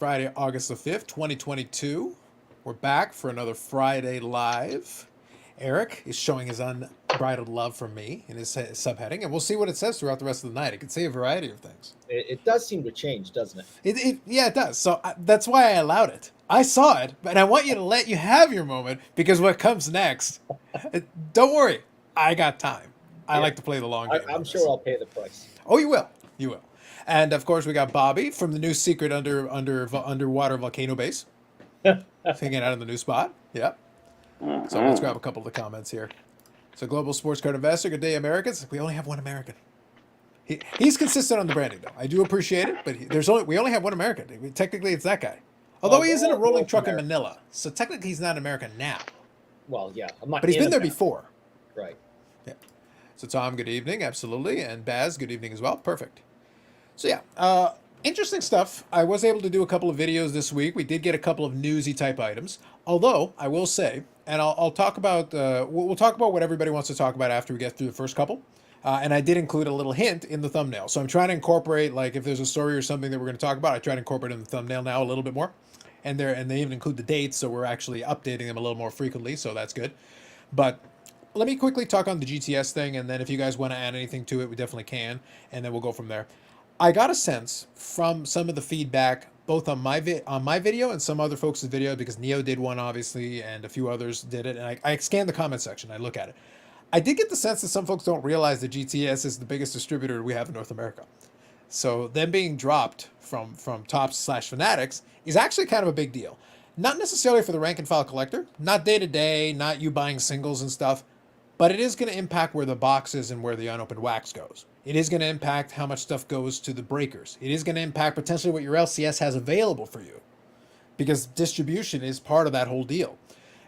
Friday, August the 5th, 2022. We're back for another Friday Live. Eric is showing his unbridled love for me in his subheading, and we'll see what it says throughout the rest of the night. It could say a variety of things. It does seem to change, doesn't it? Yeah, it does. So that's why I allowed it. I saw it, but I want you to let you have your moment because what comes next, don't worry, I got time. I like to play the long game. I'm sure I'll pay the price. Oh, you will. You will. And of course, we got Bobby from the new secret underwater volcano base, hanging out in the new spot. Yep. So let's grab a couple of the comments here. So, Global Sports Card Investor, good day, Americans. We only have one American. He's consistent on the branding, though. I do appreciate it, but we only have one American. Technically, it's that guy. Although he is in a rolling truck in Manila, so technically he's not American now. Well, yeah, I'm not. But he's been there before. Right. Yeah. So, Tom, good evening, absolutely, and Baz, good evening as well. Perfect. So yeah, interesting stuff. I was able to do a couple of videos this week. We did get a couple of newsy type items. Although I will say, and I'll talk about, we'll talk about what everybody wants to talk about after we get through the first couple. And I did include a little hint in the thumbnail. So I'm trying to incorporate, like if there's a story or something that we're going to talk about, I try to incorporate it in the thumbnail now a little bit more. And they even include the dates, so we're actually updating them a little more frequently. So that's good. But let me quickly talk on the GTS thing, and then if you guys want to add anything to it, we definitely can, and then we'll go from there. I got a sense from some of the feedback, both on my video and some other folks' video, because Neo did one, obviously, and a few others did it, and I scanned the comment section, I look at it. I did get the sense that some folks don't realize that GTS is the biggest distributor we have in North America. So them being dropped from Tops/Fanatics is actually kind of a big deal. Not necessarily for the rank and file collector, not day-to-day, not you buying singles and stuff, but it is going to impact where the box is and where the unopened wax goes. It is going to impact how much stuff goes to the breakers. It is going to impact potentially what your LCS has available for you, because distribution is part of that whole deal.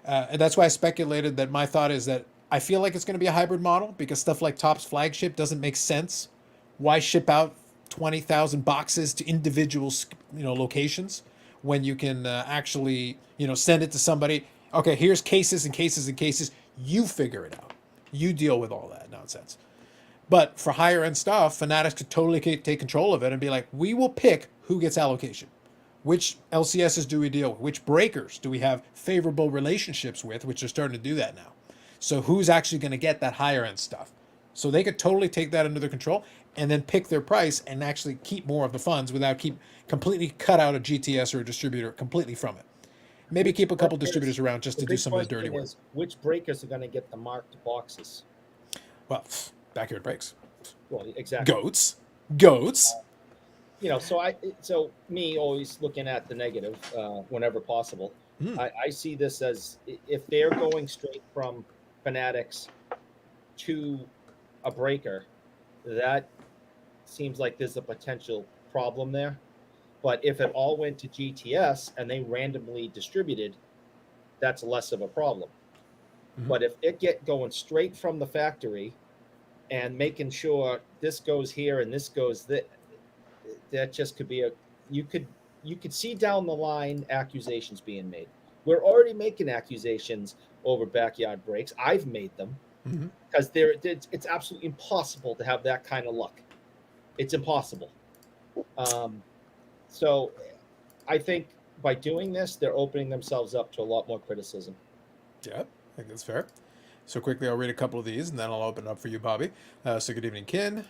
And that's why I speculated that my thought is that I feel like it's going to be a hybrid model, because stuff like Topps flagship doesn't make sense. Why ship out 20,000 boxes to individual locations when you can actually send it to somebody? Okay, here's cases and cases and cases. You figure it out. You deal with all that nonsense. But for higher end stuff, Fanatics could totally take control of it and be like, we will pick who gets allocation. Which LCSs do we deal with? Which breakers do we have favorable relationships with, which are starting to do that now? So who's actually going to get that higher end stuff? So they could totally take that under their control and then pick their price and actually keep more of the funds without completely cut out a GTS or a distributor completely from it. Maybe keep a couple distributors around just to do some of the dirty work. Which breakers are going to get the marked boxes? Well, backyard breaks. Well, exactly. Goats. So me always looking at the negative whenever possible. I see this as, if they're going straight from Fanatics to a breaker, that seems like there's a potential problem there. But if it all went to GTS and they randomly distributed, that's less of a problem. Mm-hmm. But if it get going straight from the factory and making sure this goes here and this goes that just could be you could see down the line accusations being made. We're already making accusations over backyard breaks. I've made them because it's absolutely impossible to have that kind of luck. It's impossible. So I think by doing this, they're opening themselves up to a lot more criticism. Yeah, I think that's fair. So quickly, I'll read a couple of these, and then I'll open up for you, Bobby. So good evening, Kin.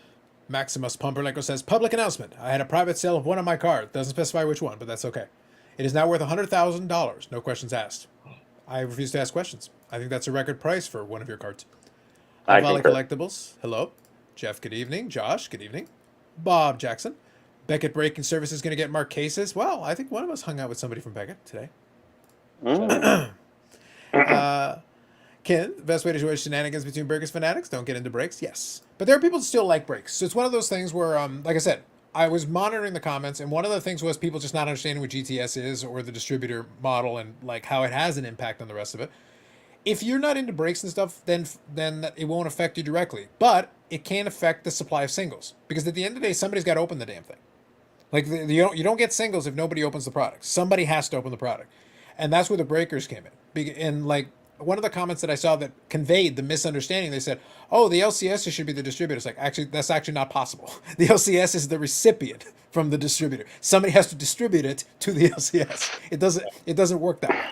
Maximus Pumperlenko says, public announcement. I had a private sale of one of my cards. Doesn't specify which one, but that's okay. It is now worth $100,000. No questions asked. I refuse to ask questions. I think that's a record price for one of your cards. Valley Collectibles. Hello. Jeff, good evening. Josh, good evening. Bob Jackson. Beckett Breaking Service is going to get marked cases. Well, I think one of us hung out with somebody from Beckett today. Ken, the best way to avoid shenanigans between breakers fanatics, don't get into breaks. Yes. But there are people that still like breaks. So it's one of those things where, like I said, I was monitoring the comments, and one of the things was people just not understanding what GTS is or the distributor model and like how it has an impact on the rest of it. If you're not into breaks and stuff, then it won't affect you directly. But it can affect the supply of singles. Because at the end of the day, somebody's got to open the damn thing. Like, you don't get singles if nobody opens the product. Somebody has to open the product. And that's where the breakers came in. And, like, one of the comments that I saw that conveyed the misunderstanding. They said, "Oh, the LCS should be the distributor." It's like, actually, that's actually not possible. The LCS is the recipient from the distributor. Somebody has to distribute it to the LCS. It doesn't work that way.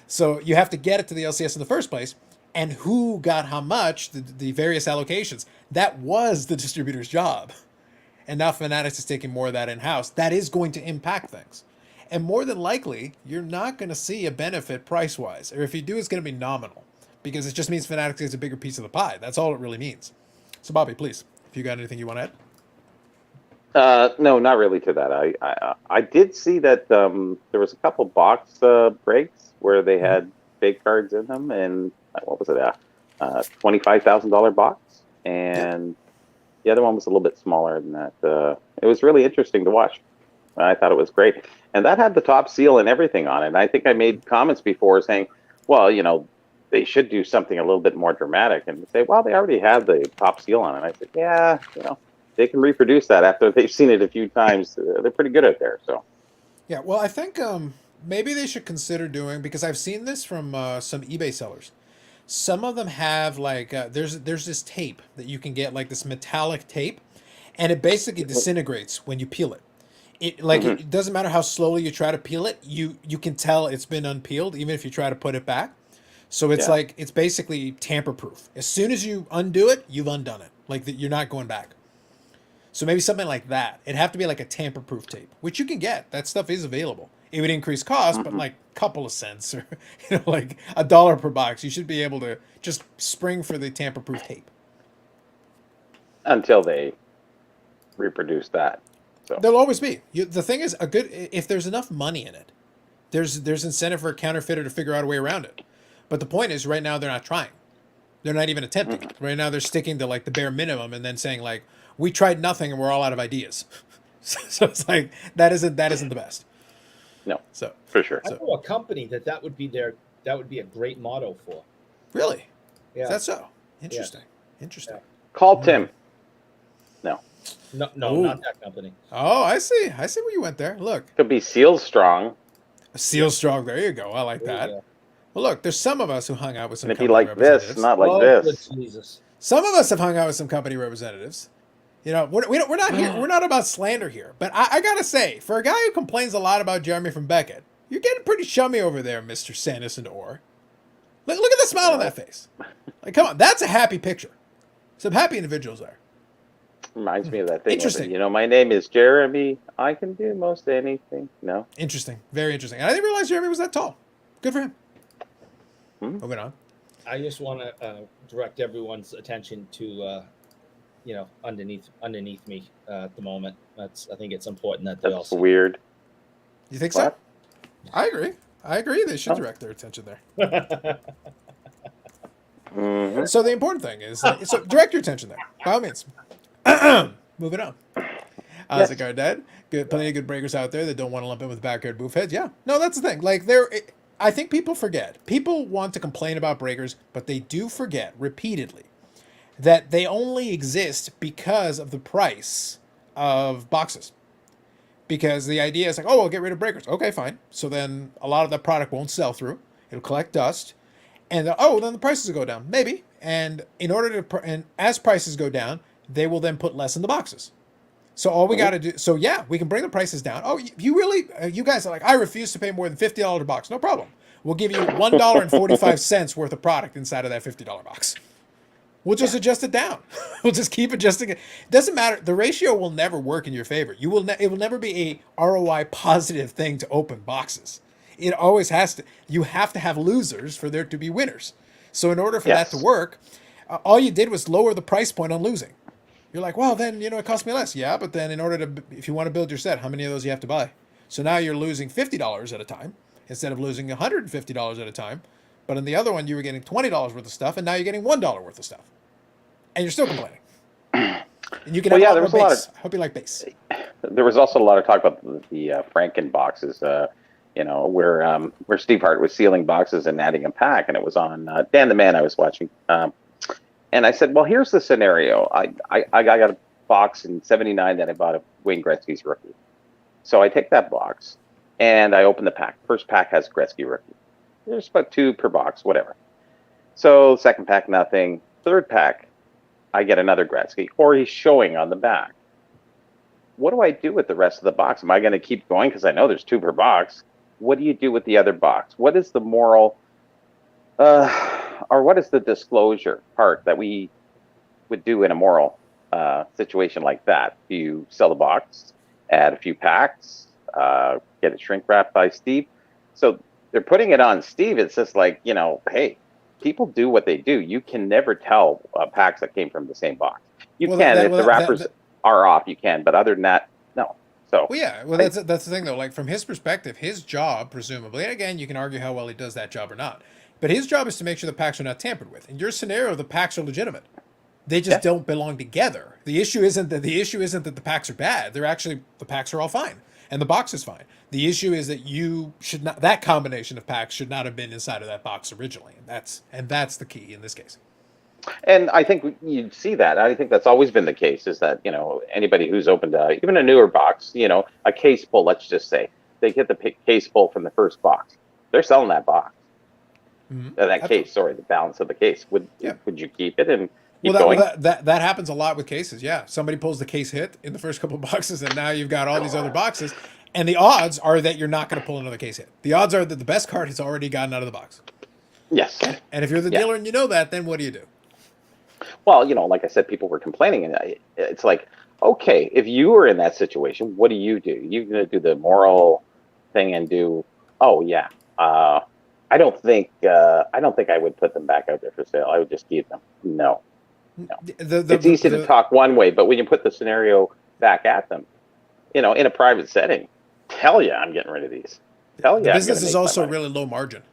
So you have to get it to the LCS in the first place. And who got how much, the various allocations, that was the distributor's job. And now Fanatics is taking more of that in-house. That is going to impact things. And more than likely, you're not going to see a benefit price-wise. Or if you do, it's going to be nominal. Because it just means Fanatics gets a bigger piece of the pie. That's all it really means. So Bobby, please, if you got anything you want to add. No, not really to that. I did see that there was a couple box breaks where they had big cards in them, and what was it, $25,000 box, and the other one was a little bit smaller than that. It was really interesting to watch. I thought it was great, and that had the top seal and everything on it. And I think I made comments before saying, well, they should do something a little bit more dramatic, and say, well, they already have the top seal on it. And I said, yeah, they can reproduce that after they've seen it a few times. They're pretty good at there. So, yeah, well, I think maybe they should consider doing, because I've seen this from some eBay sellers. Some of them have like there's this tape that you can get, like this metallic tape, and it basically disintegrates when you peel it. It doesn't matter how slowly you try to peel it, you can tell it's been unpeeled even if you try to put it back. So it's like it's basically tamper proof. As soon as you undo it, you've undone it. Like you're not going back. So maybe something like that. It'd have to be like a tamper proof tape, which you can get. That stuff is available. It would increase cost, but like a couple of cents or like $1 per box. You should be able to just spring for the tamper proof tape. Until they reproduce that. So there'll always be. The thing is, if there's enough money in it, there's incentive for a counterfeiter to figure out a way around it. But the point is, right now they're not trying. They're not even attempting it. Right now they're sticking to like the bare minimum and then saying like, we tried nothing and we're all out of ideas. So it's like that isn't the best. No, so for sure. I know a company that would be a great motto for. Really? Yeah. Is that so? Interesting. Yeah. Interesting. Yeah. Call Tim. No, not that company. Oh, I see where you went there. Look. Could be Seal Strong. Seal Strong. There you go. I like that. Well, look, there's some of us who hung out with some. And if you like this, not like this. Jesus. Some of us have hung out with some company representatives. We're not here. We're not about slander here. But I gotta say, for a guy who complains a lot about Jeremy from Beckett, you're getting pretty chummy over there, Mr. Sanderson Orr. Look at the smile on that face. Like, come on, that's a happy picture. Some happy individuals there. Reminds me of that thing. Interesting. My name is Jeremy. I can do most anything. No. Interesting. Very interesting. And I didn't realize Jeremy was that tall. Good for him. Moving on. I just want to direct everyone's attention to, underneath me at the moment. I think it's important that they That's weird. You think so? I agree. They should direct their attention there. So the important thing is, so direct your attention there. By all means. Moving on. How's it going, Dad? Good, plenty of good breakers out there that don't want to lump in with backyard boof heads. Yeah, no, that's the thing. Like I think people forget. People want to complain about breakers, but they do forget repeatedly that they only exist because of the price of boxes. Because the idea is like, oh, we'll get rid of breakers. Okay, fine. So then a lot of that product won't sell through. It'll collect dust, and then the prices will go down. Maybe. And and as prices go down, they will then put less in the boxes. So all we got to do, so yeah, we can bring the prices down. Oh, you guys are like, I refuse to pay more than $50 a box. No problem. We'll give you $1.45 worth of product inside of that $50 box. We'll just adjust it down. We'll just keep adjusting it. It doesn't matter. The ratio will never work in your favor. It will never be a ROI positive thing to open boxes. It always has to. You have to have losers for there to be winners. So in order for that to work, all you did was lower the price point on losing. You're like, well, then, it cost me less. Yeah, but then if you want to build your set, how many of those you have to buy? So now you're losing $50 at a time instead of losing $150 at a time. But in the other one, you were getting $20 worth of stuff, and now you're getting $1 worth of stuff. And you're still complaining. And you can have a lot more base. I hope you like base. There was also a lot of talk about the Franken boxes, where Steve Hart was sealing boxes and adding a pack, and it was on Dan the Man I was watching. And I said, well, here's the scenario. I got a box in '79 that I bought of Wayne Gretzky's rookie. So I take that box and I open the pack. First pack has Gretzky rookie. There's about 2 per box, whatever. So second pack, nothing. Third pack, I get another Gretzky, or he's showing on the back. What do I do with the rest of the box? Am I going to keep going because I know there's 2 per box? What do you do with the other box? What is the moral, or what is the disclosure part that we would do in a moral situation like that? Do you sell the box, add a few packs, get it shrink wrapped by Steve? So they're putting it on Steve. It's just like, hey, people do what they do. You can never tell packs that came from the same box. You can if the wrappers are off, you can, but other than that, no. So well, yeah, well, that's the thing though. Like from his perspective, his job, presumably, and again, you can argue how well he does that job or not, but his job is to make sure the packs are not tampered with. In your scenario, the packs are legitimate. They just don't belong together. The issue isn't that the packs are bad. They're actually the packs are all fine, and the box is fine. The issue is that you should not that combination of packs should not have been inside of that box originally, and that's the key in this case. And I think you'd see that. I think that's always been the case, is that, anybody who's opened even a newer box, a case pull, let's just say, they get the case pull from the first box. They're selling that box. Mm-hmm. That case, sorry, the balance of the case. Would you keep it and keep going? Well, that happens a lot with cases, yeah. Somebody pulls the case hit in the first couple of boxes, and now you've got all these other boxes, and the odds are that you're not going to pull another case hit. The odds are that the best card has already gotten out of the box. Yes. And if you're the dealer and you know that, then what do you do? Well, like I said, people were complaining, and it's like, okay, if you were in that situation, what do? You're going to do the moral thing and do, I don't think I would put them back out there for sale. I would just keep them. No. It's easy to talk one way, but when you put the scenario back at them, in a private setting, hell yeah, I'm getting rid of these. Hell yeah. The business is also really low margin.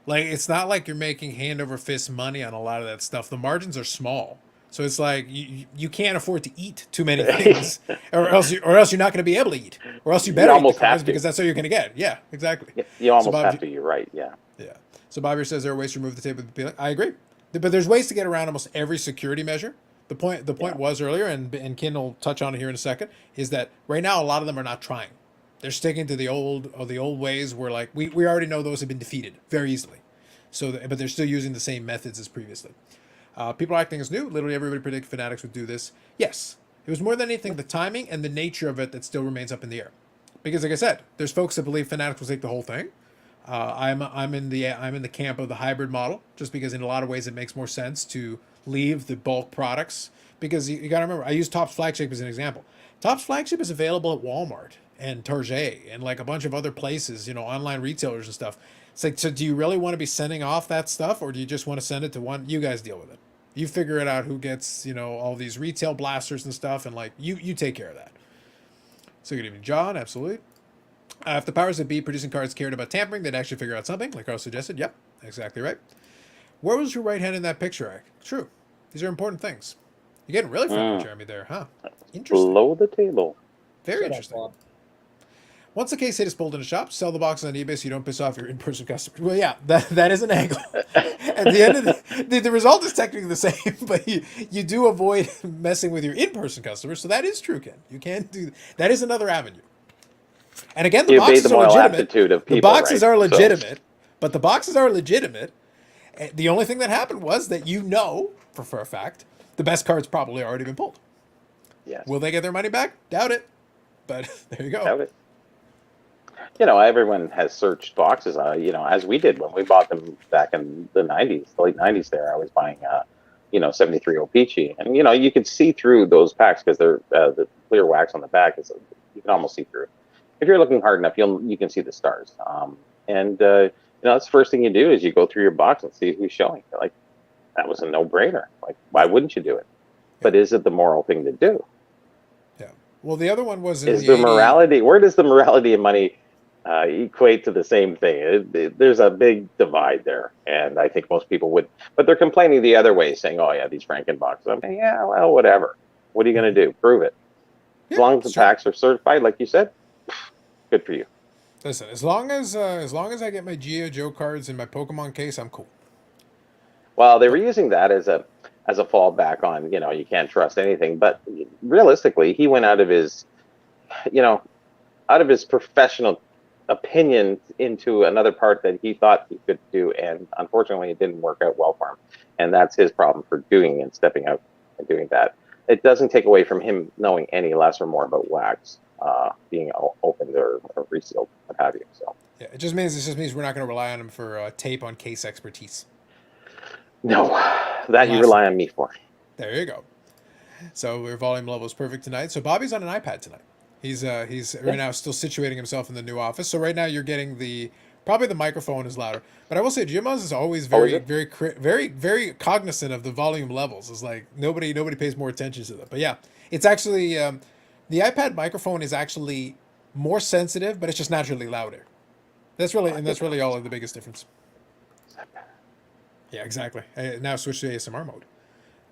Like, it's not like you're making hand over fist money on a lot of that stuff. The margins are small. So it's like you can't afford to eat too many things, or else you're not going to be able to eat, or else you better eat the cards because that's all you're going to get. Yeah, exactly. You almost have to. You're right. Yeah. Yeah. So Bobby says there are ways to remove the tape with the peeling. I agree, but there's ways to get around almost every security measure. The point was earlier, and Ken will touch on it here in a second, is that right now a lot of them are not trying. They're sticking to the old ways where, like, we already know those have been defeated very easily. But they're still using the same methods as previously. People are acting as new. Literally everybody predicted Fanatics would do this. Yes, it was more than anything the timing and the nature of it that still remains up in the air. Because, like I said, there's folks that believe Fanatics will take the whole thing. I'm in the camp of the hybrid model, just because in a lot of ways it makes more sense to leave the bulk products. Because you got to remember, I use Topps Flagship as an example. Topps Flagship is available at Walmart and Target and like a bunch of other places, online retailers and stuff. It's like, so do you really want to be sending off that stuff, or do you just want to send it to one? You guys deal with it. You figure it out who gets, all these retail blasters and stuff, and like you take care of that. So good evening, John. Absolutely. If the powers that be producing cards cared about tampering, they'd actually figure out something, like Carl suggested. Yep, exactly right. Where was your right hand in that picture, Ike? True. These are important things. You're getting really friendly, Jeremy, there, huh? Interesting. Below the table. Very interesting. Once the case hit is pulled in a shop, sell the box on eBay so you don't piss off your in-person customers. Well, yeah, that is an angle. At the end of the result is technically the same, but you do avoid messing with your in-person customers, so that is true, Ken. You can do that. Is another avenue. And again, the boxes are legitimate. The boxes are legitimate, but the boxes are legitimate. The only thing that happened was that for a fact, the best card's probably already been pulled. Yes. Will they get their money back? Doubt it. But there you go. Doubt it. Everyone has searched boxes, as we did when we bought them back in the 90s, the late 90s there. I was buying, 73 O-Peachy. And, you can see through those packs because they're the clear wax on the back. You can almost see through. If you're looking hard enough, you can see the stars. That's the first thing you do is you go through your box and see who's showing. You're like, that was a no-brainer. Like, why wouldn't you do it? But is it the moral thing to do? Yeah. Well, the other one was the morality. Where does the morality and money equate to the same thing? There's a big divide there, and I think most people would. But they're complaining the other way, saying, "Oh yeah, these Franken boxes." I mean, yeah, well, whatever. What are you going to do? Prove it. As long as the packs are certified, like you said, good for you. Listen, as long as I get my G.I. Joe cards in my Pokemon case, I'm cool. Well, they were using that as a fallback on, you can't trust anything. But realistically, he went out of his professional opinions into another part that he thought he could do, and unfortunately it didn't work out well for him, and that's his problem for doing and stepping out and doing that. It doesn't take away from him knowing any less or more about wax being opened or resealed, what have you. So Yeah, it just means we're not going to rely on him for tape on case expertise. no, that you rely on me for. There you go. So your volume level is perfect tonight. So Bobby's on an iPad tonight. He's right now still situating himself in the new office. So right now you're getting probably the microphone is louder. But I will say Jim Oz is always very cognizant of the volume levels. It's like nobody pays more attention to them. But yeah, it's actually the iPad microphone is actually more sensitive, but it's just naturally louder. That's really all of the biggest difference. Yeah, exactly. I now switch to ASMR mode.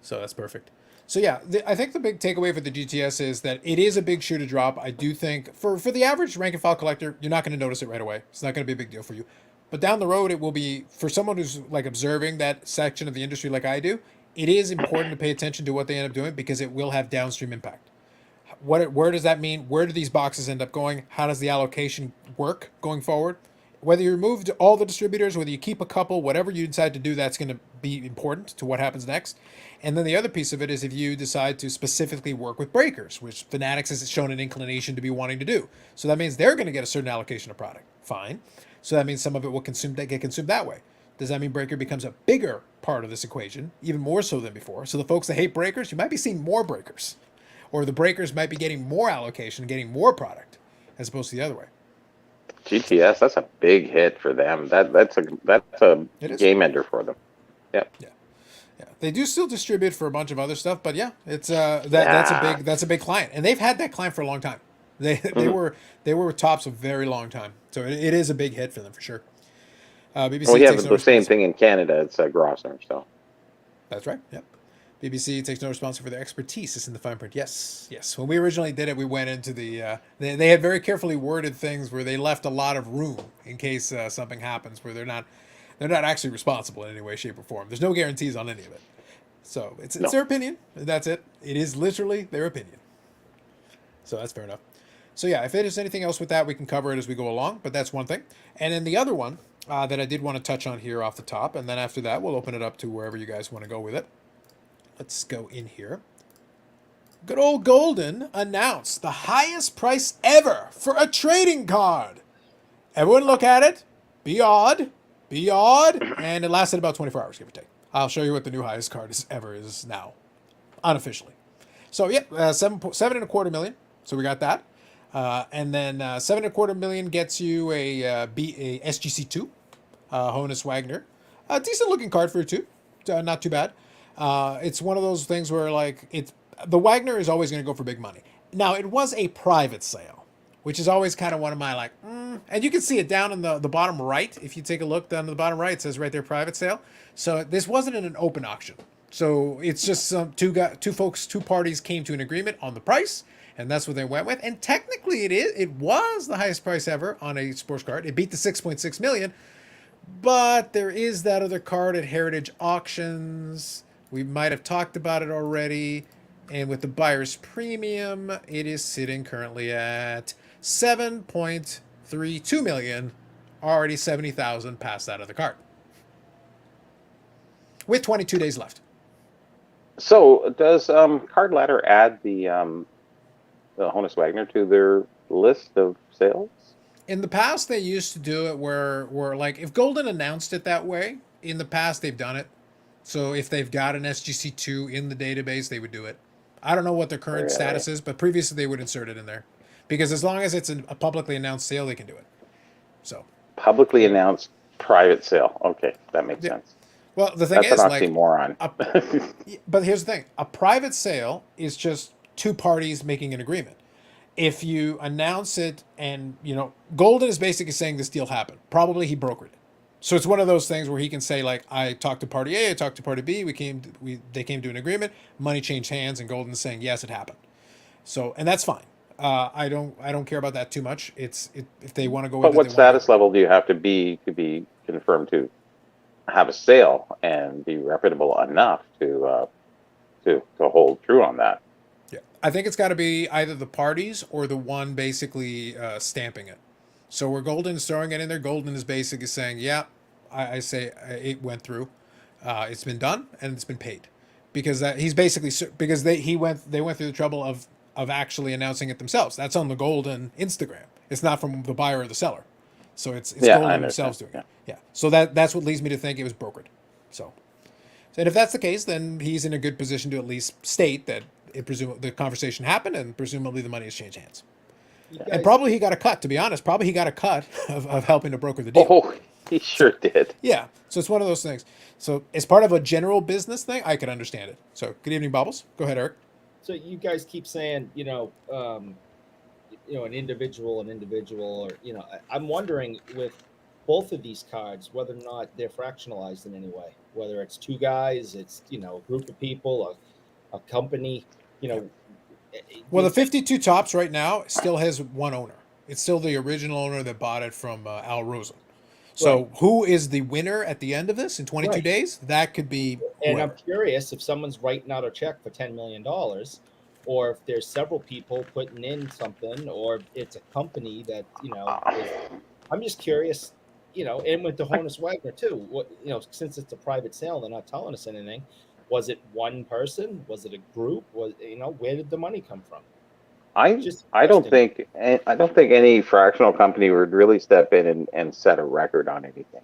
So that's perfect. So yeah, I think the big takeaway for the GTS is that it is a big shoe to drop. I do think for the average rank and file collector, you're not going to notice it right away. It's not going to be a big deal for you. But down the road, it will be for someone who's like observing that section of the industry like I do. It is important to pay attention to what they end up doing because it will have downstream impact. Where does that mean? Where do these boxes end up going? How does the allocation work going forward? Whether you remove all the distributors, whether you keep a couple, whatever you decide to do, that's going to be important to what happens next. And then the other piece of it is if you decide to specifically work with breakers, which Fanatics has shown an inclination to be wanting to do. So that means they're going to get a certain allocation of product. Fine. So that means some of it will get consumed that way. Does that mean breaker becomes a bigger part of this equation, even more so than before? So the folks that hate breakers, you might be seeing more breakers. Or the breakers might be getting more allocation, getting more product, as opposed to the other way. GTS, that's a big hit for them. That's a game ender for them. Yeah. Yeah. They do still distribute for a bunch of other stuff, but yeah, it's that's a big client, and they've had that client for a long time. They were tops a very long time, so it is a big hit for them for sure. BBC. Well, yeah, but the same thing in Canada. It's Grosvenor, so. That's right. Yep. BBC takes no responsibility for their expertise. It's in the fine print. Yes. When we originally did it, we went into the. They had very carefully worded things where they left a lot of room in case something happens where they're not actually responsible in any way, shape, or form. There's no guarantees on any of it. So it's their opinion. That's it. It is literally their opinion. So that's fair enough. So yeah, if there's anything else with that, we can cover it as we go along. But that's one thing. And then the other one that I did want to touch on here off the top, and then after that, we'll open it up to wherever you guys want to go with it. Let's go in here. Good old Golden announced the highest price ever for a trading card. Everyone look at it. Be odd. And it lasted about 24 hours, give or take. I'll show you what the new highest card is now, unofficially. So yeah, 7.25 million. So we got that. And then 7.25 million gets you a SGC2, Honus Wagner. A decent looking card for a 2. Not too bad. It's one of those things where the Wagner is always going to go for big money. Now it was a private sale, which is always kind of one of my and you can see it down in the bottom right. If you take a look down to the bottom right, it says right there private sale. So this wasn't in an open auction. So it's just two parties came to an agreement on the price, and that's what they went with. And technically it was the highest price ever on a sports card. It beat the 6.6 million, but there is that other card at Heritage Auctions. We might have talked about it already. And with the buyer's premium, it is sitting currently at 7.32 million, already 70,000 past that other card. With 22 days left. So does Card Ladder add the Honus Wagner to their list of sales? In the past, they used to do it where like if Golden announced it that way, in the past they've done it. So if they've got an SGC2 in the database, they would do it. I don't know what their current status is, but previously they would insert it in there. Because as long as it's a publicly announced sale, they can do it. So publicly announced private sale. Okay, that makes sense. Well, the thing That's an oxymoron. But here's the thing. A private sale is just two parties making an agreement. If you announce it and, Golden is basically saying this deal happened. Probably he brokered it. So it's one of those things where he can say, I talked to party A, I talked to party B, they came to an agreement, money changed hands, and Golden's saying, yes, it happened. So, and that's fine. I don't care about that too much. If they want to go with it. But what status level do you have to be confirmed to have a sale and be reputable enough to hold true on that? Yeah, I think it's got to be either the parties or the one basically stamping it. So where Golden is throwing it in there, Golden is basically saying, yeah, I say it went through. It's been done and it's been paid. Because he's basically, because they went through the trouble of actually announcing it themselves. That's on the Golden Instagram. It's not from the buyer or the seller. So it's Yeah, I Golden understand. themselves doing Yeah. it. Yeah. So that's what leads me to think it was brokered. So, and if that's the case, then he's in a good position to at least state that the conversation happened and presumably the money has changed hands. You And guys, probably he got a cut, to be honest. Probably he got a cut of helping to broker the deal. Oh, he sure did. Yeah. So it's one of those things. So as part of a general business thing, I could understand it. So good evening, Bubbles. Go ahead, Eric. so you guys keep saying, an individual, or I'm wondering with both of these cards whether or not they're fractionalized in any way. Whether it's two guys, it's a group of people, a company. Well, the 52 tops right now still has one owner. It's still the original owner that bought it from Al Rosen. So Right. who is the winner at the end of this in 22 Right. days? That could be And whoever. I'm curious if someone's writing out a check for $10 million, or if there's several people putting in something, or it's a company that I'm just curious. And with the Honus Wagner too. Since it's a private sale, they're not telling us anything. Was it one person? Was it a group? Where did the money come from? Just I don't interesting. think any fractional company would really step in and set a record on anything.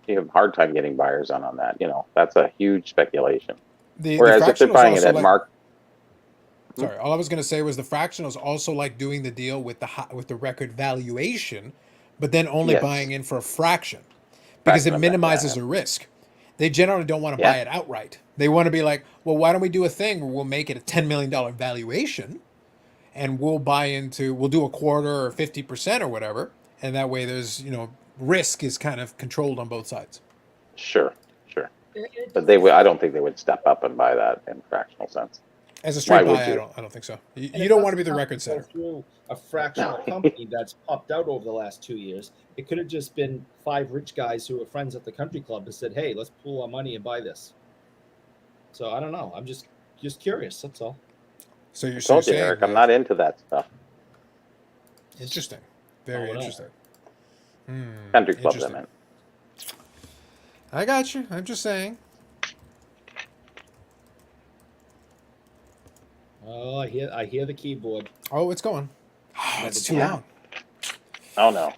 You have a hard time getting buyers on that. That's a huge speculation. The Whereas if they're fractionals buying it also at like. mark, Sorry, all I was going to say was the fractionals also like doing the deal with the record valuation, but then only yes, buying in for a fraction because it fraction of that. minimizes Yeah, the risk. They generally don't want to buy yeah, it outright. They want to be like, well, why don't we do a thing where we'll make it a $10 million valuation and we'll do a quarter or 50% or whatever. And that way there's, risk is kind of controlled on both sides. sure, sure. It But doesn't I seem, don't think they would step up and buy that in fractional sense. As a Why straight would buy, you? I don't think so. and You it don't want to doesn't be the have record to go setter. through a fractional No. company that's popped out over the last 2 years. It could have just been five rich guys who were friends at the country club that said, "Hey, let's pool our money and buy this." So I don't know. I'm just curious. That's all. So you're, I so you're told you, saying Eric, I'm that not into that stuff. interesting, Oh very no. interesting. Country clubs, I Interesting. meant. I got you. I'm just saying. Oh, I hear the keyboard. Oh, it's going. Oh, it's too Yeah. long. Oh no.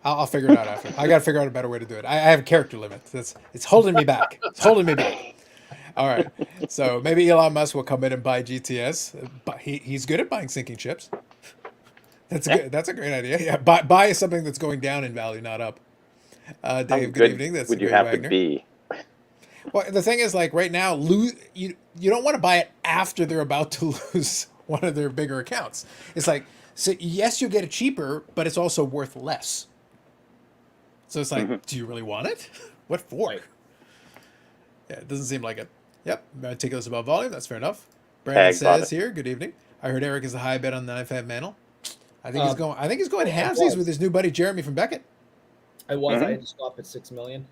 I'll figure it out after. I got to figure out a better way to do it. I have a character limit. It's holding me back. It's holding me back. All right. So maybe Elon Musk will come in and buy GTS. But he's good at buying sinking chips. Yeah. That's a great idea. Yeah. Buy something that's going down in value, not up. How Dave, good good evening. That's the would you great have to Wagner. be? Well, the thing is, like right now, you don't want to buy it after they're about to lose one of their bigger accounts. It's like, so yes, you'll get it cheaper, but it's also worth less. So it's Mhm. like, do you really want it? What for? Right. Yeah, it doesn't seem like it. Yep, meticulous about volume. That's fair enough. Brandon Tag bought says it. here, good evening. I heard Eric is a high bet on the 9-5 mantle. I think Um, he's going it halvesies was. with his new buddy Jeremy from Beckett. I Mhm. had to stop at 6 million.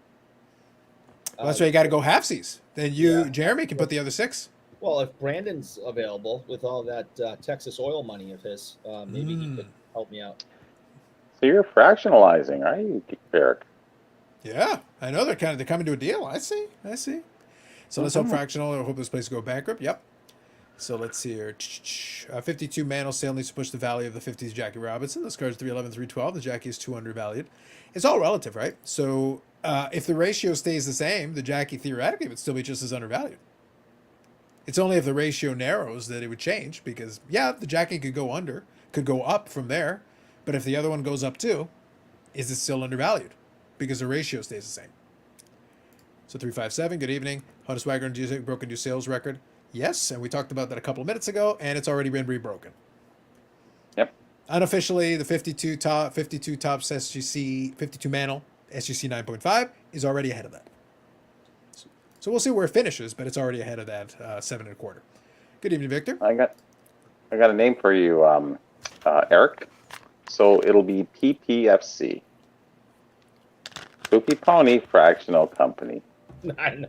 Well, that's why you got to go halvesies. Then you, Yeah. Jeremy, can put the other 6. Well, if Brandon's available with all that Texas oil money of his, maybe he could help me out. So you're fractionalizing, are you, Eric? Yeah, I know they're coming to a deal. I see. So let's hope Mhm. fractional. I hope this place go bankrupt. Yep. So let's see here. 52 Mantle sale needs to push the value of the 50s Jackie Robinson. This card's 311, 312. The Jackie is 2 undervalued. It's all relative, right? So if the ratio stays the same, the Jackie theoretically would still be just as undervalued. It's only if the ratio narrows that it would change because, yeah, the Jackie could go up from there. But if the other one goes up too, is it still undervalued? Because the ratio stays the same. So 357, good evening. Honus Wagner broken new sales record. Yes, and we talked about that a couple of minutes ago, and it's already been rebroken. Yep. Unofficially, the 52 tops SGC 52 Mantle SGC 9.5 is already ahead of that. So we'll see where it finishes, but it's already ahead of that 7.25. Good evening, Victor. I got a name for you, Eric. So it'll be PPFC. Poopy Pony Fractional Company. I know.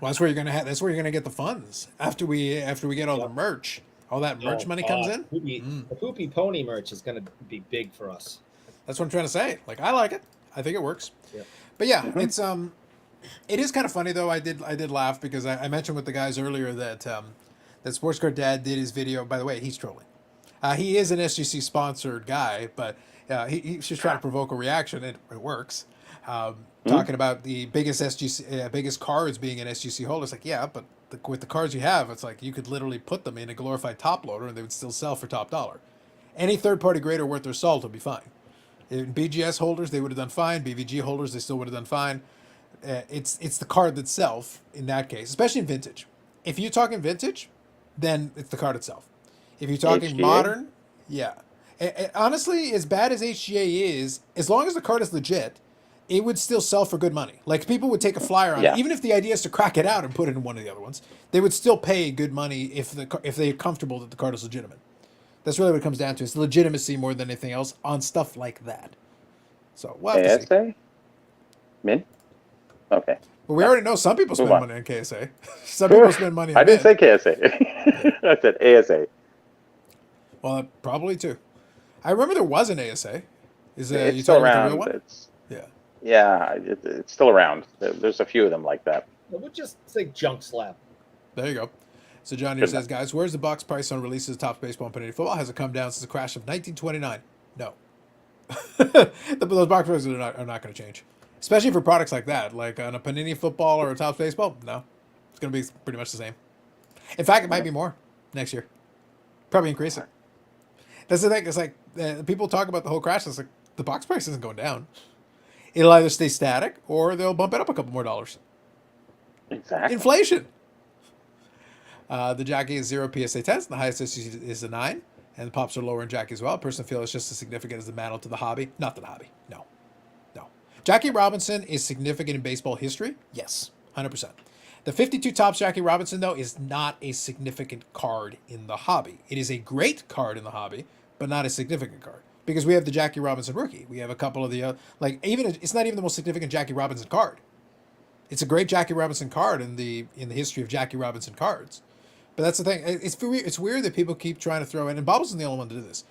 Well, that's where you're gonna get the funds after we get all the merch. All that merch money comes in. The Poopy Pony merch is going to be big for us. That's what I'm trying to say. Like, I like it. I think it works. Yeah. But yeah, it is kind of funny though. I did laugh because I mentioned with the guys earlier that that Sports Card Dad did his video. By the way, he's trolling. He is an SGC sponsored guy, but he's just trying to provoke a reaction. It works. Talking about the biggest SGC, biggest cards being an SGC holder. It's like, yeah, but with the cards you have, it's like you could literally put them in a glorified top loader and they would still sell for top dollar. Any third party grader worth their salt would be fine. In BGS holders, they would have done fine. BVG holders, they still would have done fine. It's the card itself in that case, especially in vintage. If you're talking vintage, then it's the card itself. If you're talking HGA? modern, yeah. Honestly, as bad as HGA is, as long as the card is legit, it would still sell for good money. Like, people would take a flyer on it, even if the idea is to crack it out and put it in one of the other ones. They would still pay good money if they're comfortable that the card is legitimate. That's really what it comes down to. It's legitimacy more than anything else on stuff like that. So we'll have to see. ASA? Min? Okay. But we already know some people spend Move on. money on KSA. Some people spend money on I didn't Mint. say KSA. I said ASA. Well, probably too. I remember there was an ASA. Is It's you still talking about the real around. one? Yeah, Yeah. it's still around. There's a few of them like that. We'll just say junk slap. There you go. So John here says, guys, where's the box price on releases of Topps Baseball and Panini Football? Has it come down since the crash of 1929? No. Those box prices are not going to change. Especially for products like that. Like on a Panini Football or a Topps Baseball, no. It's going to be pretty much the same. In fact, it might be more next year. Probably increase it. That's the thing. It's like people talk about the whole crash. It's like the box price isn't going down. It'll either stay static or they'll bump it up a couple more dollars. Exactly. Inflation. The Jackie is 0 PSA 10s. The highest is a 9. And the pops are lower in Jackie as well. Personally feel it's just as significant as the mantle to the hobby. Not to the hobby. No. Jackie Robinson is significant in baseball history. Yes. 100%. The 52 Topps Jackie Robinson, though, is not a significant card in the hobby. It is a great card in the hobby, but not a significant card. Because we have the Jackie Robinson rookie. We have a couple of the, it's not even the most significant Jackie Robinson card. It's a great Jackie Robinson card in the history of Jackie Robinson cards. But that's the thing. It's weird that people keep trying to throw in, and Bob wasn't the only one to do this.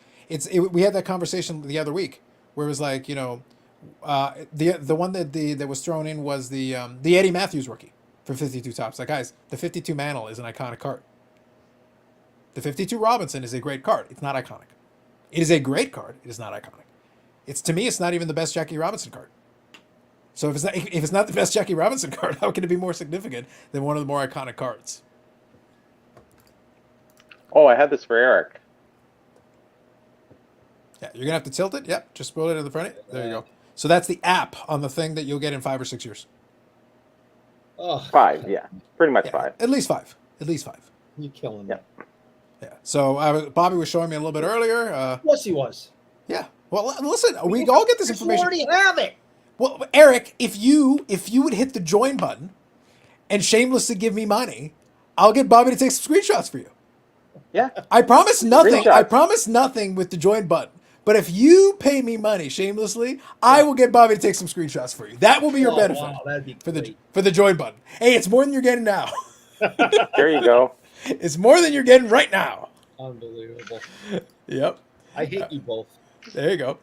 We had that conversation the other week where it was like, the one that was thrown in was the Eddie Matthews rookie for 52 Topps. Like, guys, the 52 Mantle is an iconic card. The 52 Robinson is a great card. It's not iconic. It is a great card. It is not iconic. To me, it's not even the best Jackie Robinson card. So if it's not the best Jackie Robinson card, how can it be more significant than one of the more iconic cards? Oh, I had this for Eric. Yeah, you're gonna have to tilt it. Yep, just pull it to the front. There you go. So that's the app on the thing that you'll get in 5 or 6 years. Oh, 5, yeah. Pretty much Yeah, 5. At least 5. At least 5. you killing me. Yeah. Yeah. So Bobby was showing me a little bit earlier. Of course he was. Yeah. Well, listen, we all get this You information. already have it. Well, Eric, if you would hit the join button and shamelessly give me money, I'll get Bobby to take some screenshots for you. Yeah. I promise nothing. Screenshots. I promise nothing with the join button. But if you pay me money shamelessly, I will get Bobby to take some screenshots for you. That will be your benefit Wow, that'd be great. for the join button. Hey, it's more than you're getting now. There you go. It's more than you're getting right now. Unbelievable. Yep. I hate you both. There you go.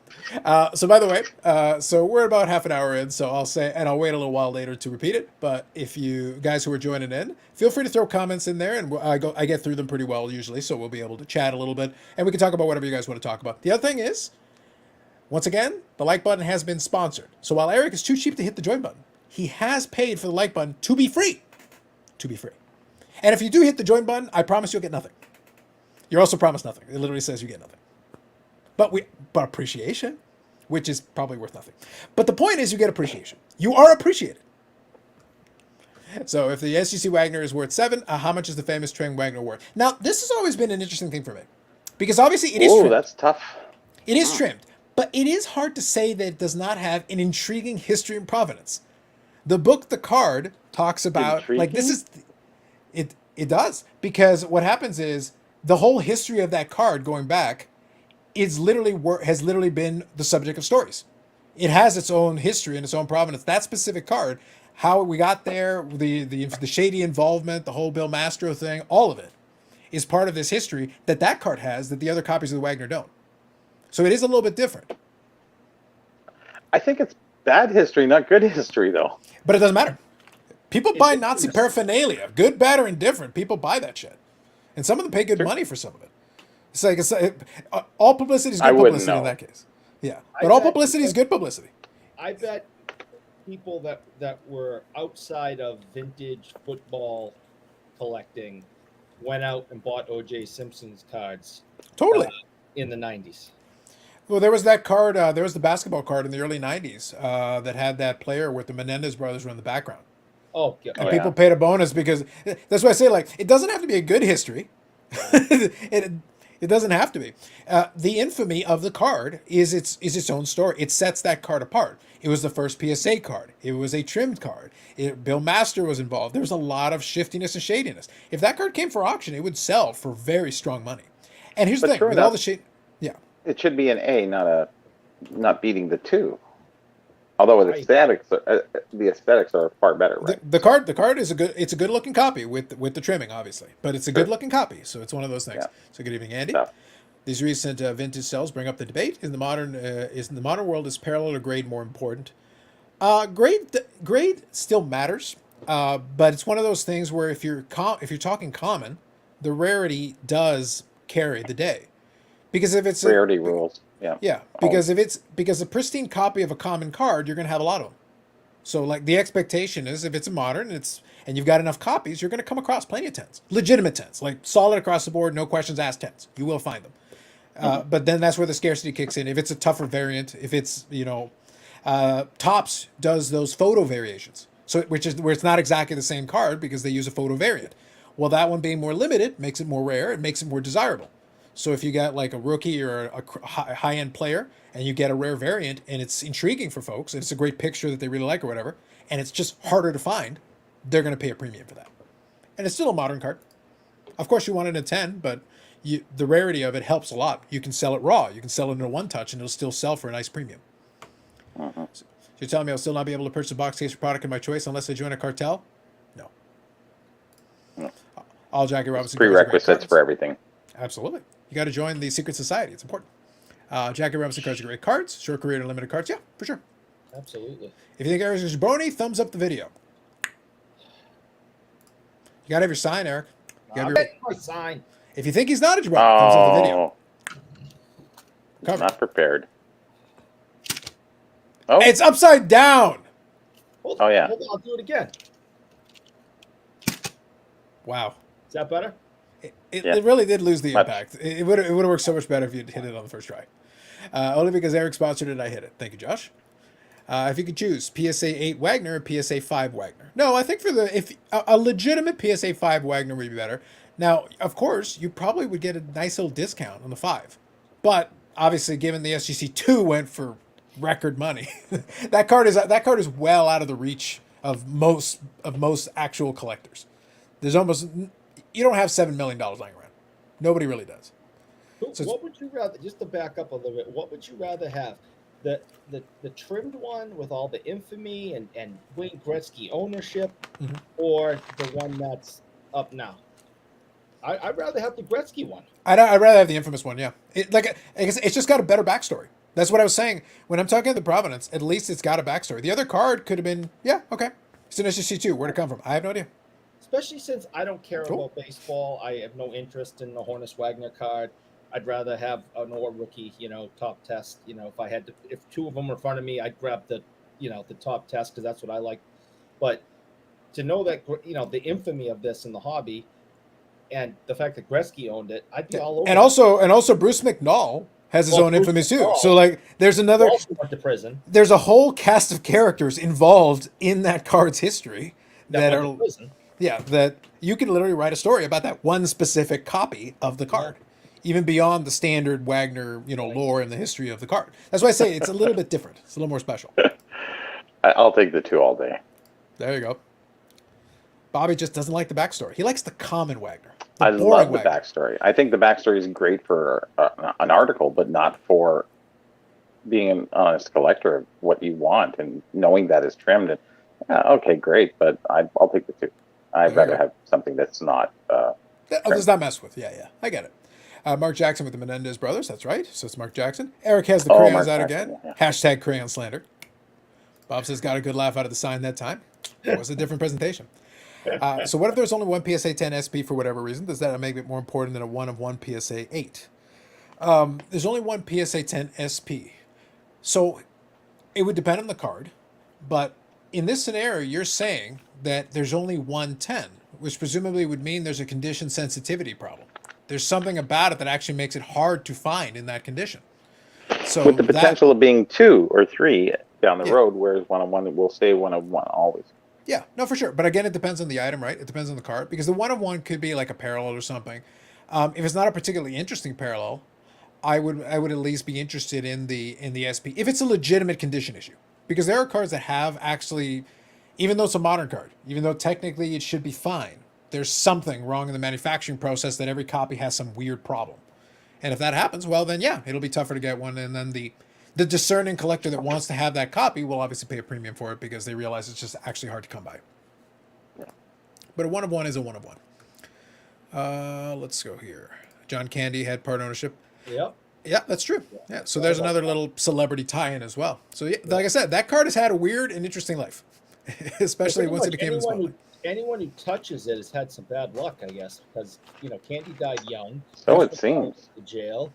So by the way, so we're about half an hour in, so I'll say, and I'll wait a little while later to repeat it. But if you guys who are joining in, feel free to throw comments in there, and I get through them pretty well usually, so we'll be able to chat a little bit, and we can talk about whatever you guys want to talk about. The other thing is, once again, the like button has been sponsored. So while Eric is too cheap to hit the join button, he has paid for the like button to be free. To be free. And if you do hit the join button, I promise you'll get nothing. You're also promised nothing. It literally says you get nothing. But appreciation, which is probably worth nothing. But the point is you get appreciation. You are appreciated. So if the SGC Wagner is worth 7, how much is the famous Train Wagner worth? Now, this has always been an interesting thing for me. Because obviously it is trimmed. That's tough. It is trimmed. But it is hard to say that it does not have an intriguing history and provenance. The book, The Card, talks about... Intriguing? Like, this is... It does. Because what happens is the whole history of that card going back has literally been the subject of stories. It has its own history and its own provenance. That specific card, how we got there, the shady involvement, the whole Bill Mastro thing, all of it is part of this history that card has that the other copies of the Wagner don't. So it is a little bit different. I think it's bad history, not good history, though. But it doesn't matter. People buy Nazi Indigenous. paraphernalia, good, bad, or indifferent. People buy that shit, and some of them pay good Sure. money for some of it. It's like all publicity is I good wouldn't publicity in know. that case. Yeah, I but all bet- publicity is good publicity. I bet people that were outside of vintage football collecting went out and bought O.J. Simpson's cards Totally. in the 90s. Well, there was that card. There was the basketball card in the early '90s that had that player with the Menendez brothers were in the background, Oh, yeah. and Oh, people yeah. paid a bonus because that's why I say like it doesn't have to be a good history. it doesn't have to be. The infamy of the card is its own story. It sets that card apart. It was the first PSA card. It was a trimmed card. Bill Master was involved. There was a lot of shiftiness and shadiness. If that card came for auction, it would sell for very strong money. And here's the But thing: true with all enough. the shade, yeah. It should be an A, not beating the 2. Although the aesthetics are far better, right? The card is it's a good looking copy with the trimming, obviously, but it's a good looking copy, so it's one of those things. Yeah. So good evening, Andy. Yeah. These recent vintage sales bring up the debate: in the modern world, is parallel or grade more important? Grade still matters, but it's one of those things where if you're talking common, the rarity does carry the day, because if it's Rarity rules. Yeah. yeah, because a pristine copy of a common card, you're going to have a lot of them. So like the expectation is if it's a modern, and you've got enough copies, you're going to come across plenty of tens, legitimate tens, like solid across the board, no questions asked tens. You will find them. But then that's where the scarcity kicks in. If it's a tougher variant, if it's Topps does those photo variations, so which is where it's not exactly the same card because they use a photo variant. Well, that one being more limited makes it more rare. It makes it more desirable. So if you got like a rookie or a high-end player and you get a rare variant and it's intriguing for folks and it's a great picture that they really like or whatever, and it's just harder to find, they're going to pay a premium for that. And it's still a modern card. Of course, you want it in a 10, but the rarity of it helps a lot. You can sell it raw. You can sell it in a one-touch and it'll still sell for a nice premium. So you're telling me I'll still not be able to purchase a box case for product of my choice unless I join a cartel? No. No. All Jackie Robinson cards are great Prerequisites cards. for everything. Absolutely. You got to join the secret society. It's important. Jackie Robinson cards are great cards. Short career and limited cards. Yeah, for sure. Absolutely. If you think Eric is jabroni, thumbs up the video. You got to have your sign, Eric. You gotta I'm be- getting my sign. If you think he's not a jabroni, thumbs up the video. Cover. Not prepared. Oh, It's upside down. Hold Oh, yeah. Hold on, I'll do it again. Wow. Is that better? It really did lose the Much. impact. It would have worked so much better if you'd hit it on the first try. Only because Eric sponsored it, I hit it. Thank you, Josh. If you could choose PSA 8 Wagner or PSA 5 Wagner. No, I think if a legitimate PSA 5 Wagner would be better. Now, of course, you probably would get a nice little discount on the 5. But obviously, given the SGC 2 went for record money, that card is well out of the reach of most actual collectors. You don't have $7 million lying around. Nobody really does. So What would you rather, just to back up a little bit, what would you rather have? The trimmed one with all the infamy and Wayne Gretzky ownership, Mhm. or the one that's up now? I'd rather have the Gretzky one. I'd rather have the infamous one, yeah. It's just got a better backstory. That's what I was saying. When I'm talking about the Provenance, at least it's got a backstory. The other card could have been, yeah, okay. It's an SGC2. Where'd it come from? I have no idea. Especially since I don't care Cool. about baseball. I have no interest in the Hornus Wagner card. I'd rather have an or rookie, top test. If two of them were in front of me, I'd grab the top test because that's what I like. But to know that, the infamy of this in the hobby and the fact that Gretzky owned it, I'd be all over. And also Bruce McNall has his own Bruce infamy too. McNall. So like there's Who another also went to prison. there's a whole cast of characters involved in that card's history that went are to prison. yeah, that you can literally write a story about that one specific copy of the card, even beyond the standard Wagner, lore and the history of the card. That's why I say it's a little bit different. It's a little more special. I'll take the 2 all day. There you go. Bobby just doesn't like the backstory. He likes the common Wagner. I boring love the Wagner. backstory. I think the backstory is great for an article, but not for being an honest collector of what you want and knowing that it's trimmed. And okay, great, but I'll take the 2. I'd There you rather go. have something that's not. Does not mess with. Yeah, I get it. Mark Jackson with the Menendez brothers. That's right. So it's Mark Jackson. Eric has the crayons Mark out Jackson, again. yeah. Hashtag crayon slander. Bob says got a good laugh out of the sign that time. It was a different presentation. So what if there's only one PSA 10 SP for whatever reason? Does that make it more important than a 1 of 1 PSA 8? There's only one PSA 10 SP. So it would depend on the card. But in this scenario, you're saying that there's only 110, which presumably would mean there's a condition sensitivity problem. There's something about it that actually makes it hard to find in that condition. So with the potential of being 2 or 3 down the Yeah. road, whereas 1 of 1 will stay 1 of 1 always. Yeah, no, for sure. But again, it depends on the item, right? It depends on the card because the 1 of 1 could be like a parallel or something. If it's not a particularly interesting parallel, I would at least be interested in the SP if it's a legitimate condition issue, because there are cards that have actually, even though it's a modern card, even though technically it should be fine, there's something wrong in the manufacturing process that every copy has some weird problem. And if that happens, well, then yeah, it'll be tougher to get one. And then the discerning collector that wants to have that copy will obviously pay a premium for it because they realize it's just actually hard to come by. But a 1 of 1 is a 1 of 1. Let's go here. John Candy had part ownership. Yep. Yeah, that's true. Yeah, so there's another little celebrity tie-in as well. So yeah, like I said, that card has had a weird and interesting life, especially once it became in spotlight. Anyone who touches it has had some bad luck, I guess, because Candy died young. So it seems. To jail.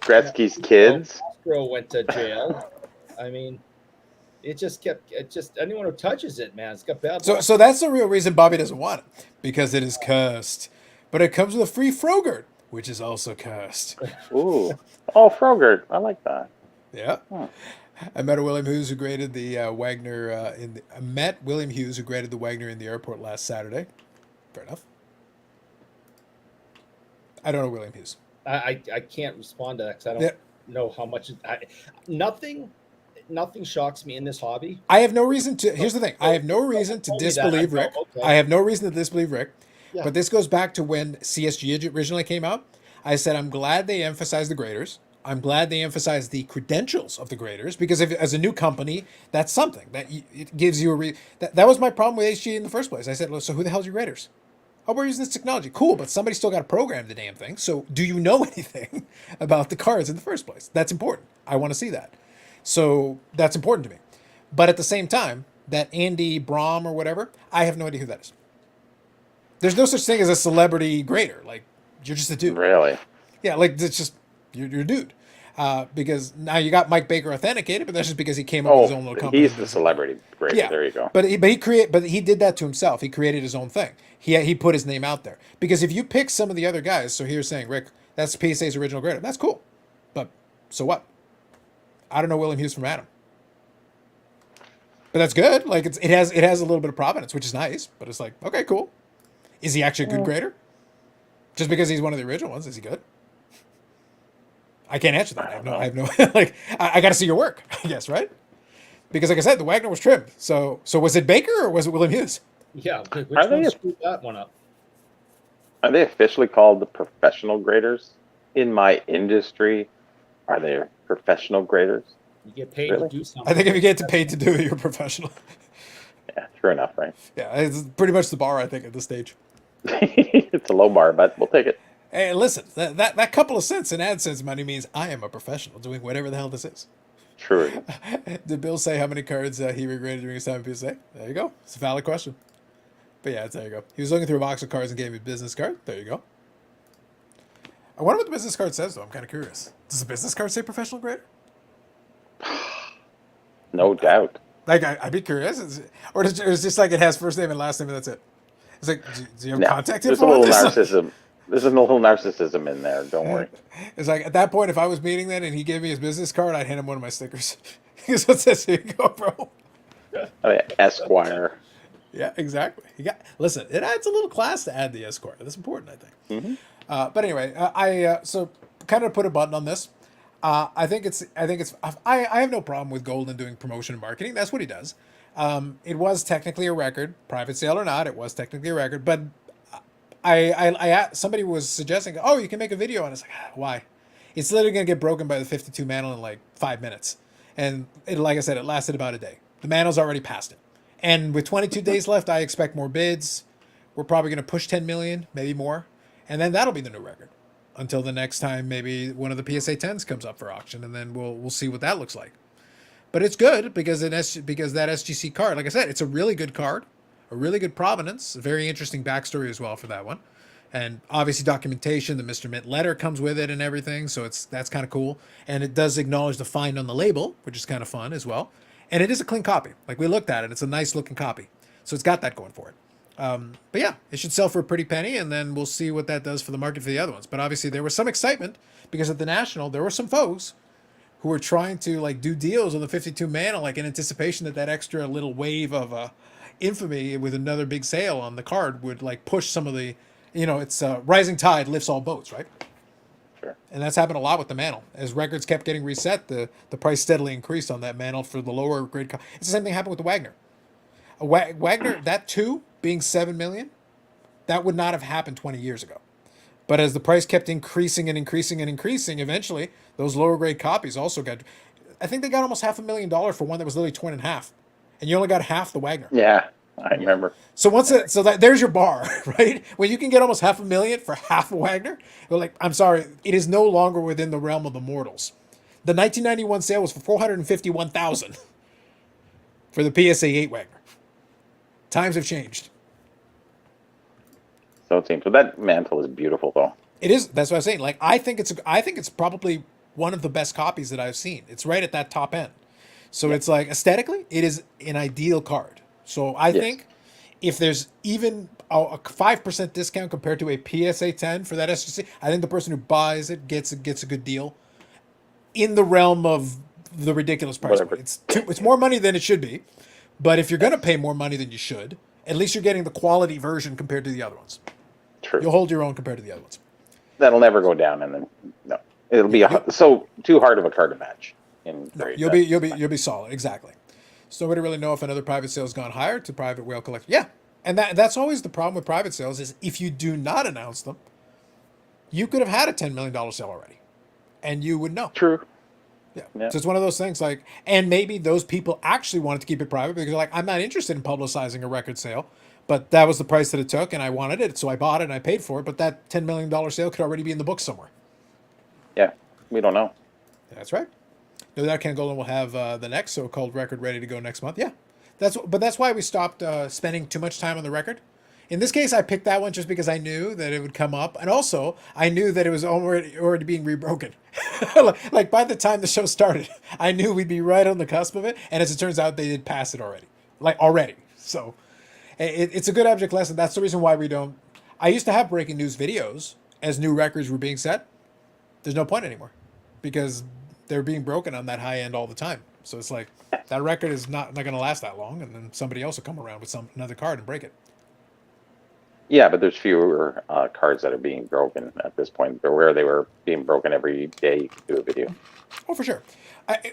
Gretzky's kids. Castro went to jail. I mean, anyone who touches it, man, it's got bad luck. So that's the real reason Bobby doesn't want it, because it is cursed. But it comes with a free Frogurt, which is also cursed. Ooh. Oh, Frogurt. I like that. Yeah. I met William Hughes who graded the Wagner I met William Hughes who graded the Wagner in the airport last Saturday. Fair enough. I don't know William Hughes. I can't respond to that because I don't know how much. Nothing shocks me in this hobby. I have no reason to. Here's the thing. I have no reason to disbelieve Rick. Okay. I have no reason to disbelieve Rick. Yeah. But this goes back to when CSG originally came out. I said I'm glad they emphasized the graders. I'm glad they emphasized the credentials of the graders, because if as a new company, that's something that it gives you a that was my problem with HG in the first place. I said, so who the hell's your graders? Oh, we're using this technology. Cool, but somebody still got to program the damn thing. So do you know anything about the cards in the first place? That's important. I want to see that. So that's important to me. But at the same time, that Andy Brom or whatever, I have no idea who that is. There's no such thing as a celebrity grader. Like, you're just a dude. Really? Yeah, like it's just you're a dude. Because now you got Mike Baker authenticated, but that's just because he came up with his own little company. He's the celebrity grader. Yeah, there you go. But he did that to himself. He created his own thing. He put his name out there. Because if you pick some of the other guys, so here's saying, Rick, that's PSA's original grader. That's cool. But so what? I don't know William Hughes from Adam. But that's good. Like it has a little bit of provenance, which is nice. But it's like, okay, cool. Is he actually a good grader? Just because he's one of the original ones, is he good? I can't answer that. I have no like I got to see your work, I guess, right? Because like I said, the Wagner was trimmed. So was it Baker or was it William Hughes? Yeah, which one screwed that one up? Are they officially called the professional graders? In my industry, are they professional graders? You get paid to do something. I think if you get paid to do it, you're a professional. Yeah, true enough, right? Yeah, it's pretty much the bar, I think, at this stage. It's a low bar, but we'll take it. Hey, listen, that couple of cents in AdSense money means I am a professional doing whatever the hell this is. True. Did Bill say how many cards he regraded during his time at PSA? There you go. It's a valid question. But yeah, there you go. He was looking through a box of cards and gave me a business card. There you go. I wonder what the business card says, though. I'm kind of curious. Does the business card say professional grader? No doubt. Like, I'd be curious. Or is it just like it has first name and last name and that's it? It's like, do you have contact info? There's a little narcissism. There's a little narcissism in there. Don't worry. It's like, at that point, if I was meeting that and he gave me his business card, I'd hand him one of my stickers. Because what's this? Here you go, bro. Oh, yeah. Esquire. Yeah, exactly. Listen, it adds a little class to add the Esquire. That's important, I think. Mm-hmm. But anyway, so kind of put a button on this. I have no problem with Golden doing promotion and marketing. That's what he does. It was technically a record, private sale or not. It was technically a record, but somebody was suggesting, oh, you can make a video, and it's like, why? It's literally gonna get broken by the 52 mantle in like 5 minutes, and like I said, it lasted about a day. The mantle's already past it, and with 22 days left, I expect more bids. We're probably gonna push 10 million, maybe more, and then that'll be the new record. until the next time maybe one of the PSA 10s comes up for auction, and then we'll see what that looks like. But it's good because because that SGC card, like I said, it's a really good card, a really good provenance, a very interesting backstory as well for that one, and obviously documentation. The Mr. Mint letter comes with it and everything, so that's kind of cool. And it does acknowledge the find on the label, which is kind of fun as well. And it is a clean copy. Like we looked at it, it's a nice looking copy, so it's got that going for it. But yeah, it should sell for a pretty penny, and then we'll see what that does for the market for the other ones. But obviously, there was some excitement because at the National, there were some folks who were trying to like do deals on the 52 Mantle, like in anticipation that that extra little wave of infamy with another big sale on the card would like push some of the, it's rising tide lifts all boats, right? Sure. And that's happened a lot with the Mantle. As records kept getting reset, the price steadily increased on that Mantle for the lower grade. It's the same thing happened with the Wagner. Wagner, that too, being 7 million, that would not have happened 20 years ago. But as the price kept increasing and increasing and increasing, eventually those lower grade copies also got. I think they got almost $500,000 for one that was literally torn in half, and you only got half the Wagner. Yeah, I remember. So there's your bar, right? When you can get almost $500,000 for half a Wagner, you're like, I'm sorry, it is no longer within the realm of the mortals. The 1991 sale was for $451,000 for the PSA 8 Wagner. Times have changed. So it seems. But that Mantle is beautiful, though. It is. That's what I'm saying. Like I think it's probably one of the best copies that I've seen. It's right at that top end. So It's like aesthetically, it is an ideal card. So I think if there's even a 5% discount compared to a PSA 10 for that SGC, I think the person who buys it gets a good deal in the realm of the ridiculous price point. It's more money than it should be, but if you're going to pay more money than you should, at least you're getting the quality version compared to the other ones. True. You'll hold your own compared to the other ones. That'll never go down, and then no, it'll be so too hard of a card to match. You'll be solid, exactly. So nobody really know if another private sale has gone higher to private whale collector. Yeah, and that's always the problem with private sales is if you do not announce them, you could have had a $10 million sale already, and you would know. True. Yeah. So it's one of those things like, and maybe those people actually wanted to keep it private because they're like, I'm not interested in publicizing a record sale, but that was the price that it took, and I wanted it, so I bought it and I paid for it. But that $10 million sale could already be in the book somewhere. Yeah, we don't know. That's right. No doubt Ken Golden will have the next so-called record ready to go next month. Yeah, that's why we stopped spending too much time on the record. In this case, I picked that one just because I knew that it would come up, and also I knew that it was already being rebroken. Like by the time the show started, I knew we'd be right on the cusp of it, and as it turns out, they did pass it already. So it's a good object lesson. That's the reason why we don't. I used to have breaking news videos as new records were being set. There's no point anymore because they're being broken on that high end all the time. So it's like that record is not going to last that long, and then somebody else will come around with another card and break it. Yeah, but there's fewer cards that are being broken at this point. But where they were being broken every day, you could do a video. Oh, for sure.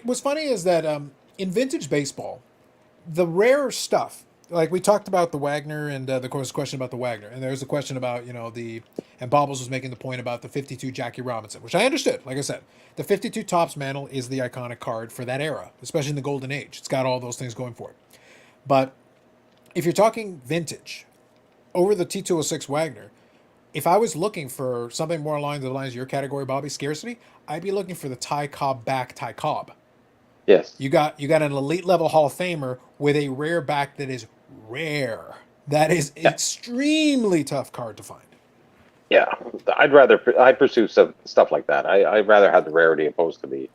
What's funny is that in vintage baseball, the rare stuff, like we talked about the Wagner, and there was a question about the Wagner, and there was a question about, and Bobbles was making the point about the 52 Jackie Robinson, which I understood. Like I said, the 52 Topps Mantle is the iconic card for that era, especially in the Golden Age. It's got all those things going for it. But if you're talking vintage, over the T206 Wagner, if I was looking for something more along the lines of your category, Bobby, scarcity, I'd be looking for the Ty Cobb back Ty Cobb. Yes. You got an elite level Hall of Famer with a rare back that is rare. That is extremely tough card to find. Yeah, I'd pursue stuff like that. I'd rather have the rarity opposed to the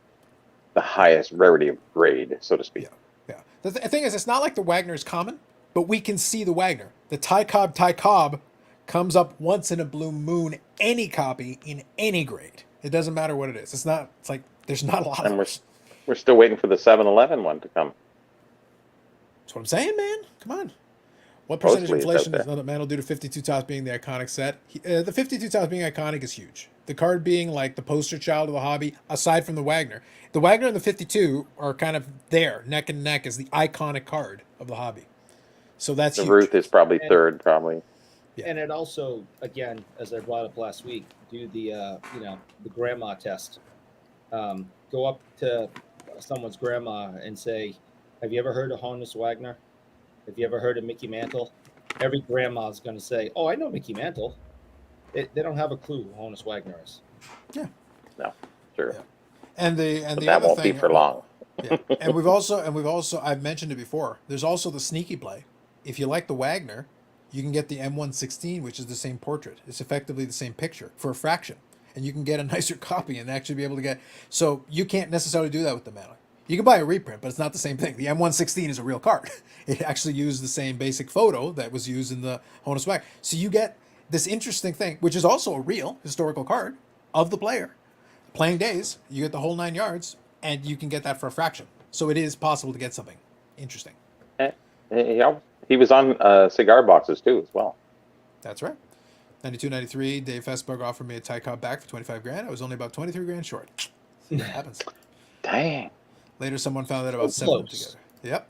highest rarity of grade, so to speak. Yeah. The thing is, it's not like the Wagner is common, but we can see the Wagner. The Ty Cobb comes up once in a blue moon, any copy in any grade. It doesn't matter what it is. It's like there's not a lot of them. We're still waiting for the 7-Eleven one to come. That's what I'm saying, man. Come on. What percentage Mostly inflation does another Mantle due to 52 Topps being the iconic set? The 52 Topps being iconic is huge. The card being like the poster child of the hobby, aside from the Wagner. The Wagner and the 52 are kind of there, neck and neck, as the iconic card of the hobby. So that's the huge. Ruth is probably third, probably. Yeah. And it also, again, as I brought up last week, do the the grandma test. Go up to someone's grandma and say, "Have you ever heard of Honus Wagner? Have you ever heard of Mickey Mantle?" Every grandma's going to say, "Oh, I know Mickey Mantle." They don't have a clue who Honus Wagner is. Yeah. No, sure. Yeah. And the But the that other won't be thing, for long. yeah, and we've also I've mentioned it before. There's also the sneaky play. If you like the Wagner, you can get the M116, which is the same portrait. It's effectively the same picture for a fraction, and you can get a nicer copy and actually be able to get. So you can't necessarily do that with the Mantle. You can buy a reprint, but it's not the same thing. The M116 is a real card. It actually used the same basic photo that was used in the Honus Wagner. So you get this interesting thing, which is also a real historical card of the player playing days. You get the whole 9 yards, and you can get that for a fraction. So it is possible to get something interesting. Yeah, he was on cigar boxes too, as well. That's right. 92, 93. Dave Fessberg offered me a Ty Cobb back for 25 grand. I was only about 23 grand short. See what happens. Dang. Later, someone found out So about 7 of them close. together. Yep.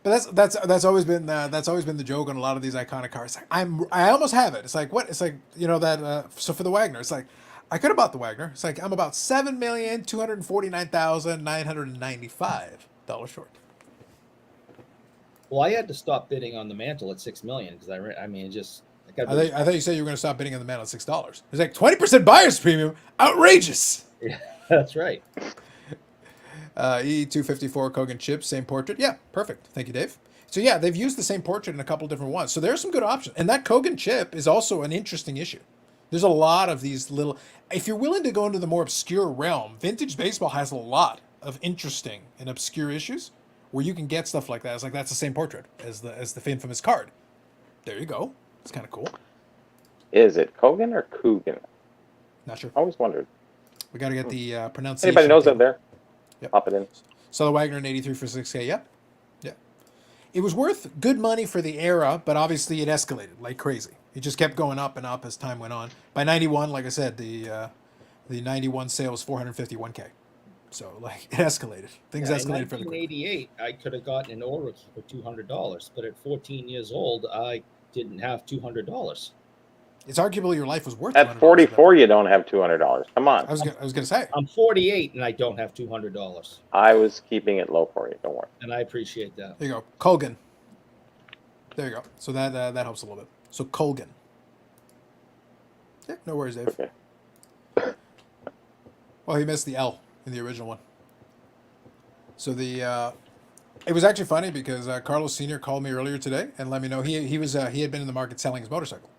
But that's always been the joke on a lot of these iconic cards. Like, I almost have it. It's like what? It's like that. So for the Wagner, it's like I could have bought the Wagner. It's like I'm about $7,249,995 short. Well, I had to stop bidding on the Mantle at $6 million because I mean, it just I thought you said you were going to stop bidding on the Mantle at $6. It's like 20% buyer's premium. Outrageous. Yeah, that's right. E254 Kogan chip, same portrait. Yeah, perfect. Thank you, Dave. So yeah, they've used the same portrait in a couple different ones. So there's some good options. And that Kogan chip is also an interesting issue. There's a lot of these little. If you're willing to go into the more obscure realm, vintage baseball has a lot of interesting and obscure issues where you can get stuff like that. It's like that's the same portrait as the infamous card. There you go. It's kind of cool. Is it Kogan or Coogan? Not sure. I always wondered. We got to get the pronunciation. Anybody knows table. out there? Yep. Pop it in. So the Wagner in 83 for 6K. Yep. Yeah. It was worth good money for the era, but obviously it escalated like crazy. It just kept going up and up as time went on. By 91, like I said, the 91 sale was 451K. So like it escalated. Things escalated fairly quickly. In 1988, I could have gotten an Oryx for $200, but at 14 years old, I didn't have $200. It's arguable your life was worth. At 44, you don't have $200. Come on. I was gonna say. I'm 48 and I don't have $200, I was keeping it low for you. Don't worry. and I appreciate that. There you go, Colgan. There you go. So that helps a little bit. So Colgan. Yeah, no worries, Dave. Okay. Well, he missed the L in the original one. So it was actually funny because Carlos Senior called me earlier today and let me know he had been in the market selling his motorcycle.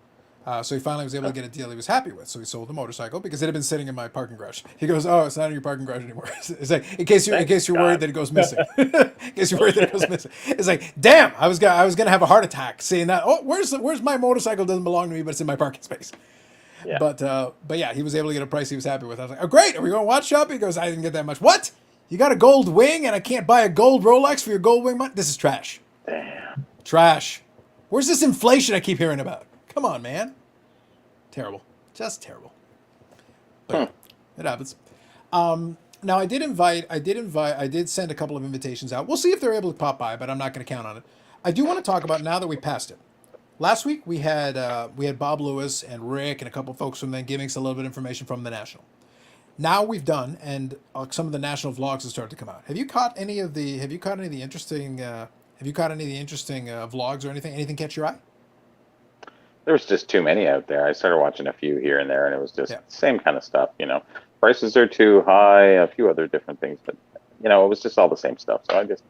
So he finally was able to get a deal he was happy with. So he sold the motorcycle because it had been sitting in my parking garage. He goes, "Oh, it's not in your parking garage anymore." It's like in case you're worried that it goes missing. In case you're worried that it goes missing. It's like, damn, I was gonna have a heart attack seeing that. Oh, where's my motorcycle? Doesn't belong to me, but it's in my parking space. Yeah. But yeah, he was able to get a price he was happy with. I was like, "Oh, great! Are we going to watch shop?" He goes, "I didn't get that much." What? You got a gold wing and I can't buy a gold Rolex for your gold wing money? This is trash. Damn. Trash. Where's this inflation I keep hearing about? Come on, man. Terrible. Just terrible. But it happens. Now I did send a couple of invitations out. We'll see if they're able to pop by, but I'm not going to count on it. I do want to talk about now that we passed it. Last week we had Bob Lewis and Rick and a couple of folks from them giving us a little bit of information from the National. Now we've done, and some of the National vlogs have started to come out. Have you caught any of the interesting vlogs or anything? Anything catch your eye? There was just too many out there. I started watching a few here and there, and it was just same kind of stuff. Prices are too high, a few other different things, but it was just all the same stuff. So I just,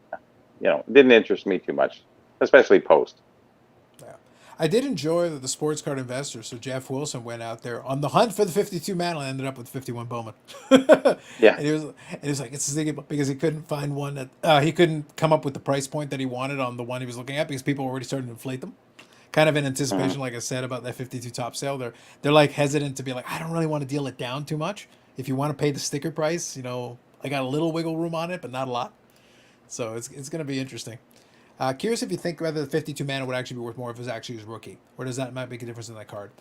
it didn't interest me too much, especially post. Yeah, I did enjoy that the sports card investor, so Jeff Wilson, went out there on the hunt for the 52 Mantle and ended up with 51 Bowman. Yeah, and it was like it's because he couldn't find one that he couldn't come up with the price point that he wanted on the one he was looking at because people were already starting to inflate them. Kind of in anticipation, like I said, about that 52 top sale. They're like hesitant to be like, I don't really want to deal it down too much. If you want to pay the sticker price, I got a little wiggle room on it, but not a lot. So it's going to be interesting. Curious if you think whether the 52 Mantle would actually be worth more if it was actually his rookie, or does that might make a difference in that card?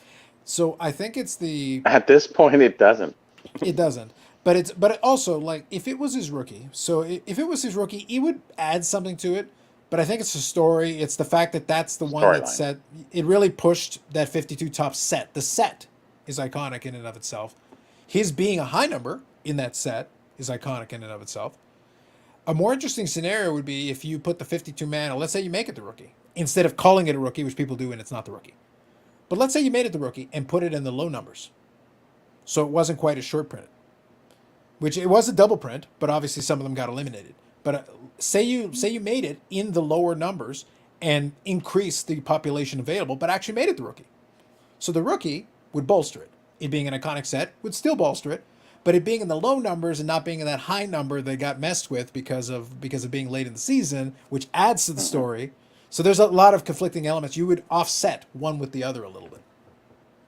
So I think it's at this point it doesn't. It doesn't. But it also, like, if it was his rookie, if it was his rookie, he would add something to it. But I think it's the story. It's the fact that that's the one that set. It really pushed that 52 top set. The set is iconic in and of itself. His being a high number in that set is iconic in and of itself. A more interesting scenario would be if you put the 52 Mantle. Let's say you make it the rookie instead of calling it a rookie, which people do, and it's not the rookie. But let's say you made it the rookie and put it in the low numbers. so it wasn't quite as short printed. Which it was a double print, but obviously some of them got eliminated. But say you made it in the lower numbers and increased the population available, but actually made it the rookie. So the rookie would bolster it. It being an iconic set would still bolster it, but it being in the low numbers and not being in that high number that got messed with because of being late in the season, which adds to the story. So there's a lot of conflicting elements. You would offset one with the other a little bit,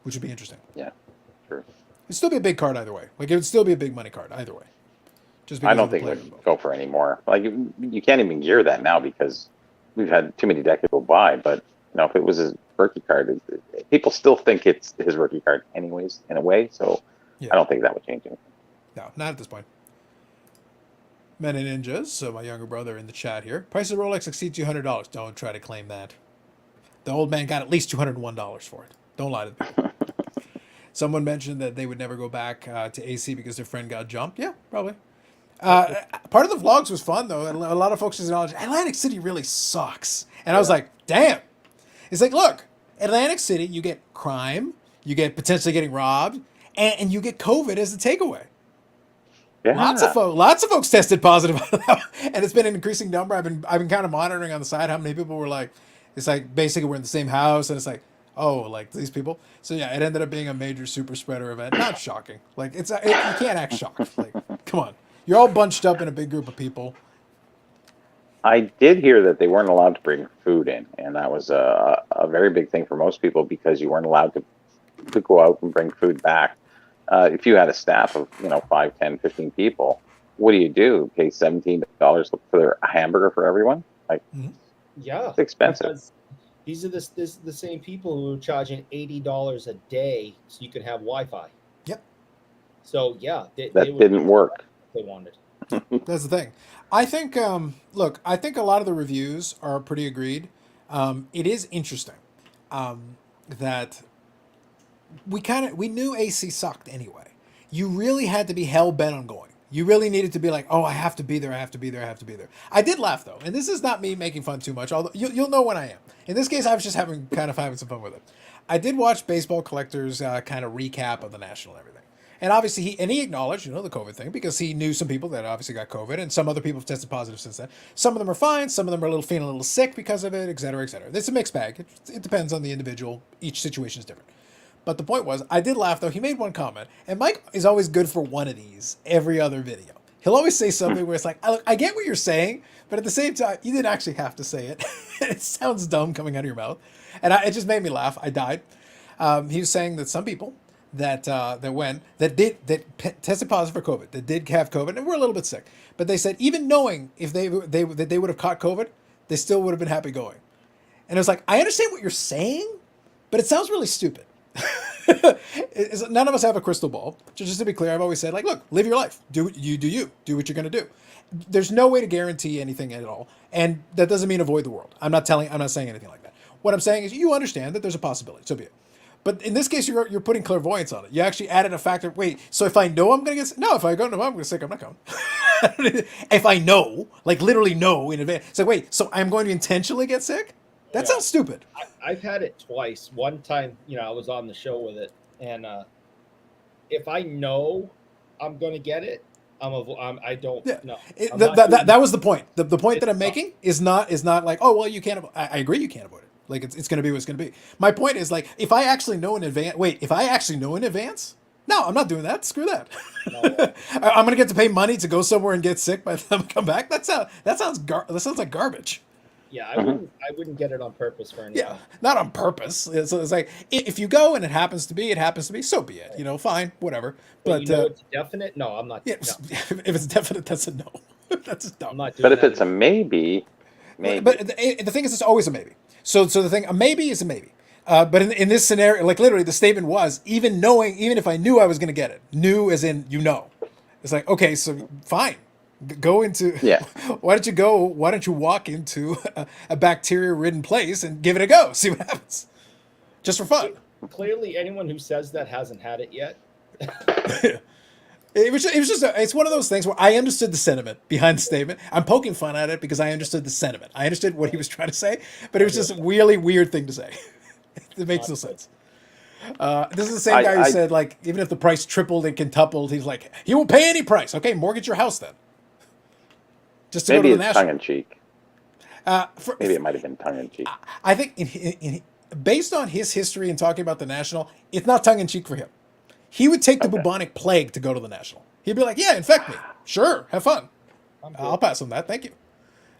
which would be interesting. Yeah, sure. It'd still be a big card either way. Like, it would still be a big money card either way. Just because I don't of the think player we'd involved. go for any more. Like you can't even gear that now because we've had too many decades go by. But if it was his rookie card, people still think it's his rookie card anyways, in a way. So Yeah. I don't think that would change anything. No, not at this point. Men and Ninjas, so my younger brother in the chat here. Price of Rolex exceeds $200. Don't try to claim that. The old man got at least $201 for it. Don't lie to the people. Someone mentioned that they would never go back to AC because their friend got jumped. Yeah, probably. Part of the vlogs was fun, though. A lot of folks acknowledged Atlantic City really sucks. And I was like, damn. It's like, look, Atlantic City, you get crime, you get potentially getting robbed, and you get COVID as the takeaway. Yeah. Lots of folks tested positive, and it's been an increasing number. I've been kind of monitoring on the side how many people were like, it's like basically we're in the same house, and it's like, oh, like these people. So yeah, it ended up being a major super spreader event. Not shocking. Like you can't act shocked. Like, come on, you're all bunched up in a big group of people. I did hear that they weren't allowed to bring food in, and that was a very big thing for most people because you weren't allowed to go out and bring food back. If you had a staff of 5, 10, 15 people, what do? Pay $17 for a hamburger for everyone? Like, Yeah, it's expensive. Because these are the same people who are charging $80 a day so you can have Wi-Fi. Yep. So yeah, That didn't work. They wanted. That's the thing. I think, look, I think a lot of the reviews are pretty agreed. It is interesting that we knew AC sucked anyway. You really had to be hell bent on going. You really needed to be like, oh, I have to be there. I have to be there. I have to be there. I did laugh though, and this is not me making fun too much. Although you'll know when I am. In this case, I was just having some fun with it. I did watch Baseball Collector's kind of recap of the National and everything. And obviously, he acknowledged, the COVID thing because he knew some people that obviously got COVID, and some other people have tested positive since then. Some of them are fine, some of them are feeling a little sick because of it, et cetera, et cetera. It's a mixed bag. It depends on the individual. Each situation is different. But the point was, I did laugh though. He made one comment, and Mike is always good for one of these every other video. He'll always say something where it's like, I get what you're saying, but at the same time, you didn't actually have to say it. It sounds dumb coming out of your mouth, and it just made me laugh. I died. He was saying that some people that tested positive for COVID, that did have COVID, and were a little bit sick, but they said even knowing if they would have caught COVID, they still would have been happy going. And it was like, I understand what you're saying, but it sounds really stupid. None of us have a crystal ball. Just to be clear, I've always said, like, look, live your life. Do what you do what you're going to do. There's no way to guarantee anything at all, and that doesn't mean avoid the world. I'm not saying anything like that. What I'm saying is you understand that there's a possibility. So be it. But in this case, you're putting clairvoyance on it. You actually added a factor. Wait, so if I know I'm going to get sick? No, if I go, no, I'm going to get sick, I'm not coming. If I know, like literally know in advance. It's like, wait, so I'm going to intentionally get sick? That sounds stupid. I've had it twice. One time, I was on the show with it, and if I know I'm going to get it, I don't know. That was the point. The point that I'm making is not like, oh well, you can't. I agree, you can't avoid it. Like it's going to be what it's going to be. My point is like, if I actually know in advance. Wait, if I actually know in advance. No, I'm not doing that. Screw that. No. I'm going to get to pay money to go somewhere and get sick by the time I come back. That sounds like garbage. Yeah, I wouldn't get it on purpose for anything. Yeah, not on purpose. It's like if you go and it happens to be, so be it. Fine, whatever. But it's definite. No, I'm not. Yeah, no. If it's definite, that's a no. That's dumb. I'm not doing but if that it's a maybe. But the thing is, it's always a maybe. So the thing, a maybe is a maybe. But in this scenario, like literally, the statement was even if I knew I was going to get it, knew as in it's like okay, so fine. Go into Why don't you walk into a bacteria-ridden place and give it a go? See what happens, just for fun. Clearly, anyone who says that hasn't had it yet. It's one of those things where I understood the sentiment behind the statement. I'm poking fun at it because I understood the sentiment. I understood what he was trying to say, but it was just a really weird thing to say. It makes no sense. This is the same guy who said, like, even if the price tripled and quintupled, he's like, he won't pay any price. Okay, mortgage your house then. Just to go to maybe the it's national. tongue in cheek. For, Maybe it might have been tongue in cheek. I think based on his history and talking about the national, it's not tongue in cheek for him. He would take the bubonic plague to go to the national. He'd be like, yeah, infect me. Sure, have fun. I'll pass on that. Thank you.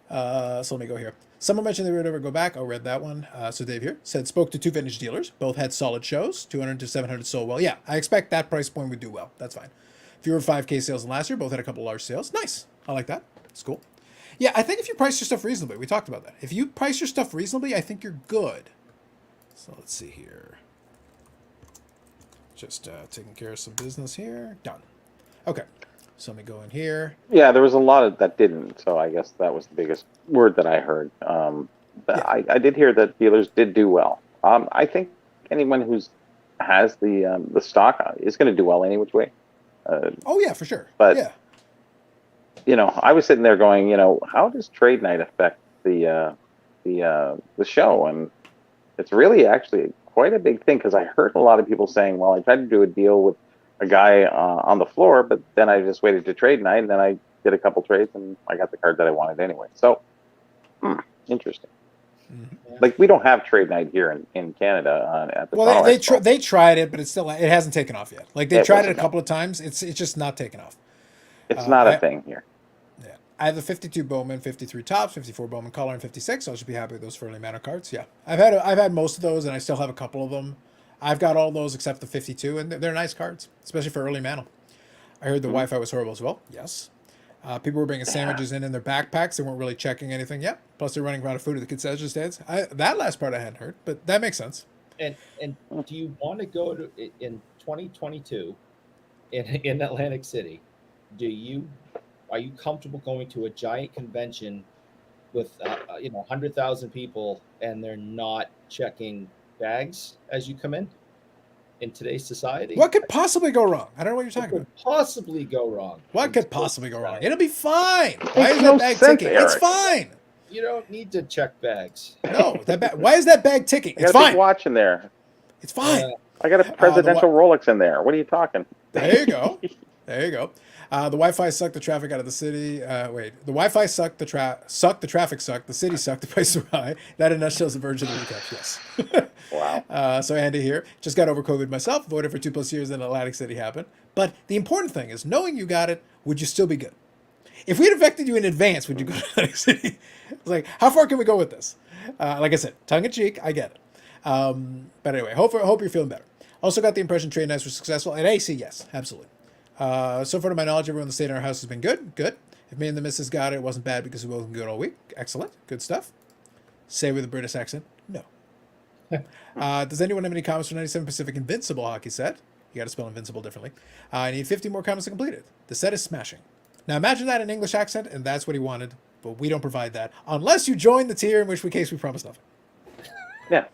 So let me go here. Someone mentioned they would ever go back. I'll read that one. So Dave here said, spoke to 2 vintage dealers. Both had solid shows. 200 to 700 sold well. Yeah, I expect that price point would do well. That's fine. Fewer 5K sales than last year. Both had a couple large sales. Nice. I like that. It's cool. Yeah, I think if you price your stuff reasonably, we talked about that. If you price your stuff reasonably, I think you're good. So let's see here. Just taking care of some business here. Done. Okay. So let me go in here. Yeah, there was a lot of that didn't. So I guess that was the biggest word that I heard. But I did hear that dealers did do well. I think anyone has the stock is going to do well any which way. Oh yeah, for sure. But yeah. I was sitting there going, how does trade night affect the show? And it's really actually quite a big thing because I heard a lot of people saying, well, I tried to do a deal with a guy on the floor, but then I just waited to trade night, and then I did a couple trades, and I got the card that I wanted anyway. So, interesting. Mm-hmm. Like, we don't have trade night here in Canada at the Well, they tried it, but it hasn't taken off yet. Like, they tried it a couple of times. It's just not taken off. It's not a thing here. Yeah. I have the 52 Bowman, 53 Tops, 54 Bowman Color, and 56. So I should be happy with those for early mana cards. Yeah. I've had most of those, and I still have a couple of them. I've got all those except the 52, and they're nice cards, especially for early mana. I heard the Wi-Fi was horrible as well. Yes. People were bringing sandwiches in their backpacks. They weren't really checking anything yet. Plus, they're running out of food at the concession stands. That last part I hadn't heard, but that makes sense. And do you want to go to in 2022 in Atlantic City? Are you comfortable going to a giant convention with 100,000 people and they're not checking bags as you come in today's society? What could possibly go wrong? I don't know what you're talking about. Possibly go wrong. What could possibly go wrong? It'll be fine. Why is that bag ticking? It's fine. You don't need to check bags. No, why is that bag ticking? It's fine. I got a big watch in there. It's fine. I got a presidential Rolex in there. What are you talking? There you go. There you go. The Wi-Fi sucked the traffic out of the city. The Wi-Fi sucked the traffic sucked. The city sucked. The prices were high. That in a nutshell is the version of the recap. Yes. Wow. So Andy here, just got over COVID myself. Voted for 2+ years in Atlantic City happened. But the important thing is knowing you got it. Would you still be good? If we had infected you in advance, would you go to Atlantic City? It's like, how far can we go with this? Like I said, tongue in cheek. I get it. But anyway, hope you're feeling better. Also got the impression trade nights were successful. At AC, yes, absolutely. So far to my knowledge, everyone in the state in our house has been good. Good. If me and the missus got it, it wasn't bad because we both been good all week. Excellent. Good stuff. Say with a British accent, no. Does anyone have any comments for 97 Pacific Invincible hockey set? You got to spell Invincible differently. I need 50 more comments to complete it. The set is smashing. Now imagine that in English accent, and that's what he wanted, but we don't provide that unless you join the tier, in which case we promise nothing. Yeah.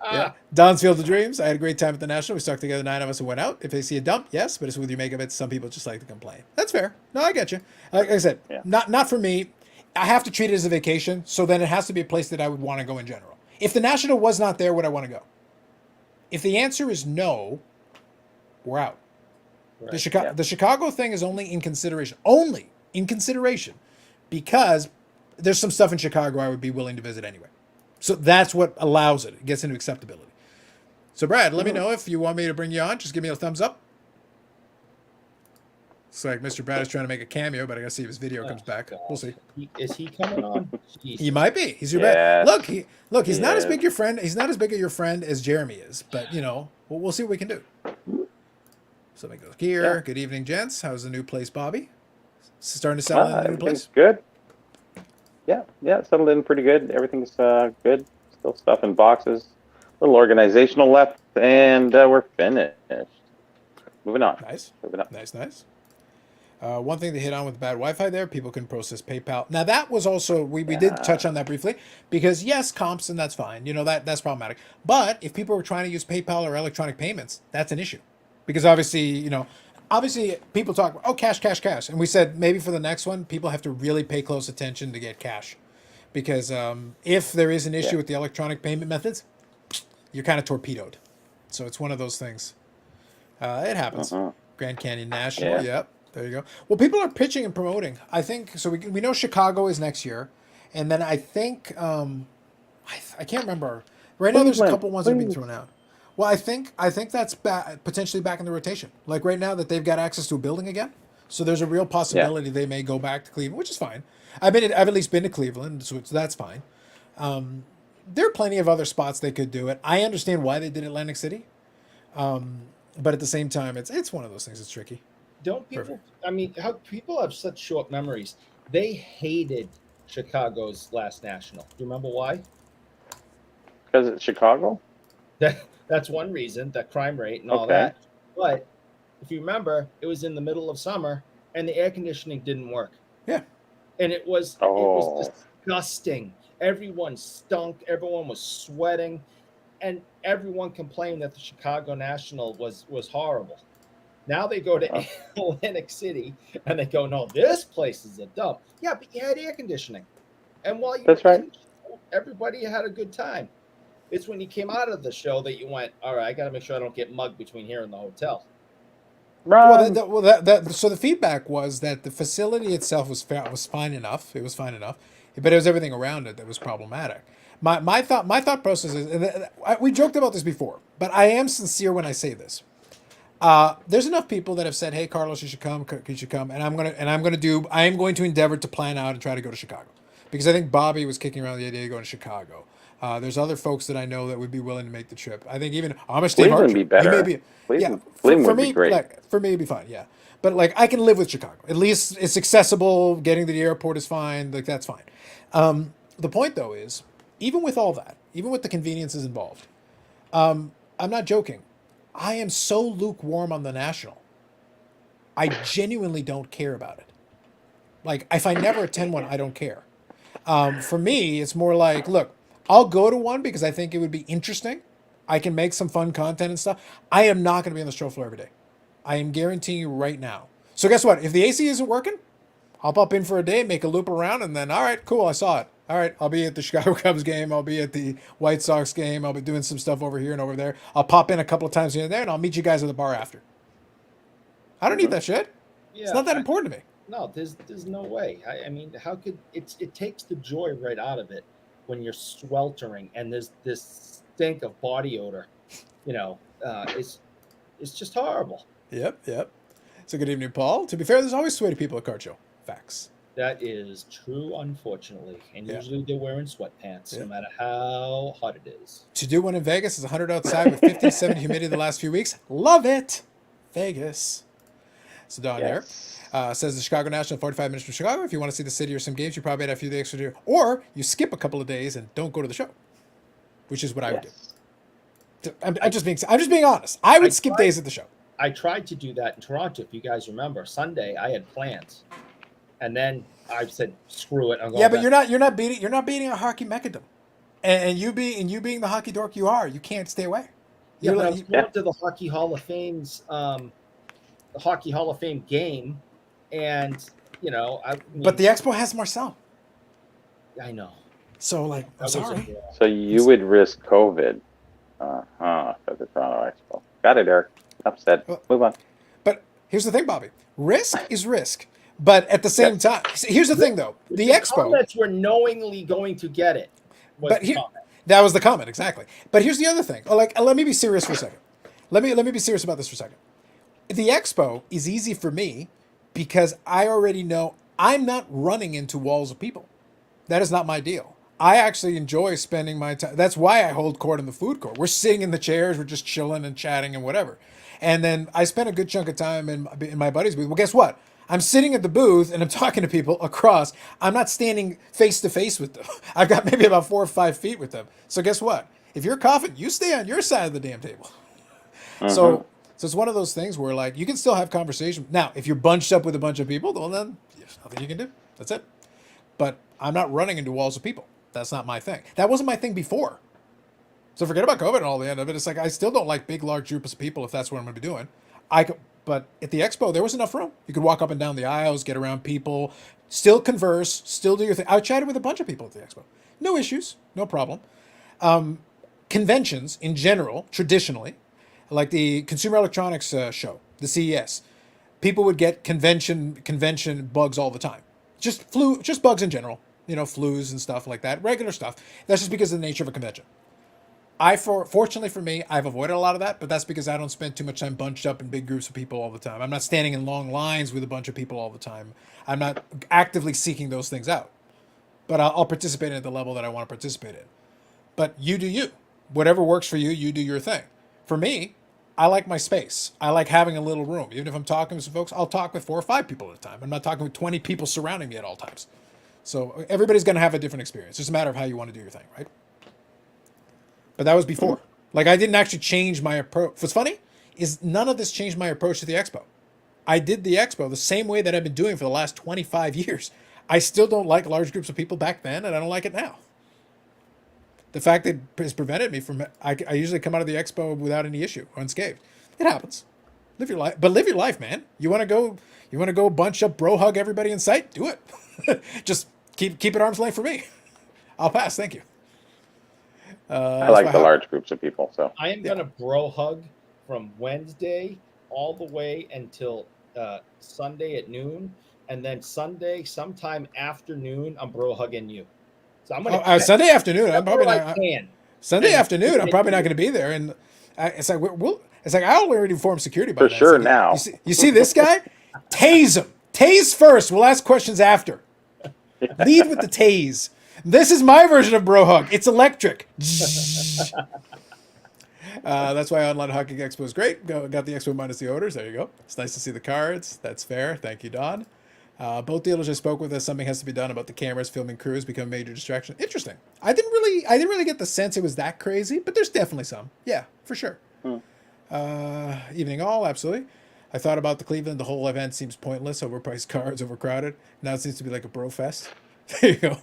Yeah. Don's Field of Dreams. I had a great time at the National. We stuck together, 9 of us, and went out. If they see a dump, yes, but it's with your makeup. It's some people just like to complain. That's fair. No, I get you. Like I said, not for me. I have to treat it as a vacation, so then it has to be a place that I would want to go in general. If the National was not there, would I want to go? If the answer is no, we're out. Right. The Chicago thing is only in consideration. Only in consideration, because there's some stuff in Chicago I would be willing to visit anyway. So that's what allows it. It gets into acceptability. So Brad, let me know if you want me to bring you on. Just give me a thumbs up. It's like Mr. Brad is trying to make a cameo, but I gotta see if his video comes back. We'll see. Is he coming on? He might be. He's your bad. Look. He's not as big your friend. He's not as big of your friend as Jeremy is. But we'll see what we can do. So let me go here. Yeah. Good evening, gents. How's the new place, Bobby? Starting to settle in the new place. Good. Yeah, settled in pretty good. Everything's good. Still stuff in boxes. A little organizational left, and we're finished. Moving on. Nice. Nice. One thing they hit on with bad Wi-Fi there, people can process PayPal. Now that was also, we did touch on that briefly, because yes, comps, and that's fine. That's problematic. But if people were trying to use PayPal or electronic payments, that's an issue. Because obviously people talk, cash. And we said maybe for the next one, people have to really pay close attention to get cash. Because if there is an issue with the electronic payment methods, you're kind of torpedoed. So it's one of those things. It happens. Uh-huh. Grand Canyon National. Yeah. Yep. There you go. Well, people are pitching and promoting. I think so. We know Chicago is next year, and then I think I can't remember. Right now, there's a Cleveland, couple ones that are being please. thrown out. Well, I think that's potentially back in the rotation. Like right now that they've got access to a building again, so there's a real Yeah. possibility they may go back to Cleveland, which is fine. I've at least been to Cleveland, so that's fine. There are plenty of other spots they could do it. I understand why they did Atlantic City, but at the same time, it's one of those things. It's tricky. Don't people? Perfect. I mean, how people have such short memories. They hated Chicago's last national. Do you remember why? Because it's Chicago. That's one reason, the crime rate and all Okay. that. But if you remember, it was in the middle of summer and the air conditioning didn't work. Yeah. And it was Oh. disgusting. Everyone stunk, everyone was sweating, and everyone complained that the Chicago National was horrible. Now they go to Atlantic City and they go, no, this place is a dump. Yeah, but you had air conditioning. And while you That's were right. in the show, everybody had a good time. It's when you came out of the show that you went, all right, I got to make sure I don't get mugged between here and the hotel. Run. So the feedback was that the facility itself was fine enough. It was fine enough, but it was everything around it that was problematic. My thought process is we joked about this before, but I am sincere when I say this. There's enough people that have said, "Hey, Carlos, you should come. You should come," and I am going to endeavor to plan out and try to go to Chicago, because I think Bobby was kicking around the idea of going to Chicago. There's other folks that I know that would be willing to make the trip. I think even I'm a Steve Cleveland Archer. be He better. may be, Cleveland, yeah. Cleveland For would be me, great. for me, it'd be fine. Yeah, but like I can live with Chicago. At least it's accessible. Getting to the airport is fine. Like that's fine. The point though is, even with all that, even with the conveniences involved, I'm not joking. I am so lukewarm on the national. I genuinely don't care about it. Like if I never attend one, I don't care. For me, it's more like, look, I'll go to one because I think it would be interesting. I can make some fun content and stuff. I am not going to be on the show floor every day. I am guaranteeing you right now. So guess what? If the AC isn't working, I'll pop in for a day, make a loop around, and then all right, cool, I saw it. All right, I'll be at the Chicago Cubs game. I'll be at the White Sox game. I'll be doing some stuff over here and over there. I'll pop in a couple of times here and there, and I'll meet you guys at the bar after. I don't need that shit. Yeah, It's not that important to me. No, there's no way. I mean, how could it takes the joy right out of it when you're sweltering and there's this stink of body odor. You know, it's just horrible. Yep. So good evening, Paul. To be fair, there's always sweaty people at card show. Facts. That is true, unfortunately. And Yeah. usually they're wearing sweatpants, Yeah. no matter how hot it is. To do one in Vegas is 100 outside with 50 to 70 humidity the last few weeks. Love it. Vegas. So Don here says the Chicago National, 45 minutes from Chicago. If you want to see the city or some games, you probably had a few days extra to do. Or you skip a couple of days and don't go to the show, which is what I would do. I'm just being honest. I would skip days at the show. I tried to do that in Toronto, if you guys remember. Sunday I had plans. And then I said, screw it. I'm going Yeah, but back. you're not beating a hockey meccadom. And you being the hockey dork you are, you can't stay away. Yeah, You're but I like, was going to the Hockey Hall of Fame's the Hockey Hall of Fame game, and you know, I mean, but the Expo has Marcel. I know. So like, I'm That was a sorry. bore. So you would risk COVID for the Toronto Expo. Got it, Eric. Upset. Move on. But here's the thing, Bobby. Risk is risk. But at the same time, here's the thing, though. The Expo. Comments were knowingly going to get it. Was But the here, comment. that was the comment exactly. But here's the other thing. Let me be serious for a second. Let me be serious about this for a second. The Expo is easy for me because I already know I'm not running into walls of people. That is not my deal. I actually enjoy spending my time. That's why I hold court in the food court. We're sitting in the chairs, we're just chilling and chatting and whatever. And then I spend a good chunk of time in my buddy's booth. Well, guess what? I'm sitting at the booth and I'm talking to people across. I'm not standing face to face with them. I've got maybe about 4 or 5 feet with them. So guess what? If you're coughing, you stay on your side of the damn table. So it's one of those things where like you can still have conversation. Now, if you're bunched up with a bunch of people, well then there's nothing you can do. That's it. But I'm not running into walls of people. That's not my thing. That wasn't my thing before. So forget about COVID and all the end of it. It's like I still don't like big, large groups of people if that's what I'm going to be doing. But at the Expo, there was enough room. You could walk up and down the aisles, get around people, still converse, still do your thing. I chatted with a bunch of people at the Expo. No issues, no problem. Conventions in general, traditionally, like the Consumer Electronics show, the CES. People would get convention bugs all the time. Just bugs in general. Flus and stuff like that, regular stuff. That's just because of the nature of a convention. Fortunately for me, I've avoided a lot of that, but that's because I don't spend too much time bunched up in big groups of people all the time. I'm not standing in long lines with a bunch of people all the time. I'm not actively seeking those things out, but I'll participate at the level that I want to participate in. But you do you. Whatever works for you, you do your thing. For me, I like my space. I like having a little room. Even if I'm talking with some folks, I'll talk with 4 or 5 people at a time. I'm not talking with 20 people surrounding me at all times. So everybody's going to have a different experience. It's just a matter of how you want to do your thing, right? But that was before. Like, I didn't actually change my approach. What's funny is none of this changed my approach to the expo. I did the expo the same way that I've been doing for the last 25 years. I still don't like large groups of people back then, and I don't like it now. The fact that has prevented me from, I usually come out of the expo without any issue, unscathed. It happens. Live your life, but live your life, man. You want to go bunch up, bro hug everybody in sight? Do it. Just keep it arm's length for me. I'll pass. Thank you. I like the large groups of people. So I am gonna bro hug from Wednesday all the way until Sunday at noon, and then Sunday sometime afternoon I'm bro hugging you. So I'm gonna Sunday afternoon. I'm probably not. Sunday And- afternoon. I'm probably not going to be there, and it's like it's like I already formed security by for then. sure Like, now. You see this guy? Tase him. Tase first. We'll ask questions after. Lead with the tase. This is my version of bro hug. It's electric. That's why Online Hockey Expo is great. Got the expo minus the orders. There you go. It's nice to see the cards. That's fair. Thank you, Don. Both dealers I spoke with, something has to be done about the cameras filming crews become a major distraction. Interesting. I didn't really get the sense it was that crazy, but there's definitely some. Yeah, for sure. Evening all, absolutely. I thought about the Cleveland. The whole event seems pointless. Overpriced cards, overcrowded. Now it seems to be like a bro fest. There you go.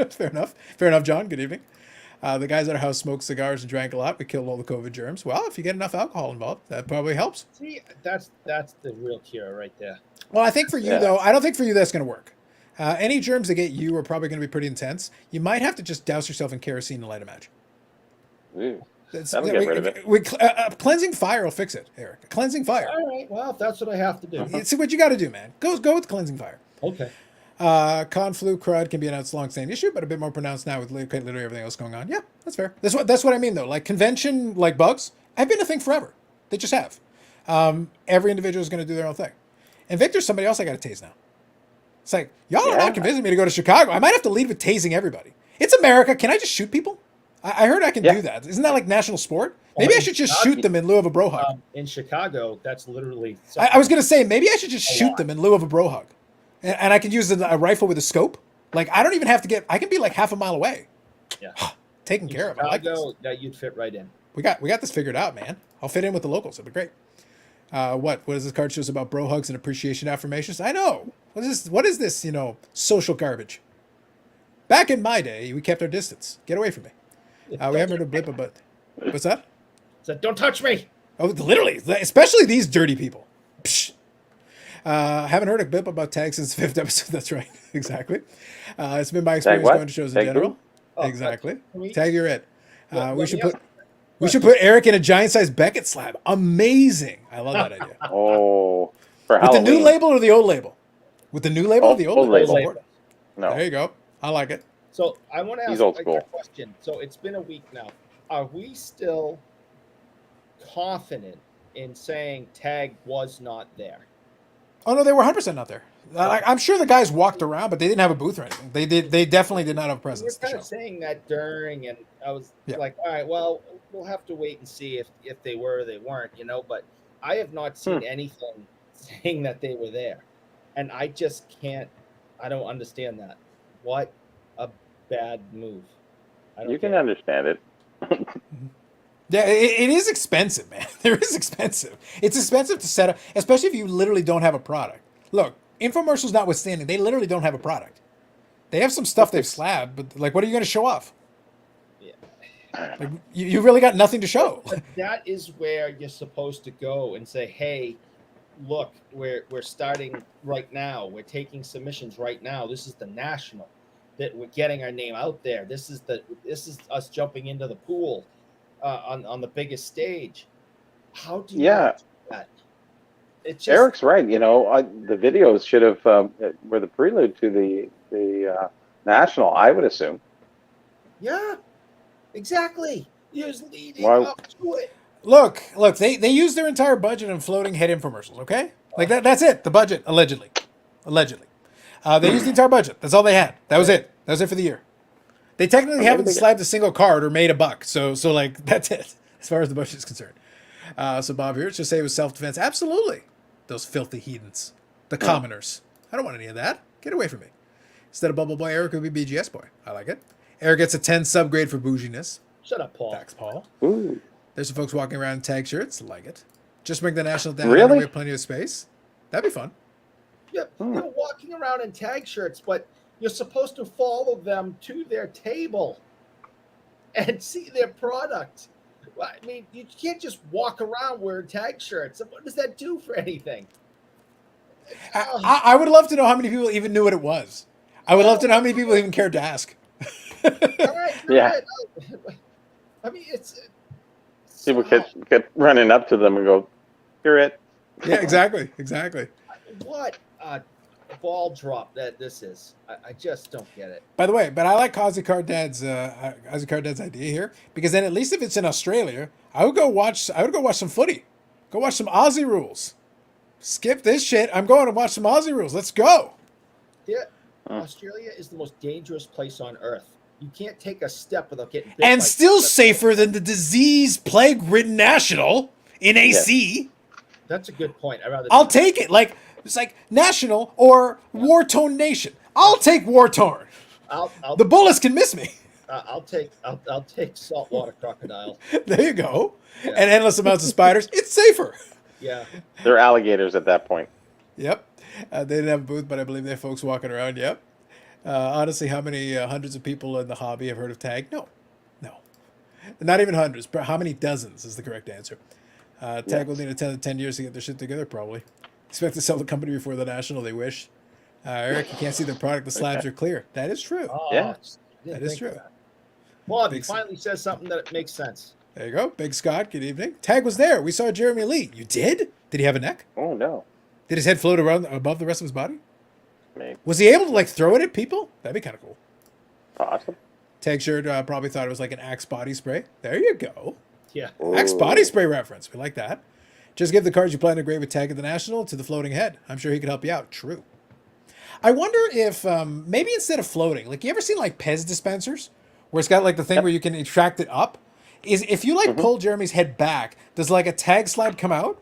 Fair enough. Fair enough, John. Good evening. The guys at our house smoked cigars and drank a lot. We killed all the COVID germs. Well, if you get enough alcohol involved, that probably helps. See, that's the real cure right there. Well, I think for you, though, I don't think for you that's going to work. Any germs that get you are probably going to be pretty intense. You might have to just douse yourself in kerosene and light a match. That'll get rid of it. Cleansing fire will fix it, Eric. Cleansing fire. All right, well, if that's what I have to do. See what you got to do, man. Go with cleansing fire. Okay. Con flu crud can be an long-standing issue, but a bit more pronounced now with literally everything else going on. Yeah, that's fair. That's what I mean, though. Like convention, like bugs, have been a thing forever. They just have. Every individual is going to do their own thing. And Victor's somebody else I got to tase now. It's like, y'all are not convincing me to go to Chicago. I might have to lead with tasing everybody. It's America. Can I just shoot people? I heard I can do that. Isn't that like national sport? Maybe I should just shoot them in lieu of a bro hug. In Chicago, that's literally... I was going to say, maybe I should just shoot them in lieu of a bro hug. And I can use a rifle with a scope. Like, I don't even have to get... I can be like half a mile away. Yeah. Taken care of. I like this. That you'd fit right in. We got this figured out, man. I'll fit in with the locals. It'll be great. What does this card show us about bro hugs and appreciation affirmations? I know. What is this, social garbage? Back in my day, we kept our distance. Get away from me. We haven't heard a blip about... What's that? Said, don't touch me. Oh, literally. Especially these dirty people. Psh. Haven't heard a blip about tags since the 5th episode. That's right. Exactly. It's been my experience going to shows in general. Exactly. Tag you're it. We should put Eric in a giant-sized Beckett slab. Amazing. I love that idea. For With Halloween. the new label or the old label? With the new label or the old label? label. No. There you go. I like it. So I want to ask a question. So it's been a week now. Are we still confident in saying tag was not there? Oh, no, they were 100% not there. I'm sure the guys walked around, but they didn't have a booth or anything. They definitely did not have a presence. We were kind of saying that during, and I was like, all right, well, we'll have to wait and see if they were or they weren't, but I have not seen anything saying that they were there. And I just I don't understand that. What a bad move. You can understand it. Yeah, it is expensive, man. It is expensive. It's expensive to set up, especially if you literally don't have a product. Look, infomercials notwithstanding, they literally don't have a product. They have some stuff they've slabbed, but like, what are you going to show off? Yeah. Like, you really got nothing to show. But that is where you're supposed to go and say, hey, look, we're starting right now. We're taking submissions right now. This is the national that we're getting our name out there. This is us jumping into the pool on the biggest stage. How do you Yeah, not do that? It just Eric's right. You know, the videos should have were the prelude to the national. I would assume. yeah, exactly. He was leading Why? up to it. Look, they used their entire budget on floating head infomercials, okay? Like that's it, the budget, allegedly. Allegedly. They used the entire budget. That's all they had. That was it. That was it for the year. They technically Or maybe haven't they slabbed a single card or made a buck. So like that's it as far as the budget is concerned. So Bob here, just say it was self-defense. Absolutely. Those filthy heathens. The commoners. I don't want any of that. Get away from me. Instead of Bubble Boy, Eric would be BGS Boy. I like it. Eric gets a 10 subgrade for bouginess. Shut up, Paul. Thanks, Paul. Ooh, There's some folks walking around in tag shirts. Like it. Just bring the national down. Really? We have plenty of space. That'd be fun. Yeah, they're walking around in tag shirts, but you're supposed to follow them to their table and see their product. Well, I mean, you can't just walk around wearing tag shirts. What does that do for anything? I would love to know how many people even knew what it was. I would love to know how many people even cared to ask. All right, Yeah. I mean, it's people kept running up to them and go, "You're it." Yeah, exactly. what a ball drop that this is. I just don't get it. By the way, but I like Ozzy Card Dad's idea here because then at least if it's in Australia, I would go watch some footy, go watch some Aussie rules. Skip this shit. I'm going to watch some Aussie rules. Let's go. Yeah, Australia is the most dangerous place on earth. You can't take a step without getting bit. And by still something. safer than the disease plague-ridden national in AC. That's a good point. I rather. I'll take it. Like it's like national or war-torn nation. I'll take war-torn. I'll The bullets can miss me. I'll take saltwater crocodile. There you go. Yeah. And endless amounts of spiders. It's safer. Yeah. They're alligators at that point. Yep. They didn't have a booth, but I believe they have folks walking around. Yep. Honestly, how many hundreds of people in the hobby have heard of tag? No. Not even hundreds. But how many dozens is the correct answer. Tag will need 10 years to get their shit together, probably. Expect to sell the company before the national, they wish. Eric, you can't see the product. The slabs are clear. That is true. Oh, Yeah. didn't That is think true. of that. Bob, he Big- finally says something that makes sense. There you go. Big Scott, good evening. Tag was there. We saw Jeremy Lee. You did? Did he have a neck? Oh no, Did his head float around above the rest of his body? maybe Was he able to like throw it at people? That'd be kind of cool. awesome. Tag shirt probably thought it was like an Axe body spray. There you go. Yeah. Axe Ooh. body spray reference. We like that. Just give the cards you plan to grade with Tag at the National to the floating head. I'm sure he could help you out. True. I wonder if maybe instead of floating, like you ever seen like Pez dispensers where it's got like the thing where you can extract it up? Is if you like pull Jeremy's head back, does like a tag slab come out?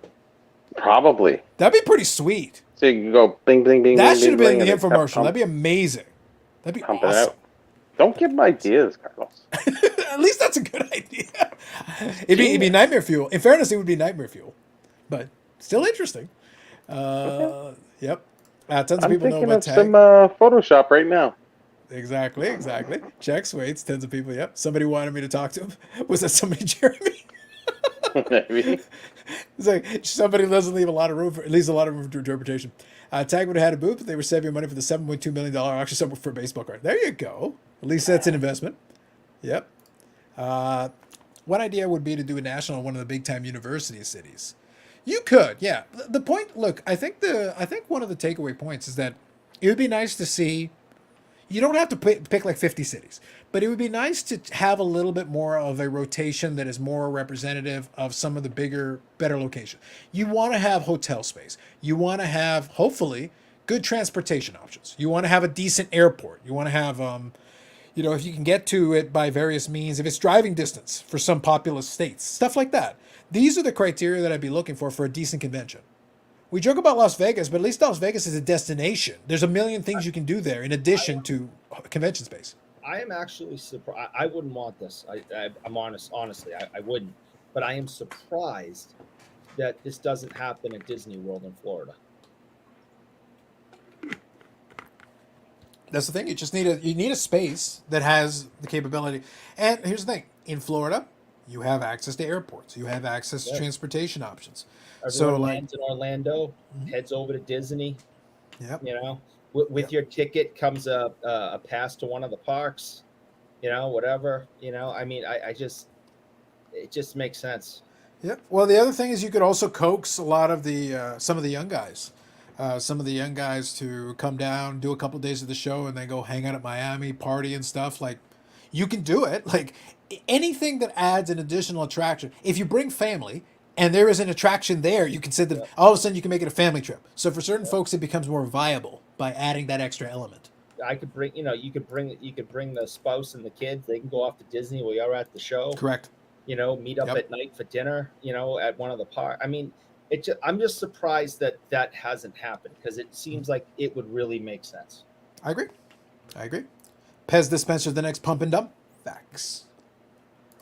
Probably. That'd be pretty sweet. So you can go bing, bing, bing. That bing, should have bing, been the and then infomercial. pump- That'd be amazing. That'd be pump it awesome. out. Don't give him ideas, Carlos. At least that's a good idea. It'd be nightmare fuel. In fairness, it would be nightmare fuel, but still interesting. Yep. Tons of I'm people know thinking about of tag. some Photoshop right now. Exactly. Checks, waits, tons of people. Yep. Somebody wanted me to talk to him. Was that somebody, Jeremy? Maybe. It's like somebody doesn't leave a lot of room for, leaves a lot of room for interpretation. Tag would have had a booth, but they were saving money for the $7.2 million auction somewhere for a baseball card. There you go. At least that's an investment. Yep. One idea would be to do a national in one of the big time university cities. You could, yeah. The point, look, I think one of the takeaway points is that it would be nice to see. You don't have to pick like 50 cities, but it would be nice to have a little bit more of a rotation that is more representative of some of the bigger, better locations. You want to have hotel space. You want to have, hopefully, good transportation options. You want to have a decent airport. You want to have, if you can get to it by various means, if it's driving distance for some populous states, stuff like that. These are the criteria that I'd be looking for a decent convention. We joke about Las Vegas, but at least Las Vegas is a destination. There's a million things you can do there in addition to convention space. I am actually surprised. I wouldn't want this. I'm honest. Honestly, I wouldn't. But I am surprised that this doesn't happen at Disney World in Florida. That's the thing. You just need a space that has the capability. And here's the thing: in Florida, you have access to airports. You have access to transportation options. Everyone lands in Orlando, heads over to Disney. Yep. With your ticket comes a pass to one of the parks. Whatever. I mean, it just makes sense. Yeah. Well, the other thing is you could also coax a lot of the some of the young guys, to come down, do a couple of days of the show, and then go hang out at Miami, party and stuff. Like, you can do it. Like anything that adds an additional attraction. If you bring family and there is an attraction there, you can say that Yeah. all of a sudden you can make it a family trip. So for certain Yeah. folks, it becomes more viable by adding that extra element. I could bring, you could bring the spouse and the kids. They can go off to Disney while you're at the show. Correct. Meet up Yep. at night for dinner. At one of the parks. I mean, I'm just surprised that that hasn't happened because it seems like it would really make sense. I agree. I agree. Pez dispenser, the next pump and dump. Facts.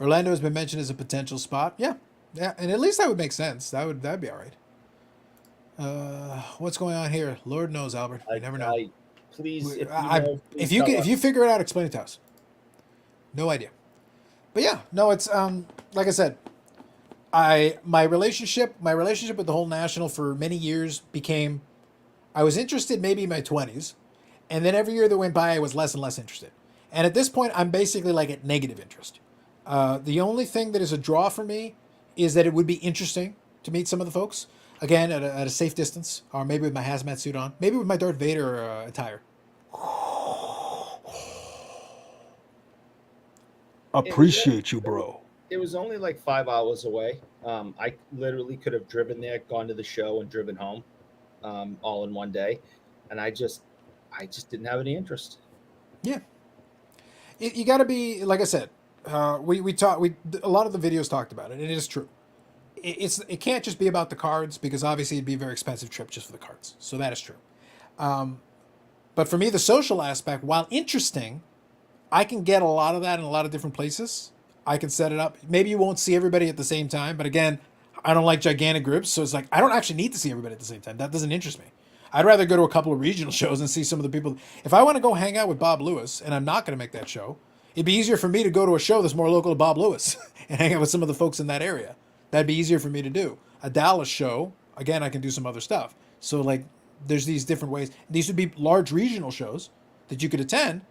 Orlando has been mentioned as a potential spot. Yeah, yeah, and at least that would make sense. That'd be all right. What's going on here? Lord knows, Albert. We never know. Please, if you I, know, if please you tell if us. you figure it out, explain it to us. No idea. But yeah, no, it's like I said, my relationship with the whole national for many years became, I was interested maybe in my 20s, and then every year that went by, I was less and less interested. And at this point, I'm basically like at negative interest. The only thing that is a draw for me is that it would be interesting to meet some of the folks again at a safe distance, or maybe with my hazmat suit on, maybe with my Darth Vader attire. Appreciate you, bro. It was only like 5 hours away. I literally could have driven there, gone to the show, and driven home, all in one day, and I just didn't have any interest. Yeah, you got to be like I said. We talked. A lot of the videos talked about it, and it is true. It can't just be about the cards because obviously it'd be a very expensive trip just for the cards. So that is true. But for me, the social aspect, while interesting, I can get a lot of that in a lot of different places. I can set it up. Maybe you won't see everybody at the same time, but again, I don't like gigantic groups, so it's like I don't actually need to see everybody at the same time. That doesn't interest me. I'd rather go to a couple of regional shows and see some of the people. If I want to go hang out with Bob Lewis, and I'm not going to make that show, it'd be easier for me to go to a show that's more local to Bob Lewis and hang out with some of the folks in that area. That'd be easier for me to do. A Dallas show, again, I can do some other stuff. So like, there's these different ways. These would be large regional shows that you could attend,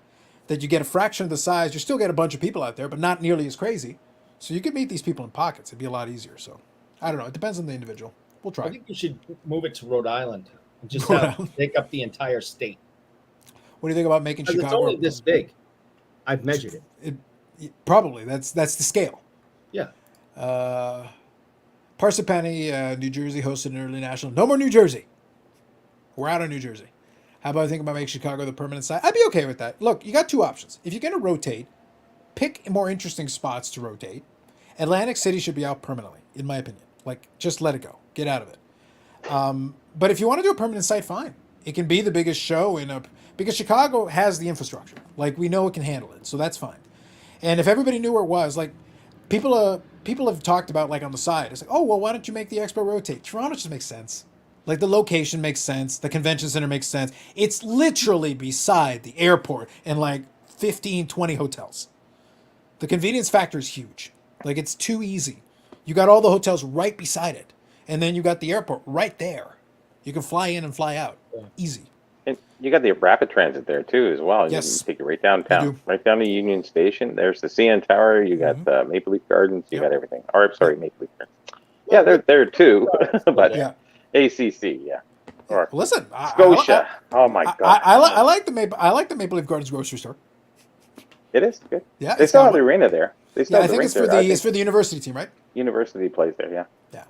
that you get a fraction of the size. You still get a bunch of people out there, but not nearly as crazy. So you could meet these people in pockets. It'd be a lot easier. So I don't know. It depends on the individual. We'll I try. think you should move it to Rhode Island and just Rhode Island. take up the entire state. What do you think about making 'Cause Chicago? it's only this big. I've measured it. Probably that's the scale. Yeah. Parsippany, New Jersey hosted an early national. No more New Jersey. We're out of New Jersey. How about I think about making Chicago the permanent site? I'd be okay with that. Look, you got two options. If you're going to rotate, pick more interesting spots to rotate. Atlantic City should be out permanently, in my opinion. Like, just let it go. Get out of it. But if you want to do a permanent site, fine. It can be the biggest show because Chicago has the infrastructure. Like, we know it can handle it, so that's fine. And if everybody knew where it was, like, people have talked about, like, on the side. It's like, oh, well, why don't you make the expo rotate? Toronto just makes sense. Like, the location makes sense. The convention center makes sense. It's literally beside the airport and, like, 15, 20 hotels. The convenience factor is huge. Like, it's too easy. You got all the hotels right beside it. And then you got the airport right there. You can fly in and fly out. Yeah. Easy. And you got the rapid transit there too, as well. Yes. You can take it right You downtown, do. right down to Union Station. There's the CN Tower. You got Maple Leaf Gardens. You Yep. got everything. Or sorry, Maple Leaf Gardens. Yeah, they're there too, but Yeah. ACC, yeah. Or Listen, Scotia. Oh my God. I like the Maple Leaf Gardens grocery store. It is good. Yeah, They it's still got have the one. arena there. They still Yeah, I have the think rink it's for there. I the think university team, right? University plays there. Yeah. Yeah.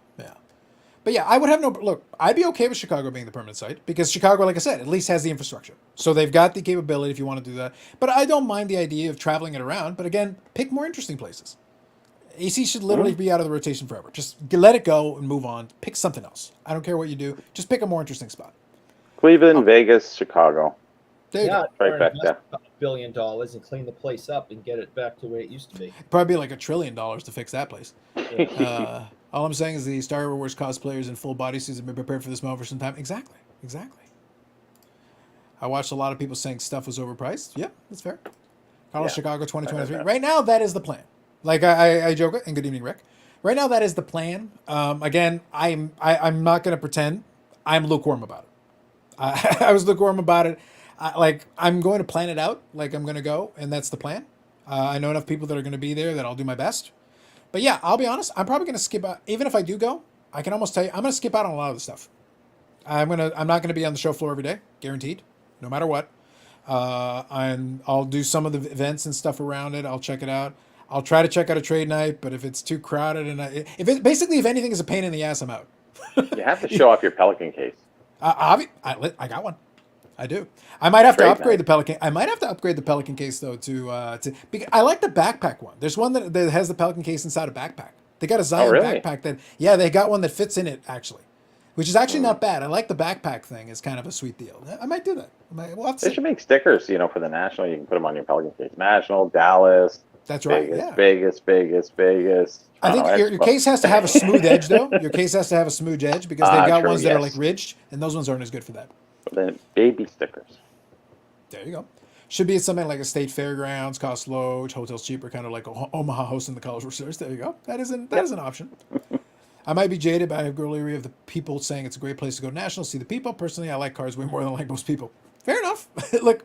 But yeah, I would have no look. I'd be okay with Chicago being the permanent site because Chicago, like I said, at least has the infrastructure, so they've got the capability if you want to do that. But I don't mind the idea of traveling it around. But again, pick more interesting places. AC should literally be out of the rotation forever. Just let it go and move on. Pick something else. I don't care what you do. Just pick a more interesting spot. Cleveland, Vegas, Chicago. There you Yeah, go. Right back there. $1 billion and clean the place up and get it back to where it used to be. Probably like $1 trillion to fix that place. All I'm saying is the Star Wars cosplayers in full bodysuits have been prepared for this moment for some time. Exactly. I watched a lot of people saying stuff was overpriced. Yeah, that's fair. Carlos Yeah, Chicago I 2023. heard that. Right now, that is the plan. Like I joke, and good evening, Rick. Right now, that is the plan. Again, I'm not going to pretend I'm lukewarm about it. I was lukewarm about it. I'm going to plan it out. Like I'm going to go, and that's the plan. I know enough people that are going to be there that I'll do my best. But yeah, I'll be honest. I'm probably going to skip out. Even if I do go, I can almost tell you I'm going to skip out on a lot of the stuff. I'm not going to be on the show floor every day, guaranteed, no matter what. And I'll do some of the events and stuff around it. I'll check it out. I'll try to check out a trade night, but if it's too crowded and if anything is a pain in the ass, I'm out. You have to show off your Pelican case. I got one. I do. I might have to Trade upgrade night. the Pelican. I might have to upgrade the Pelican case though because I like the backpack one. There's one that has the Pelican case inside a backpack. They got a Zion really? backpack they got one that fits in it actually, which is actually not bad. I like the backpack thing. It's kind of a sweet deal. I might do that. We'll have to They see. should make stickers, for the national. You can put them on your Pelican case. National, Dallas, That's right. Vegas, Yeah. Vegas. I think Toronto your Expo. case has to have a smooth edge though. Your case has to have a smooth edge because they've got True, ones that are yes. like ridged, and those ones aren't as good for that. Then baby stickers. There you go. Should be at something like a state fairgrounds, cost low, hotels cheaper, kind of like Omaha hosting the College World Series. There you go. That is an option. I might be jaded by a girl area of the people saying it's a great place to go national, see the people. Personally, I like cards way more than I like most people. Fair enough. Look,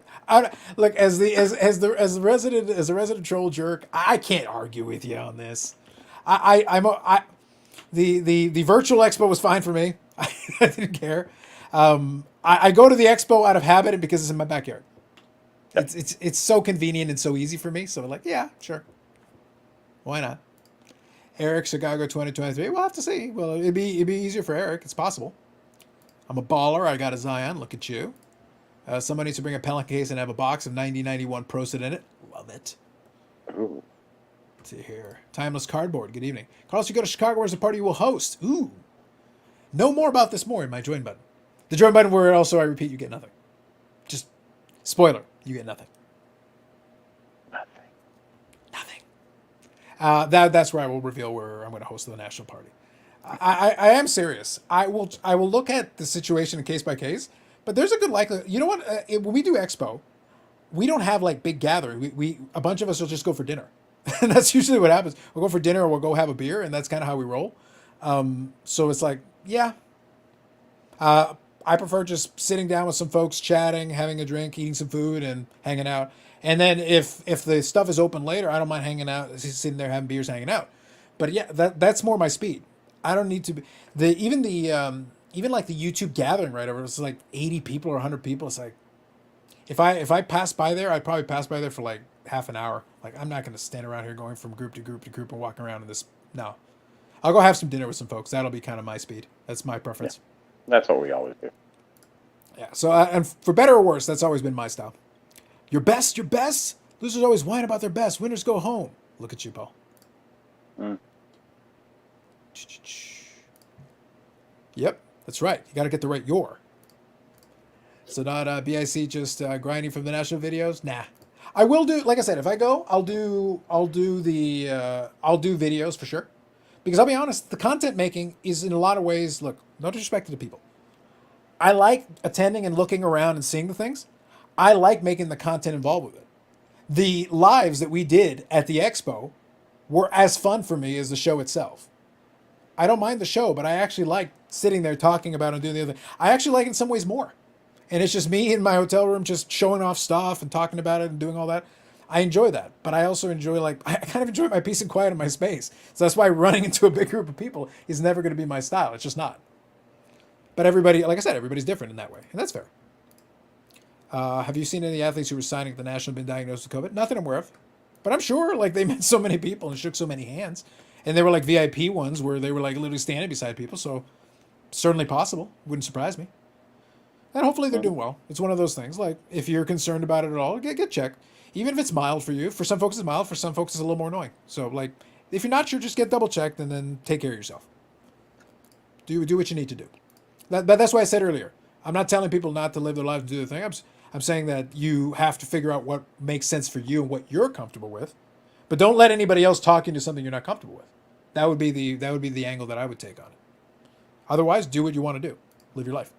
as the resident troll jerk, I can't argue with you on this. The virtual expo was fine for me. I didn't care. I go to the expo out of habit and because it's in my backyard. It's so convenient and so easy for me. So like, yeah, sure. Why not? Eric, Chicago 2023. We'll have to see. Well, it'd be easier for Eric. It's possible. I'm a baller. I got a Zion. Look at you. Someone needs to bring a Pelican case and have a box of 9091 Prosit in it. Love it. Ooh. Let's see here. Timeless Cardboard. Good evening. Carlos, you go to Chicago. Where's the party you will host? Ooh. Know more about this more in my join button. The join button where also, I repeat, you get nothing. Just spoiler. You get nothing. Nothing. That's where I will reveal where I'm going to host the national party. I am serious. I will look at the situation case by case, but there's a good likelihood. You know what? When we do expo, we don't have like big gathering. We a bunch of us will just go for dinner, and that's usually what happens. We'll go for dinner or we'll go have a beer, and that's kind of how we roll. So it's like, yeah. I prefer just sitting down with some folks, chatting, having a drink, eating some food, and hanging out. And then if the stuff is open later, I don't mind hanging out, sitting there having beers, hanging out. But yeah, that's more my speed. I don't need to be even like the YouTube gathering, right? Over it's like 80 people or 100 people. It's like if I pass by there, I'd probably pass by there for like half an hour. Like I'm not going to stand around here going from group to group to group and walking around in this. No, I'll go have some dinner with some folks. That'll be kind of my speed. That's my preference. Yeah. That's what we always do. Yeah. So and for better or worse, that's always been my style. Your best. Losers always whine about their best. Winners go home. Look at you, Paul. Yep, that's right. You got to get the right your. So not BIC just grinding from the national videos. Nah, I will do. Like I said, if I go, I'll do videos for sure. Because I'll be honest, the content making is in a lot of ways. Look, no disrespect to the people. I like attending and looking around and seeing the things. I like making the content involved with it. The lives that we did at the expo were as fun for me as the show itself. I don't mind the show, but I actually like sitting there talking about it and doing the other thing. I actually like it in some ways more. And it's just me in my hotel room just showing off stuff and talking about it and doing all that. I enjoy that. But I also enjoy, I kind of enjoy my peace and quiet in my space. So that's why running into a big group of people is never going to be my style. It's just not. But everybody, like I said, everybody's different in that way. And that's fair. Have you seen any athletes who were signing at the National been diagnosed with COVID? Nothing I'm aware of. But I'm sure they met so many people and shook so many hands. And they were like VIP ones where they were literally standing beside people. So certainly possible. Wouldn't surprise me. And hopefully they're doing well. It's one of those things. Like if you're concerned about it at all, get checked. Even if it's mild for you. For some folks it's mild. For some folks it's a little more annoying. So if you're not sure, just get double checked and then take care of yourself. Do what you need to do. That's why I said earlier. I'm not telling people not to live their lives and do their thing. I'm saying that you have to figure out what makes sense for you and what you're comfortable with. But don't let anybody else talk into something you're not comfortable with. That would be the angle that I would take on it. Otherwise, do what you want to do. Live your life.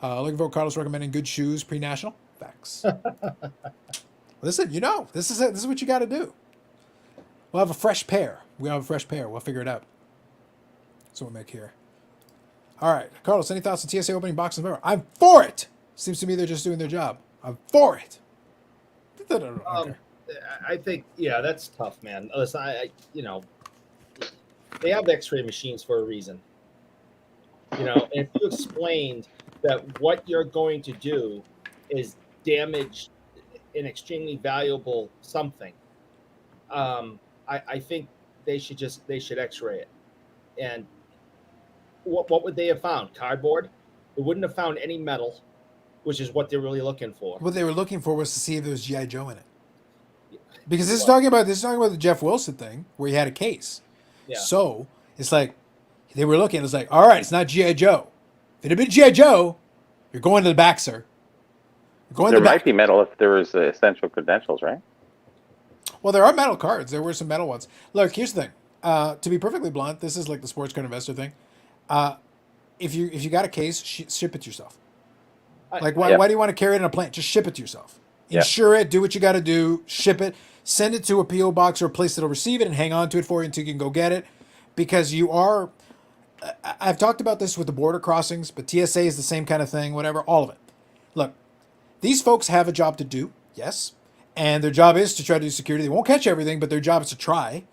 Looking for Carlos recommending good shoes pre-national. Facts. Listen, this is what you got to do. We'll have a fresh pair. We'll figure it out. That's what we'll make here. All right, Carlos. Any thoughts on TSA opening boxes? I'm for it. Seems to me they're just doing their job. I'm for it. I think, yeah, that's tough, man. Listen, they have X-ray machines for a reason. You know, and if you explained that what you're going to do is damage an extremely valuable something, I think they should X-ray it. And what would they have found? Cardboard? They wouldn't have found any metal, which is what they're really looking for. What they were looking for was to see if there was GI Joe in it. Because this is Well, talking about the Jeff Wilson thing where he had a case. yeah. So it's like they were looking. It's like, all right, it's not GI Joe. If it had been GI Joe, you're going to the back, sir. You're going to There the might back. be metal if there was essential credentials, right? Well, there are metal cards. There were some metal ones. Look, here's the thing. To be perfectly blunt, this is like the sports card investor thing. If you got a case, ship it yourself. Like, why do you want to carry it in a plane? Just ship it to yourself. Yeah. Insure it. Do what you got to do. Ship it. Send it to a PO box or a place that'll receive it and hang on to it for you until you can go get it. Because you are. I've talked about this with the border crossings, but TSA is the same kind of thing. Whatever. All of it. Look, these folks have a job to do. Yes. And their job is to try to do security. They won't catch everything, but their job is to try.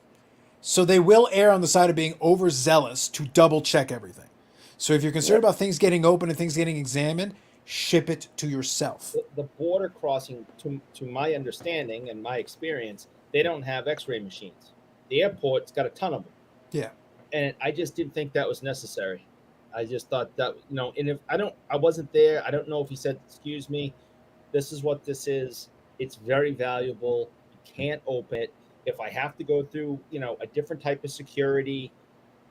So they will err on the side of being overzealous to double check everything. So if you're concerned about things getting open and things getting examined, ship it to yourself. The border crossing, to my understanding and my experience, they don't have X-ray machines. The airport's got a ton of them, Yeah. and I just didn't think that was necessary. I just thought that, you know, and if I wasn't there. I don't know if he said, "Excuse me, this is what this is. It's very valuable. You can't open it. If I have to go through, you know, a different type of security,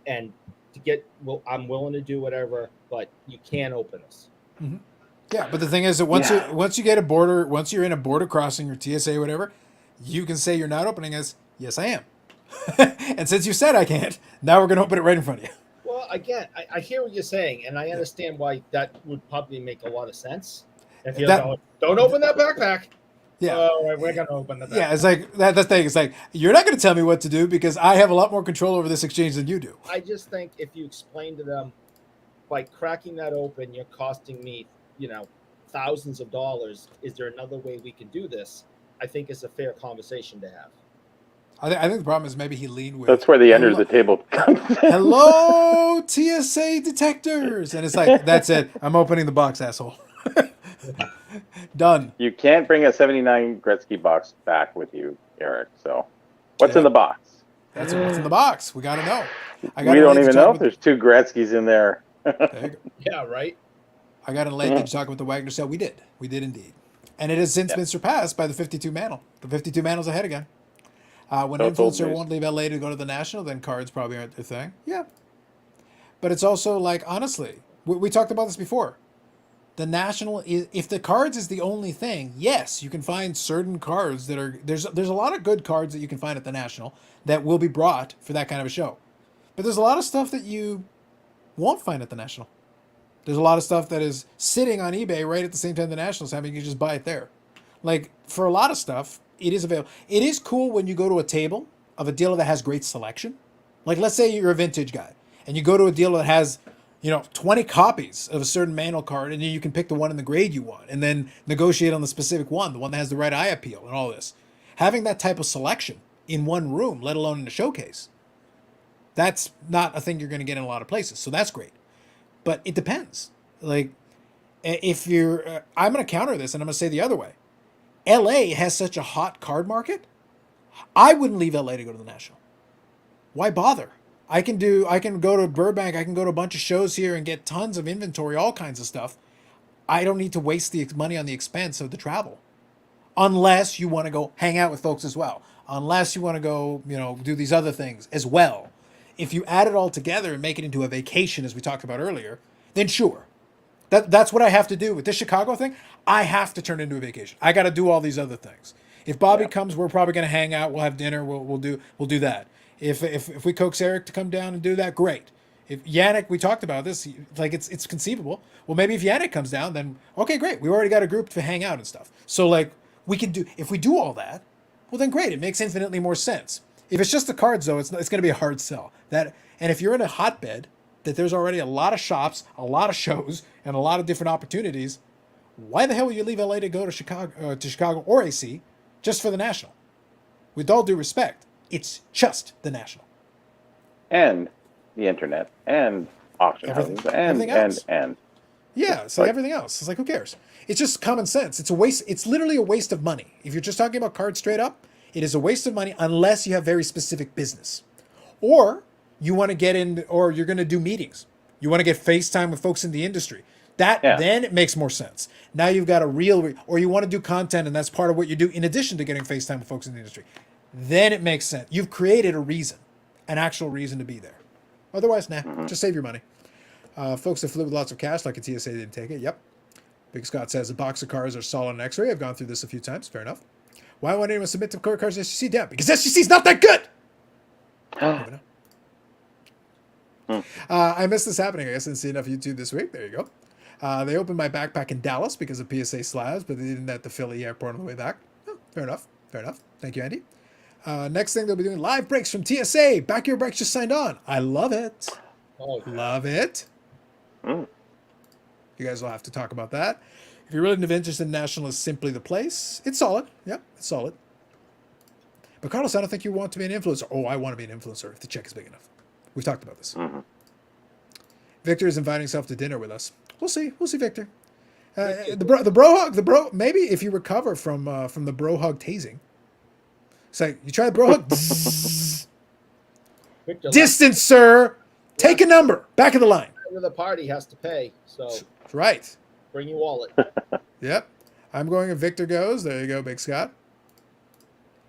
and to get, well, I'm willing to do whatever, but you can't open this." Mm-hmm. Yeah, but the thing is that once you get a border, once you're in a border crossing or TSA or whatever, you can say you're not opening as, yes, I am. And since you said I can't, now we're going to open it right in front of you. Well, again, I hear what you're saying, and I understand why that would probably make a lot of sense. If you're going, don't open that backpack. Yeah. Oh, we're going to open the backpack. Yeah, it's like that's the thing. It's like you're not going to tell me what to do because I have a lot more control over this exchange than you do. I just think if you explain to them, by cracking that open, you're costing me, you know, thousands of dollars. Is there another way we can do this? I think it's a fair conversation to have. I think the problem is maybe he leaned with. That's where the under the table comes in. Hello, TSA detectors, and it's like that's it. I'm opening the box, asshole. Done. You can't bring a 79 Gretzky box back with you, Eric. So, what's in the box? That's what's in the box. We got to know. We don't even know if there's 2 Gretzkys in there. There you go. Yeah, right. I got an late to talk about the Wagner sale. We did indeed, and it has since been surpassed by the 52 mantle. The 52 mantle's ahead again. When an influencer won't leave LA to go to the National, then cards probably aren't their thing. Yeah, but it's also like honestly, we talked about this before. The National is, if the cards is the only thing, yes, you can find certain cards that are there's a lot of good cards that you can find at the National that will be brought for that kind of a show, but there's a lot of stuff that you won't find at the National. There's a lot of stuff that is sitting on eBay right at the same time the National's having. You can just buy it there. Like for a lot of stuff, it is available. It is cool when you go to a table of a dealer that has great selection. Like let's say you're a vintage guy and you go to a dealer that has 20 copies of a certain manual card, and then you can pick the one in the grade you want, and then negotiate on the specific one, the one that has the right eye appeal, and all this. Having that type of selection in one room, let alone in a showcase, that's not a thing you're going to get in a lot of places. So that's great, but it depends. Like, if you're, I'm going to counter this, and I'm going to say the other way. LA has such a hot card market. I wouldn't leave LA to go to the National. Why bother? I can go to Burbank, I can go to a bunch of shows here and get tons of inventory, all kinds of stuff. I don't need to waste the money on the expense of the travel. Unless you want to go hang out with folks as well. Unless you want to go, do these other things as well. If you add it all together and make it into a vacation, as we talked about earlier, then sure. That's what I have to do with this Chicago thing. I have to turn it into a vacation. I got to do all these other things. If Bobby comes, we're probably going to hang out. We'll have dinner. We'll do that. If we coax Eric to come down and do that, great. If Yannick, we talked about this, like it's conceivable. Well, maybe if Yannick comes down, then okay, great. We already got a group to hang out and stuff. So like we can do, if we do all that, well then great. It makes infinitely more sense. If it's just the cards though, it's going to be a hard sell. And if you're in a hotbed that there's already a lot of shops, a lot of shows, and a lot of different opportunities, why the hell would you leave LA to go to Chicago or AC just for the National? With all due respect, it's just the National. and the internet and auction Everything- houses everything else. and Yeah, it's like everything else. It's like, who cares? It's just common sense. It's a waste. It's literally a waste of money. If you're just talking about cards straight up, it is a waste of money unless you have very specific business, or you want to get in, or you're going to do meetings. You want to get FaceTime with folks in the industry. Then it makes more sense. Now you've got a real, or you want to do content, and that's part of what you do in addition to getting FaceTime with folks in the industry. Then it makes sense. You've created a reason, an actual reason to be there. Otherwise, just save your money. Folks that flew with lots of cash, like a TSA, didn't take it. Yep. Big Scott says a box of cards are solid on X-ray. I've gone through this a few times. Fair enough. Why won't anyone submit to core cards SGC? Damn, because SGC's not that good. I missed this happening. I guess I didn't see enough YouTube this week. There you go. They opened my backpack in Dallas because of PSA slabs, but they didn't at the Philly airport on the way back. Oh, fair enough. Fair enough. Thank you, Andy. Next thing they'll be doing live breaks from TSA. Backyard Breaks just signed on. I love it. Oh, yeah. Love it. You guys will have to talk about that. If you're really interested in National is simply the place. It's solid. Yep, it's solid. But Carlos, I don't think you want to be an influencer. Oh, I want to be an influencer if the check is big enough. We've talked about this. Victor is inviting himself to dinner with us. We'll see. We'll see, Victor. The bro hug. Maybe if you recover from the bro hug tasing. It's like you try the bro hug. Victor, Distance, sir. Take a number. Back of the line. the party has to pay, so That's right. bring your wallet. Yep. I'm going if Victor goes. There you go, Big Scott.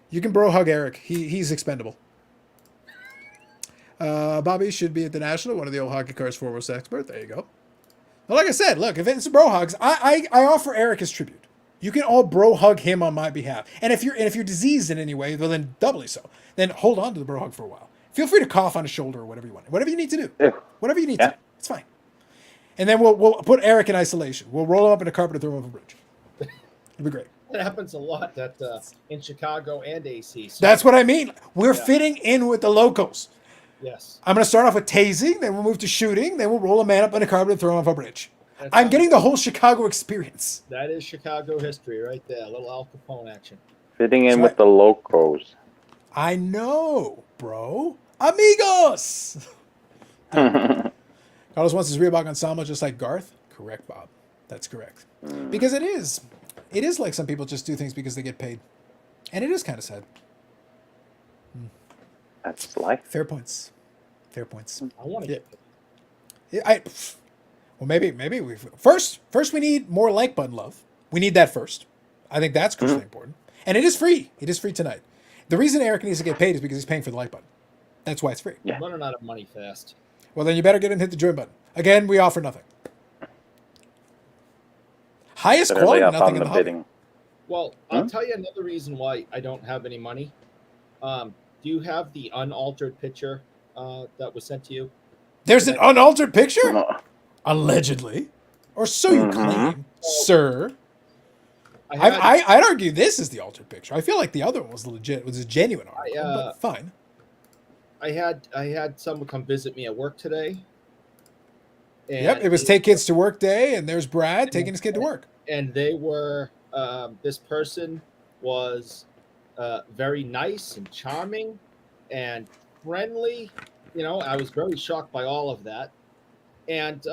You can bro hug Eric. He's expendable. Bobby should be at the National, one of the old hockey cards foremost expert. There you go. Well, like I said, look, if it's bro hugs, I offer Eric his tribute. You can all bro hug him on my behalf. And if you're diseased in any way, well, then doubly so. Then hold on to the bro hug for a while. Feel free to cough on his shoulder or whatever you want. Whatever you need to do. Yeah. Whatever you need to do. It's fine. And then we'll put Eric in isolation. We'll roll him up in a carpet and throw him over a bridge. It'll be great. It happens a lot in Chicago and AC. So, That's what I mean. We're fitting in with the locals. yes. I'm going to start off with tasing, then we'll move to shooting, then we'll roll a man up in a carpet and throw him off a bridge. I'm getting the whole Chicago experience. That is Chicago history right there. A little Al Capone action. Fitting in with the locos. I know, bro. Amigos! Carlos wants his Reebok ensemble just like Garth. Correct, Bob. That's correct. Because it is like some people just do things because they get paid. And it is kind of sad. That's life. Fair points. Fair points. I want to get Well, maybe we first we need more like button love. We need that first. I think that's crucially important. And it is free. It is free tonight. The reason Eric needs to get paid is because he's paying for the like button. That's why it's free. Yeah. running out of money fast. Well, then you better get in and hit the join button. Again, we offer nothing. Highest Better quality, lay off nothing on in the the hobby. bidding. Well, I'll tell you another reason why I don't have any money. Do you have the unaltered picture that was sent to you? There's an unaltered picture? No. Allegedly. Or so you claim, sir. I I'd argue this is the altered picture. I feel like the other one was legit. Was a genuine article, but fine. I had someone come visit me at work today. And Yep, it was take kids to work day, and there's Brad taking his kid to work. And they were this person was very nice and charming and friendly. You know, I was very shocked by all of that. And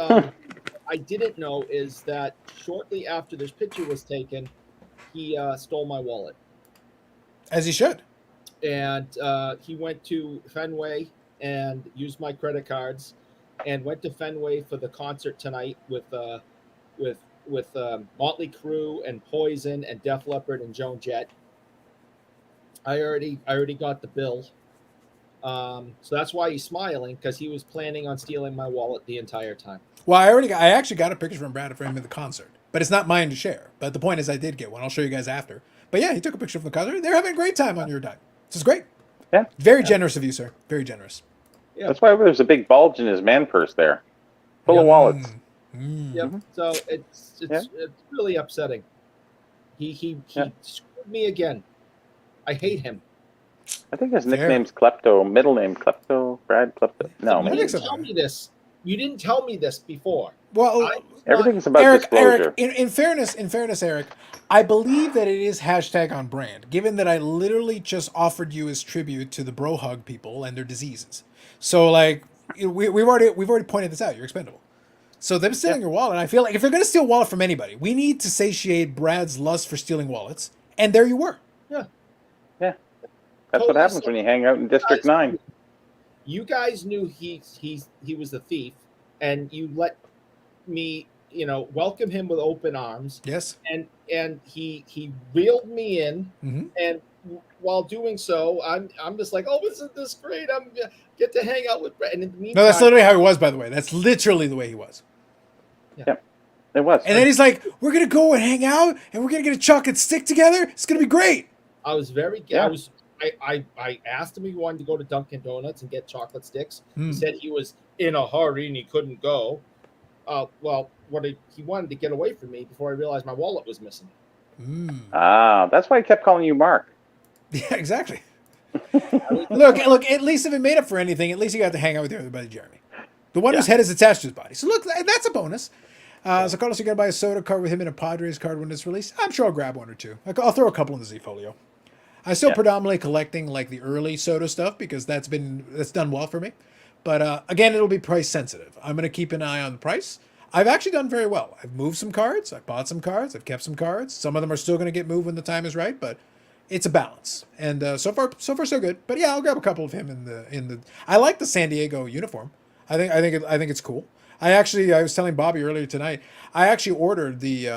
I didn't know is that shortly after this picture was taken, he stole my wallet. As he should. And he went to Fenway and used my credit cards and went to Fenway for the concert tonight with Motley Crue and Poison and Def Leppard and Joan Jett. I already got the bill. So that's why he's smiling, because he was planning on stealing my wallet the entire time. Well, I actually got a picture from Brad for him at the concert, but it's not mine to share. But the point is, I did get one. I'll show you guys after. But yeah, he took a picture from the concert. They're having a great time on your dime. This is great. Yeah. Very generous of you, sir. Very generous. Yeah. That's why there's a big bulge in his man purse there, full of wallets. Yep. So it's really upsetting. He screwed me again. I hate him. I think his nickname's Klepto, middle name Klepto, Brad Klepto. No, He I maybe. think didn't so. tell me this. You didn't tell me this before. Well, I Everything not, is about Eric, disclosure. in fairness, Eric, I believe that it is hashtag on brand, given that I literally just offered you as tribute to the bro hug people and their diseases. So like we've already pointed this out. You're expendable. So them stealing Yeah. your wallet, I feel like if they're going to steal a wallet from anybody, we need to satiate Brad's lust for stealing wallets. And there you were. yeah. Yeah. That's what Totally happens when you hang out in District 9. You guys knew he was the thief, and you let me, welcome him with open arms, Yes. and he reeled me in, Mm-hmm. and while doing so, I'm just like, oh, isn't this great? I'm get to hang out with Brett. And in the No, meantime, that's literally how he was, by the way. That's literally the way he was. Yeah. It was. And then he's like, we're going to go and hang out, and we're going to get a chocolate stick together. It's going to be great. I was very, Yeah. I asked him if he wanted to go to Dunkin' Donuts and get chocolate sticks. He Mm. said he was in a hurry and he couldn't go. Well, he wanted to get away from me before I realized my wallet was missing. Mm. That's why I kept calling you Mark. Yeah, exactly. Look. At least if it made up for anything, at least you got to hang out with your other buddy Jeremy, the one whose head is attached to his body. So look, that's a bonus. So Carlos, you're gonna buy a soda card with him and a Padres card when it's released. I'm sure I'll grab one or two. I'll throw a couple in the Z folio. I'm still predominantly collecting like the early soda stuff because that's done well for me. But again, it'll be price sensitive. I'm gonna keep an eye on the price. I've actually done very well. I've moved some cards. I've bought some cards. I've kept some cards. Some of them are still gonna get moved when the time is right, but it's a balance. And so far so good. But yeah, I'll grab a couple of him in the. I like the San Diego uniform. I think it's cool. I was telling Bobby earlier tonight. I actually ordered the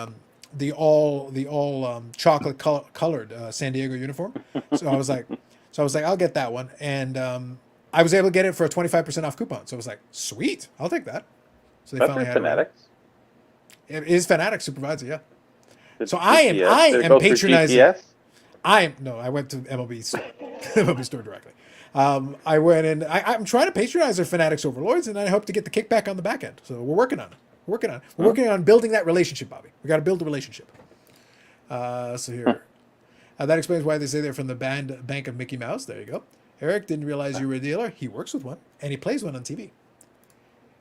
all chocolate colored San Diego uniform. So I was like, I'll get that one, and I was able to get it for a 25% off coupon. So I was like, sweet, I'll take that. So they That's finally from had it. Fanatics. It is Fanatics Supervisor, yeah. Did So I am Did it go through patronizing. GTS? I went to MLB store, MLB store directly. I went and I'm trying to patronize their Fanatics Overlords, and I hope to get the kickback on the back end. So we're working on it. We're working on building that relationship, Bobby. We got to build a relationship. So here, that explains why they say they're from the bank of Mickey Mouse. There you go. Eric didn't realize you were a dealer. He works with one, and he plays one on TV.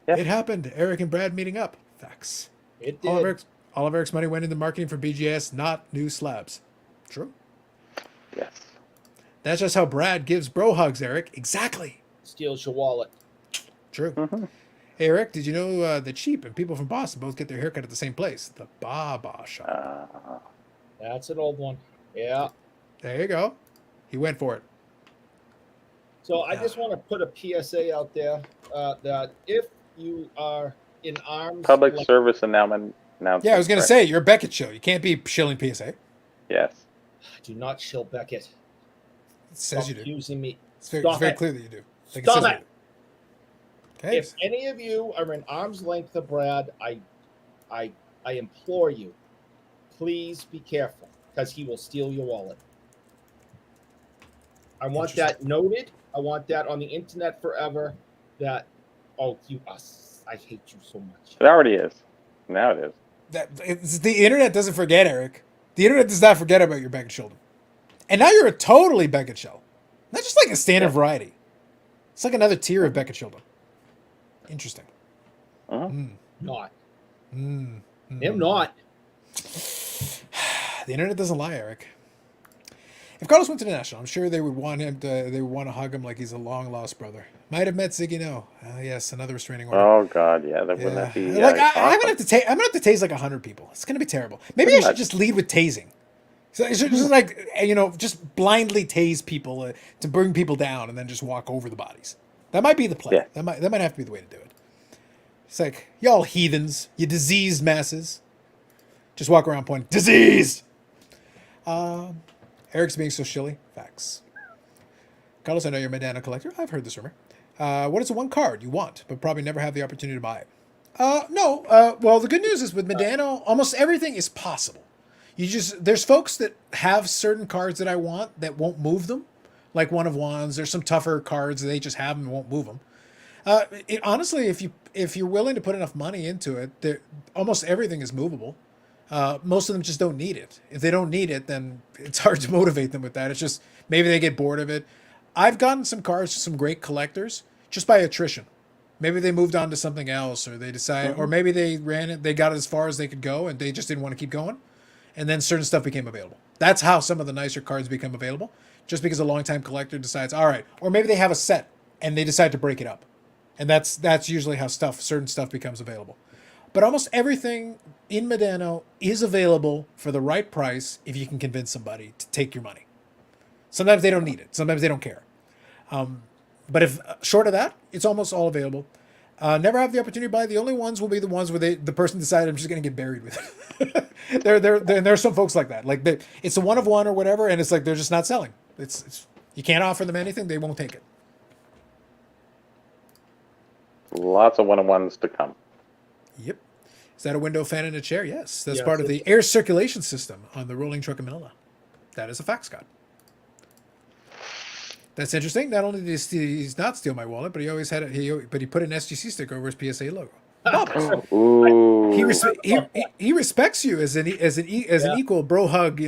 Yep. It happened. Eric and Brad meeting up. Facts. It All did. of Eric's money went into marketing for BGS, not new slabs. True. Yes. That's just how Brad gives bro hugs, Eric. Exactly. Steals your wallet. True. Mhm. Hey, Eric, did you know the Cheap and people from Boston both get their haircut at the same place? The Baba Shop. That's an old one. Yeah. There you go. He went for it. So I just want to put a PSA out there that if you are in arms, Public like- service announcement. Yeah, I was going to say, you're a Beckett show. You can't be shilling PSA. Yes. do not shill Beckett. It says Stop you do. using me. It's very Stop it. clear that you do. I think Stop says it. you do. Okay. If any of you are in arm's length of Brad, I implore you, please be careful because he will steal your wallet. I want that noted. I want that on the internet forever. That I hate you so much. It already is. Now it is. The internet doesn't forget, Eric. The internet does not forget about your Beckett shoulder. And now you're a totally Beckett shell. Not just like a standard variety. It's like another tier of Beckett shoulder. Interesting. Uh-huh. Not. Mm. Him not. The internet doesn't lie, Eric. If Carlos went to the National, I'm sure they would want to hug him like he's a long lost brother. Might have met Ziggy No. Yes, another restraining order. Oh God, yeah. Wouldn't that be Like I'm awesome? gonna have to tase like 100 people. It's gonna be terrible. Maybe I should just lead with tasing. So it's just like just blindly tase people to bring people down, and then just walk over the bodies. That might be the play. Yeah. That might have to be the way to do it. It's like y'all heathens, you diseased masses. Just walk around pointing diseased. Eric's being so shilly. Facts. Carlos, I know you're a Medana collector. I've heard this rumor. What is the one card you want, but probably never have the opportunity to buy it? No. Well, the good news is with Medano, almost everything is possible. There's folks that have certain cards that I want that won't move them, like One of Wands. There's some tougher cards that they just have them and won't move them. Honestly, if you're willing to put enough money into it, almost everything is movable. Most of them just don't need it. If they don't need it, then it's hard to motivate them with that. It's just maybe they get bored of it. I've gotten some cards to some great collectors just by attrition. Maybe they moved on to something else, or they decided, or maybe they ran it, they got as far as they could go, and they just didn't want to keep going. And then certain stuff became available. That's how some of the nicer cards become available, just because a longtime collector decides, all right, or maybe they have a set and they decide to break it up, and that's usually how certain stuff becomes available. But almost everything in Medano is available for the right price if you can convince somebody to take your money. Sometimes they don't need it. Sometimes they don't care. But if short of that, it's almost all available. Never have the opportunity to buy. The only ones will be the ones where the person decided I'm just going to get buried with it. there are some folks like that. Like it's a one of one or whatever, and it's like they're just not selling. It's you can't offer them anything; they won't take it. Lots of one-on-ones to come. Yep. Is that a window fan in a chair? Yes. That's part of the air circulation system on the rolling truck in Manila. That is a fact, Scott. That's interesting. Not only did he not steal my wallet, but he always had it. But he put an SGC sticker over his PSA logo. Ooh. He respects you as an equal bro hug,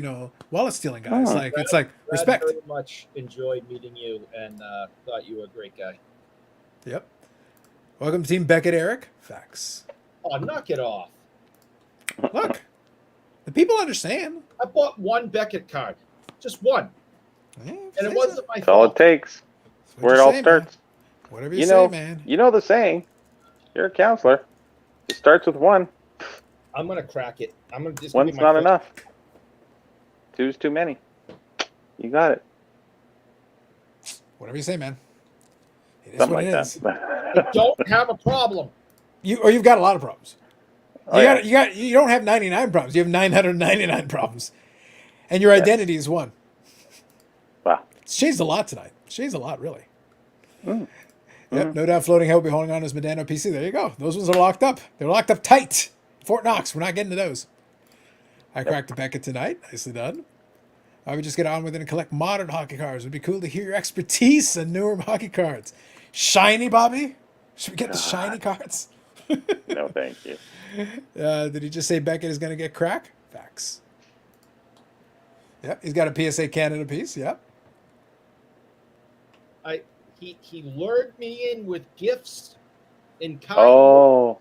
wallet stealing guy. It's like respect. I very much enjoyed meeting you and thought you were a great guy. Yep. Welcome to Team Beckett, Eric. Facts. Oh, knock it off. Look, the people understand. I bought one Beckett card. Just one. Yeah, And it wasn't my That's all it fault. takes. Where it all starts. Man. Whatever you say, man. You know the saying. You're a counselor. It starts with one. I'm going to crack it. I'm going to just One's not enough. Two's too many. You got it. Whatever you say, man. It is Something what like it is. I don't have a problem. You've got a lot of problems. Oh, You don't have 99 problems. You have 999 problems. And your identity is one. Wow. It's changed a lot tonight. It's changed a lot, really. Mm. Yep, no doubt floating he'll be holding on to his Medano PC. There you go. Those ones are locked up. They're locked up tight. Fort Knox. We're not getting to those. I cracked a Beckett tonight. Nicely done. I would just get on with it and collect modern hockey cards. It would be cool to hear your expertise on newer hockey cards. Shiny, Bobby? Should we get the shiny cards? No, thank you. Did he just say Beckett is going to get crack? Facts. Yep, he's got a PSA Canada piece. Yep. He lured me in with gifts in kind, Oh.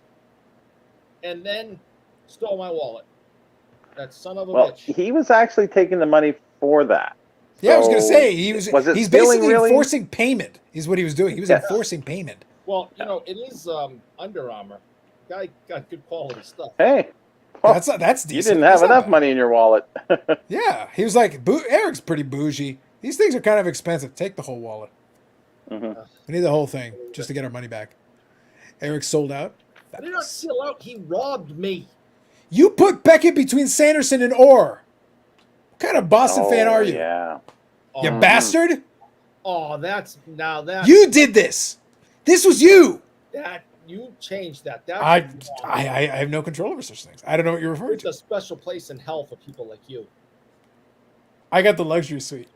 and then stole my wallet. That son of a Well, bitch. he was actually taking the money for that. Yeah, I was going to So, say, was it he's stealing, basically really? enforcing payment is what he was doing. He was enforcing payment. Well, it is Under Armour. Guy got good quality stuff. Hey. Well, That's decent. you didn't have That's not enough bad. money in your wallet. Yeah, he was like, Eric's pretty bougie. These things are kind of expensive. Take the whole wallet. Mhm. We need the whole thing just to get our money back. Eric sold out. I did not steal out. He robbed me. You put Beckett between Sanderson and Orr. What kind of Boston fan are you? Yeah. You Oh, bastard! Oh, You did this. This was you. that you changed that. That I have no control over such things. I don't know what you're referring It's to. a special place in hell for people like you. I got the luxury suite.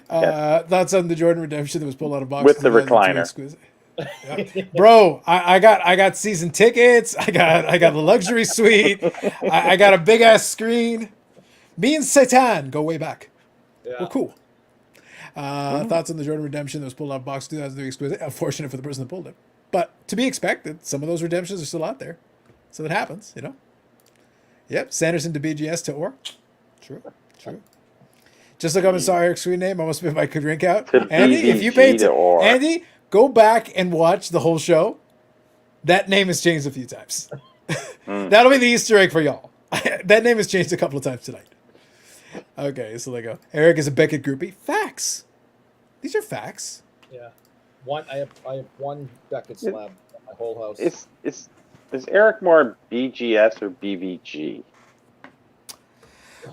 Thoughts on the Jordan redemption that was pulled out of box With the 2002 recliner. exquisite. Yeah. Bro, I got season tickets. I got the luxury suite. I got a big ass screen. Me and Satan go way back. Yeah. We're cool. Thoughts on the Jordan redemption that was pulled out of box 2003 exquisite. Unfortunate for the person that pulled it, but to be expected. Some of those redemptions are still out there, so it happens. Yep. Sanderson to BGS to Orr. True. Just look up and saw Eric's screen name. I almost spit my drink out. To Andy, if you paid BBG to Orr. Andy, go back and watch the whole show. That name has changed a few times. That'll be the Easter egg for y'all. That name has changed a couple of times tonight. Okay, so there you go. Eric is a Beckett groupie. Facts. These are facts. Yeah. I have one Beckett slab in my whole house. Is Eric more BGS or BVG?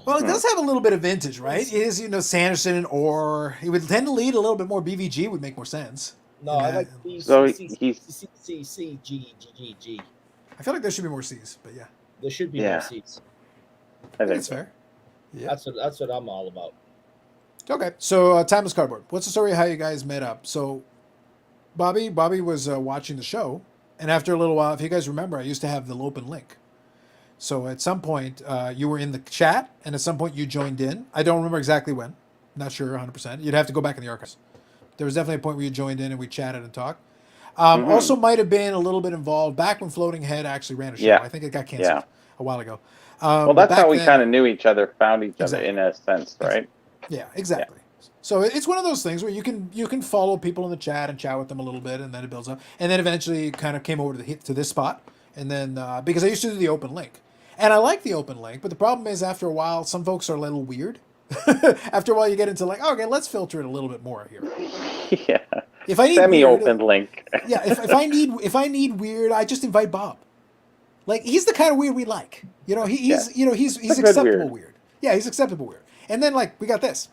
Well, it does have a little bit of vintage, right? It is, Sanderson and Orr. It would tend to lead a little bit more BVG would make more sense. No, I like So G. I feel like there should be more C's, but yeah. There should be Yeah. more seats. I think That's so. fair. Yeah. That's what I'm all about. Okay, so Timeless Cardboard. What's the story of how you guys met up? So Bobby was watching the show, and after a little while, if you guys remember, I used to have the Lopen link. So at some point, you were in the chat, and at some point you joined in. I don't remember exactly when. Not sure 100%. You'd have to go back in the archives. There was definitely a point where you joined in and we chatted and talked. Also might have been a little bit involved back when Floating Head actually ran a show. Yeah. I think it got canceled a while ago. Well, But that's back how we then- kind of knew each other, found each other Exactly. in a sense, right? Yeah, exactly. So it's one of those things where you can follow people in the chat and chat with them a little bit, and then it builds up. And then eventually it kind of came over to this spot, and then because I used to do the open link, and I like the open link, but the problem is after a while some folks are a little weird. After a while you get into like, oh, okay, let's filter it a little bit more here. Yeah. If I need Semi-open weird, link. yeah, if I need weird, I just invite Bob. Like he's the kind of weird we like. You know, he's It's a good acceptable weird. weird. Yeah, he's acceptable weird. And then like we got this.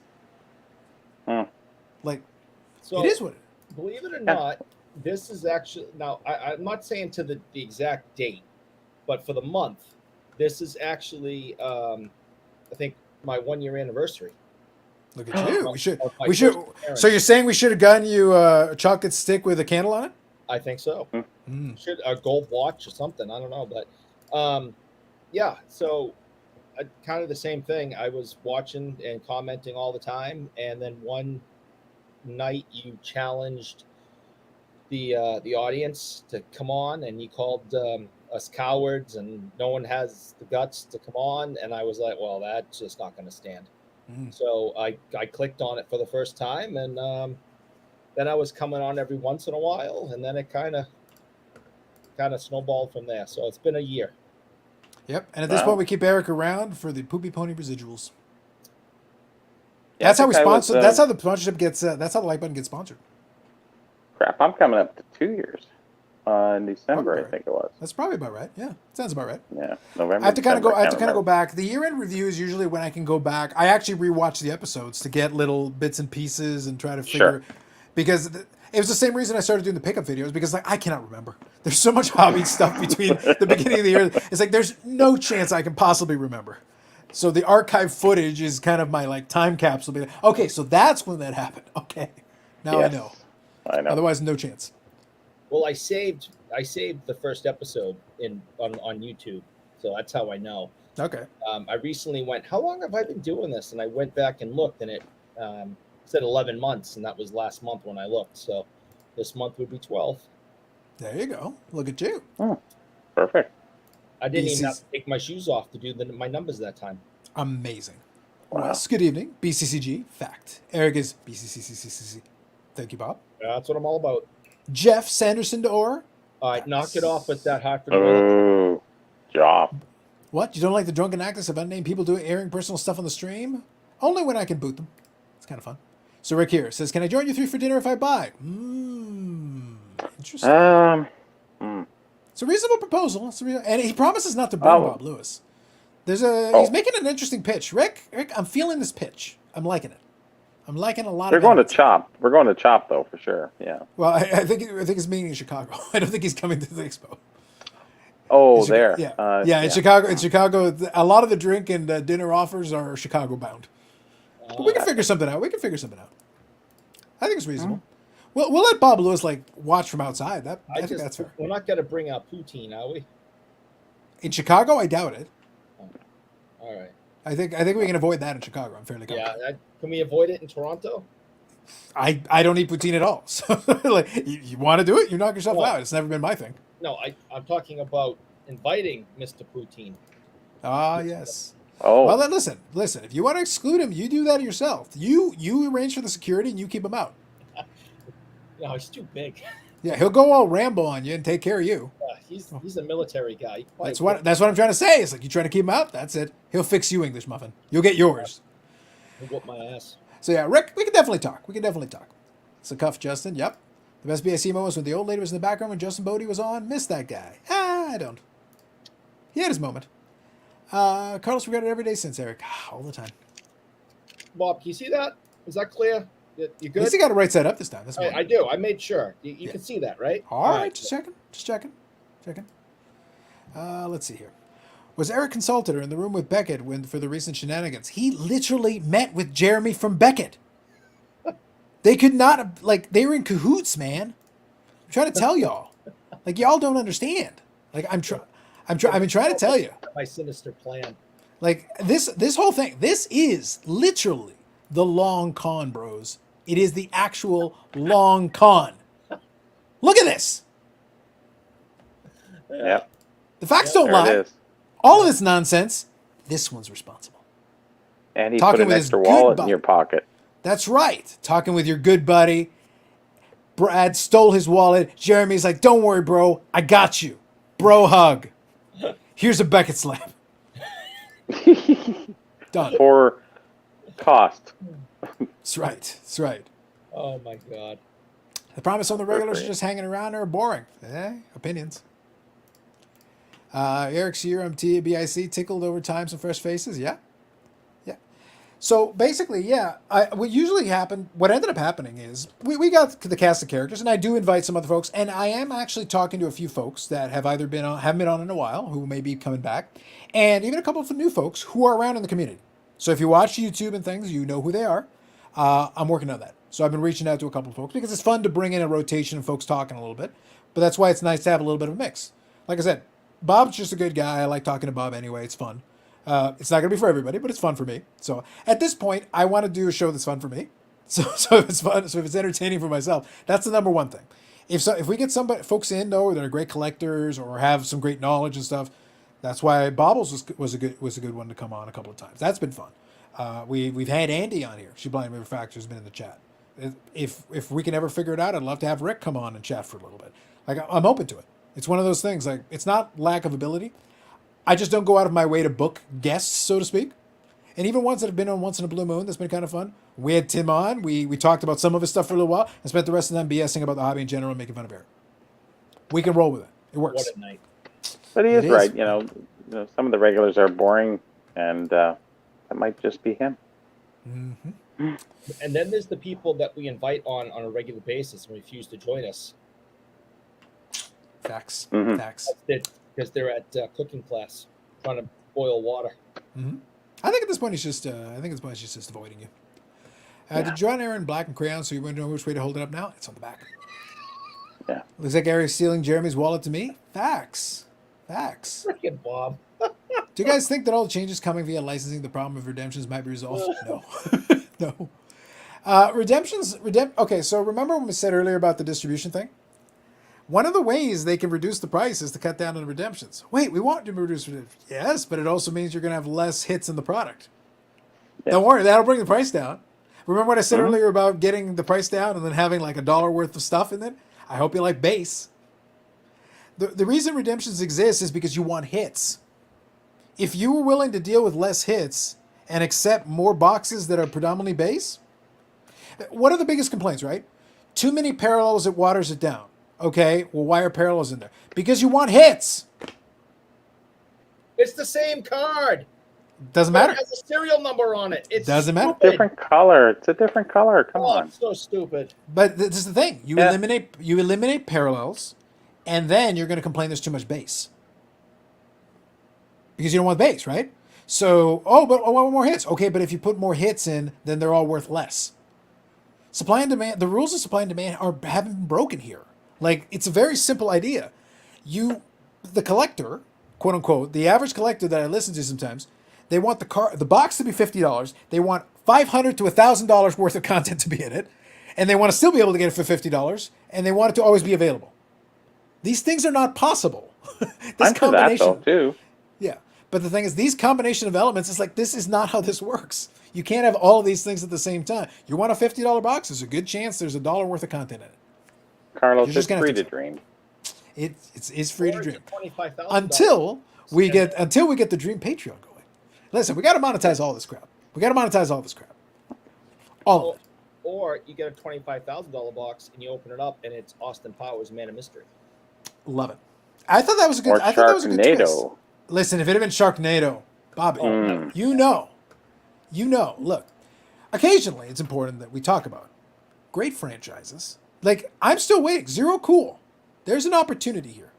Like So it is what it is. believe it or not, this is actually now. I'm not saying to the exact date, but for the month, this is actually I think my 1 year anniversary. Look at you. We should. Of my We should. first appearance. So you're saying we should have gotten you a chocolate stick with a candle on it? I think so. Mm. Should a gold watch or something? I don't know, but yeah. So kind of the same thing. I was watching and commenting all the time, and then one night you challenged the audience to come on, and you called us cowards, and no one has the guts to come on. And I was like, well, that's just not going to stand. Mm. So I clicked on it for the first time, and then I was coming on every once in a while, and then it kind of snowballed from there. So it's been a year. Yep. And at this Wow. point, we keep Eric around for the Poopy Pony residuals. Yeah, That's I how we think I was, sponsor. That's how the sponsorship gets. That's how the like button gets sponsored. Crap, I'm coming up to 2 years. In December, Probably. I think it was. That's probably about right. Yeah, sounds about right. Yeah, November. I have to kind of December, go. I have to can't kind of go remember. back. The year-end review is usually when I can go back. I actually rewatch the episodes to get little bits and pieces and try to figure. Sure. Because it was the same reason I started doing the pickup videos, because like I cannot remember. There's so much hobby stuff between the beginning of the year. It's like there's no chance I can possibly remember. So the archive footage is kind of my like time capsule. Be like, okay, so that's when that happened. Okay, now Yes, I know. I know. Otherwise, no chance. Well, I saved the first episode on YouTube, so that's how I know. Okay. I recently went, how long have I been doing this? And I went back and looked, and it said 11 months, and that was last month when I looked. So this month would be 12. There you go. Look at you. Perfect. I didn't even have BC's to take my shoes off to do my numbers that time. Amazing. Wow. Wes, good evening. BCCG, fact. Eric is BCCCCC. Thank you, Bob. That's what I'm all about. Jeff Sanderson to Orr. All right, knock it off with that Hartford. Oh, job. What? You don't like the drunken actors of unnamed people doing airing personal stuff on the stream? Only when I can boot them. It's kind of fun. So Rick here says, "Can I join you three for dinner if I buy?" Interesting. It's a reasonable proposal. And he promises not to bring Bob Lewis. He's making an interesting pitch. Rick, I'm feeling this pitch. I'm liking it. I'm liking a lot They're of going to elements. Chop. We're going to Chop though, for sure. Yeah. Well, I think he's meeting in Chicago. I don't think he's coming to the expo. Oh, In there. Yeah. In Chicago. In Chicago, a lot of the drink and dinner offers are Chicago bound. But we can figure something out. I think it's reasonable. We'll let Bob Lewis like watch from outside. I think that's fair. We're not going to bring out poutine, are we? In Chicago, I doubt it. All right. I think we can avoid that in Chicago. I'm fairly confident. Yeah. Can we avoid it in Toronto? I don't eat poutine at all. So like, you want to do it, you knock yourself Well, out. It's never been my thing. No, I'm talking about inviting Mr. Poutine. Ah, yes. Oh, Well, then listen. If you want to exclude him, you do that yourself. You arrange for the security and you keep him out. No, he's too big. Yeah, he'll go all Rambo on you and take care of you. He's a military guy. That's what I'm trying to say. It's like you trying to keep him out. That's it. He'll fix you, English muffin. You'll get yours. He'll whoop my ass. So yeah, Rick, we can definitely talk. It's a cuff, Justin. Yep. The best BSC moment was when the old lady was in the background when Justin Bodie was on. Missed that guy. I don't. He had his moment. Carlos regretted every day since, Eric. All the time. Bob, can you see that? Is that clear? You At good? least he got it right side up this time. That's I do. I made sure. You can see that, right? All right, just checking. Let's see here. Was Eric consulted or in the room with Beckett for the recent shenanigans? He literally met with Jeremy from Beckett. They could not have, like, they were in cahoots, man. I'm trying to tell y'all. Like, y'all don't understand. Like, I've been trying to tell you. My sinister plan. Like, this whole thing, this is literally the long con, bros. It is the actual long con. Look at this. Yeah, The facts Yep. don't there lie. it is. All of this nonsense. This one's responsible. And he Talking put an with his extra good wallet in buddy. your pocket. That's right. Talking with your good buddy. Brad stole his wallet. Jeremy's like, don't worry, bro. I got you. Bro hug. Here's a Beckett slap. Done. For cost. That's right. That's right. Oh my god. The promise on the regulars are free. just hanging around or boring. Opinions. Eric Sear, MT, BIC, tickled over time, some fresh faces. Yeah. Yeah. So basically, yeah, what usually happened, what ended up happening is we got the cast of characters, and I do invite some other folks, and I am actually talking to a few folks that have either been on, haven't been on in a while, who may be coming back, and even a couple of new folks who are around in the community. So if you watch YouTube and things, you know who they are. I'm working on that. So I've been reaching out to a couple of folks because it's fun to bring in a rotation of folks talking a little bit. But that's why it's nice to have a little bit of a mix. Like I said, Bob's just a good guy. I like talking to Bob anyway. It's fun. It's not going to be for everybody, but it's fun for me. So at this point, I want to do a show that's fun for me. So if it's fun, so if it's entertaining for myself, that's the number one thing. If we get folks in though, that are great collectors or have some great knowledge and stuff, that's why Bobbles was a good one to come on a couple of times. That's been fun. We've had Andy on here. She Blind Manufacturer has been in the chat. If we can ever figure it out, I'd love to have Rick come on and chat for a little bit. Like I'm open to it. It's one of those things. Like it's not lack of ability. I just don't go out of my way to book guests, so to speak. And even ones that have been on once in a blue moon, that's been kind of fun. We had Tim on. We talked about some of his stuff for a little while and spent the rest of the time BSing about the hobby in general and making fun of Eric. We can roll with it. It works. What a night. But he It is is. right. You know, some of the regulars are boring, and that might just be him. Mm-hmm. And then there's the people that we invite on a regular basis and refuse to join us. Facts. Mhm. Facts. Because they're at cooking class trying to boil water. Mm-hmm. I think at this point he's just. He's just avoiding you. Did you draw an error in black and crayon so you wouldn't know which way to hold it up now? It's on the back. Yeah. Looks like Eric's stealing Jeremy's wallet to me. Facts. Facts. Freaking Bob. Do you guys think that all the changes coming via licensing, the problem of redemptions might be resolved? No. No. Redemptions. Okay, so remember when we said earlier about the distribution thing? One of the ways they can reduce the price is to cut down on redemptions. Wait, we want to reduce redemptions. Yes, but it also means you're going to have less hits in the product. Yeah. Don't worry, that'll bring the price down. Remember what I said earlier about getting the price down and then having like $1 worth of stuff in it? I hope you like base. The reason redemptions exist is because you want hits. If you were willing to deal with less hits and accept more boxes that are predominantly base, what are the biggest complaints, right? Too many parallels, it waters it down. Okay, well, why are parallels in there? Because you want hits. It's the same card. Doesn't But matter. it has a serial number on it. It Doesn't matter. Different color. It's a different color. Come on. It's so stupid. But this is the thing: you eliminate parallels, and then you're going to complain there's too much base because you don't want base, right? So, but I want more hits. Okay, but if you put more hits in, then they're all worth less. Supply and demand. The rules of supply and demand haven't been broken here. Like it's a very simple idea. The collector, quote unquote, the average collector that I listen to sometimes, they want the box to be $50. They want $500 to $1,000 worth of content to be in it, and they want to still be able to get it for $50, and they want it to always be available. These things are not possible. I'm for that though too. Yeah, but the thing is, these combination of elements, it's like this is not how this works. You can't have all of these things at the same time. You want a $50 box? There's a good chance there's $1 worth of content in it. Carlos, You're it's just gonna free have to- to dream. It's free to Or it's dream a $25,000 until we get the Dream Patreon going. Listen, we got to monetize all this crap. All of it. Or you get a $25,000 box and you open it up and it's Austin Powers Man of Mystery. Love it. I thought that was a good. Or I thought that was a good twist. Sharknado. Listen, if it had been Sharknado, Bobby, you know. Look, occasionally it's important that we talk about great franchises. Like I'm still waiting. Zero Cool. There's an opportunity here.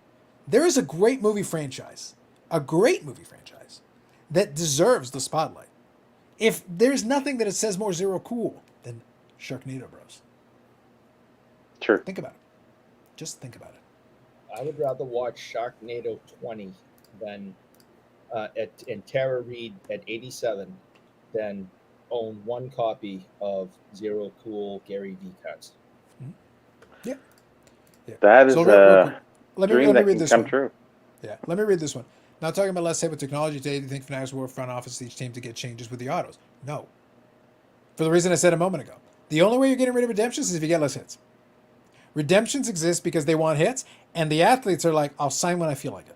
There is a great movie franchise, that deserves the spotlight. If there's nothing that it says more Zero Cool than Sharknado Bros. Sure. Think about it. Just think about it. I would rather watch Sharknado 20 than and Tara Reid at 87 than own one copy of Zero Cool Gary V cards. Yeah. That So is real quick, a let me dream that read can this come one. true. Yeah, let me read this one. Not talking about less hit with technology today. Do you think Fanatics will work front office each team to get changes with the autos? No. For the reason I said a moment ago. The only way you're getting rid of redemptions is if you get less hits. Redemptions exist because they want hits, and the athletes are like, I'll sign when I feel like it.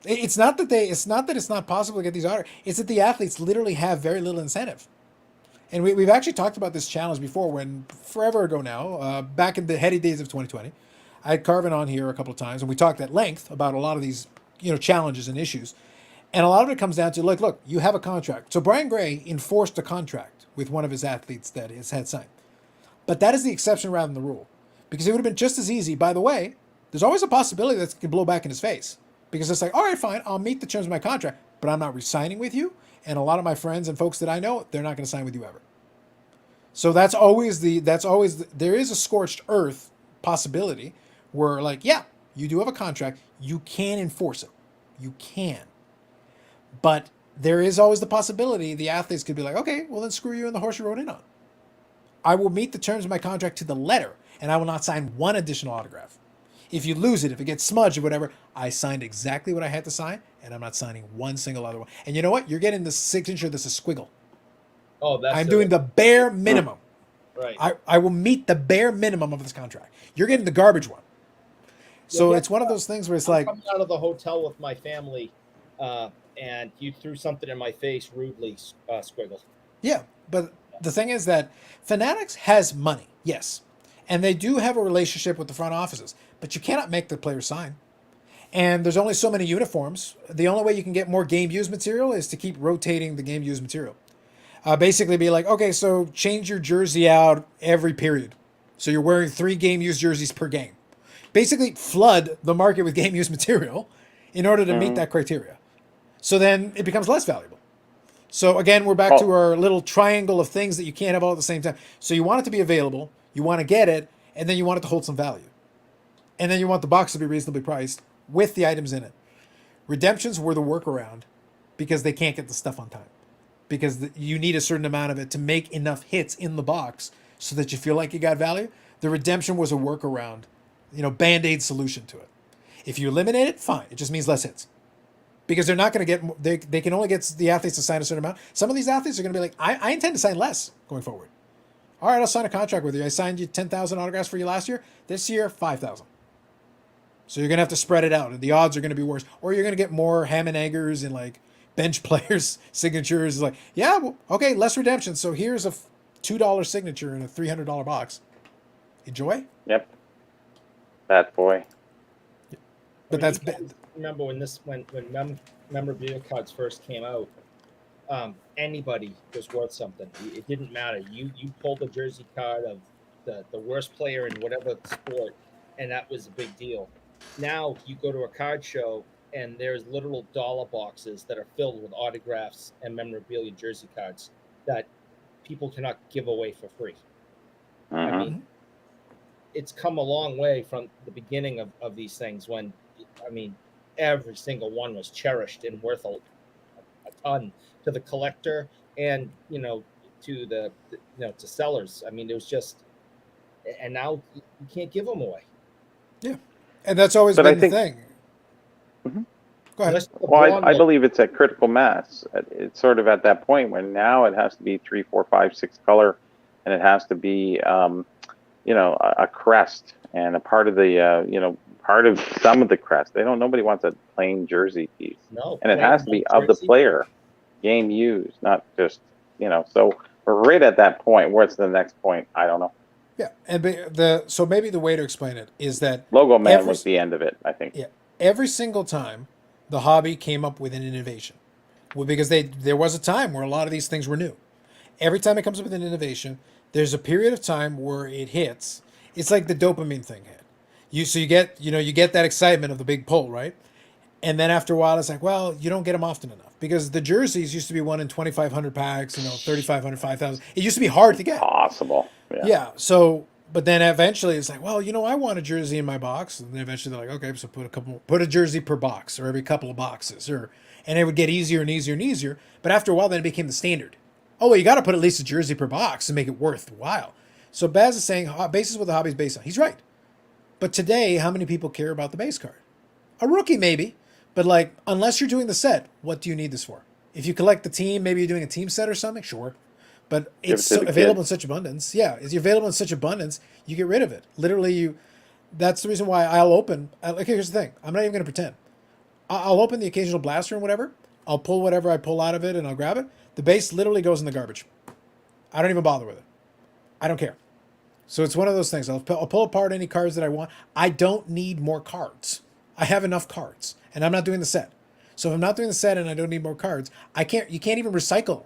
It's not that it's not possible to get these autos. It's that the athletes literally have very little incentive. And we've actually talked about this challenge before when, forever ago now, back in the heady days of 2020, I had Carvin on here a couple of times, and we talked at length about a lot of these, challenges and issues. And a lot of it comes down to, like, look, you have a contract. So Brian Gray enforced a contract with one of his athletes that has had signed. But that is the exception rather than the rule. Because it would have been just as easy, by the way, there's always a possibility that can blow back in his face. Because it's like, all right, fine, I'll meet the terms of my contract, but I'm not re-signing with you. And a lot of my friends and folks that I know, they're not going to sign with you ever. So there is a scorched earth possibility where, like, yeah, you do have a contract, you can enforce it. You can. But there is always the possibility the athletes could be like, okay, well then screw you and the horse you rode in on. I will meet the terms of my contract to the letter, and I will not sign one additional autograph. If you lose it, if it gets smudged or whatever, I signed exactly what I had to sign, and I'm not signing one single other one. And you know what? You're getting the signature that's a squiggle. Oh, that's I'm doing the bare minimum. right. I will meet the bare minimum of this contract. You're getting the garbage one. So Yeah, it's one of those things where it's I'm like, coming out of the hotel with my family, and you threw something in my face rudely, Squiggle. yeah. But the thing is that Fanatics has money, yes. And they do have a relationship with the front offices, but you cannot make the players sign. And there's only so many uniforms. The only way you can get more game used material is to keep rotating the game used material. Basically be like, okay, so change your jersey out every period. So you're wearing 3 game used jerseys per game. Basically flood the market with game used material in order to meet that criteria. So then it becomes less valuable. So again, we're back to our little triangle of things that you can't have all at the same time. So you want it to be available, you want to get it, and then you want it to hold some value. And then you want the box to be reasonably priced with the items in it. Redemptions were the workaround because they can't get the stuff on time. Because you need a certain amount of it to make enough hits in the box so that you feel like you got value. The redemption was a workaround, band-aid solution to it. If you eliminate it, fine. It just means less hits. Because they're not going to get, they can only get the athletes to sign a certain amount. Some of these athletes are going to be like, I intend to sign less going forward. All right, I'll sign a contract with you. I signed you 10,000 autographs for you last year. This year, 5,000. So you're going to have to spread it out, and the odds are going to be worse. Or you're going to get more ham and eggers and like bench players' signatures. It's like, yeah, well, okay, less redemption. So here's a $2 signature in a $300 box. Enjoy. Yep. That boy. But that's bad. Remember when memorabilia cards first came out, anybody was worth something. It didn't matter. You pulled a jersey card of the worst player in whatever sport, and that was a big deal. Now you go to a card show and there's literal dollar boxes that are filled with autographs and memorabilia jersey cards that people cannot give away for free. I mean, it's come a long way from the beginning of these things when, every single one was cherished and worth a ton to the collector and, to to sellers. It was just, and now you can't give them away. Yeah. And that's always been the thing. Go ahead. Well, I believe it's at critical mass. It's sort of at that point where now it has to be 3, 4, 5, 6 color, and it has to be, a crest and a part of the, part of some of the crest. Nobody wants a plain jersey piece. No, and it has to be of the player, game used, not just, So we're right at that point. What's the next point? I don't know. Yeah, and so maybe the way to explain it is that Logo Man was the end of it, I think. Yeah, every single time the hobby came up with an innovation, because there was a time where a lot of these things were new. Every time it comes up with an innovation, there's a period of time where it hits. It's like the dopamine thing hit. You get that excitement of the big pull, right? And then after a while, it's like, well, you don't get them often enough because the jerseys used to be 1 in 2,500 packs, 3,500, 5,000. It used to be hard to get. Possible. Yeah. So, but then eventually it's like, well, I want a jersey in my box, and then eventually they're like, okay, so put a jersey per box or every couple of boxes, and it would get easier and easier and easier. But after a while, then it became the standard. Oh, well, you got to put at least a jersey per box to make it worthwhile. So Baz is saying, basis what the hobby is based on. He's right. But today, how many people care about the base card? A rookie, maybe. But like, unless you're doing the set, what do you need this for? If you collect the team, maybe you're doing a team set or something, sure. But Give it's it to so the available in kids. such abundance. Yeah, it's available in such abundance, you get rid of it. Literally, you. That's the reason why I'll open. Like, here's the thing. I'm not even going to pretend. I'll open the occasional blaster and whatever. I'll pull whatever I pull out of it and I'll grab it. The base literally goes in the garbage. I don't even bother with it. I don't care. So it's one of those things. I'll pull apart any cards that I want. I don't need more cards. I have enough cards, and I'm not doing the set. So if I'm not doing the set and I don't need more cards, I can't. You can't even recycle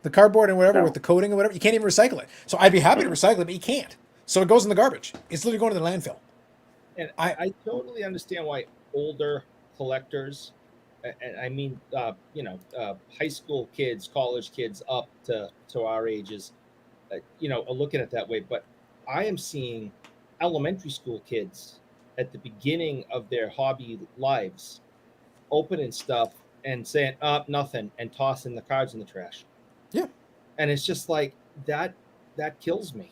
the cardboard and whatever with No. the coating or whatever. You can't even recycle it. So I'd be happy to recycle it, but you can't. So it goes in the garbage. It's literally going to the landfill. And I I totally understand why older collectors, and I mean, high school kids, college kids up to our ages, are looking at it that way. But I am seeing elementary school kids at the beginning of their hobby lives opening stuff and saying, nothing, and tossing the cards in the trash. yeah. And it's just like that kills me,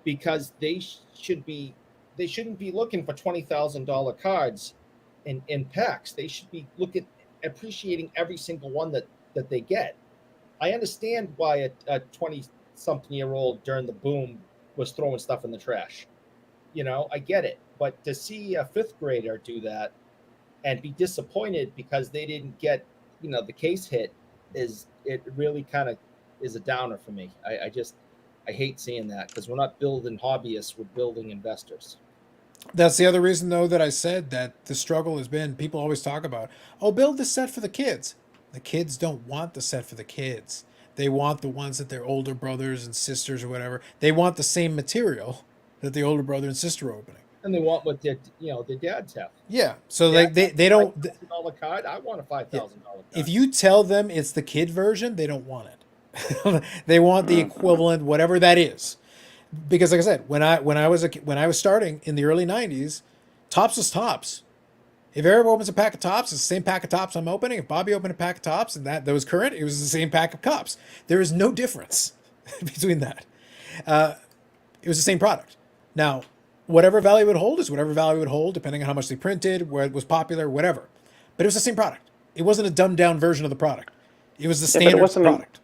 because they shouldn't be looking for $20,000 cards in packs. They should be appreciating every single one that they get. I understand why a 20 something year old during the boom was throwing stuff in the trash. I get it. But to see a fifth grader do that and be disappointed because they didn't get, the case hit, it really kind of is a downer for me. I hate seeing that, because we're not building hobbyists, we're building investors. That's the other reason, though, that I said that the struggle has been. People always talk about, oh, build the set for the kids. The kids don't want the set for the kids. They want the ones that their older brothers and sisters or whatever. They want the same material that the older brother and sister are opening. And they want what their dads have. Yeah. So Dad they wants don't. a $5,000 card. I want a $5,000 card. If you tell them it's the kid version, they don't want it. They want the equivalent, whatever that is. Because, like I said, when I was starting in the early '90s, tops was tops. If Eric opens a pack of tops, it's the same pack of tops I'm opening. If Bobby opened a pack of tops and that was current, it was the same pack of cups. There is no difference between that. It was the same product. Now, whatever value it would hold is whatever value it would hold, depending on how much they printed, where it was popular, whatever. But it was the same product. It wasn't a dumbed down version of the product. It was the Yeah, but standard product.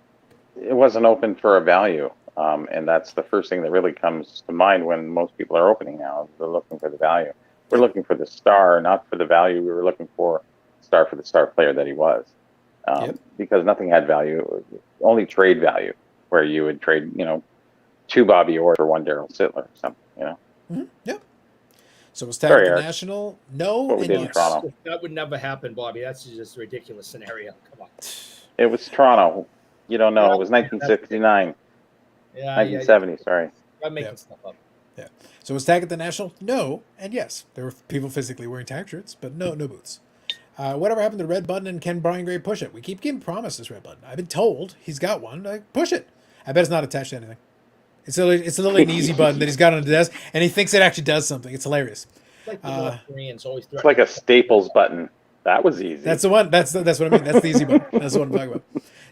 it wasn't open for a value. And that's the first thing that really comes to mind when most people are opening now. They're looking for the value. We're looking for the star, not for the value. We were looking for star player that he was. Because nothing had value, only trade value, where you would trade, two Bobby Orr for one Daryl Sittler or something, Yep. So it was tagged Sorry, at the Eric. national. No, What we and did in yes. Toronto. That would never happen, Bobby. That's just a ridiculous scenario. Come on. It was Toronto. You don't know. It was 1969, Yeah, 1970, sorry. I'm making Yeah. stuff up. Yeah. So was tag at the national? No, and yes. There were people physically wearing tag shirts, but no boots. Whatever happened to Red Button and Ken Brian Gray push it? We keep getting promises, Red Button. I've been told he's got one. Push it. I bet it's not attached to anything. It's literally an easy button that he's got on the desk, and he thinks it actually does something. It's hilarious. It's like the North Koreans always It's like a Staples button. That was easy. That's the one. That's what I mean. That's the easy button. That's what I'm talking about.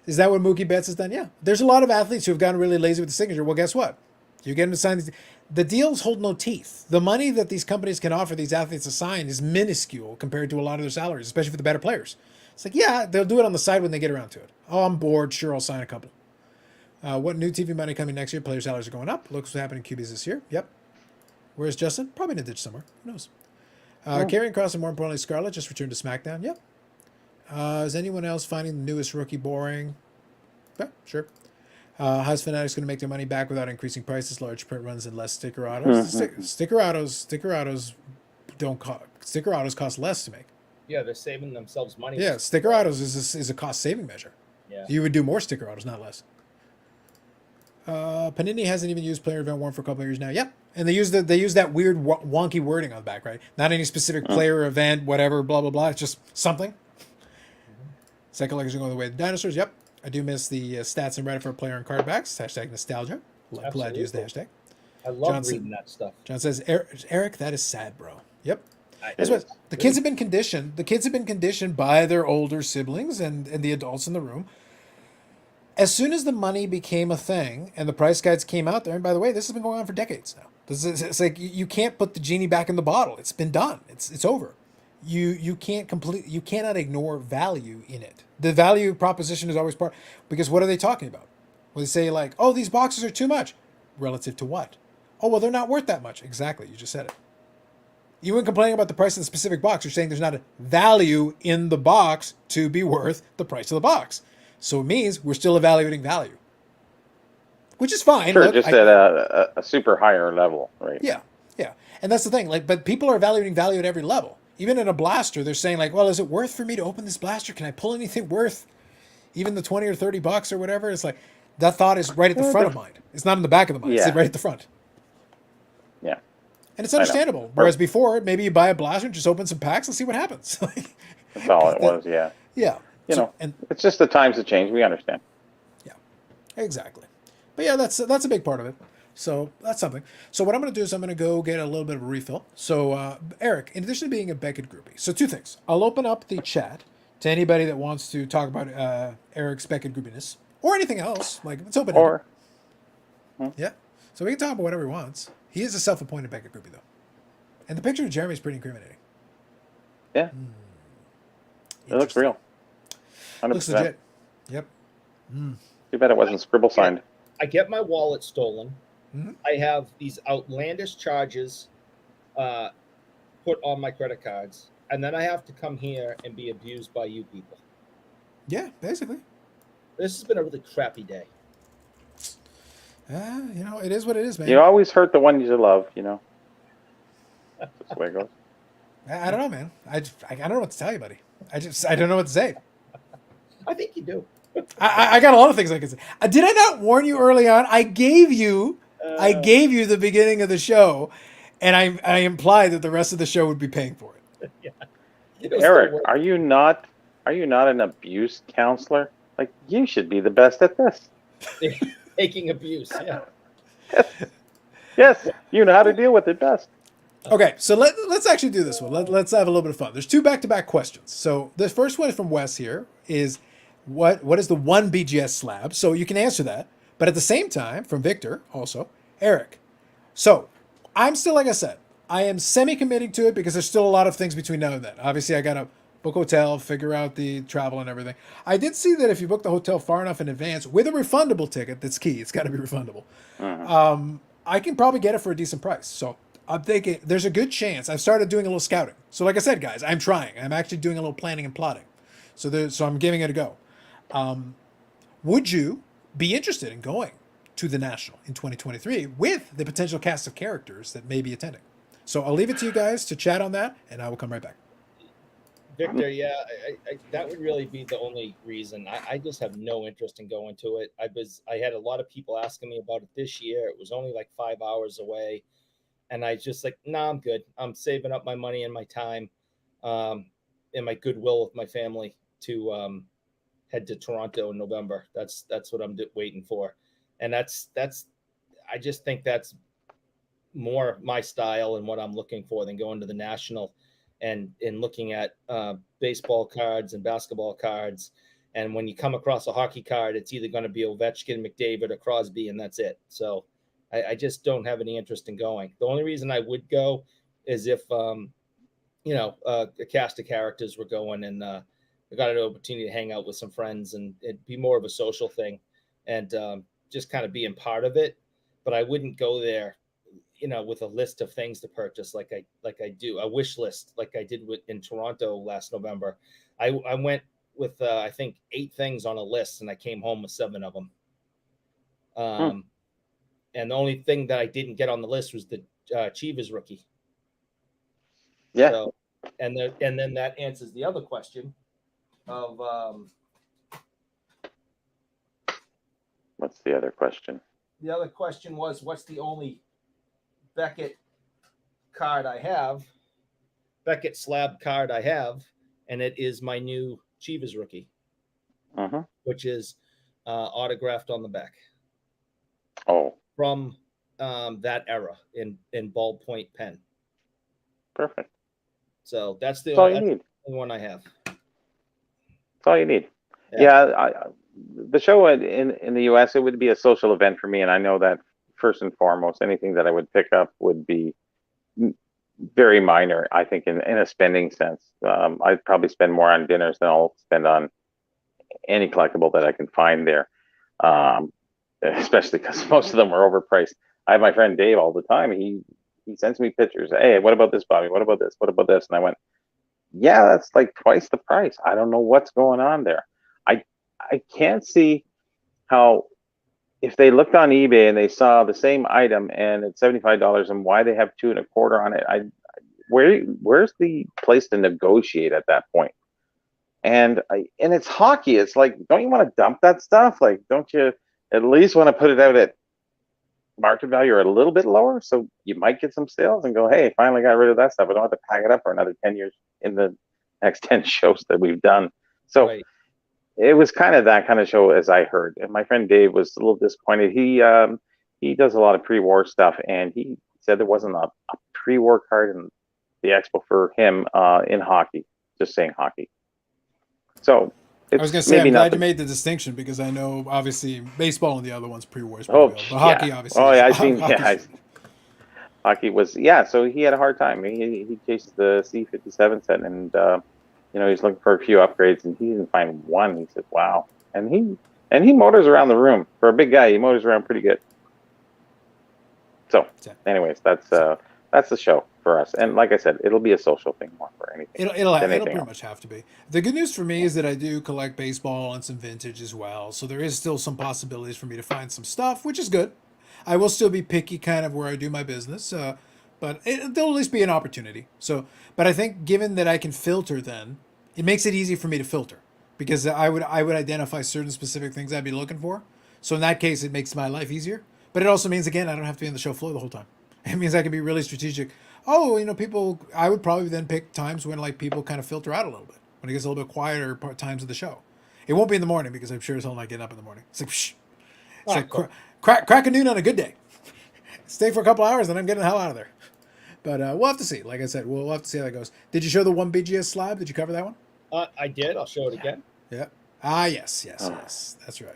Is that what Mookie Betts has done? Yeah. There's a lot of athletes who have gotten really lazy with the signature. Well, guess what? You get them to sign these. The deals hold no teeth. The money that these companies can offer these athletes to sign is minuscule compared to a lot of their salaries, especially for the better players. It's like, yeah, they'll do it on the side when they get around to it. Oh, I'm bored. Sure, I'll sign a couple. What new TV money coming next year? Player salaries are going up. Looks what's happening in QBs this year. Yep. Where's Justin? Probably in a ditch somewhere. Who knows? Karrion Kross and more importantly, Scarlett just returned to SmackDown. Yep. Is anyone else finding the newest rookie boring? Yeah, sure. How's Fanatics going to make their money back without increasing prices, large print runs, and less sticker autos? Sticker autos cost less to make. Yeah, they're saving themselves money. Yeah, sticker autos is a cost saving measure. Yeah. You would do more sticker autos, not less. Panini hasn't even used player event warrant for a couple of years now. Yep. And they use that weird wonky wording on the back, right? Not any specific player event, whatever, blah blah blah. It's just something. Second collectors are going the way of the dinosaurs. Yep. I do miss the stats and Reddit for player and card backs. Hashtag nostalgia. Glad to use the hashtag. I love Johnson- reading that stuff. John says, Eric, that is sad, bro. Yep. I- That's what the kids have been conditioned. The kids have been conditioned by their older siblings and the adults in the room as soon as the money became a thing and the price guides came out there, and by the way, this has been going on for decades now. It's like you can't put the genie back in the bottle. It's been done. It's over. You cannot ignore value in it. The value proposition is always part, because what are they talking about? Well, they say like, oh, these boxes are too much. Relative to what? Oh, well, they're not worth that much. Exactly. You just said it. You weren't complaining about the price of the specific box. You're saying there's not a value in the box to be worth the price of the box. So it means we're still evaluating value, which is fine. Sure, Look, just at a super higher level, right? yeah, yeah, and that's the thing. Like, but people are evaluating value at every level. Even in a blaster, they're saying like, well, is it worth for me to open this blaster? Can I pull anything worth even the 20 or 30 bucks or whatever? It's like that thought is right at the front of mind. It's not in the back of the mind. It's Yeah. right at the front. Yeah. And it's understandable. Whereas before, maybe you buy a blaster, just open some packs and see what happens. That's all it was, yeah. Yeah. You So- know, and it's just the times have changed. We understand. yeah, exactly. But yeah, that's a big part of it. So that's something. So what I'm going to do is I'm going to go get a little bit of a refill. So Eric, in addition to being a Beckett groupie, so two things. I'll open up the chat to anybody that wants to talk about Eric's Beckett groupiness or anything else. Like, it's open. Or Yeah. So we can talk about whatever he wants. He is a self-appointed Beckett groupie, though. And the picture of Jeremy is pretty incriminating. yeah, it looks real. 100%. Looks legit. Yep. Too bad it wasn't scribble signed. I get my wallet stolen. Mhm. I have these outlandish charges put on my credit cards, and then I have to come here and be abused by you people. Yeah, basically. This has been a really crappy day. You know, it is what it is, man. You always hurt the one you love, you know. That's the way it goes. I don't know, man. I don't know what to tell you, buddy. I don't know what to say. I think you do. I got a lot of things I can say. Did I not warn you early on? I gave you the beginning of the show, and I implied that the rest of the show would be paying for it. It was Eric, still are you not an abuse counselor? Like, you should be the best at this. taking abuse. Yeah. Yes, you know how to deal with it best. Okay, so let's actually do this one. Let's have a little bit of fun. There's two back-to-back questions. So the first one from Wes here is what is the one BGS slab? So you can answer that. But at the same time, from Victor also, Eric. So I'm still, like I said, I am semi-committing to it because there's still a lot of things between now and then. Obviously, I got to book hotel, figure out the travel and everything. I did see that if you book the hotel far enough in advance with a refundable ticket, that's key. It's got to be refundable. I can probably get it for a decent price. So I'm thinking there's a good chance. I've started doing a little scouting. So like I said, guys, I'm trying. I'm actually doing a little planning and plotting. So I'm giving it a go. Would you be interested in going to the National in 2023 with the potential cast of characters that may be attending? So I'll leave it to you guys to chat on that, and I will come right back. Victor, yeah, that would really be the only reason. I just have no interest in going to it. I had a lot of people asking me about it this year. It was only like 5 hours away, and I just like, nah, I'm good. I'm saving up my money and my time, and my goodwill with my family to head to Toronto in November. That's what I'm waiting for, and that's I just think that's more my style and what I'm looking for than going to the National and looking at baseball cards and basketball cards. And when you come across a hockey card, it's either going to be Ovechkin, McDavid, or Crosby, and that's it. So I just don't have any interest in going. The only reason I would go is if a cast of characters were going, and I got an opportunity to hang out with some friends, and it'd be more of a social thing, and just kind of being part of it. But I wouldn't go there, with a list of things to purchase like I do, a wish list like I did in Toronto last November. I went with I think 8 things on a list, and I came home with 7 of them. And the only thing that I didn't get on the list was the Chivas rookie. Yeah. So, and then that answers the other question of What's the other question? the other question was, what's the only Beckett card I have, Beckett slab card I have, and it is my new Chivas rookie, which is autographed on the back. Oh, from that era in ballpoint pen. perfect. So that's the That's all you need. only one I have. That's all you need. Yeah, the show in the US, it would be a social event for me, and I know that first and foremost, anything that I would pick up would be very minor. I think in a spending sense, I'd probably spend more on dinners than I'll spend on any collectible that I can find there. Especially because most of them are overpriced. I have my friend Dave all the time. He sends me pictures. Hey, what about this, Bobby? What about this? What about this? And I went, yeah, that's like twice the price. I don't know what's going on there. I I can't see how if they looked on eBay and they saw the same item and it's $75 and why they have 2.25 on it. Where's the place to negotiate at that point? And it's hockey. It's like, don't you want to dump that stuff? Like, don't you at least want to put it out at market value or a little bit lower so you might get some sales and go, hey, finally got rid of that stuff. I don't have to pack it up for another 10 years in the next 10 shows that we've done. So Right. it was kind of that kind of show as I heard. And my friend Dave was a little disappointed. He does a lot of pre-war stuff, and he said there wasn't a pre-war card in the expo for him in hockey. Just saying hockey. So I was going to say, I'm glad you made the distinction because I know obviously baseball and the other one's pre-war, but hockey obviously. Oh yeah, I seen. Yeah, hockey was So he had a hard time. He chased the C57 set, and he's looking for a few upgrades, and he didn't find one. He said, "Wow!" And he motors around the room for a big guy. He motors around pretty good. So, anyways, that's the show for us. And like I said, it'll be a social thing more for anything. It'll pretty much have to be. The good news for me is that I do collect baseball and some vintage as well, so there is still some possibilities for me to find some stuff, which is good. I will still be picky, kind of where I do my business, but there'll at least be an opportunity. So, but I think given that I can filter, then it makes it easy for me to filter because I would identify certain specific things I'd be looking for. So in that case, it makes my life easier. But it also means, again, I don't have to be on the show floor the whole time. It means I can be really strategic. Oh, people, I would probably then pick times when like people kind of filter out a little bit, when it gets a little bit quieter times of the show. It won't be in the morning because I'm sure as hell not getting up in the morning. It's like, psh. It's like crack a noon on a good day. Stay for a couple hours and I'm getting the hell out of there. But we'll have to see. Like I said, we'll have to see how that goes. Did you show the one BGS slab? Did you cover that one? I did. I'll show it again. Yeah. Ah, yes. That's right.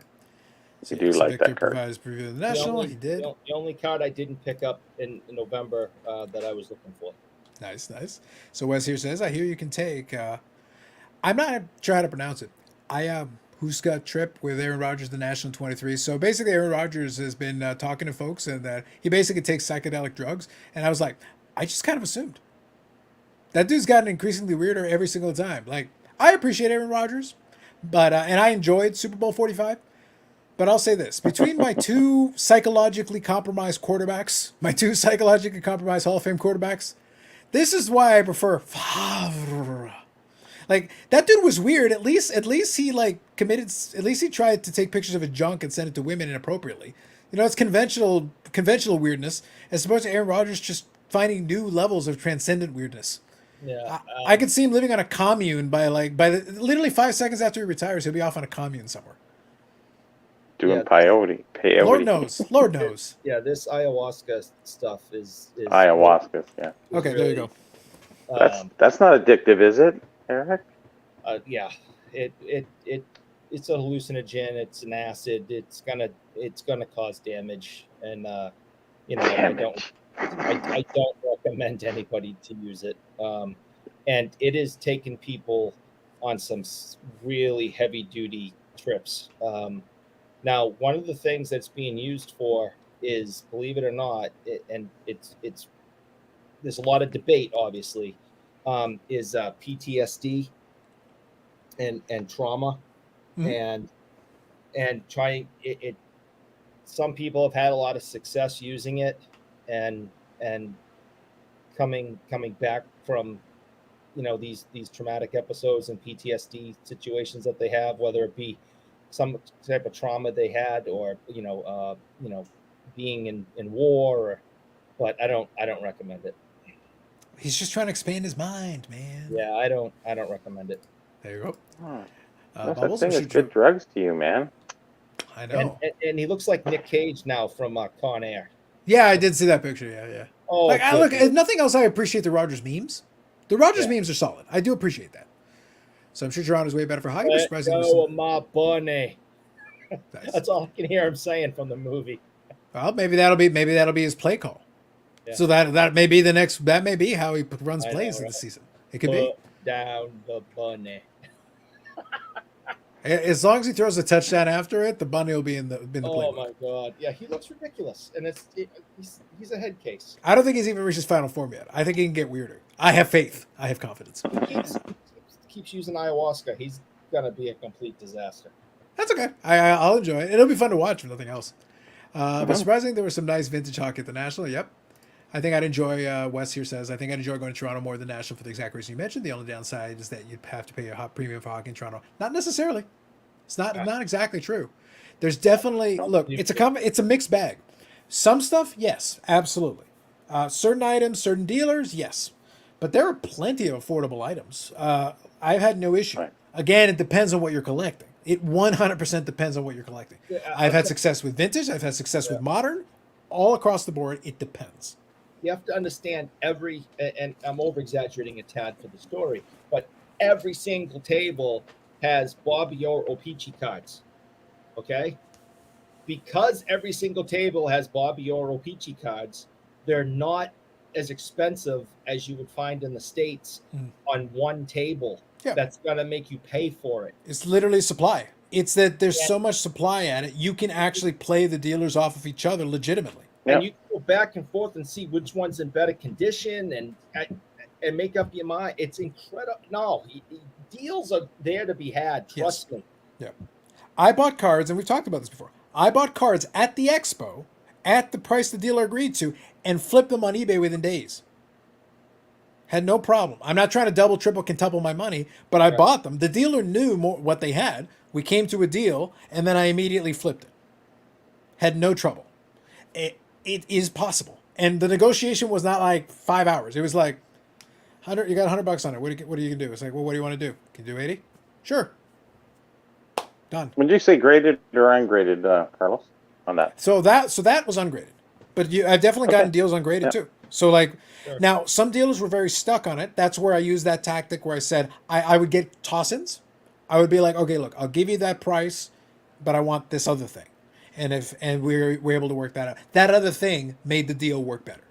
So, do like Victor that card. Provides preview of the National. He did. The only card I didn't pick up in November that I was looking for. Nice. So Wes here says, I hear you can take. I'm not sure how to pronounce it. Who's got trip with Aaron Rodgers, the National 23. So basically, Aaron Rodgers has been talking to folks and that he basically takes psychedelic drugs. And I was like, I just kind of assumed. That dude's gotten increasingly weirder every single time. Like, I appreciate Aaron Rodgers, but and I enjoyed Super Bowl 45. But I'll say this. Between my two psychologically compromised quarterbacks, my two psychologically compromised Hall of Fame quarterbacks, this is why I prefer Favre. Like, that dude was weird. At least he, like, committed... At least he tried to take pictures of his junk and send it to women inappropriately. It's conventional weirdness, as opposed to Aaron Rodgers just finding new levels of transcendent weirdness. Yeah. I could see him living on a commune literally 5 seconds after he retires, he'll be off on a commune somewhere. Doing peyote. Lord knows. Yeah, this ayahuasca stuff is ayahuasca. Yeah. Okay, really, there you go. That's not addictive, is it, Eric? Yeah, it's a hallucinogen. It's an acid. It's gonna cause damage, and I don't recommend anybody to use it. And it is taking people on some really heavy duty trips. Now, one of the things that's being used for is, believe it or not, it's there's a lot of debate, obviously, is PTSD and trauma, and trying it. Some people have had a lot of success using it, and coming back from these traumatic episodes and PTSD situations that they have, whether it be some type of trauma they had, or being in war, but I don't recommend it. He's just trying to expand his mind, man. Yeah, I don't recommend it. There you go. That thing is good drugs to you, man. I know. And he looks like Nick Cage now from Con Air. Yeah, I did see that picture. Yeah. Oh, look. If nothing else, I appreciate the Rodgers memes. The Rodgers memes are solid. I do appreciate that. So I'm sure Toronto's way better for hockey. Let go of my bunny. Nice. That's all I can hear him saying from the movie. Well, maybe that'll be his play call. Yeah. So that may be that may be how he runs I know, plays in right? the season. It could be. Put down the bunny. As long as he throws a touchdown after it, the bunny will be in the Oh playbook. my god! Yeah, he looks ridiculous, and he's a head case. I don't think he's even reached his final form yet. I think he can get weirder. I have faith. I have confidence. He keeps using ayahuasca. He's gonna be a complete disaster. That's okay. I'll enjoy it. It'll be fun to watch, if nothing else. But surprisingly, there was some nice vintage hockey at the National. Yep. I think I'd enjoy, Wes here says, I think I'd enjoy going to Toronto more than National for the exact reason you mentioned. The only downside is that you'd have to pay a hot premium for hockey in Toronto. Not necessarily. It's not exactly true. There's definitely, look, it's a mixed bag. Some stuff, yes, absolutely. Certain items, certain dealers, yes. But there are plenty of affordable items. I've had no issue. Right. Again, it depends on what you're collecting. It 100% depends on what you're collecting. Yeah, I've had success with vintage. I've had success with modern. All across the board, it depends. You have to understand and I'm over exaggerating a tad for the story, but every single table has Bobby or Opeachy cards. Okay? Because every single table has Bobby or Opeachy cards, they're not as expensive as you would find in the States on one table. Yeah. That's going to make you pay for it. It's literally supply. It's that there's so much supply at it, you can actually play the dealers off of each other legitimately. Yeah. And you can go back and forth and see which one's in better condition and make up your mind. It's incredible. No, deals are there to be had. Trust me. Yeah. I bought cards, and we've talked about this before. I bought cards at the expo at the price the dealer agreed to and flipped them on eBay within days. Had no problem. I'm not trying to double, triple, quintuple my money, but I bought them. The dealer knew what they had. We came to a deal, and then I immediately flipped it. Had no trouble. It is possible. And the negotiation was not like 5 hours. It was like, you got $100 on it. What are you going to do? It's like, well, what do you want to do? Can you do 80? Sure. Done. Would you say graded or ungraded, Carlos, on that? So that was ungraded. But I've definitely gotten deals ungraded too. So now some dealers were very stuck on it. That's where I used that tactic where I said I would get toss-ins. I would be like, okay, look, I'll give you that price, but I want this other thing. And we're able to work that out. That other thing made the deal work better.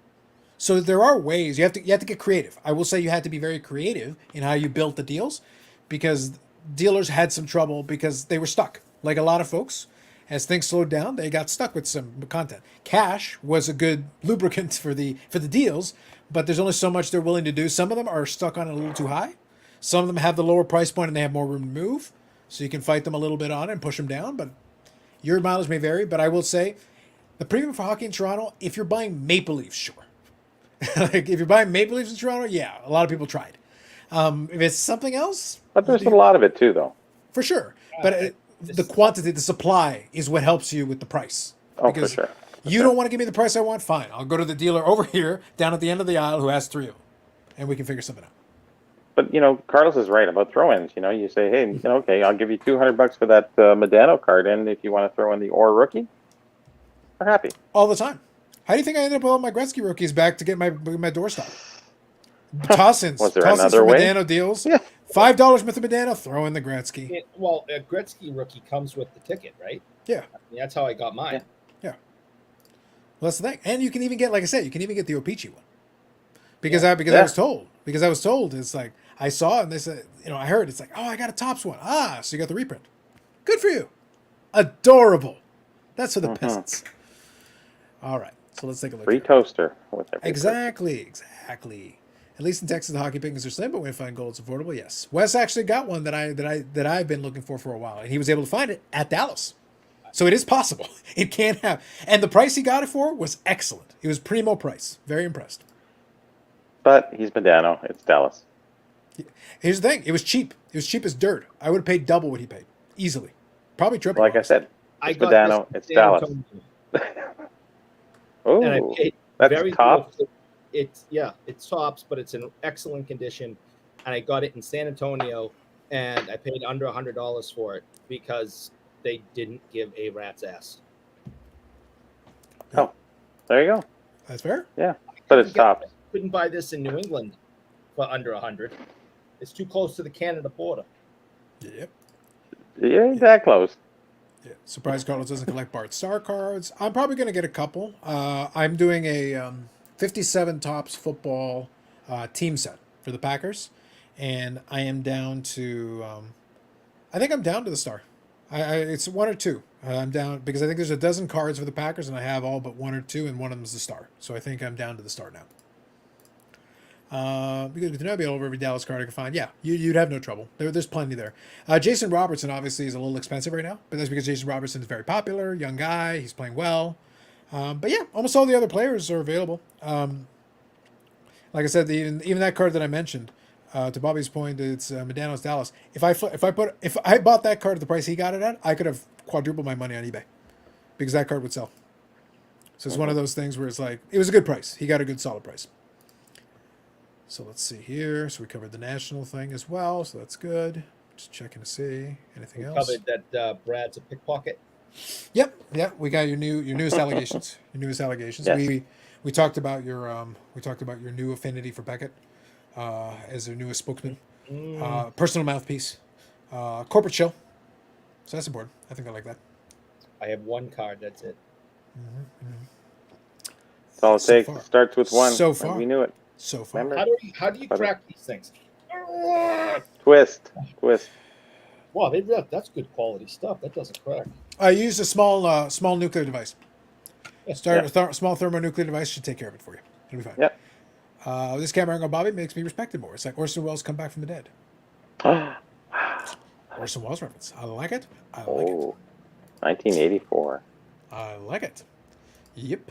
So there are ways you have to get creative. I will say you had to be very creative in how you built the deals, because dealers had some trouble because they were stuck. Like a lot of folks, as things slowed down, they got stuck with some content. Cash was a good lubricant for the deals, but there's only so much they're willing to do. Some of them are stuck on it a little too high. Some of them have the lower price point and they have more room to move, so you can fight them a little bit on it and push them down. But your mileage may vary. But I will say, the premium for hockey in Toronto, if you're buying Maple Leafs, sure. Like if you're buying Maple Leafs in Toronto, yeah, a lot of people tried. If it's something else, But there's a lot of it too, though. for sure. But the quantity, the supply is what helps you with the price. Oh, for sure. You don't want to give me the price I want? Fine. I'll go to the dealer over here down at the end of the aisle who has 3 of them, and we can figure something out. But Carlos is right about throw-ins. You say, hey, okay, I'll give you $200 for that Medano card, and if you want to throw in the Orr rookie, we're happy All the time. How do you think I ended up with all my Gretzky rookies back to get my doorstop? Toss-ins. Was there Toss-ins another for way? Medano deals. Yeah. $5 with the Medano, throw in the Gretzky. A Gretzky rookie comes with the ticket, right? Yeah. That's how I got mine. Yeah. Well, that's the thing. And you can even get, like I said, you can even get the Opeachy one. Because I was told, it's like, I saw it and they said, I heard, it's like, oh, I got a Topps one. Ah, so you got the reprint. Good for you. Adorable. That's for the peasants. All right. So let's take a look. Free here. toaster with every Exactly. At least in Texas, the hockey pickings are slim, but when you find gold, it's affordable. Yes, Wes actually got one that I've been looking for a while, and he was able to find it at Dallas. So it is possible. It can happen. And the price he got it for was excellent. It was primo price. Very impressed. But he's Medano. It's Dallas. Here's the thing. It was cheap. It was cheap as dirt. I would have paid double what he paid. Easily. Probably triple. Like I said, it's Medano. It's San Dallas. Antonio. And I Oh, paid that's very top. little. It's tops, but it's in excellent condition. And I got it in San Antonio, and I paid under $100 for it because they didn't give a rat's ass. Oh, there you go. That's fair. Yeah, but it's tops. Couldn't buy this in New England for under 100. It's too close to the Canada border. Yep. Yeah, ain't that close. Yeah. Surprise Carlos doesn't collect Bart Star cards. I'm probably going to get a couple. I'm doing a 57 Tops football team set for the Packers, and I am down to. I think I'm down to the star. It's one or two. I'm down because I think there's a dozen cards for the Packers, and I have all but one or two, and one of them is the star. So I think I'm down to the star now. Because to be over every Dallas card I can find, yeah, you'd have no trouble. There's plenty there. Jason Robertson obviously is a little expensive right now, but that's because Jason Robertson is very popular, young guy. He's playing well. But yeah, almost all the other players are available. Like I said, even that card that I mentioned, to Bobby's point, it's Medano's Dallas. If I bought that card at the price he got it at, I could have quadrupled my money on eBay because that card would sell. So it's one of those things where it's like it was a good price. He got a good solid price. So let's see here. So we covered the national thing as well. So that's good. Just checking to see anything else. Covered that Brad's a pickpocket. Yep. Yeah. We got your newest allegations. Your newest allegations. Yes. We talked about your new affinity for Beckett as their newest spokesman. Personal mouthpiece. Corporate shill. So that's important. I think I like that. I have one card. That's it. That's all it So takes. far. It starts with one. So far. We knew it. So far. Remember? How do you crack these things? Twist. Wow, that's good quality stuff. That doesn't crack. I used a small nuclear device. Yeah. A small thermonuclear device should take care of it for you. It'll be fine. Yep. This camera angle, Bobby, makes me respected more. It's like Orson Welles come back from the dead. Orson Welles reference. I like it. I like it. 1984. I like it. Yep.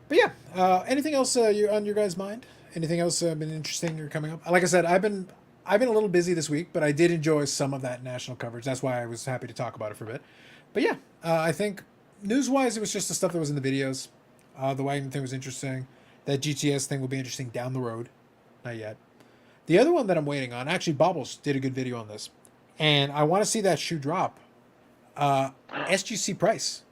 But yeah, anything else you on your guys' mind? Anything else been interesting or coming up? Like I said, I've been a little busy this week, but I did enjoy some of that national coverage. That's why I was happy to talk about it for a bit. But yeah, I think news-wise, it was just the stuff that was in the videos. The Wagner thing was interesting. That GTS thing will be interesting down the road. Not yet. The other one that I'm waiting on, actually, Bobbles did a good video on this, and I want to see that shoe drop. SGC price.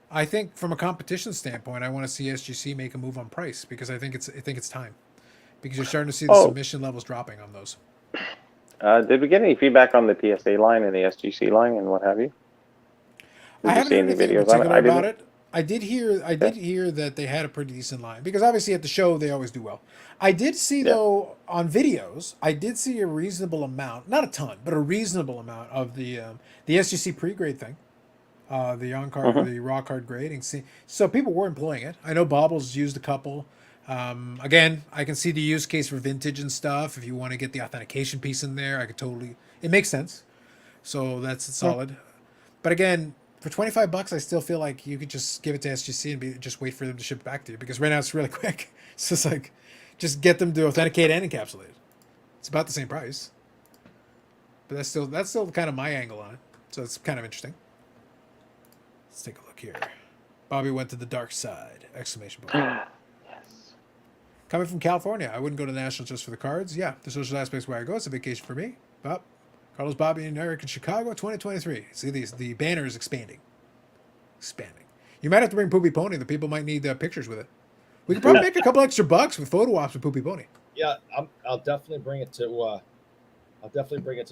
I think from a competition standpoint, I want to see SGC make a move on price because I think it's time. Because you're starting to see the submission levels dropping on those. Did we get any feedback on the PSA line and the SGC line and what have you? I haven't heard anything particular about it. I did hear that they had a pretty decent line because obviously at the show they always do well. I did see though on videos, I did see a reasonable amount, not a ton, but a reasonable amount of the SGC pre-grade thing, the on card, the raw card grading. So people were employing it. I know Bobbles used a couple. Again, I can see the use case for vintage and stuff. If you want to get the authentication piece in there, it makes sense. So that's solid. But again, for $25, I still feel like you could just give it to SGC and just wait for them to ship it back to you because right now it's really quick. It's just like, just get them to authenticate and encapsulate it. It's about the same price. But that's still kind of my angle on it. So it's kind of interesting. Let's take a look here. Bobby went to the dark side! Exclamation point. Coming from California, I wouldn't go to National just for the cards. Yeah, the social aspect's where I go. It's a vacation for me. But Carlos, Bobby, and Eric in Chicago, 2023. See, the banner is expanding. You might have to bring Poopy Pony. The people might need pictures with it. We could probably make a couple extra bucks with photo ops with Poopy Pony. Yeah, I'll definitely bring it to.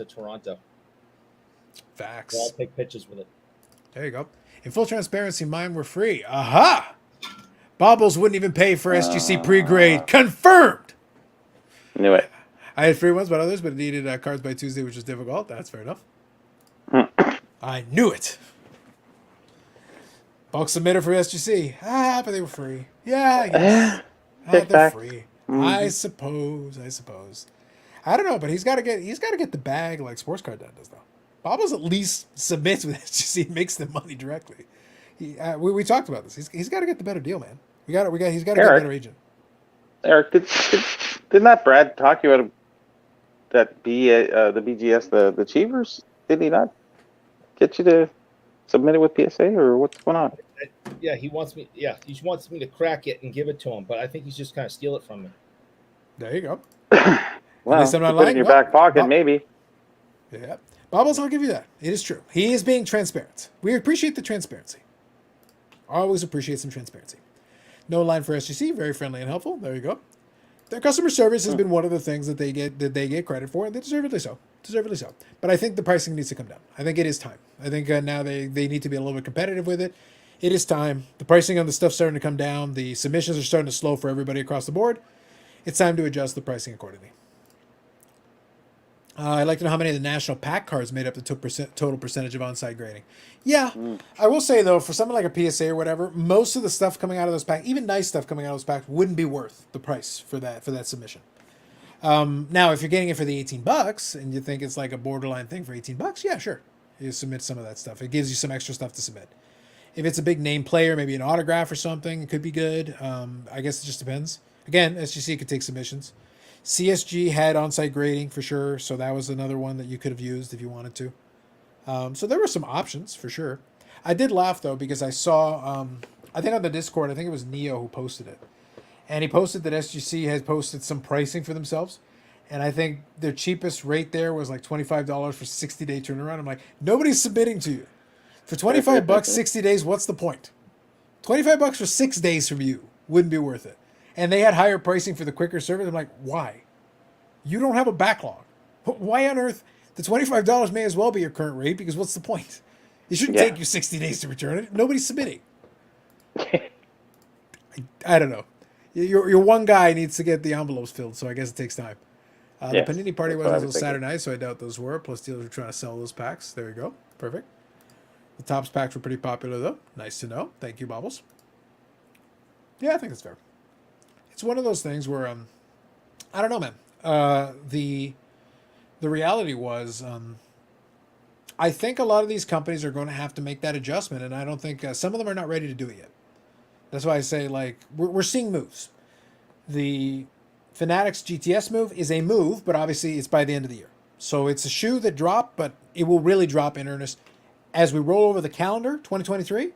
Toronto. Facts. I'll take pictures with it. There you go. In full transparency, mine were free. Aha! Bobbles wouldn't even pay for SGC pre-grade. Confirmed! Knew it. I had free ones, but others, but it needed cards by Tuesday, which was difficult. That's fair enough. I knew it. Bulk submitter for SGC. But they were free. Yeah, I guess. They're free. I suppose. I don't know, but he's got to get the bag like Sports Card does, though. Bobbles at least submits with SGC and makes the money directly. We talked about this. He's got to get the better deal, man. He's got to get a better agent. Eric, didn't that Brad talk you about that the BGS, the Cheevers? Did he not get you to submit it with PSA, or what's going on? Yeah, he wants me. Yeah, he wants me to crack it and give it to him, but I think he's just kind of steal it from me. There you go. Well, I'm not put it in your back pocket, maybe. Yeah, Bobbles, I'll give you that. It is true. He is being transparent. We appreciate the transparency. Always appreciate some transparency. No line for SGC, very friendly and helpful. There you go. Their customer service has been one of the things that they get credit for, and they deservedly so. deservedly so. But I think the pricing needs to come down. I think it is time. I think now they need to be a little bit competitive with it. It is time. The pricing on the stuff's starting to come down. The submissions are starting to slow for everybody across the board. It's time to adjust the pricing accordingly. I'd like to know how many of the national pack cards made up the total percentage of on-site grading. Yeah, I will say though, for something like a PSA or whatever, most of the stuff coming out of those packs, even nice stuff coming out of those packs, wouldn't be worth the price for that submission. Now, if you're getting it for the $18 and you think it's like a borderline thing for $18, yeah, sure, you submit some of that stuff. It gives you some extra stuff to submit. If it's a big name player, maybe an autograph or something, it could be good. I guess it just depends. Again, SGC could take submissions. CSG had on-site grading for sure, so that was another one that you could have used if you wanted to. So there were some options for sure. I did laugh though because I saw, I think on the Discord, I think it was Neo who posted it, and he posted that SGC has posted some pricing for themselves, and I think their cheapest rate there was like $25 for 60-day turnaround. I'm like, nobody's submitting to you for $25, 60 days. What's the point? $25 for 6 days from you wouldn't be worth it. And they had higher pricing for the quicker service. I'm like, why? You don't have a backlog. Why on earth? The $25 may as well be your current rate because what's the point? It shouldn't take you 60 days to return it. Nobody's submitting. I don't know. Your one guy needs to get the envelopes filled, so I guess it takes time. The Panini party was until Saturday night, so I doubt those were. Plus, dealers were trying to sell those packs. There you go. Perfect. The Topps packs were pretty popular, though. Nice to know. Thank you, Bobbles. Yeah, I think that's fair. It's one of those things where I don't know, man. The reality was I think a lot of these companies are going to have to make that adjustment, and I don't think some of them are not ready to do it yet. That's why I say like we're seeing moves. The Fanatics GTS move is a move, but obviously it's by the end of the year. So it's a shoe that dropped, but it will really drop in earnest as we roll over the calendar 2023.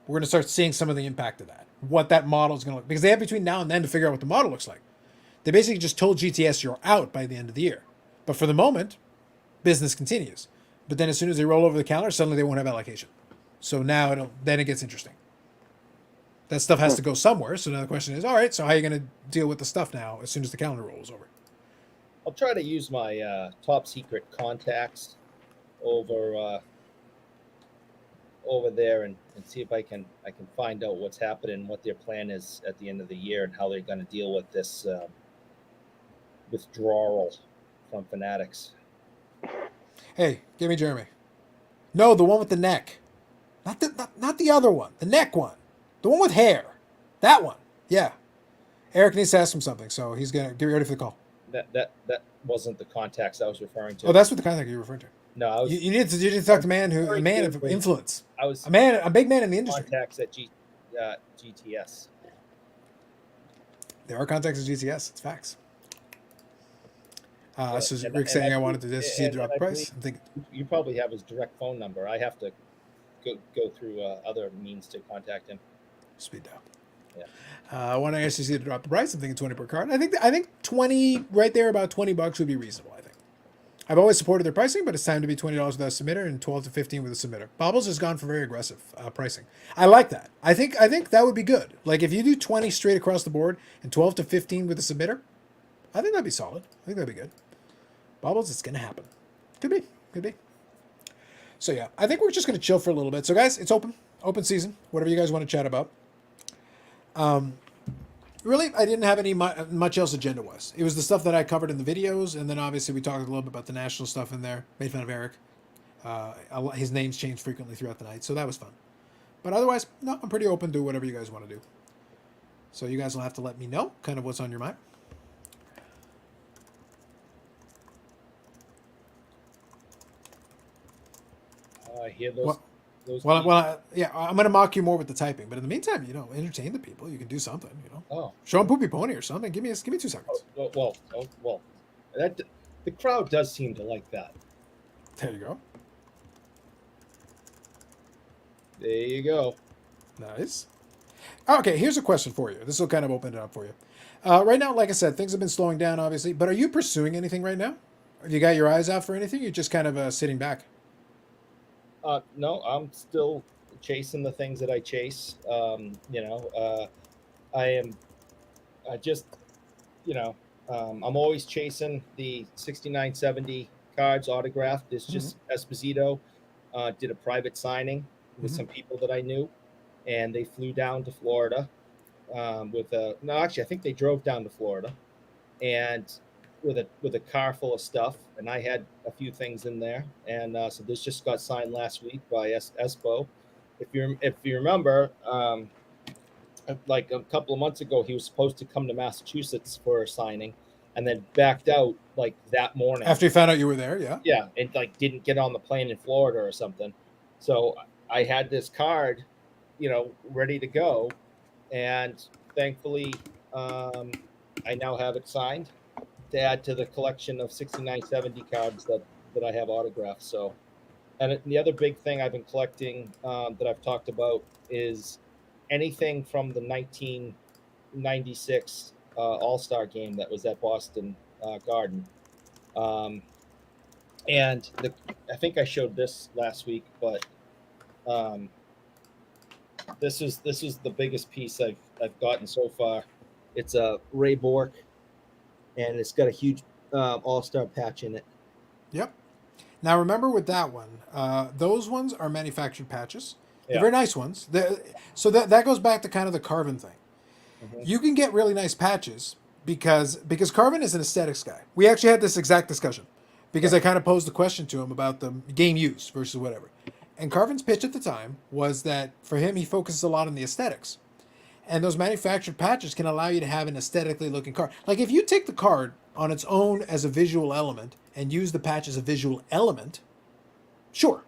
We're going to start seeing some of the impact of that. What that model is going to look, because they have between now and then to figure out what the model looks like. They basically just told GTS you're out by the end of the year. But for the moment, business continues. But then as soon as they roll over the calendar, suddenly they won't have allocation. So now then it gets interesting. That stuff has to go somewhere. So now the question is, all right, so how are you going to deal with the stuff now as soon as the calendar rolls over? I'll try to use my top secret contacts over there and see if I can find out what's happening, what their plan is at the end of the year, and how they're going to deal with this withdrawal from Fanatics. Hey, give me Jeremy. No, the one with the neck, not the other one, the neck one, the one with hair, that one. Yeah, Eric needs to ask him something, so he's gonna get ready for the call. That wasn't the contacts I was referring to. Oh, that's what the contact you're referring to. No, I was. You need to talk to a man of influence. I was a big man in the industry. Contacts at GTS. There are contacts at GTS. It's facts. So Rick saying I wanted to just see drop the price. I'm thinking you probably have his direct phone number. I have to go through other means to contact him. Speed dial. Yeah. I want to actually see to drop the price. I'm thinking 20 per card. I think 20 right there, about $20 would be reasonable. I think. I've always supported their pricing, but it's time to be $20 without a submitter and 12 to 15 with a submitter. Bobbles has gone for very aggressive pricing. I like that. I think that would be good. Like if you do 20 straight across the board and 12 to 15 with a submitter, I think that'd be solid. I think that'd be good. Bobbles, it's going to happen. Could be. So yeah, I think we're just going to chill for a little bit. So guys, it's open season. Whatever you guys want to chat about. Really, I didn't have any much else agenda-wise. It was the stuff that I covered in the videos, and then obviously we talked a little bit about the national stuff in there. Made fun of Eric. His name's changed frequently throughout the night, so that was fun. But otherwise, no, I'm pretty open to whatever you guys want to do. So you guys will have to let me know kind of what's on your mind. I hear those. Yeah, I'm going to mock you more with the typing, but in the meantime, entertain the people. You can do something, Oh, show them Poopy Pony or something. Give me 2 seconds. Well. That the crowd does seem to like that. There you go. There you go. Nice. Okay, here's a question for you. This will kind of open it up for you. Right now, like I said, things have been slowing down, obviously. But are you pursuing anything right now? Have you got your eyes out for anything? You're just kind of sitting back. No, I'm still chasing the things that I chase. I'm always chasing the 6970 cards autographed. It's just Esposito did a private signing with some people that I knew, and they flew down to Florida with a no, actually, I think they drove down to Florida and with a car full of stuff, and I had a few things in there, and so this just got signed last week by Espo. If you remember, like a couple of months ago, he was supposed to come to Massachusetts for a signing, and then backed out like that morning. After you found out you were there, yeah. Yeah, and like didn't get on the plane in Florida or something. So I had this card, ready to go, and thankfully, I now have it signed to add to the collection of 6970 cards that I have autographed. So, and the other big thing I've been collecting that I've talked about is anything from the 1996 All-Star game that was at Boston Garden. And I think I showed this last week, but this is the biggest piece I've gotten so far. It's a Ray Bork, and it's got a huge All-Star patch in it. Yep. Now remember with that one, those ones are manufactured patches. They're Yeah. very nice ones. So that goes back to kind of the Carvin thing. You can get really nice patches because Carvin is an aesthetics guy. We actually had this exact discussion because I kind of posed the question to him about the game use versus whatever. And Carvin's pitch at the time was that for him, he focuses a lot on the aesthetics. And those manufactured patches can allow you to have an aesthetically looking card. Like if you take the card on its own as a visual element and use the patch as a visual element, sure.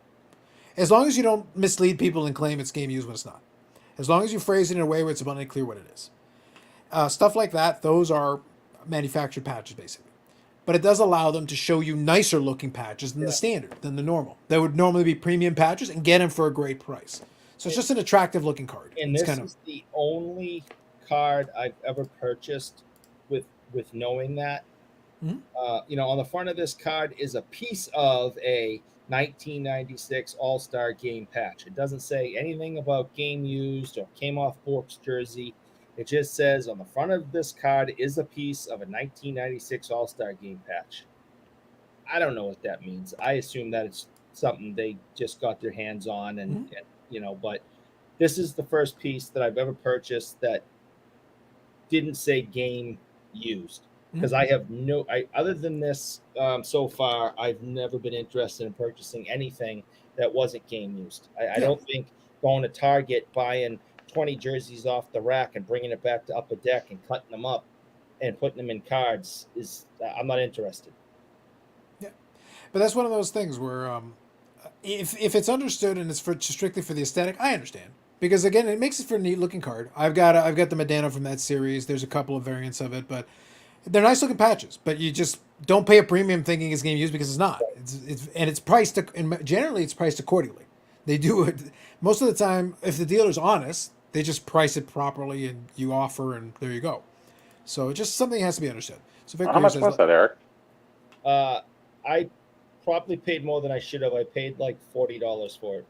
As long as you don't mislead people and claim it's game used when it's not. As long as you phrase it in a way where it's abundantly clear what it is. Stuff like that, those are manufactured patches basically. But it does allow them to show you nicer looking patches than the standard, than the normal. That would normally be premium patches and get them for a great price. So it's just an attractive looking card. And it's this is the only card I've ever purchased with knowing that. On the front of this card is a piece of a 1996 All-Star game patch. It doesn't say anything about game used or came off Bork's jersey. It just says on the front of this card is a piece of a 1996 All-Star game patch. I don't know what that means. I assume that it's something they just got their hands on and but this is the first piece that I've ever purchased that didn't say game used. Because I have other than this so far, I've never been interested in purchasing anything that wasn't game used. I don't think going to Target, buying 20 jerseys off the rack and bringing it back to Upper Deck and cutting them up and putting them in cards I'm not interested. Yeah, but that's one of those things where if it's understood and it's strictly for the aesthetic, I understand. Because again, it makes it for a neat looking card. I've got the Medano from that series. There's a couple of variants of it, but they're nice looking patches, but you just don't pay a premium thinking it's game used because it's not. It's priced and generally it's priced accordingly. They do it most of the time. If the dealer's honest, they just price it properly and you offer and there you go. So it's just something that has to be understood. So Victor, how much was that, Eric? I probably paid more than I should have. I paid like $40 for it.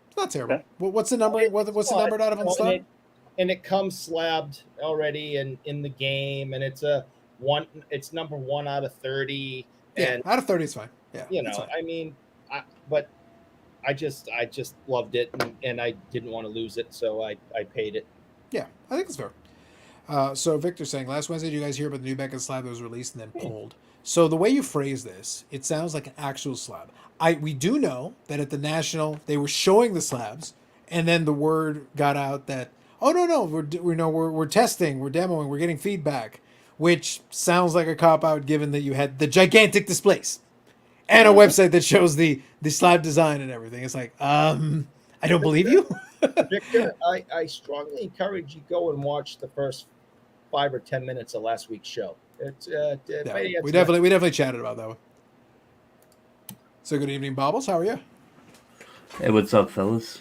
It's not terrible. Okay. What's the number? What's the number out of on stock? And it comes slabbed already in the game, and it's number 1 out of 30. Yeah, out of 30 is fine. Yeah, I mean, but I just loved it, and I didn't want to lose it, so I paid it. Yeah, I think it's fair. So Victor's saying, last Wednesday, did you guys hear about the new Beckett slab that was released and then pulled? So the way you phrase this, it sounds like an actual slab. We do know that at the National, they were showing the slabs, and then the word got out that, oh no, we're testing, we're demoing, we're getting feedback, which sounds like a cop out given that you had the gigantic displays and a website that shows the slab design and everything. It's like, I don't believe you. Victor, I strongly encourage you go and watch the first 5 or 10 minutes of last week's show. It's we definitely chatted about that one. So good evening, Bobbles. How are you? Hey, what's up, fellas?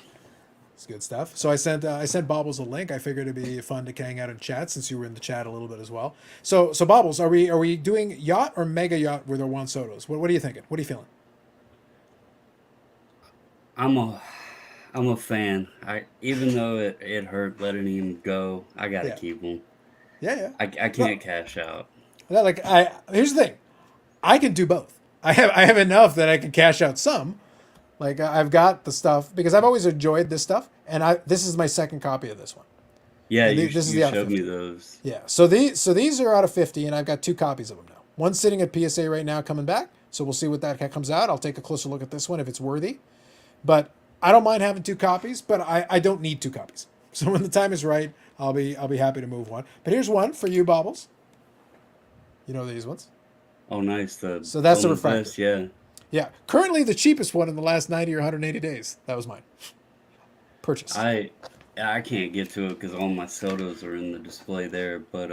It's good stuff. So I sent Bobbles a link. I figured it'd be fun to hang out and chat since you were in the chat a little bit as well. So Bobbles, are we doing yacht or mega yacht with our Juan Sotos? What are you thinking? What are you feeling? I'm a fan. Even though it hurt letting him go, I gotta keep him. Yeah. I can't cash out. Here's the thing. I can do both. I have enough that I can cash out some. Like I've got the stuff because I've always enjoyed this stuff, and this is my second copy of this one, Yeah, and this is you the out of showed me 50. those. Yeah, so these are out of 50, and I've got 2 copies of them now. One's sitting at PSA right now, coming back. So we'll see what that comes out. I'll take a closer look at this one if it's worthy. But I don't mind having 2 copies, but I don't need 2 copies. So when the time is right, I'll be happy to move one. But here's one for you, Bobbles. You know these ones. Oh, nice. So that's the Bowman refractor. Vest, yeah. Yeah, currently the cheapest one in the last 90 or 180 days. That was mine. Purchase. I can't get to it because all my sodas are in the display there, but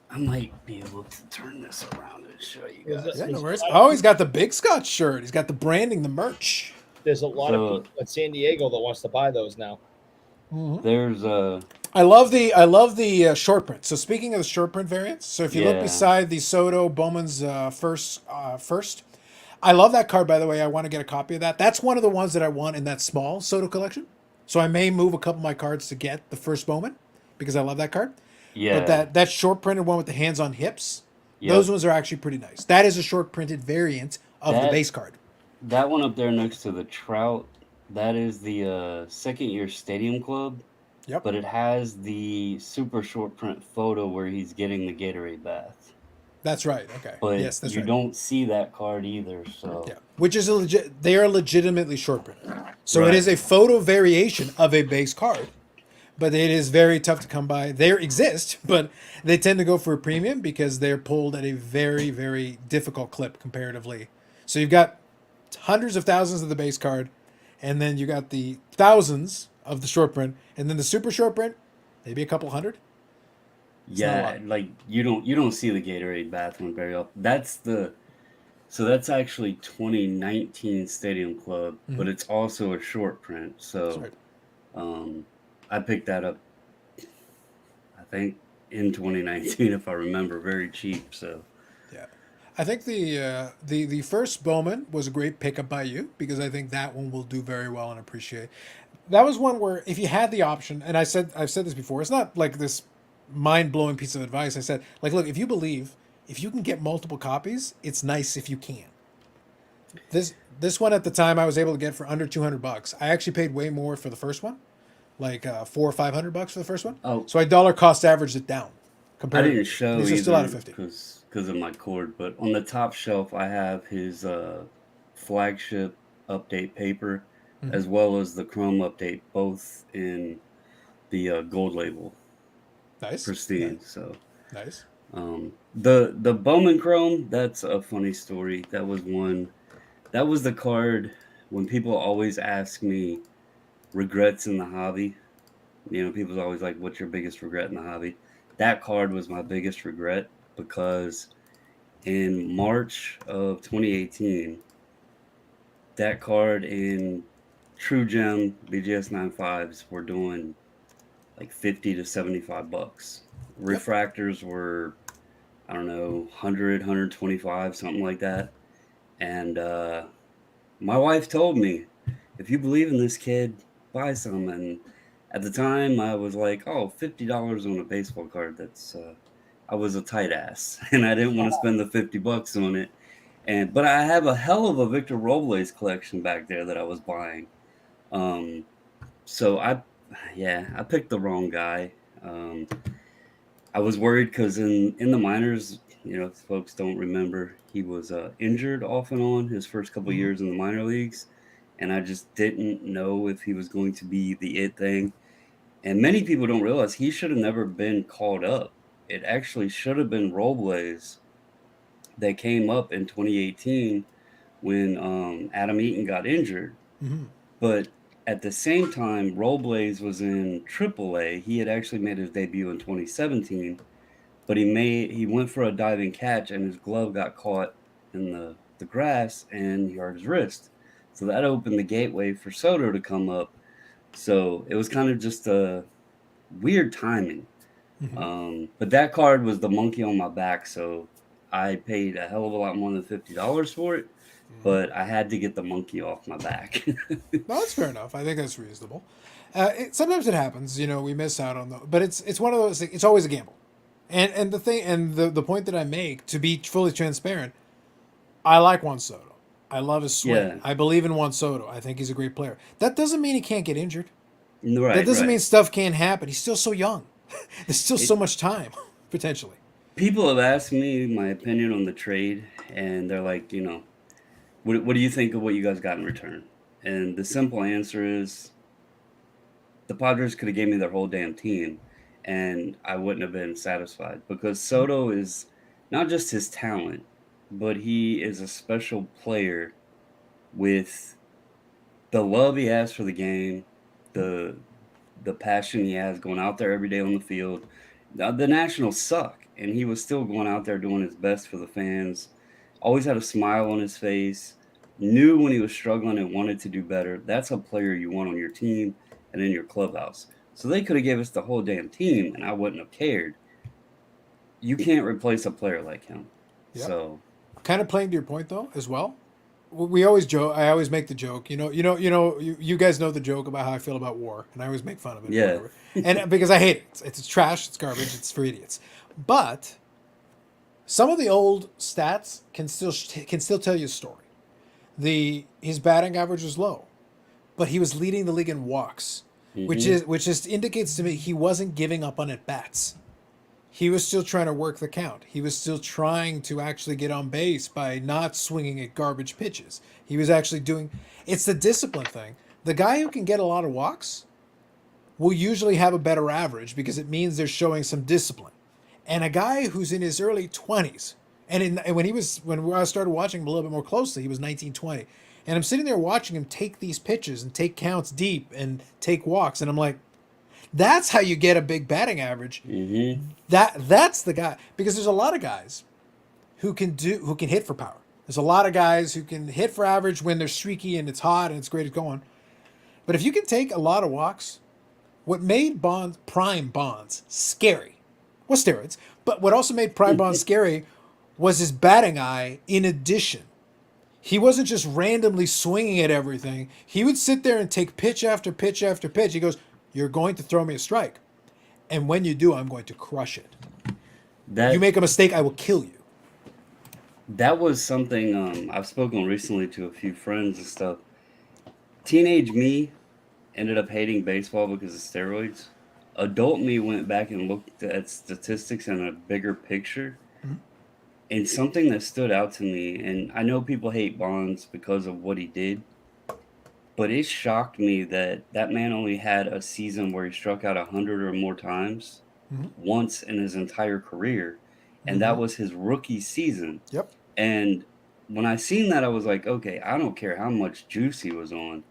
I might be able to turn this around and show you Is guys. Yeah, no There's worries. a lot Oh, of he's got the Big Scotch shirt. He's got the branding, the merch. There's a lot of So- people in San Diego that wants to buy those now. There's I love the short print. So speaking of the short print variants, so if you look Yeah. beside the Soto Bowman's first, I love that card, by the way. I want to get a copy of that. That's one of the ones that I want in that small Soto collection. So I may move a couple of my cards to get the first Bowman because I love that card. yeah. But that short printed one with the hands on hips, Yep. those ones are actually pretty nice. That is a short printed variant of the That- base card. That one up there next to the Trout, that is the second year Stadium Club. Yep. But it has the super short print photo where he's getting the Gatorade bath. That's right. Okay. But Yes, that's you right. don't see that card either. So Yeah, which is a legit. They are legitimately short printed. So Right. it is a photo variation of a base card, but it is very tough to come by. They exist, but they tend to go for a premium because they're pulled at a very, very difficult clip comparatively. So you've got hundreds of thousands of the base card, and then you got the thousands of the short print, and then the super short print, maybe a couple hundred. not a yeah, lot. like you don't see the Gatorade bath one very often. That's actually 2019 Stadium Club, but it's also a short print. So That's right. I picked that up, I think in 2019 if I remember, very cheap. So Yeah, I think the first Bowman was a great pickup by you because I think that one will do very well and appreciate. That was one where if you had the option, and I've said this before, it's not like this mind blowing piece of advice. I said like, look, if you can get multiple copies, it's nice if you can. This one at the time I was able to get for under $200. I actually paid way more for the first one, like $400 or $500 for the first one. Oh. So I dollar cost averaged it down. I didn't show These either are still out of 50. because of my cord, but on the top shelf I have his flagship update paper as well as the Chrome update, both in the gold label, Nice, pristine. So nice. the Bowman Chrome, that's a funny story. That was the card when people always ask me regrets in the hobby. You know, people's always like, what's your biggest regret in the hobby? That card was my biggest regret because in March of 2018, that card in True Gem BGS 95s were doing like 50 to 75 bucks. Refractors were, I don't know, 100, 125, something like that. And my wife told me, if you believe in this kid, buy some. And at the time, I was like, oh, $50 on a baseball card. That's I was a tight ass, and I didn't want to spend the $50 on it. But I have a hell of a Victor Robles collection back there that I was buying. So I picked the wrong guy. I was worried because in the minors, you know, if folks don't remember, he was injured off and on his first couple years in the minor leagues, and I just didn't know if he was going to be the it thing. And many people don't realize he should have never been called up. It actually should have been Robles that came up in 2018 when Adam Eaton got injured. But at the same time, Robles was in AAA. He had actually made his debut in 2017, but he went for a diving catch and his glove got caught in the grass and he hurt his wrist. So that opened the gateway for Soto to come up. So it was kind of just a weird timing. But that card was the monkey on my back, so I paid a hell of a lot more than $50 for it. But I had to get the monkey off my back. No, that's fair enough. I think that's reasonable. Sometimes it happens, you know, we miss out on but it's one of those things. It's always a gamble. And the thing, and the point that I make, to be fully transparent, I like Juan Soto. I love his swing. Yeah. I believe in Juan Soto. I think he's a great player. That doesn't mean he can't get injured. That Right, doesn't mean right. stuff can't happen. He's still so young. There's still It, so much time, potentially. people have asked me my opinion on the trade, and they're like, what do you think of what you guys got in return? And the simple answer is the Padres could have gave me their whole damn team, and I wouldn't have been satisfied because Soto is not just his talent, but he is a special player with the love he has for the game, the the passion he has going out there every day on the field. The Nationals suck, and he was still going out there doing his best for the fans. Always had a smile on his face. Knew when he was struggling and wanted to do better. That's a player you want on your team and in your clubhouse. So they could have gave us the whole damn team, and I wouldn't have cared. You can't replace a player like him. Yep. So Kind of playing to your point though, as well. We always joke. I always make the joke. You guys know the joke about how I feel about war, and I always make fun of it. yeah, Whatever. And because I hate it. It's trash. It's garbage. It's for idiots. But some of the old stats can still tell you a story. His batting average was low, but he was leading the league in walks, hmm which just indicates to me he wasn't giving up on at bats. He was still trying to work the count. He was still trying to actually get on base by not swinging at garbage pitches. He was actually doing. It's the discipline thing. The guy who can get a lot of walks will usually have a better average because it means they're showing some discipline. And a guy who's in his early 20s, and when I started watching him a little bit more closely, he was 19, 20. And I'm sitting there watching him take these pitches and take counts deep and take walks, and I'm like, that's how you get a big batting average. hmm That's the guy, because there's a lot of guys who can hit for power. There's a lot of guys who can hit for average when they're streaky and it's hot and it's great at going. But if you can take a lot of walks, what made prime Bonds scary was steroids. But what also made prime Bonds scary was his batting eye. In addition, he wasn't just randomly swinging at everything. He would sit there and take pitch after pitch after pitch. He goes, "You're going to throw me a strike. And when you do, I'm going to crush it. You that make a mistake, I will kill you." that was something I've spoken recently to a few friends and stuff. Teenage me ended up hating baseball because of steroids. Adult me went back and looked at statistics and a bigger picture. Mhm. And something that stood out to me, and I know people hate Bonds because of what he did, but it shocked me that that man only had a season where he struck out 100 or more times Mhm. once in his entire career. And that Mhm. was his rookie season. Yep. And when I seen that, I was like, okay, I don't care how much juice he was on.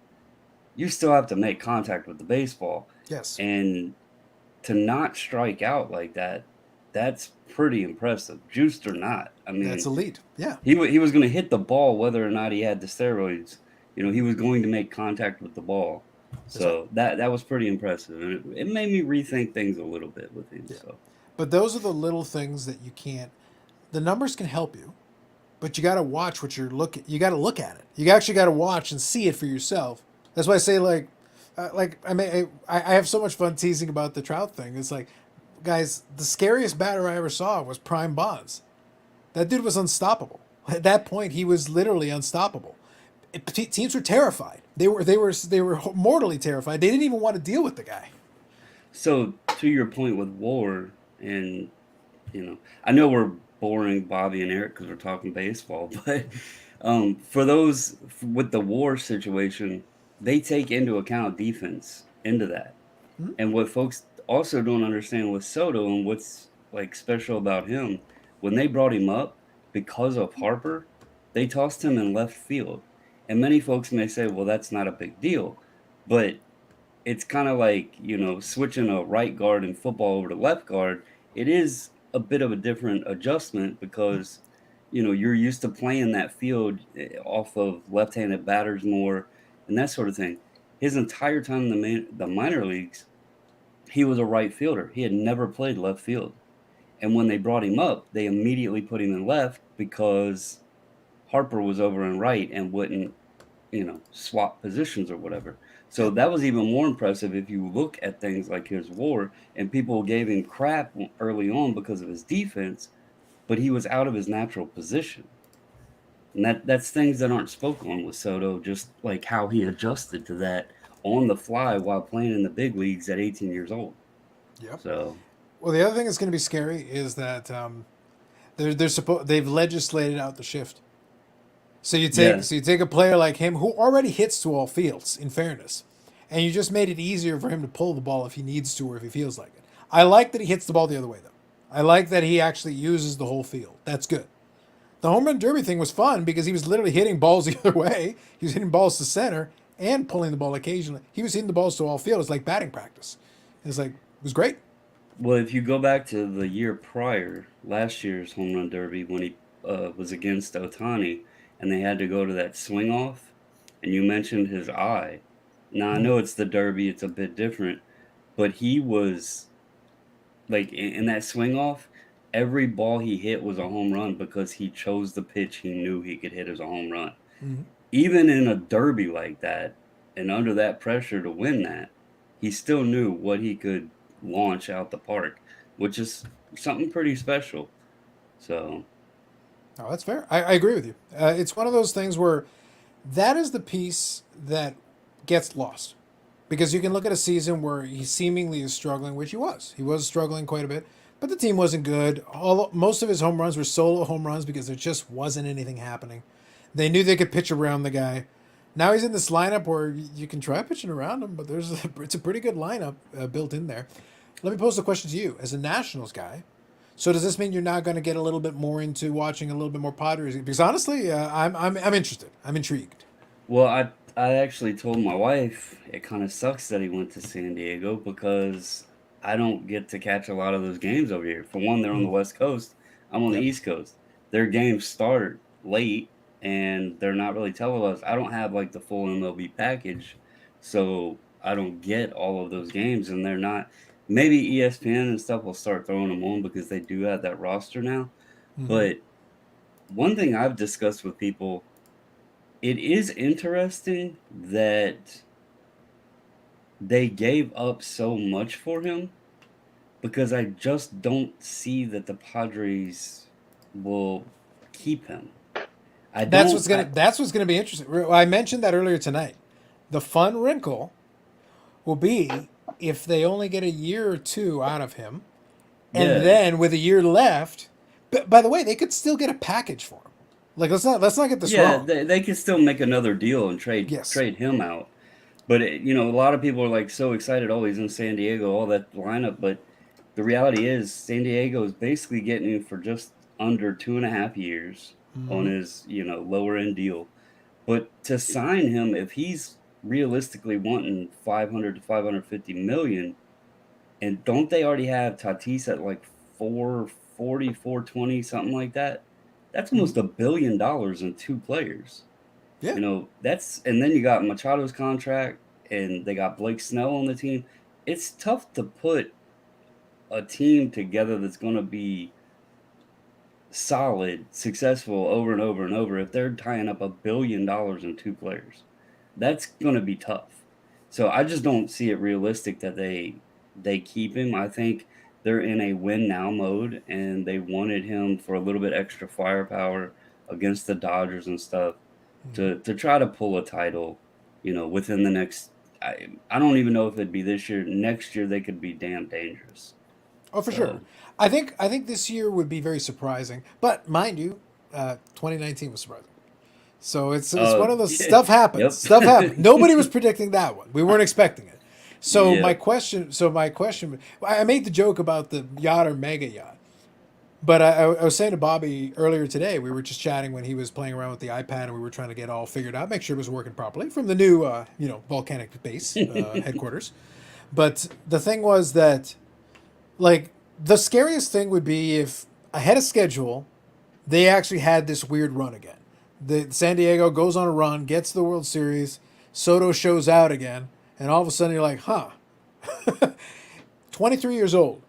You still have to make contact with the baseball. Yes. And to not strike out like that, that's pretty impressive, juiced or not. I That's mean, elite. Yeah. he was going to hit the ball whether or not he had the steroids. He was going to make contact with the ball. That's right. So that was pretty impressive, and it made me rethink things a little bit with him. Yeah. So But those are the little things that you can't. The numbers can help you, but you got to watch what you're looking. You got to look at it. You actually got to watch and see it for yourself. That's why I say I mean I have so much fun teasing about the Trout thing. It's like, guys, the scariest batter I ever saw was Prime Bonds. That dude was unstoppable. At that point, he was literally unstoppable. Teams were terrified. They were mortally terrified. They didn't even want to deal with the guy. so to your point with war, and I know we're boring Bobby and Eric because we're talking baseball, but for those with the war situation, they take into account defense into that. Hmm? And what folks also don't understand with Soto and what's like special about him, when they brought him up because of Harper, they tossed him in left field. And many folks may say, well, that's not a big deal. But it's kind of like, switching a right guard in football over to left guard. It is a bit of a different adjustment because, you're used to playing that field off of left-handed batters more and that sort of thing. His entire time in the minor leagues, he was a right fielder. He had never played left field. And when they brought him up, they immediately put him in left because Harper was over in right and wouldn't, swap positions or whatever. So that was even more impressive if you look at things like his war, and people gave him crap early on because of his defense, but he was out of his natural position. And that's things that aren't spoken on with Soto, just like how he adjusted to that on the fly while playing in the big leagues at 18 years old. Yep. So Well, the other thing that's going to be scary is that they've legislated out the shift. yeah, So you take a player like him who already hits to all fields, in fairness, and you just made it easier for him to pull the ball if he needs to or if he feels like it. I like that he hits the ball the other way though. I like that he actually uses the whole field. That's good. The home run derby thing was fun because he was literally hitting balls the other way. He was hitting balls to center and pulling the ball occasionally. He was hitting the balls to all field. It's like batting practice. It was great. well, if you go back to the year prior, last year's home run derby when he was against Otani, and they had to go to that swing off, and you mentioned his eye. Now I know it's the derby; it's a bit different, but he was like in that swing off, every ball he hit was a home run because he chose the pitch he knew he could hit as a home run. Mm-hmm. Even in a derby like that, and under that pressure to win that, he still knew what he could launch out the park, which is something pretty special. So, Oh, that's fair. I agree with you. It's one of those things where that is the piece that gets lost. Because you can look at a season where he seemingly is struggling, which he was. He was struggling quite a bit, but the team wasn't good. Most of his home runs were solo home runs because there just wasn't anything happening. They knew they could pitch around the guy. Now he's in this lineup where you can try pitching around him, but it's a pretty good lineup built in there. Let me pose the question to you as a Nationals guy. So does this mean you're now going to get a little bit more into watching a little bit more Padres? Because honestly, I'm interested. I'm intrigued. well, I actually told my wife it kind of sucks that he went to San Diego because I don't get to catch a lot of those games over here. For one, they're on the West Coast. I'm on the Yep. East Coast. Their games start late and they're not really televised. I don't have like the full MLB package, so I don't get all of those games, and they're not. Maybe ESPN and stuff will start throwing them on because they do have that roster now. Mm-hmm. But one thing I've discussed with people, it is interesting that they gave up so much for him because I just don't see that the Padres will keep him. I don't. That's what's gonna be interesting. I mentioned that earlier tonight. The fun wrinkle will be if they only get a year or two out of him, and Yeah, then with a year left. But by the way, they could still get a package for him. Like let's not get this yeah, wrong. they could still make another deal and Yes. trade him out. But a lot of people are like so excited. Oh, he's in San Diego, all that lineup. But the reality is, San Diego is basically getting him for just under 2.5 years on Mm-hmm. his lower end deal. But to sign him, if he's realistically wanting 500 to 550 million, and don't they already have Tatis at like 440, 420, something like that? That's Mm-hmm. almost $1 billion in two players. Yeah. That's and then you got Machado's contract and they got Blake Snell on the team. It's tough to put a team together that's going to be solid, successful over and over and over if they're tying up $1 billion in two players. That's going to be tough. So I just don't see it realistic that they keep him. I think they're in a win now mode and they wanted him for a little bit extra firepower against the Dodgers and stuff to try to pull a title, within the next. I don't even know if it'd be this year. Next year they could be damn dangerous. Oh, for sure. So I think this year would be very surprising. But mind you, 2019 was surprising. So it's one of those yeah, stuff happens. yep, Stuff happened. Nobody was predicting that one. We weren't expecting it. So my yeah. question. So my question. I made the joke about the yacht or mega yacht. But I was saying to Bobby earlier today, we were just chatting when he was playing around with the iPad and we were trying to get all figured out, make sure it was working properly from the new, volcanic base headquarters. But the thing was that, like, the scariest thing would be if ahead of schedule, they actually had this weird run again. The San Diego goes on a run, gets the World Series, Soto shows out again, and all of a sudden you're like, huh. 23 years old,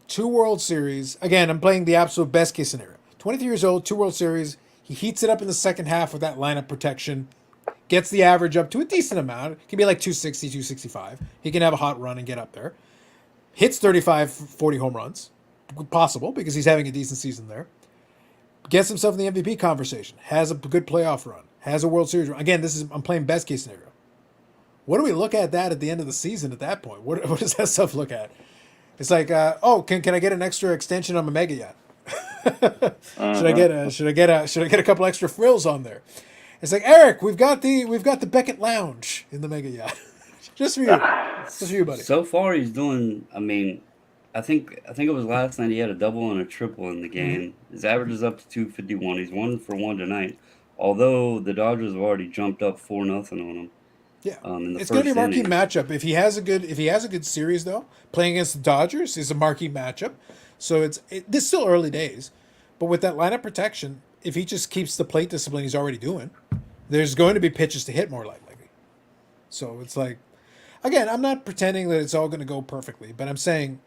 two World Series. Again, I'm playing the absolute best case scenario. 23 years old, two World Series. He heats it up in the second half with that lineup protection. Gets the average up to a decent amount. It can be like 260, 265. He can have a hot run and get up there. Hits 35, 40 home runs. Possible because he's having a decent season there. gets himself in the MVP conversation, has a good playoff run, has a World Series run. Again, I'm playing best case scenario. What do we look at that at the end of the season? At that point, what does that stuff look at? It's like, can I get an extra extension on my mega yacht? Should I get a couple extra frills on there? It's like, Eric, we've got the Beckett Lounge in the mega yacht, just for you, just for you, buddy. So far, he's doing. I mean, I think it was last night he had a double and a triple in the game. His average is up to 251. He's 1-for-1 tonight. Although the Dodgers have already jumped up 4-0 on him. Yeah, In the it's going to be a marquee inning. matchup. If he has a good series though, playing against the Dodgers is a marquee matchup. So this is still early days, but with that lineup protection, if he just keeps the plate discipline he's already doing, there's going to be pitches to hit more likely. So it's like, again, I'm not pretending that it's all going to go perfectly, but I'm saying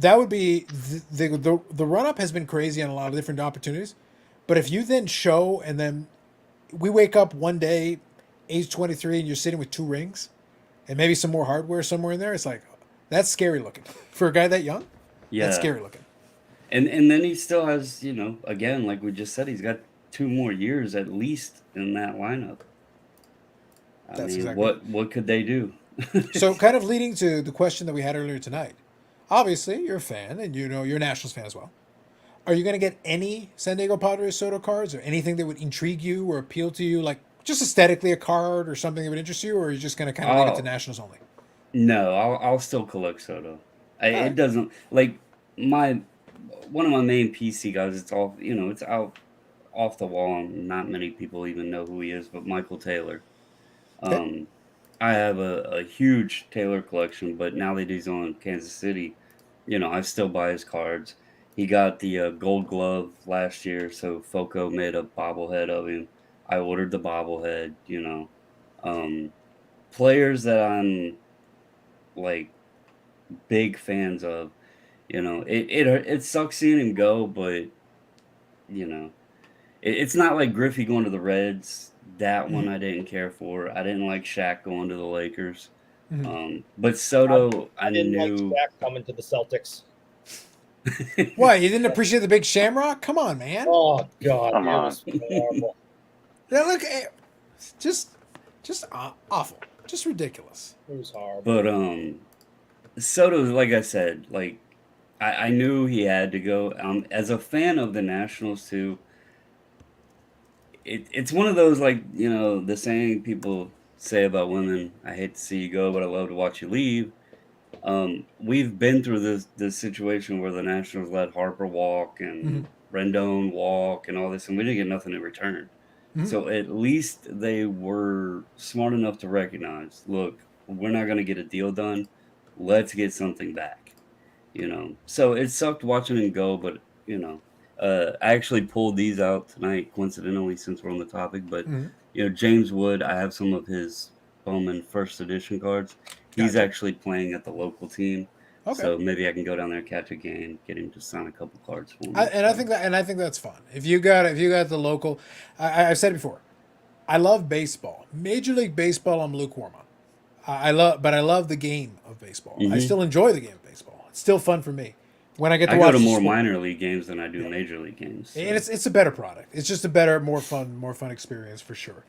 that would be the run up has been crazy on a lot of different opportunities. But if you then show and then we wake up one day, age 23, and you're sitting with 2 rings and maybe some more hardware somewhere in there, it's like, that's scary looking for a guy that young. Yeah, That's scary looking. and then he still has, again, like we just said, he's got 2 more years at least in that lineup. I That's mean, exactly what could they do? So kind of leading to the question that we had earlier tonight. Obviously, you're a fan, and you're a Nationals fan as well. Are you going to get any San Diego Padres Soto cards or anything that would intrigue you or appeal to you, like just aesthetically a card or something that would interest you, or are you just going to kind of leave it to Nationals only? No, I'll still collect Soto. right. It doesn't like one of my main PC guys. It's all it's out off the wall, and not many people even know who he is. But Michael Taylor. Okay. I have a huge Taylor collection, but now that he's on Kansas City, I still buy his cards. He got the Gold Glove last year, so Foco made a bobblehead of him. I ordered the bobblehead. Players that I'm like big fans of. It sucks seeing him go, but it's not like Griffey going to the Reds. That one I didn't care for. I didn't like Shaq going to the Lakers. But Soto, I didn't like knew. Shaq coming to the Celtics. Why, you didn't appreciate the big Shamrock? Come on, man. Oh God, Come it on. was horrible. Yeah, look, just awful, just ridiculous. It was horrible. But Soto, like I said, like I knew he had to go. As a fan of the Nationals too, it's one of those, like, the saying people say about women, I hate to see you go, but I love to watch you leave. We've been through this situation where the Nationals let Harper walk and Rendon walk and all this, and we didn't get nothing in return. So at least they were smart enough to recognize, look, we're not going to get a deal done. Let's get something back. So it sucked watching him go, but I actually pulled these out tonight, coincidentally, since we're on the topic. But James Wood, I have some of his Bowman first edition cards. He's Gotcha. actually playing at the local team, Okay. so maybe I can go down there, catch a game, get him to sign a couple cards for me. I think that's fun. If you got the local, I've said it before. I love baseball. Major League Baseball, I'm lukewarm on. I love the game of baseball. I still enjoy the game of baseball. It's still fun for me when I get to I watch go to the more sport. minor league games than I do major league games. So. And it's a better product. It's just a better, more fun experience for sure.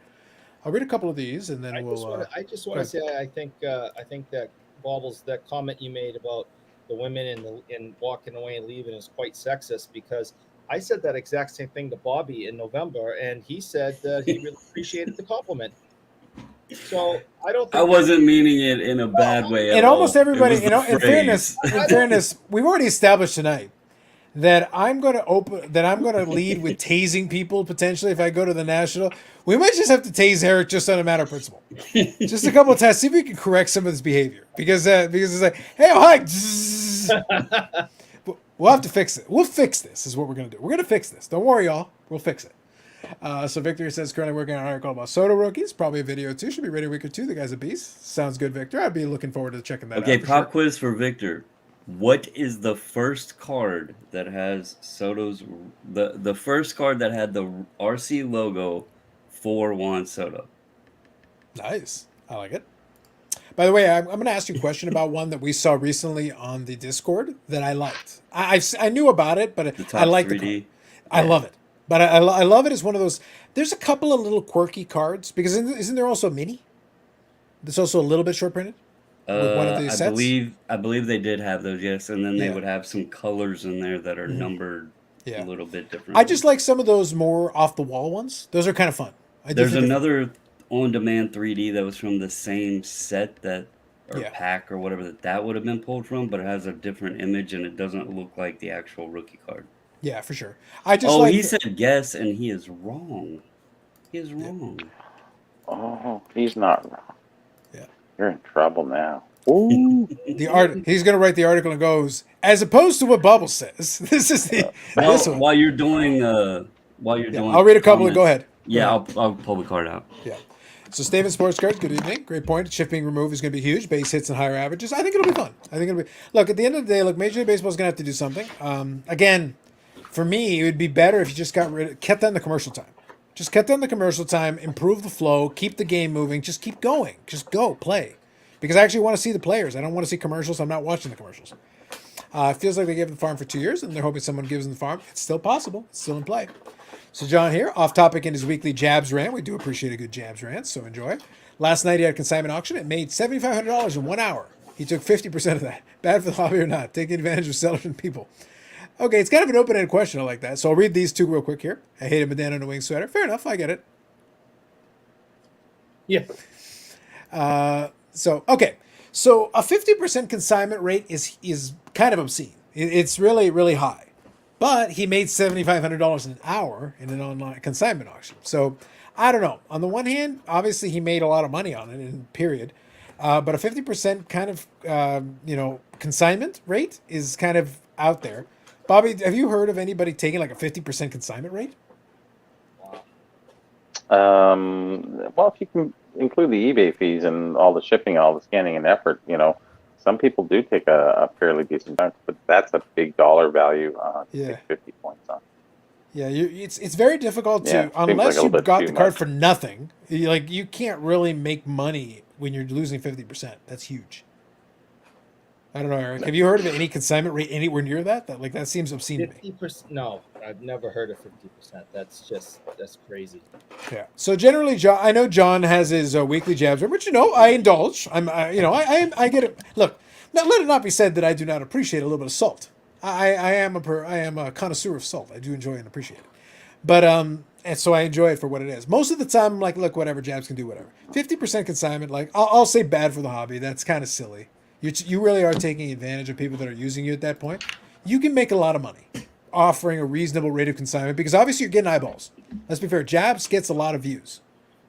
I'll read a couple of these and then I just want to say I think that Bobbles, that comment you made about the women and walking away and leaving is quite sexist, because I said that exact same thing to Bobby in November, and he said that he really appreciated the compliment. So I don't. I wasn't meaning it in a bad way. And almost everybody, It was the in fairness, phrase. we've already established tonight that I'm going to lead with tasing people potentially if I go to the National. We might just have to tase Eric just on a matter of principle, just a couple of times, see if we can correct some of his behavior, because it's like, hey, oh, hi. We'll have to fix it. We'll fix this. Is what we're going to do. We're going to fix this. Don't worry, y'all. We'll fix it. So Victor says currently working on an article about Soto rookies. Probably a video too. Should be ready a week or two. The guy's a beast. Sounds good, Victor. I'd be looking forward to checking that out. Okay, for pop sure. quiz for Victor. What is the first card that has Soto's the first card that had the RC logo for Juan Soto? Nice. I like it. By the way, I'm going to ask you a question about one that we saw recently on the Discord that I liked. I knew about it, but The I top like the 3D. card. I love it. But I love it as one of those. There's a couple of little quirky cards because isn't there also a mini that's also a little bit short printed with one of these sets? I believe they did have those, yes, and then they Yeah. would have some colors in there that are numbered a Yeah. little bit I differently. just like some of those more off the wall ones. Those are kind of fun. I do There's think they're fun. another on-demand 3D that was from the same set that or Yeah. pack or whatever that would have been pulled from, but it has a different image and it doesn't look like the actual rookie card. Yeah, for sure. I just Oh, like. he said yes, and he is wrong. He is wrong. Oh, he's not wrong. Yeah. You're in trouble now. Ooh. The art. He's gonna write the article and goes as opposed to what Bubble says. This is the Well, this one. while you're doing I'll read a couple and go comments- ahead. Yeah, Go ahead. I'll pull the card out. Yeah. So Staven Sports Cards, good evening. Great point. Chip being removed is going to be huge. Base hits and higher averages. I think it'll be fun. I think it'll be. Look, at the end of the day, look, Major League Baseball is going to have to do something. Again, for me, it would be better if you just kept down the commercial time. Just cut down the commercial time, improve the flow, keep the game moving, just keep going. Just go, play. Because I actually want to see the players. I don't want to see commercials. I'm not watching the commercials. It feels like they gave the farm for 2 years, and they're hoping someone gives them the farm. It's still possible. It's still in play. So John here, off topic in his weekly Jabs rant. We do appreciate a good Jabs rant, so enjoy. Last night he had a consignment auction. It made $7,500 in 1 hour. He took 50% of that. Bad for the hobby or not? Taking advantage of sellers and people. Okay, it's kind of an open-ended question. I like that. So I'll read these two real quick here. I hate a bandana and a wing sweater. Fair enough. I get it. Yeah. So a 50% consignment rate is kind of obscene. It's really, really high. But he made $7,500 an hour in an online consignment auction. So I don't know. On the one hand, obviously he made a lot of money on it in period. But a 50% kind of consignment rate is kind of out there. Bobby, have you heard of anybody taking like a 50% consignment rate? Well, if you can include the eBay fees and all the shipping, all the scanning and effort, some people do take a fairly decent chunk, but that's a big dollar value to Yeah. take 50 points on. Yeah, it's very difficult to, Yeah, seems like unless a you little bit got too the card much. for nothing. You can't really make money when you're losing 50%. That's huge. I don't know, Eric. Have you heard of any consignment rate anywhere near that? That seems obscene to me. 50%? No, I've never heard of 50%. That's crazy. Yeah. So generally, John, I know John has his weekly jabs, which I indulge. I get it. Look, now let it not be said that I do not appreciate a little bit of salt. I am a connoisseur of salt. I do enjoy and appreciate it. But and so I enjoy it for what it is. Most of the time, I'm like, look, whatever, jabs can do whatever. 50% consignment, like I'll say bad for the hobby. That's kind of silly. You really are taking advantage of people that are using you at that point. You can make a lot of money offering a reasonable rate of consignment because obviously you're getting eyeballs. Let's be fair. Jabs gets a lot of views.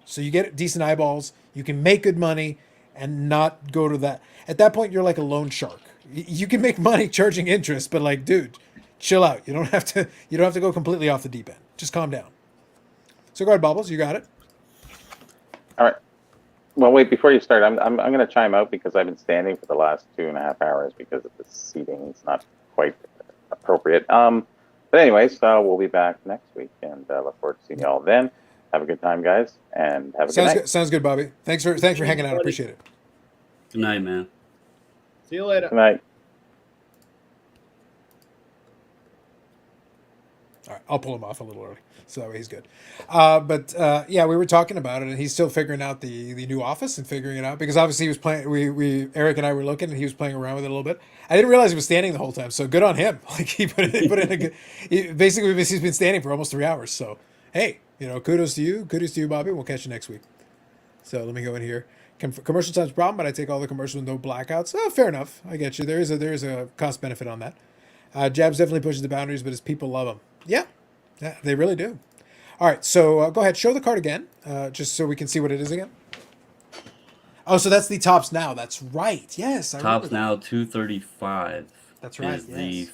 So you get decent eyeballs. You can make good money and not go to that. At that point, you're like a loan shark. You can make money charging interest, but like, dude, chill out. You don't have to go completely off the deep end. Just calm down. So go ahead, Bubbles. You got it. All right. Well, wait, before you start, I'm going to chime out because I've been standing for the last 2.5 hours because of the seating. It's not quite appropriate. But anyways, we'll be back next week and look forward to seeing you all then. Have a good time, guys, and have a good night. Sounds good, Bobby. Thanks for hanging out. I appreciate it. Good night, man. See you later. Good night. All right, I'll pull him off a little early, so that way he's good. But we were talking about it, and he's still figuring out the new office and figuring it out because obviously he was playing. We Eric and I were looking, and he was playing around with it a little bit. I didn't realize he was standing the whole time, so good on him. Like he put in a good. Basically, he's been standing for almost 3 hours. So hey, kudos to you, Bobby. We'll catch you next week. So let me go in here. Commercial time's a problem, but I take all the commercials with no blackouts. Oh, fair enough. I get you. There is a cost benefit on that. Jabs definitely pushes the boundaries, but his people love him. Yeah, they really do. All right, so go ahead, show the card again, just so we can see what it is again. Oh, so that's the Tops Now. That's right. Yes, I Tops remember Now 235. That's right, Is the yes.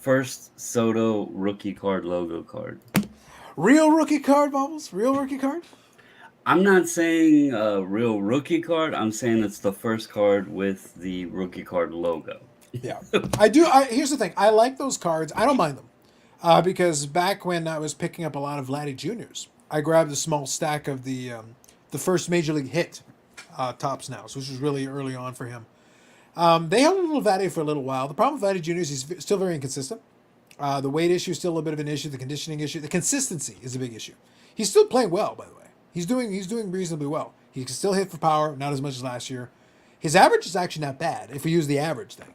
first Soto rookie card logo card. Real rookie card, Bubbles. Real rookie card. I'm not saying a real rookie card. I'm saying it's the first card with the rookie card logo. Yeah, I do. Here's the thing. I like those cards. I don't mind them because back when I was picking up a lot of Vladdy Juniors, I grabbed a small stack of the first Major League hit Tops Now, which was really early on for him. They held a little value for a little while. The problem with Vladdy Juniors, he's still very inconsistent. The weight issue is still a bit of an issue. The conditioning issue, the consistency is a big issue. He's still playing well, by the way. He's doing reasonably well. He can still hit for power, not as much as last year. His average is actually not bad if we use the average thing.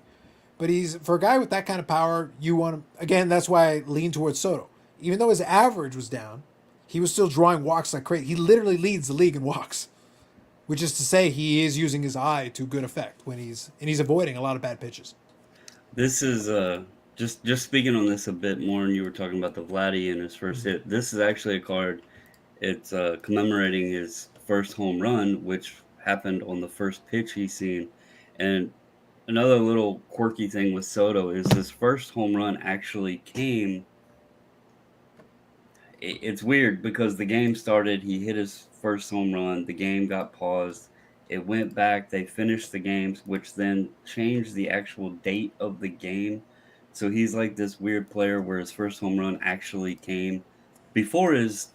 But he's for a guy with that kind of power, you want him again. That's why I lean towards Soto. Even though his average was down, he was still drawing walks like crazy. He literally leads the league in walks, which is to say he is using his eye to good effect when he's avoiding a lot of bad pitches. This is just speaking on this a bit more, and you were talking about the Vladdy and his first hit. This is actually a card. It's commemorating his first home run, which happened on the first pitch he's seen. And another little quirky thing with Soto is his first home run actually came. It's weird because the game started, he hit his first home run, the game got paused, it went back, they finished the games, which then changed the actual date of the game. So he's like this weird player where his first home run actually came before his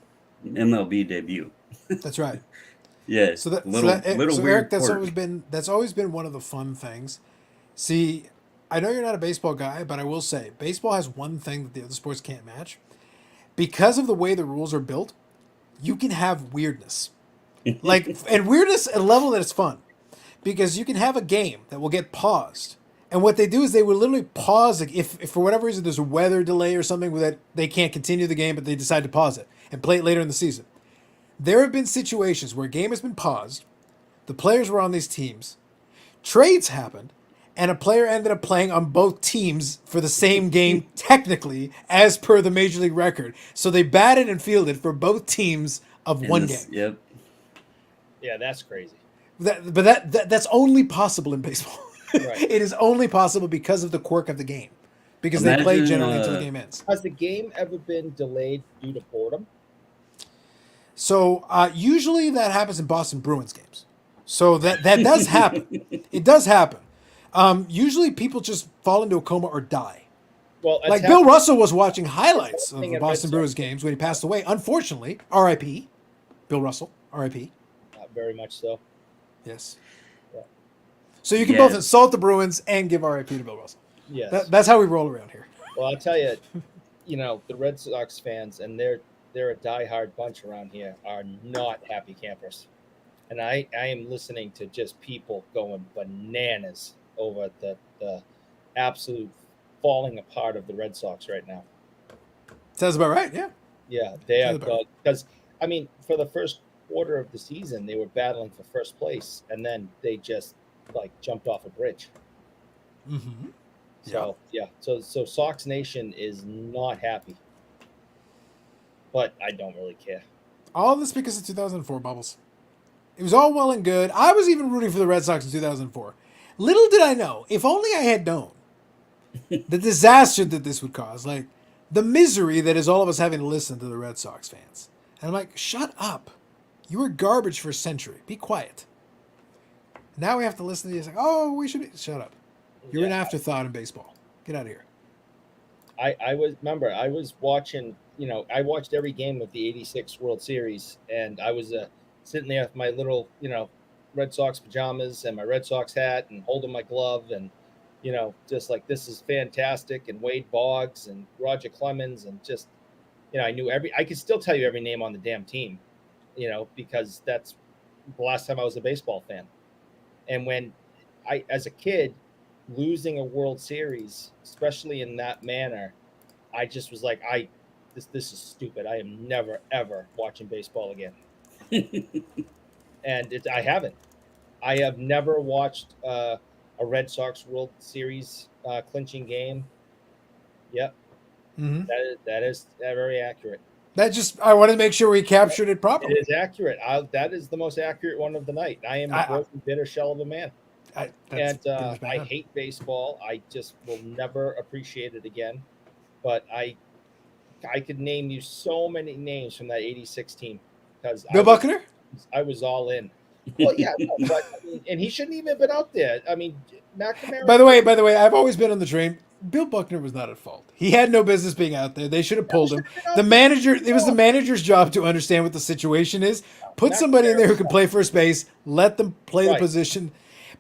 MLB debut. That's right. Yeah. So little weird Eric, quirk. that's always been one of the fun things. See, I know you're not a baseball guy, but I will say baseball has one thing that the other sports can't match. Because of the way the rules are built, you can have weirdness. And weirdness at a level that it's fun. Because you can have a game that will get paused. And what they do is they will literally pause if for whatever reason there's a weather delay or something that they can't continue the game, but they decide to pause it and play it later in the season. There have been situations where a game has been paused, the players were on these teams, trades happened, and a player ended up playing on both teams for the same game, technically, as per the Major League record. So they batted and fielded for both teams of one game. Yep. Yeah, that's crazy. That's only possible in baseball. Right. It is only possible because of the quirk of the game. Because they play generally until the game ends. Has the game ever been delayed due to boredom? So usually that happens in Boston Bruins games. So that does happen. It does happen. Usually people just fall into a coma or die. Well, Like Bill Russell was watching highlights of the Boston Bruins games when he passed away. Unfortunately, R.I.P. Bill Russell, R.I.P. Very much so. Yes. Yeah. So you can both insult the Bruins and give R.I.P. to Bill Russell. Yes. That's how we roll around here. Well, I'll tell you, the Red Sox fans, and they're a diehard bunch around here, are not happy campers. And I am listening to just people going bananas over the absolute falling apart of the Red Sox right now. Sounds about right, yeah. Yeah, they are good. Because, for the first quarter of the season, they were battling for first place, and then they just, jumped off a bridge. Mm-hmm. So, yeah. So Sox Nation is not happy. But I don't really care. All this because of 2004 bubbles. It was all well and good. I was even rooting for the Red Sox in 2004. Little did I know, if only I had known, the disaster that this would cause. Like, the misery that is all of us having to listen to the Red Sox fans. And I'm like, shut up. You were garbage for a century. Be quiet. Now we have to listen to you. It's like, oh, we should be... Shut up. You're an afterthought in baseball. Get out of here. I was watching, I watched every game of the 86 World Series, and I was sitting there with my little, Red Sox pajamas and my Red Sox hat and holding my glove and, just like, this is fantastic. And Wade Boggs and Roger Clemens and just, I could still tell you every name on the damn team, because that's the last time I was a baseball fan. And when as a kid, losing a World Series, especially in that manner, I just was like, this is stupid. I am never, ever watching baseball again. And I haven't. I have never watched a Red Sox World Series clinching game. Yep. Mm-hmm. That is very accurate. I wanted to make sure we captured it properly. It is accurate. That is the most accurate one of the night. I am a broken, bitter shell of a man. I hate baseball. I just will never appreciate it again. But I could name you so many names from that 86 team. Because Bill Buckner? I was all in. Well, yeah, but and he shouldn't even have been out there. McNamara. By the way, I've always been on the train. Bill Buckner was not at fault. He had no business being out there. They should have pulled him. It was the manager's job to understand what the situation is. Put somebody in there who can play first base. Let them play the position.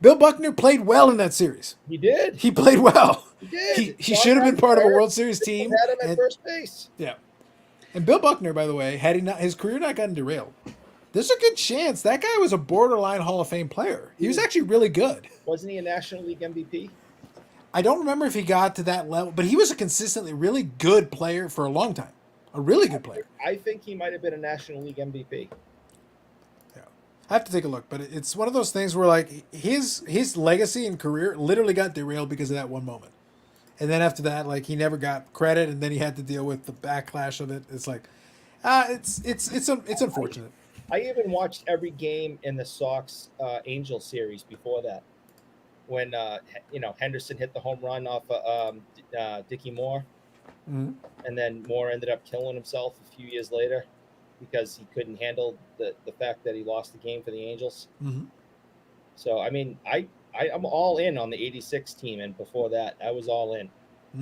Bill Buckner played well in that series. He did. He played well. He did. He should have been part of a World Series team. Had him at And, first base. yeah. And Bill Buckner, by the way, had he not his career not gotten derailed, there's a good chance that guy was a borderline Hall of Fame player. He was actually really good. Wasn't he a National League MVP? I don't remember if he got to that level, but he was a consistently really good player for a long time. A really good player. I think he might have been a National League MVP. Yeah. I have to take a look, but it's one of those things where like his legacy and career literally got derailed because of that one moment. And then after that, like he never got credit, and then he had to deal with the backlash of it. It's like, it's unfortunate. I even watched every game in the Sox Angel series before that, when Henderson hit the home run off Dickie Moore, Mm-hmm. and then Moore ended up killing himself a few years later because he couldn't handle the fact that he lost the game for the Angels. Mm-hmm. So I mean, I'm all in on the '86 team, and before that, I was all in,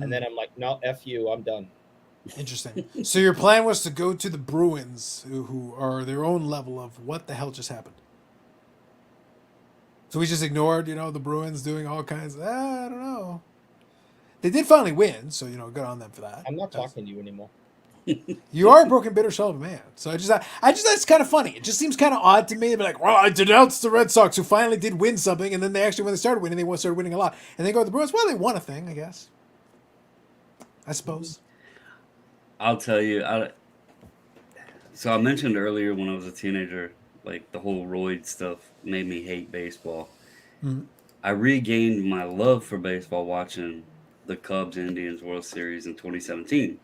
and then I'm like, no, F you, I'm done. Interesting. So your plan was to go to the Bruins, who are their own level of what the hell just happened. So we just ignored, the Bruins doing all kinds of, I don't know. They did finally win, so, good on them for that. I'm not talking to you anymore. You are a broken, bitter shell of a man. So I just that's kind of funny. It just seems kind of odd to me to be like, well, I denounced the Red Sox, who finally did win something, and then when they started winning, they started winning a lot. And they go to the Bruins, well, they won a thing, I guess. I suppose. I'll tell you. So I mentioned earlier when I was a teenager, like the whole roid stuff made me hate baseball. Mm-hmm. I regained my love for baseball watching the Cubs-Indians World Series in 2017.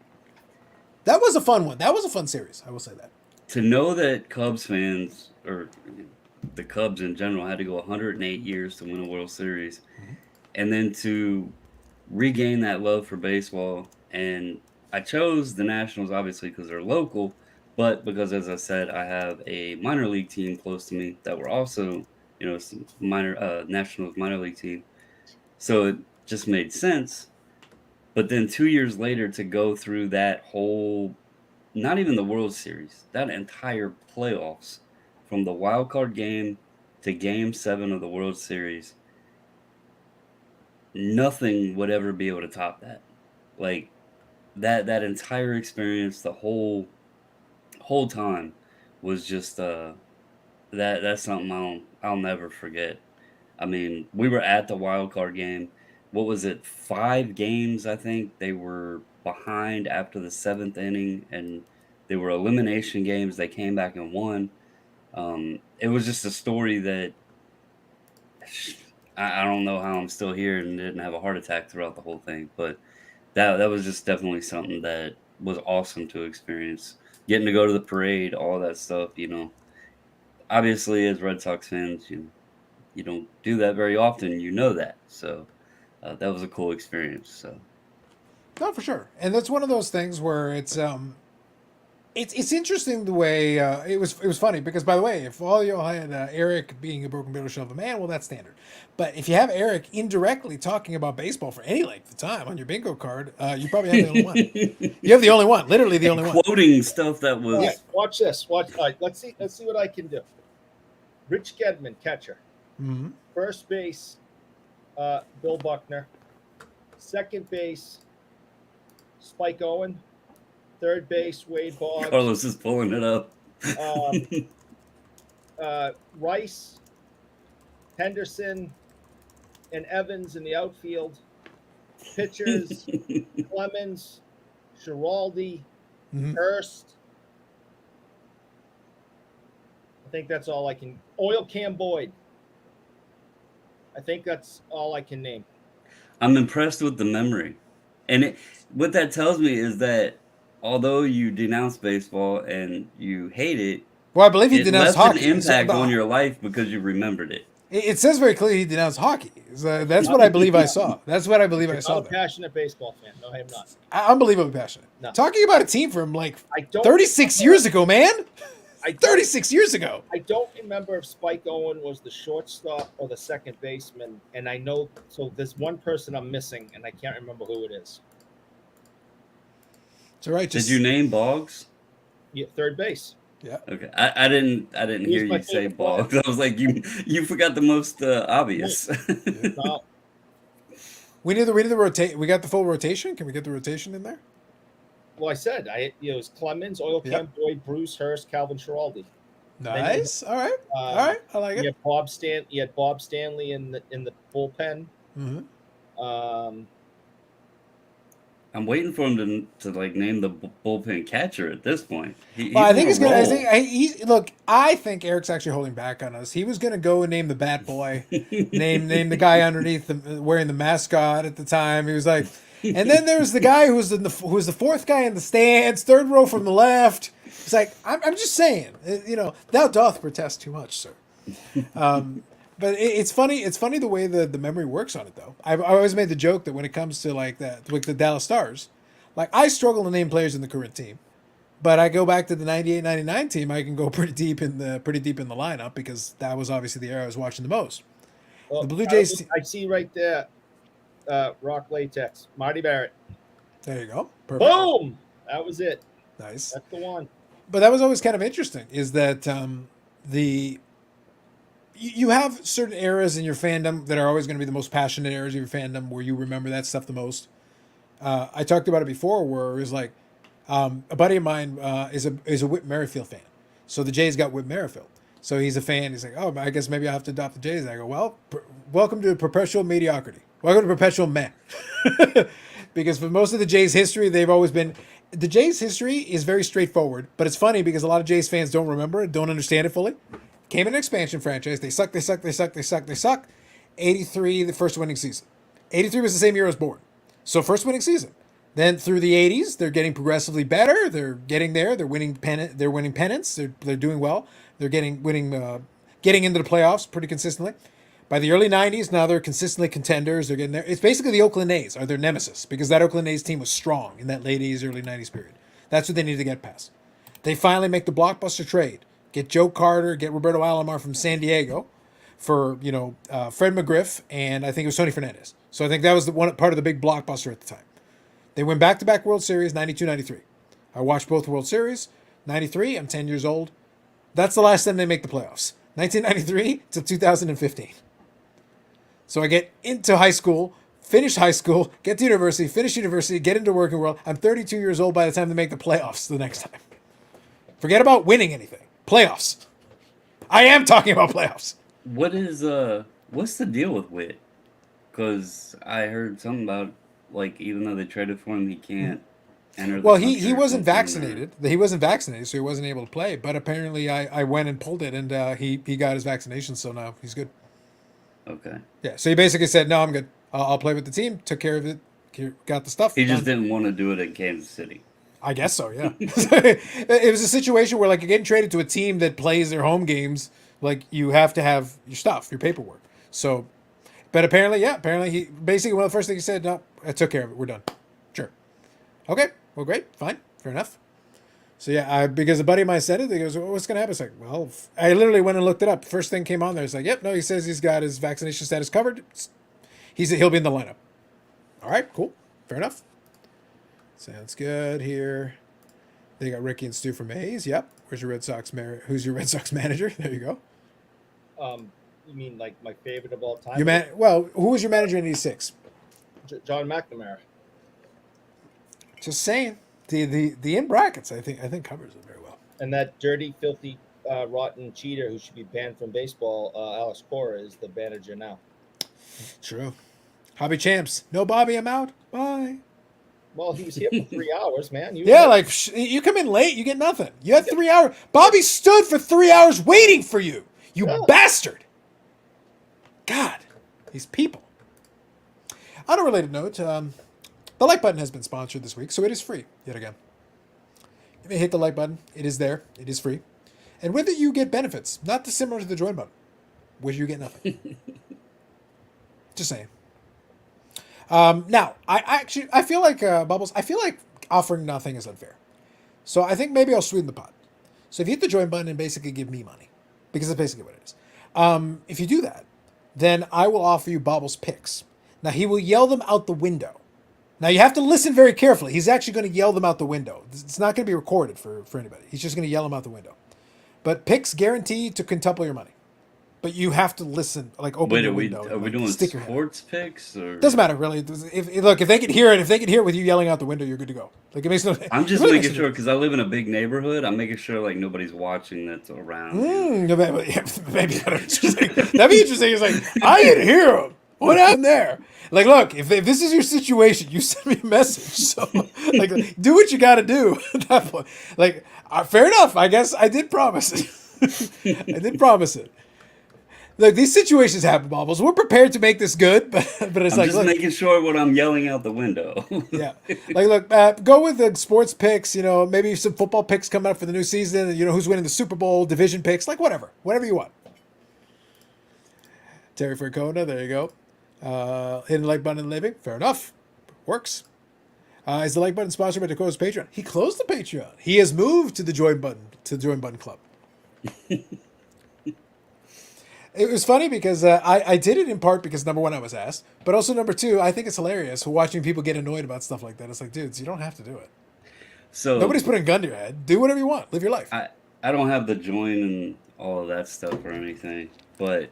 That was a fun one. That was a fun series. I will say that. To know that Cubs fans, or the Cubs in general, had to go 108 years to win a World Series, and then to regain that love for baseball. And I chose the Nationals, obviously, because they're local, but because, as I said, I have a minor league team close to me that were also, some Nationals minor league team. So it just made sense. But then 2 years later, to go through that whole, not even the World Series, that entire playoffs, from the wild card game to Game 7 of the World Series, nothing would ever be able to top that. Like, that entire experience, the whole time, was just that's something I'll never forget. I mean, we were at the wild card game. What was it? 5 games, I think. They were behind after the 7th inning, and they were elimination games. They came back and won. It was just a story that I don't know how I'm still here and didn't have a heart attack throughout the whole thing. But that was just definitely something that was awesome to experience. Getting to go to the parade, all that stuff, Obviously, as Red Sox fans, you don't do that very often. You know that. So that was a cool experience. So, no, for sure, and that's one of those things where it's interesting the way it was funny because, by the way, if all y'all had Eric being a broken, bitter shell of a man, well, that's standard. But if you have Eric indirectly talking about baseball for any length of time on your bingo card, you probably have the only one. You have the only one, literally the only one. Quoting stuff that was. Yeah, watch this. All right, let's see what I can do. Rich Gedman, catcher. Mm-hmm. First base, Bill Buckner. Second base, Spike Owen. Third base, Wade Boggs. Carlos is pulling it up. Rice, Henderson, and Evans in the outfield. Pitchers, Clemens, Schiraldi, Hurst. I think that's all I can. Oil Can Boyd. I think that's all I can name. I'm impressed with the memory. And what that tells me is that although you denounce baseball and you hate it, well, I believe he it denounced left hockey. an impact on your life because you remembered it. It says very clearly he denounced hockey. So that's what I believe I saw. That's what I believe I saw. I'm a passionate baseball fan. No, I am not. Unbelievably passionate. No. Talking about a team from 36 years ago, man. 36 years ago. I don't remember if Spike Owen was the shortstop or the second baseman, and I know so. There's one person I'm missing, and I can't remember who it is. It's all right. Did you name Boggs? Yeah, third base. Yeah. Okay. I didn't hear you say Boggs. I was like, you forgot the most obvious. No. We need the rotate. We got the full rotation. Can we get the rotation in there? Well, I said it was Clemens, Oil Yep. Camp, Boyd, Bruce, Hurst, Calvin Schiraldi. Nice. All right. All Um, right. I like you it. had You had Bob Stanley in the bullpen. Um, I'm waiting for him to like name the bullpen catcher at this point. Well, I think he's he's gonna. roll. Look. I think Eric's actually holding back on us. He was gonna go and name the bat boy, name the guy underneath wearing the mascot at the time. He was like, and then there's the guy who was the fourth guy in the stands, third row from the left. It's like I'm just saying, thou doth protest too much, sir. But it's funny. It's funny the way the memory works on it, though. I always made the joke that when it comes to like that with the Dallas Stars, like I struggle to name players in the current team, but I go back to the 98-99 team. I can go pretty deep in the lineup because that was obviously the era I was watching the most. well, The Blue Jays. I see right there. Rock Latex, Marty Barrett. There you go. Perfect. Boom! That was it. Nice. That's the one. But that was always kind of interesting. Is that you have certain eras in your fandom that are always going to be the most passionate eras of your fandom where you remember that stuff the most. I talked about it before where it was like a buddy of mine is a Whit Merrifield fan. So the Jays got Whit Merrifield. So he's a fan. He's like, oh, I guess maybe I'll have to adopt the Jays. I go, well, welcome to perpetual mediocrity. Welcome to perpetual meh. Because for most of the Jays history, they've always been... The Jays history is very straightforward, but it's funny because a lot of Jays fans don't remember it, don't understand it fully. Came in an expansion franchise. They suck. 83, the first winning season. 83 was the same year I was born. So first winning season. Then through the 80s, they're getting progressively better. They're getting there. They're winning pennants. They're doing well. They're getting into the playoffs pretty consistently. By the early 90s, now they're consistently contenders. They're getting there. It's basically the Oakland A's are their nemesis because that Oakland A's team was strong in that late 80s, early 90s period. That's what they needed to get past. They finally make the blockbuster trade. Get Joe Carter, get Roberto Alomar from San Diego for, Fred McGriff, and I think it was Tony Fernandez. So I think that was the one part of the big blockbuster at the time. They went back-to-back World Series, 92, 93. I watched both World Series. 93, I'm 10 years old. That's the last time they make the playoffs. 1993 to 2015. So I get into high school, finish high school, get to university, finish university, get into working world. I'm 32 years old by the time they make the playoffs the next time. Forget about winning anything. Playoffs. I am talking about playoffs. What's the deal with Witt? Because I heard something about like even though they traded for him, he can't enter. Well, he wasn't vaccinated. He wasn't vaccinated, so he wasn't able to play. But apparently, I went and pulled it, and he got his vaccination, so now he's good. Okay. Yeah. So he basically said, "No, I'm good. I'll play with the team. Took care of it. Got the stuff." He just didn't want to do it in Kansas City. I guess so, yeah. It was a situation where, like, you're getting traded to a team that plays their home games. Like, you have to have your stuff, your paperwork. So, but apparently he basically one of the first things he said, no, I took care of it. We're done. Sure. Okay. Well, great. Fine. Fair enough. So, yeah, because a buddy of mine said it, he goes, well, what's going to happen? It's like, well, I literally went and looked it up. First thing came on there. It's like, yep, no, he says he's got his vaccination status covered. He'll be in the lineup. All right, cool. Fair enough. Sounds good here. They got Ricky and Stu from A's. Yep. Who's your Red Sox manager? There you go. You mean like my favorite of all time? Who was your manager in '86? John McNamara. Just saying. The in brackets, I think covers it very well. And that dirty, filthy, rotten cheater who should be banned from baseball, Alex Cora, is the manager now. True. Hobby champs. No Bobby, I'm out. Bye. Well, he was here for 3 hours, man. You come in late, you get nothing. You had 3 hours. Bobby stood for 3 hours waiting for you. You bastard. God, these people. On a related note, the like button has been sponsored this week, so it is free yet again. You may hit the like button. It is there. It is free. And with it, you get benefits, not dissimilar to the join button, which you get nothing. Just saying. Now, I feel like, Bubbles, I feel like offering nothing is unfair. So I think maybe I'll sweeten the pot. So if you hit the join button and basically give me money, because that's basically what it is. If you do that, then I will offer you Bobbles picks. Now, he will yell them out the window. Now, you have to listen very carefully. He's actually going to yell them out the window. It's not going to be recorded for anybody. He's just going to yell them out the window. But picks guaranteed to quintuple your money. but you have to listen. Like open Wait, your are we window are and we like doing stick your head out. sports picks or? Doesn't matter really. If they can hear it, if they can hear it with you yelling out the window, you're good to go. Like it makes no. I'm It just really makes making no sure difference. because I live in a big neighborhood. I'm making sure like nobody's watching that's around you. Maybe that'd be interesting. That'd be interesting. It's like I can hear them. What happened there? Like, look, if this is your situation, you send me a message. So, like, do what you got to do at that point. Like, fair enough. I guess I did promise it. I did promise it. Look, these situations happen, Bobbles. We're prepared to make this good, but it's I'm like, just look, making sure what I'm yelling out the window. yeah, like, look, go with the sports picks. You know, maybe some football picks coming up for the new season. You know, who's winning the Super Bowl, division picks, like whatever you want. Terry Francona, there you go. Hidden like button and living, fair enough, works. Is the like button sponsored by Dakota's Patreon? He closed the Patreon. He has moved to the join button club. It was funny because I did it in part because number one I was asked, but also number two I think it's hilarious watching people get annoyed about stuff like that. It's like, dudes, you don't have to do it. So Nobody's putting a gun to your head. Do whatever you want. Live your life. I don't have the join and all of that stuff or anything, but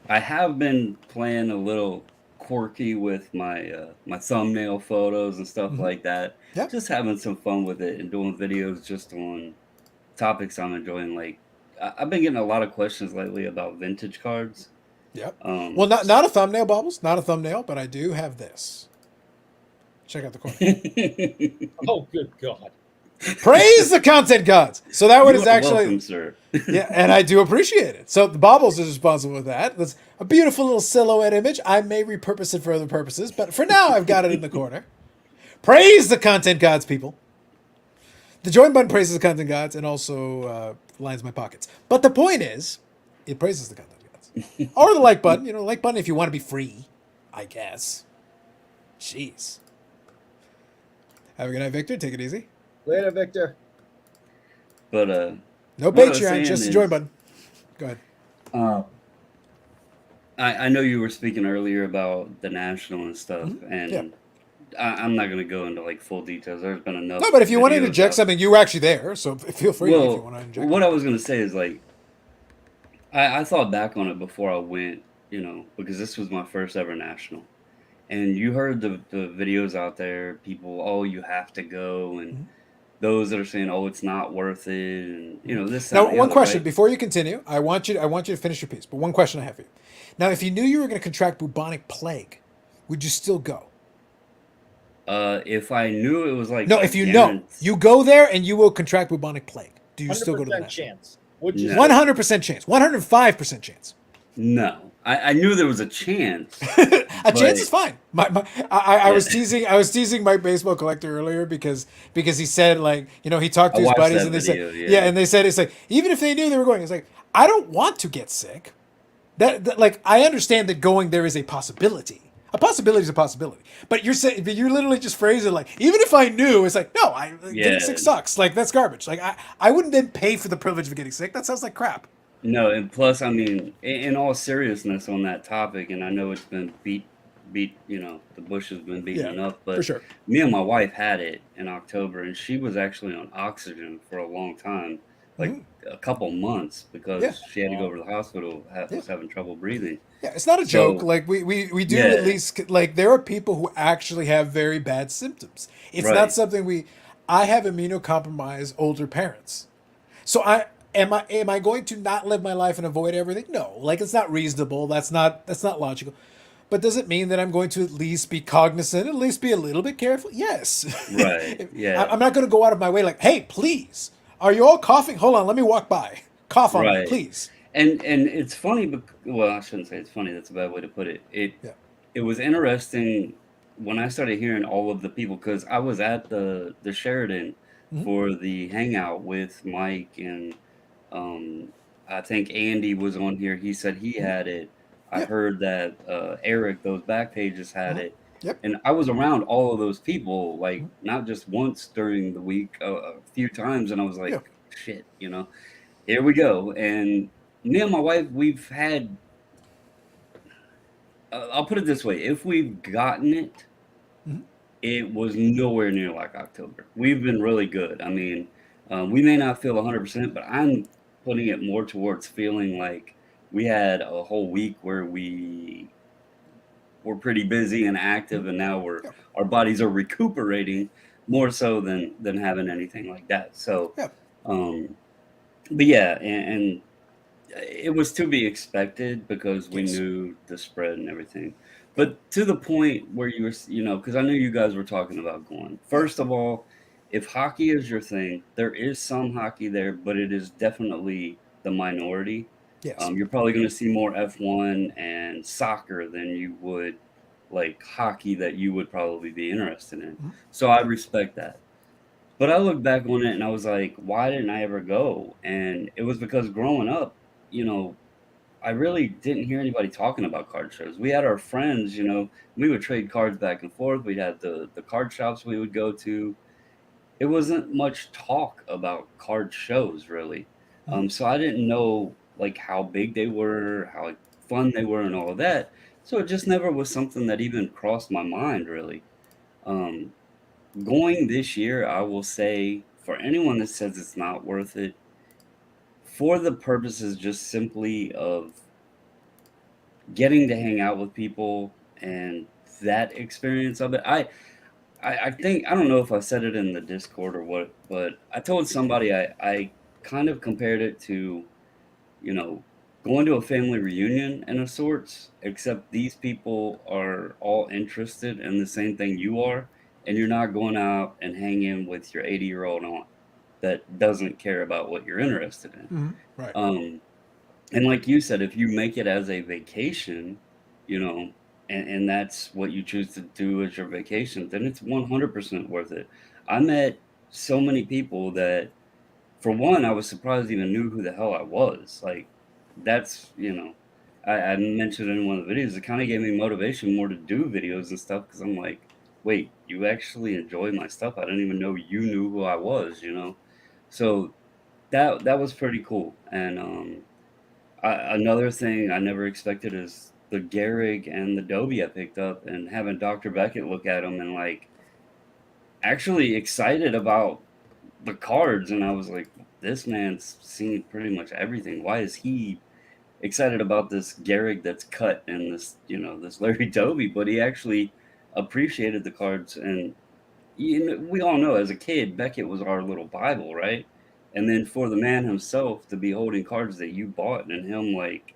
I have been playing a little quirky with my my thumbnail photos and stuff like that. Yeah. Just having some fun with it and doing videos just on topics I'm enjoying. Like I've been getting a lot of questions lately about vintage cards. Yep. Um, Well, not a thumbnail, Bubbles. Not a thumbnail, but I do have this. Check out the corner. Oh, good God. Praise the content gods. So that one you is are actually welcome, sir. yeah, and I do appreciate it. So the Bobbles is responsible for that. That's a beautiful little silhouette image. I may repurpose it for other purposes, but for now I've got it in the corner. Praise the content gods, people. The join button praises the content gods and also lines my pockets. But the point is, it praises the content gods. Or the like button. You know, like button if you want to be free, I guess. Jeez. Have a good night, Victor. Take it easy. Later, Victor. But No what I was Patreon, saying just the is- join button. Go ahead. I know you were speaking earlier about the national and stuff, and Yeah. I'm not going to go into like full details. There's been enough. No, but if you want to videos interject out- something, you were actually there, so feel free if you well, want to interject. what I was going to say is like, I thought back on it before I went, you know, because this was my first ever national, and you heard the videos out there, people, oh, you have to go, and those that are saying, oh, it's not worth it, and you know this. that, Now, and the one other, question right? before you continue. I want you to finish your piece, but one question I have for you. Now, if you knew you were going to contract bubonic plague, would you still go? If I knew it was like No, if you know, you go there and you will contract bubonic plague. Do you still go to the 100% national? chance. Would you? No. 100% chance. 105% chance. No, I knew there was a chance. A chance But- is fine. I was teasing Mike Baseball Collector earlier because he said, like, you know, he talked to I his watched buddies that and they video, said yeah. and they said it's like even if they knew they were going, it's like I don't want to get sick. That like I understand that going there is a possibility. A possibility is a possibility. But you're saying, but you're literally just phrasing it like, even if I knew, it's like, no, Yeah. getting sick sucks. Like that's garbage. Like I wouldn't then pay for the privilege of getting sick. That sounds like crap. No, and plus, I mean, in all seriousness on that topic, and I know it's been beat, you know, the bush has been beaten Yeah, enough, but for sure. me and my wife had it in October, and she was actually on oxygen for a long time, like a couple months, because Yeah. she had to go over to the hospital, was Yeah. having trouble breathing. Yeah, it's not a So- joke. Like we do Yeah. at least like there are people who actually have very bad symptoms. It's not Right. something I have immunocompromised older parents. So am I going to not live my life and avoid everything? No. Like it's not reasonable. That's not logical. But does it mean that I'm going to at least be cognizant, at least be a little bit careful? Yes. Right, yeah. I'm not going to go out of my way like, "Hey, please. Are you all coughing? Hold on, let me walk by. Cough on me, Right. please." And it's funny, well, I shouldn't say it's funny. That's a bad way to put it. Yeah. It was interesting when I started hearing all of the people, because I was at the Sheridan for the hangout with Mike, and I think Andy was on here. He said he had it. I Yeah. heard that Eric, those back pages had it. Yep. And I was around all of those people, like not just once during the week, a few times, and I was like, Yeah. shit, you know, here we go. And me and my wife, we've had, I'll put it this way, if we've gotten it, it was nowhere near like October. We've been really good. I mean, we may not feel 100%, but I'm putting it more towards feeling like we had a whole week where we were pretty busy and active, and now Yeah. our bodies are recuperating more so than having anything like that. So, Yeah. um, but yeah, and it was to be expected because we Yes. knew the spread and everything. Yeah. But to the point where you were, because I knew you guys were talking about going. Yeah. First of all, if hockey is your thing, there is some hockey there, but it is definitely the minority. Yes. You're probably going to see more F1 and soccer than you would like hockey that you would probably be interested in. Mhm. So I respect that. But I look back on it and I was like, why didn't I ever go? And it was because growing up, you know, I really didn't hear anybody talking about card shows. We had our friends, we would trade cards back and forth. We'd had the card shops we would go to. It wasn't much talk about card shows really. Mhm. So I didn't know like how big they were, how like, fun they were, and all of that. So it just never was something that even crossed my mind really. Um, Going this year, I will say for anyone that says it's not worth it, for the purposes just simply of getting to hang out with people and that experience of it. I think I don't know if I said it in the Discord or what, but I told somebody I kind of compared it to, you know, going to a family reunion in a sorts, except these people are all interested in the same thing you are, and you're not going out and hanging with your 80-year-old aunt that doesn't care about what you're interested in. Mhm. Right. And like you said, if you make it as a vacation, you know, and that's what you choose to do as your vacation, then it's 100% worth it. I met so many people that, for one, I was surprised even knew who the hell I was. Like, that's, I mentioned in one of the videos, it kind of gave me motivation more to do videos and stuff because I'm like, wait, you actually enjoy my stuff? I didn't even know you knew who I was. So that was pretty cool. And another thing I never expected is the Gehrig and the Dobie I picked up, and having Dr. Beckett look at them and like actually excited about the cards. And I was like, this man's seen pretty much everything. Why is he excited about this Gehrig that's cut and this Larry Dobie? But he actually appreciated the cards. And we all know as a kid, Beckett was our little Bible, right? And then for the man himself to be holding cards that you bought and him like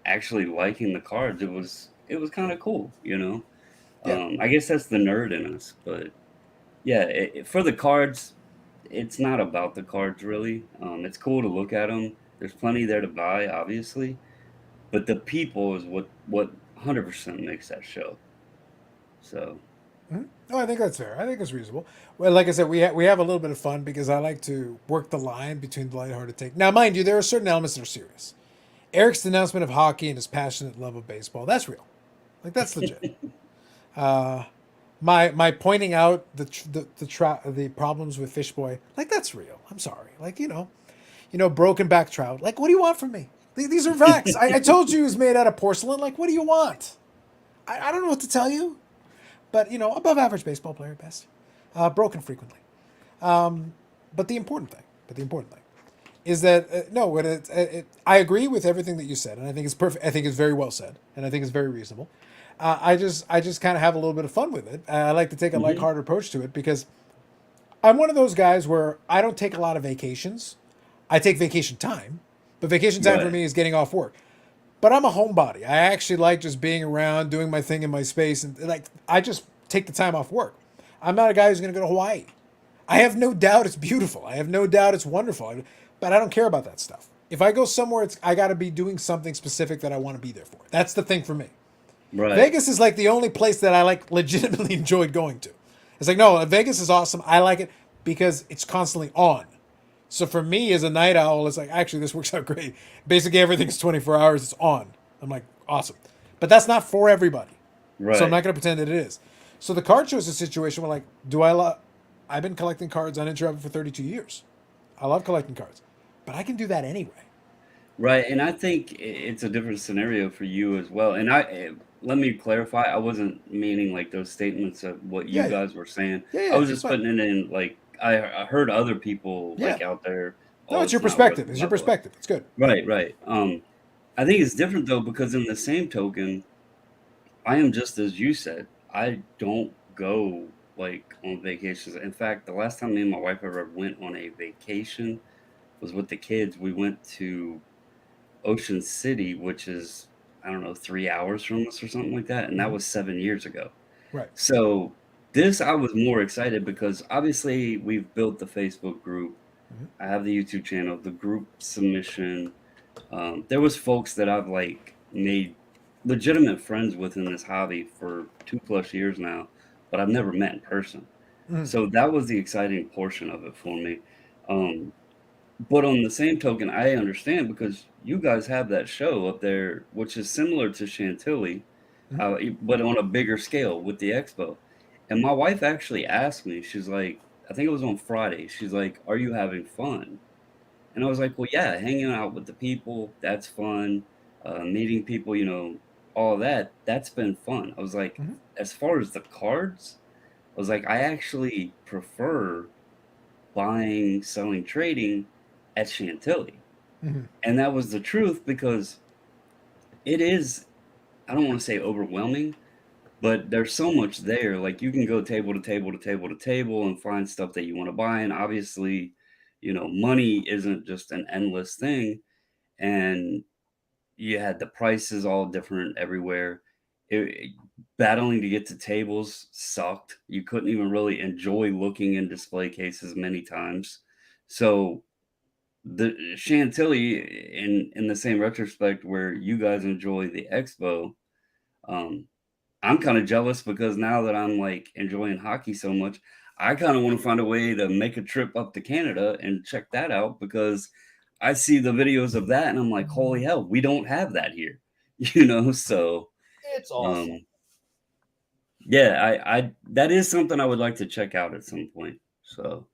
actually liking the cards, it was kind of cool. Yeah. I guess that's the nerd in us, but yeah, for the cards, it's not about the cards really. It's cool to look at them. There's plenty there to buy, obviously, but the people is what 100% makes that show. So Mhm. No, I think that's fair. I think it's reasonable. Well, like I said, we have a little bit of fun because I like to work the line between the lighthearted take. Now, mind you, there are certain elements that are serious. Eric's denouncement of hockey and his passionate love of baseball, that's real. Like, that's legit. Uh, my pointing out the problems with Fishboy, like, that's real. I'm sorry. Like, broken back trout. Like, what do you want from me? These are facts. I told you it was made out of porcelain. Like, what do you want? I don't know what to tell you. But, above average baseball player at best. Broken frequently. But the important thing is that no, I agree with everything that you said, and I think it's perfect. I think it's very well said, and I think it's very reasonable. I just kind of have a little bit of fun with it. I like to take a hmm lighthearted approach to it because I'm one of those guys where I don't take a lot of vacations. I take vacation time, but vacation time for right, me is getting off work. But I'm a homebody. I actually like just being around, doing my thing in my space, and like I just take the time off work. I'm not a guy who's going to go to Hawaii. I have no doubt it's beautiful. I have no doubt it's wonderful, but I don't care about that stuff. If I go somewhere, I got to be doing something specific that I want to be there for. That's the thing for me. right, Vegas is like the only place that I like legitimately enjoyed going to. It's like, no, Vegas is awesome. I like it because it's constantly on. So for me as a night owl, it's like, actually, this works out great. Basically, everything's 24 hours. It's on. I'm like, awesome. But that's not for everybody. So I'm right. not going to pretend that it is. So the card show is a situation where, like, I've been collecting cards uninterrupted for 32 years. I love collecting cards. But I can do that anyway. Right, and I think it's a different scenario for you as well. And let me clarify, I wasn't meaning like those statements of what you Yeah, yeah. guys were saying. Yeah, I yeah. was It's just fine. putting it in like I heard other people Yeah. like out there, No, oh, it's your it's not worth perspective. it, It's blah your blah blah. perspective. It's good. Right, right. I think it's different though because in the same token, I am just as you said. I don't go like on vacations. In fact, the last time me and my wife ever went on a vacation was with the kids. We went to Ocean City, which is, I don't know, 3 hours from us or something like that. And that Hmm. was 7 years ago. Right. So this, I was more excited because obviously we've built the Facebook group. Hmm. I have the YouTube channel, the group submission. There was folks that I've like made legitimate friends with in this hobby for 2+ years now, but I've never met in person. Hmm. So that was the exciting portion of it for me. Um, but on the same token, I understand because you guys have that show up there, which is similar to Chantilly, Hmm. but on a bigger scale with the expo. And my wife actually asked me, she's like, I think it was on Friday. She's like, "Are you having fun?" And I was like, "Well, yeah, hanging out with the people, that's fun. Meeting people, all that, that's been fun." I was like, Hmm. as far as the cards, I was like, I actually prefer buying, selling, trading at Chantilly. Hmm. And that was the truth because it is, I don't want to say overwhelming, but there's so much there. Like you can go table to table to table to table and find stuff that you want to buy. And obviously, money isn't just an endless thing. And you had the prices all different everywhere. Battling to get to tables sucked. You couldn't even really enjoy looking in display cases many times. So the Chantilly, in the same retrospect where you guys enjoy the expo, um, I'm kind of jealous because now that I'm like enjoying hockey so much, I kind of want to find a way to make a trip up to Canada and check that out because I see the videos of that and I'm like, holy hell, we don't have that here, So, It's awesome. um, yeah, I that is something I would like to check out at some point. So,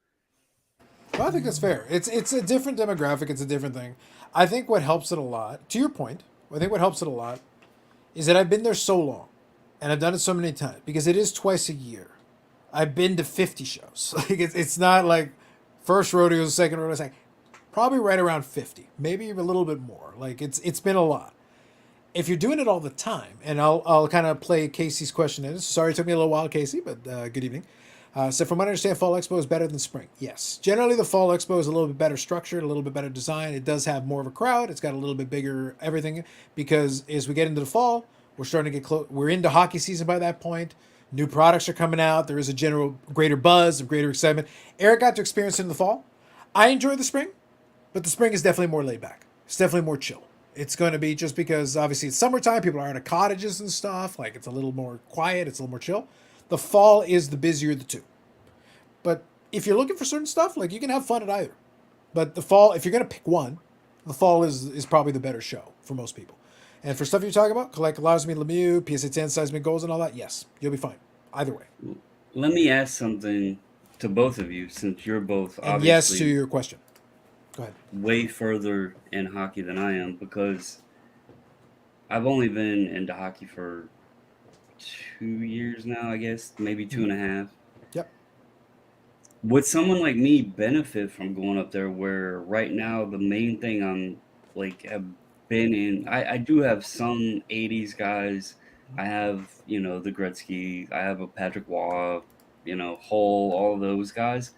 Well, I think that's fair. It's a different demographic. It's a different thing. I think what helps it a lot. To your point, I think what helps it a lot is that I've been there so long, and I've done it so many times because it is twice a year. I've been to 50 shows. Like it's not like first rodeo, second rodeo. It's like probably right around 50, maybe even a little bit more. Like it's been a lot. If you're doing it all the time, and I'll kind of play Casey's question in. Sorry, it took me a little while, Casey, but good evening. So from what I understand, Fall Expo is better than Spring. Yes, generally the Fall Expo is a little bit better structured, a little bit better design. It does have more of a crowd. It's got a little bit bigger everything because as we get into the fall, we're starting to get close. We're into hockey season by that point. New products are coming out. There is a general greater buzz, of greater excitement. Eric got to experience it in the fall. I enjoy the spring, but the spring is definitely more laid back. It's definitely more chill. It's going to be just because obviously it's summertime. People are out of cottages and stuff. Like it's a little more quiet. It's a little more chill. The fall is the busier of the two. But if you're looking for certain stuff, like you can have fun at either. But the fall, if you're going to pick one, the fall is probably the better show for most people. And for stuff you're talking about, collect allows me Lemieux, PSA 10 seismic goals and all that, yes, you'll be fine. Either way. let me ask something to both of you since you're both And yes to obviously your question. Go ahead. way further in hockey than I am because I've only been into hockey for 2 years now, I guess, maybe two Mm-hmm. and a half. Yep. Would someone like me benefit from going up there where right now the main thing I'm like have been in I do have some 80s guys. I have, the Gretzky, I have a Patrick Waugh, Hull, all those guys.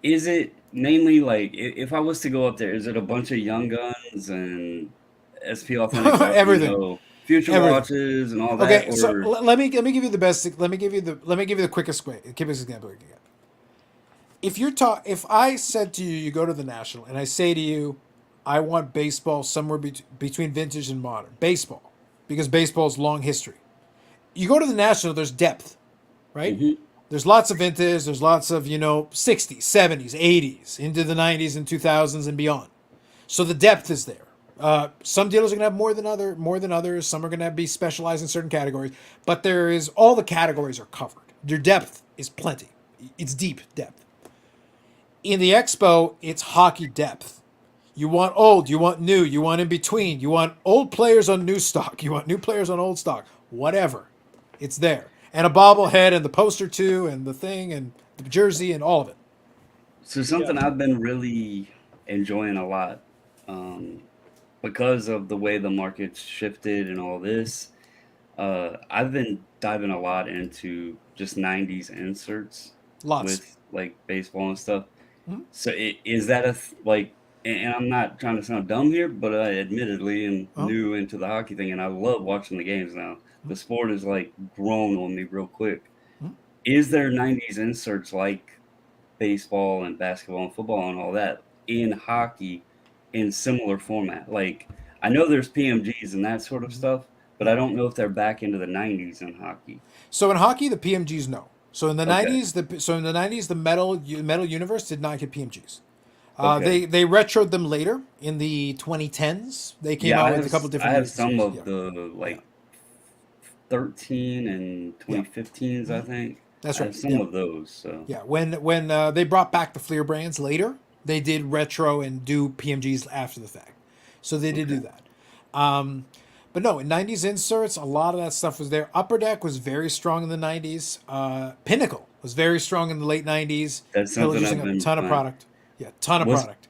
Is it mainly like if I was to go up there, is it a bunch of young guns and SP authentic stuff, Everything. future Everything. watches and all that, Okay, so or let me give you the best. Let me give you the quickest example you can get. If I said to you, you go to the National, and I say to you, I want baseball somewhere between vintage and modern baseball, because baseball's long history. You go to the National, there's depth, right? Mhm. There's lots of vintage. There's lots of 60s, 70s, 80s, into the 90s and 2000s and beyond. So the depth is there. Some dealers are going to have more than others. Some are going to be specialized in certain categories, but there is all the categories are covered. Your depth is plenty. It's deep depth. In the expo, it's hockey depth. You want old, you want new, you want in between, you want old players on new stock, you want new players on old stock, whatever. It's there. And a bobblehead and the poster too, and the thing and the jersey and all of it. so Yeah. something I've been really enjoying a lot um, because of the way the market's shifted and all this, I've been diving a lot into just 90s inserts Lots. with like baseball and stuff. Mhm. So is that like, and I'm not trying to sound dumb here, but I admittedly am Uh-huh. new into the hockey thing and I love watching the games now. The sport is like grown on me real quick. Mhm. Is there 90s inserts like baseball and basketball and football and all that in hockey in similar format? Like, I know there's PMGs and that sort of stuff, but I don't know if they're back into the 90s in hockey. So in hockey, the PMGs no. So in the Okay. 90s, the metal universe did not get PMGs. Okay. They retroed them later in the 2010s. They came Yeah, out with a couple I different have units. some Yeah, of the yeah, like 13 and yeah. 2015s, I think. That's I right. have some Yeah, of those. So yeah. When they brought back the Fleer brands later, they did retro and do PMGs after the fact. So they did do okay. that. Um, but no, in 90s inserts, a lot of that stuff was there. Upper Deck was very strong in the 90s. Pinnacle was very strong in the late 90s. That's something Pillaging I've a been ton of fine. product. Yeah, ton of Was product.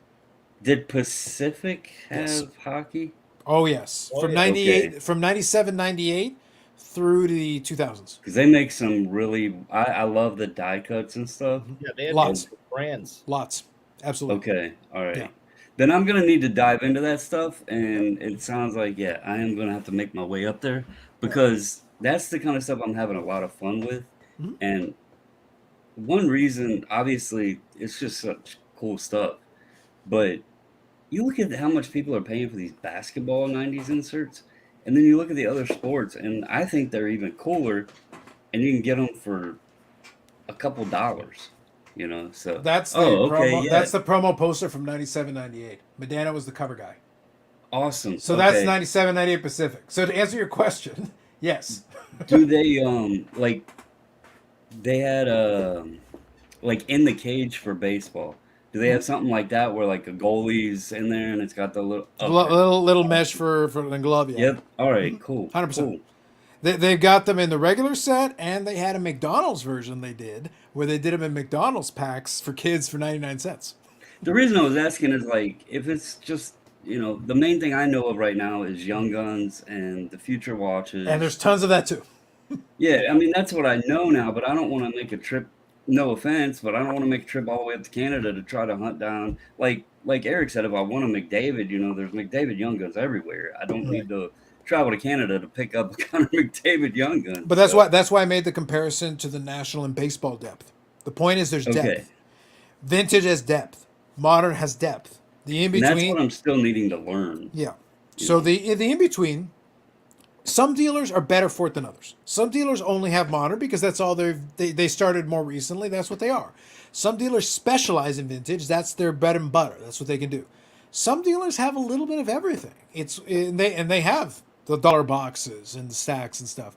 did Pacific Yes. have hockey? Oh yes. Oh From yeah. 98, Okay. from 97, 98 through to the 2000s. Because they make some really, I love the die cuts and stuff. Yeah, they had some Lots. good brands. Lots. Absolutely. Okay, all Yeah. right. Then I'm gonna need to dive into that stuff, and it sounds like, yeah, I am gonna have to make my way up there because that's the kind of stuff I'm having a lot of fun with. Mhm. And one reason, obviously, it's just such cool stuff. But you look at how much people are paying for these basketball 90s inserts, and then you look at the other sports, and I think they're even cooler, and you can get them for a couple dollars, you know? So, oh, okay, yeah, That's the promo poster from 97, 98. Medana was the cover guy. awesome. So that's Okay. 97, 98 Pacific. So to answer your question, yes. Do they like they had like in the cage for baseball? Do they have something like that where like a goalie's in there and it's got the little okay. Little mesh for the glove, yeah. Yep. All right, cool. 100%. Cool. They've got them in the regular set, and they had a McDonald's version they did, where they did them in McDonald's packs for kids for 99 cents. The reason I was asking is like if it's just the main thing I know of right now is Young Guns and the Future And there's Watches. tons of that too. Yeah, I mean that's what I know now, but I don't want to make a trip. No offense, but I don't want to make a trip all the way up to Canada to try to hunt down like Eric said. If I want a McDavid, there's McDavid Young Guns everywhere. I don't Right. need to travel to Canada to pick up a kind of McDavid Young Gun. But So that's why I made the comparison to the national and baseball depth. The point is there's okay, depth. Vintage has depth. Modern has depth. The in and that's what between, I'm still needing to learn. yeah. You So know, the in between, some dealers are better for it than others. Some dealers only have modern because that's all they started more recently. That's what they are. Some dealers specialize in vintage. That's their bread and butter. That's what they can do. Some dealers have a little bit of everything. They have the dollar boxes and the stacks and stuff.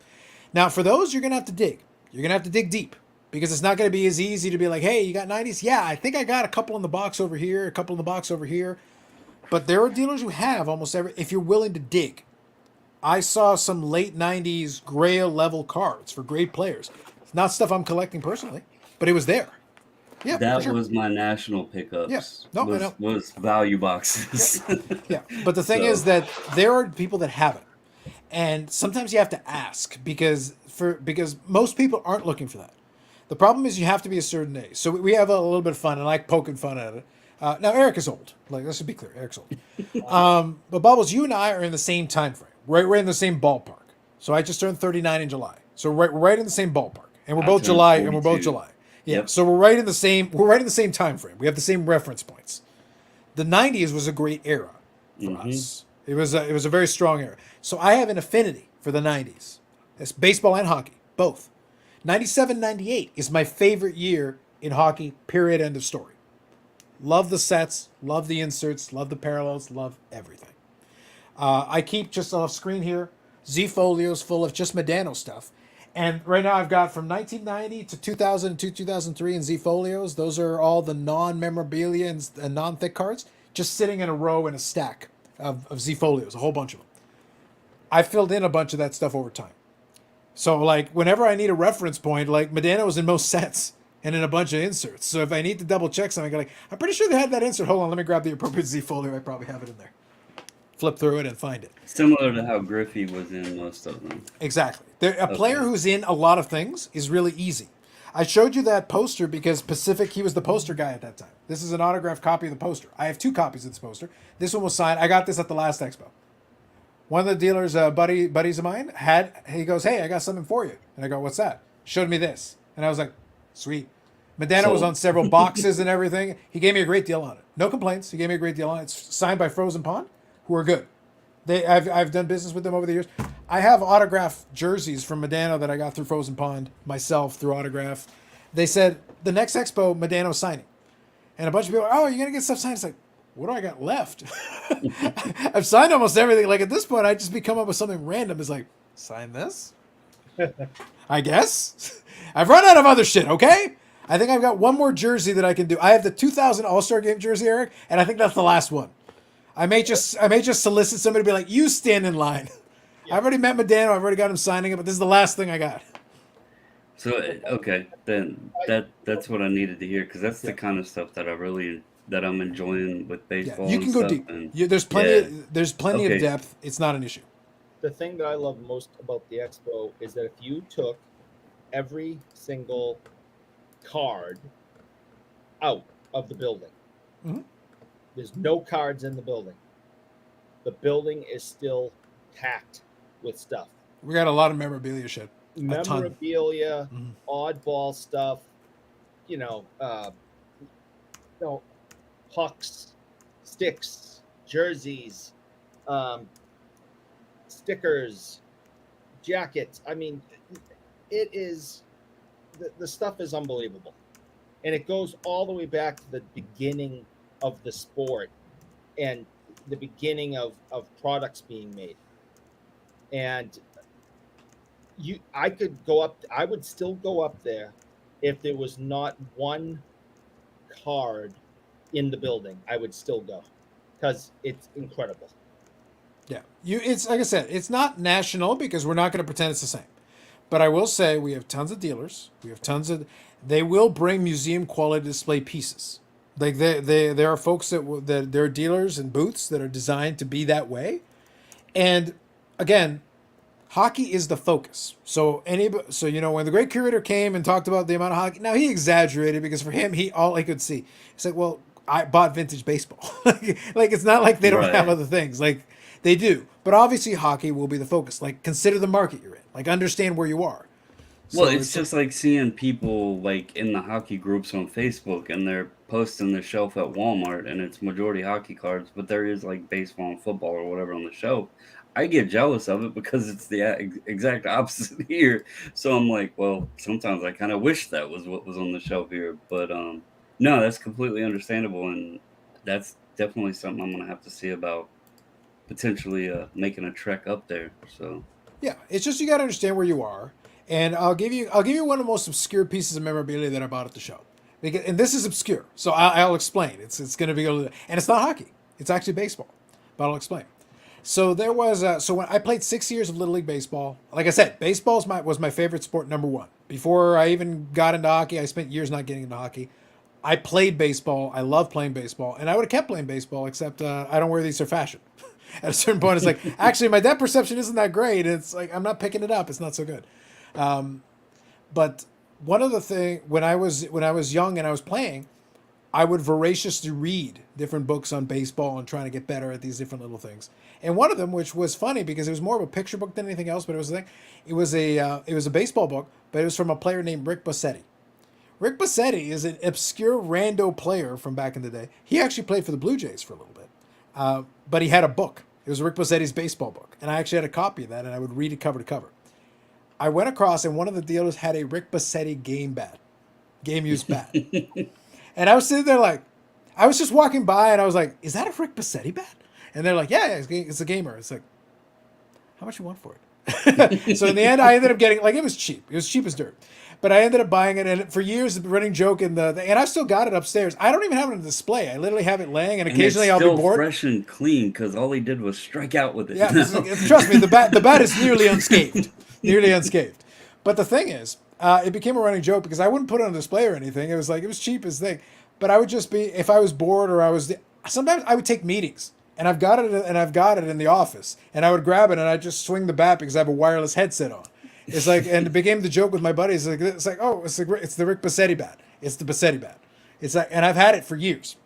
Now for those you're gonna have to dig. You're gonna have to dig deep because it's not gonna be as easy to be like, hey, you got 90s? Yeah, I think I got a couple in the box over here, a couple in the box over here. But there are dealers who have almost every. If you're willing to dig, I saw some late 90s Grail level cards for great players. It's not stuff I'm collecting personally, but it was there. Yeah, for that sure. was my national Yeah. pickups No, I was know. was value Yeah. boxes. Yeah. But the thing is So that there are people that have it. And sometimes you have to ask because most people aren't looking for that. The problem is you have to be a certain age. So we have a little bit of fun and I like poking fun at it. Now Eric is old. Like let's be clear, Eric's old. But Bubbles, you and I are in the same time frame. Right, we're in the same ballpark. So I just turned 39 in July. So we're right in the same ballpark, and we're I both turned July, and we're both 42. July. Yeah. Yep. So we're right in the same time frame. We have the same reference points. The 90s was a great era for Hmm. us. It was a very strong era. So I have an affinity for the 90s. It's baseball and hockey, both. 97, 98 is my favorite year in hockey. Period. End of story. Love the sets, love the inserts, love the parallels, love everything. I keep just off screen here Z folios full of just Medano stuff. And right now I've got from 1990 to 2002, 2003 in Z folios. Those are all the non-memorabilia and non-thick cards just sitting in a row in a stack of Z folios, a whole bunch of them. I filled in a bunch of that stuff over time. So like whenever I need a reference point, like Medano was in most sets. and in a bunch of inserts. So if I need to double check something, I go like, I'm pretty sure they had that insert. Hold on, let me grab the appropriate Z folder. I probably have it in there. Flip through it and find it. Similar to how Griffey was in most of them. Exactly. A player who's in a lot of things is really easy. I showed you that poster because Pacific, he was the poster guy at that time. This is an autographed copy of the poster. I have 2 copies of this poster. This one was signed. I got this at the last expo. One of the dealers, buddies of mine, he goes, hey, I got something for you. And I go, what's that? Showed me this. And I was like, sweet. Medano was on several boxes and everything. He gave me a great deal on it. No complaints. He gave me a great deal on it. It's signed by Frozen Pond, who are good. I've done business with them over the years. I have autographed jerseys from Medano that I got through Frozen Pond myself through autograph. They said the next expo, Medano's signing. And a bunch of people, oh, you're going to get stuff signed. It's like, what do I got left? I've signed almost everything. Like at this point, I just be come up with something random. It's like, sign this? I guess. I've run out of other shit, okay? I think I've got one more jersey that I can do. I have the 2000 All-Star Game jersey, Eric, and I think that's the last one. I may just solicit somebody to be like, you stand in line. Yeah. I've already met Medano. I've already got him signing it, but this is the last thing I got. So okay, then that's what I needed to hear, because that's the kind of stuff that I'm enjoying with baseball. Yeah, you can go deep. There's plenty of depth. It's not an issue. The thing that I love most about the expo is that if you took every single card out of the building, there's no cards in the building. The building is still packed with stuff. We got a lot of memorabilia shit. Memorabilia, oddball stuff, pucks, sticks, jerseys, stickers, jackets. I mean, it is, the stuff is unbelievable. And it goes all the way back to the beginning of the sport and the beginning of products being made. And I would still go up there if there was not one card in the building. I would still go because it's incredible. Yeah, it's like I said, it's not national because we're not going to pretend it's the same. But I will say we have tons of dealers. We have they will bring museum quality display pieces. Like there are folks that there are dealers and booths that are designed to be that way. And again, hockey is the focus. So when the great curator came and talked about the amount of hockey, now he exaggerated because for him, all he could see. He's like, well, I bought vintage baseball. like it's not like they don't have other things. Like they do. But obviously hockey will be the focus. Like consider the market you're in. Like understand where you are. Well, it's just like seeing people like in the hockey groups on Facebook and they're posting the shelf at Walmart and it's majority hockey cards, but there is like baseball and football or whatever on the shelf. I get jealous of it because it's the exact opposite here. So I'm like, well, sometimes I kind of wish that was what was on the shelf here. But no, that's completely understandable. And that's definitely something I'm going to have to see about potentially making a trek up there. So yeah, it's just you got to understand where you are. And I'll give you one of the most obscure pieces of memorabilia that I bought at the show. And this is obscure, so I'll explain. It's going to be and it's not hockey. It's actually baseball, but I'll explain. So there was when I played 6 years of Little League baseball. Like I said, baseball was my favorite sport, number one. Before I even got into hockey, I spent years not getting into hockey. I played baseball. I love playing baseball, and I would have kept playing baseball, except I don't wear these for fashion. At a certain point, it's like, actually, my depth perception isn't that great. It's like I'm not picking it up. It's not so good. But one of the things when I was young and I was playing, I would voraciously read different books on baseball and trying to get better at these different little things. And one of them, which was funny because it was more of a picture book than anything else, but it was a baseball book, but it was from a player named Rick Bossetti. Rick Bossetti is an obscure rando player from back in the day. He actually played for the Blue Jays for a little bit, but he had a book. It was Rick Bossetti's baseball book, and I actually had a copy of that, and I would read it cover to cover. I went across, and one of the dealers had a Rick Bossetti game used bat. And I was sitting there like, I was just walking by, and I was like, is that a Rick Bossetti bat? And they're like, yeah, it's a gamer. It's like, how much you want for it? So in the end, I ended up getting, like, it was cheap. It was cheap as dirt. But I ended up buying it, and for years, the running joke, and I've still got it upstairs. I don't even have it on display. I literally have it laying, and occasionally I'll be bored. It's still fresh and clean, because all he did was strike out with it. Yeah, trust me, the bat is nearly unscathed. Nearly unscathed. But the thing is, it became a running joke because I wouldn't put it on display or anything. It was like, it was cheap as thing. But I would just be, if I was bored or sometimes I would take meetings. And I've got it in the office. And I would grab it and I'd just swing the bat because I have a wireless headset on. It's like, and it became the joke with my buddies. It's like, oh, it's the Rick Bassetti bat. It's the Bassetti bat. It's like, and I've had it for years.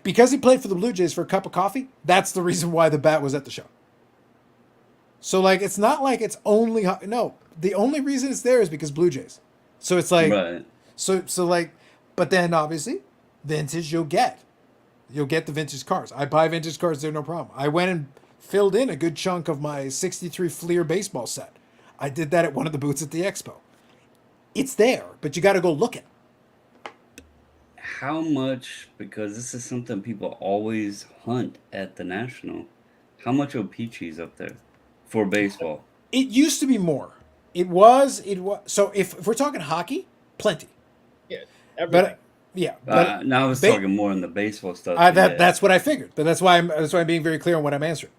Because he played for the Blue Jays for a cup of coffee, that's the reason why the bat was at the show. So, like, it's not like it's only... No, the only reason it's there is because Blue Jays. So it's like... Right. So like... But then, obviously, vintage you'll get. You'll get the vintage cars. I buy vintage cars there, no problem. I went and filled in a good chunk of my 63 Fleer baseball set. I did that at one of the booths at the expo. It's there, but you got to go looking. How much, because this is something people always hunt at the National, how much O-Pee-Chee's up there for baseball? It used to be more. It was. So if we're talking hockey, plenty. Yeah, everything. But yeah, but Now I was talking more on the baseball stuff. that's what I figured. But that's why I'm being very clear on what I'm answering.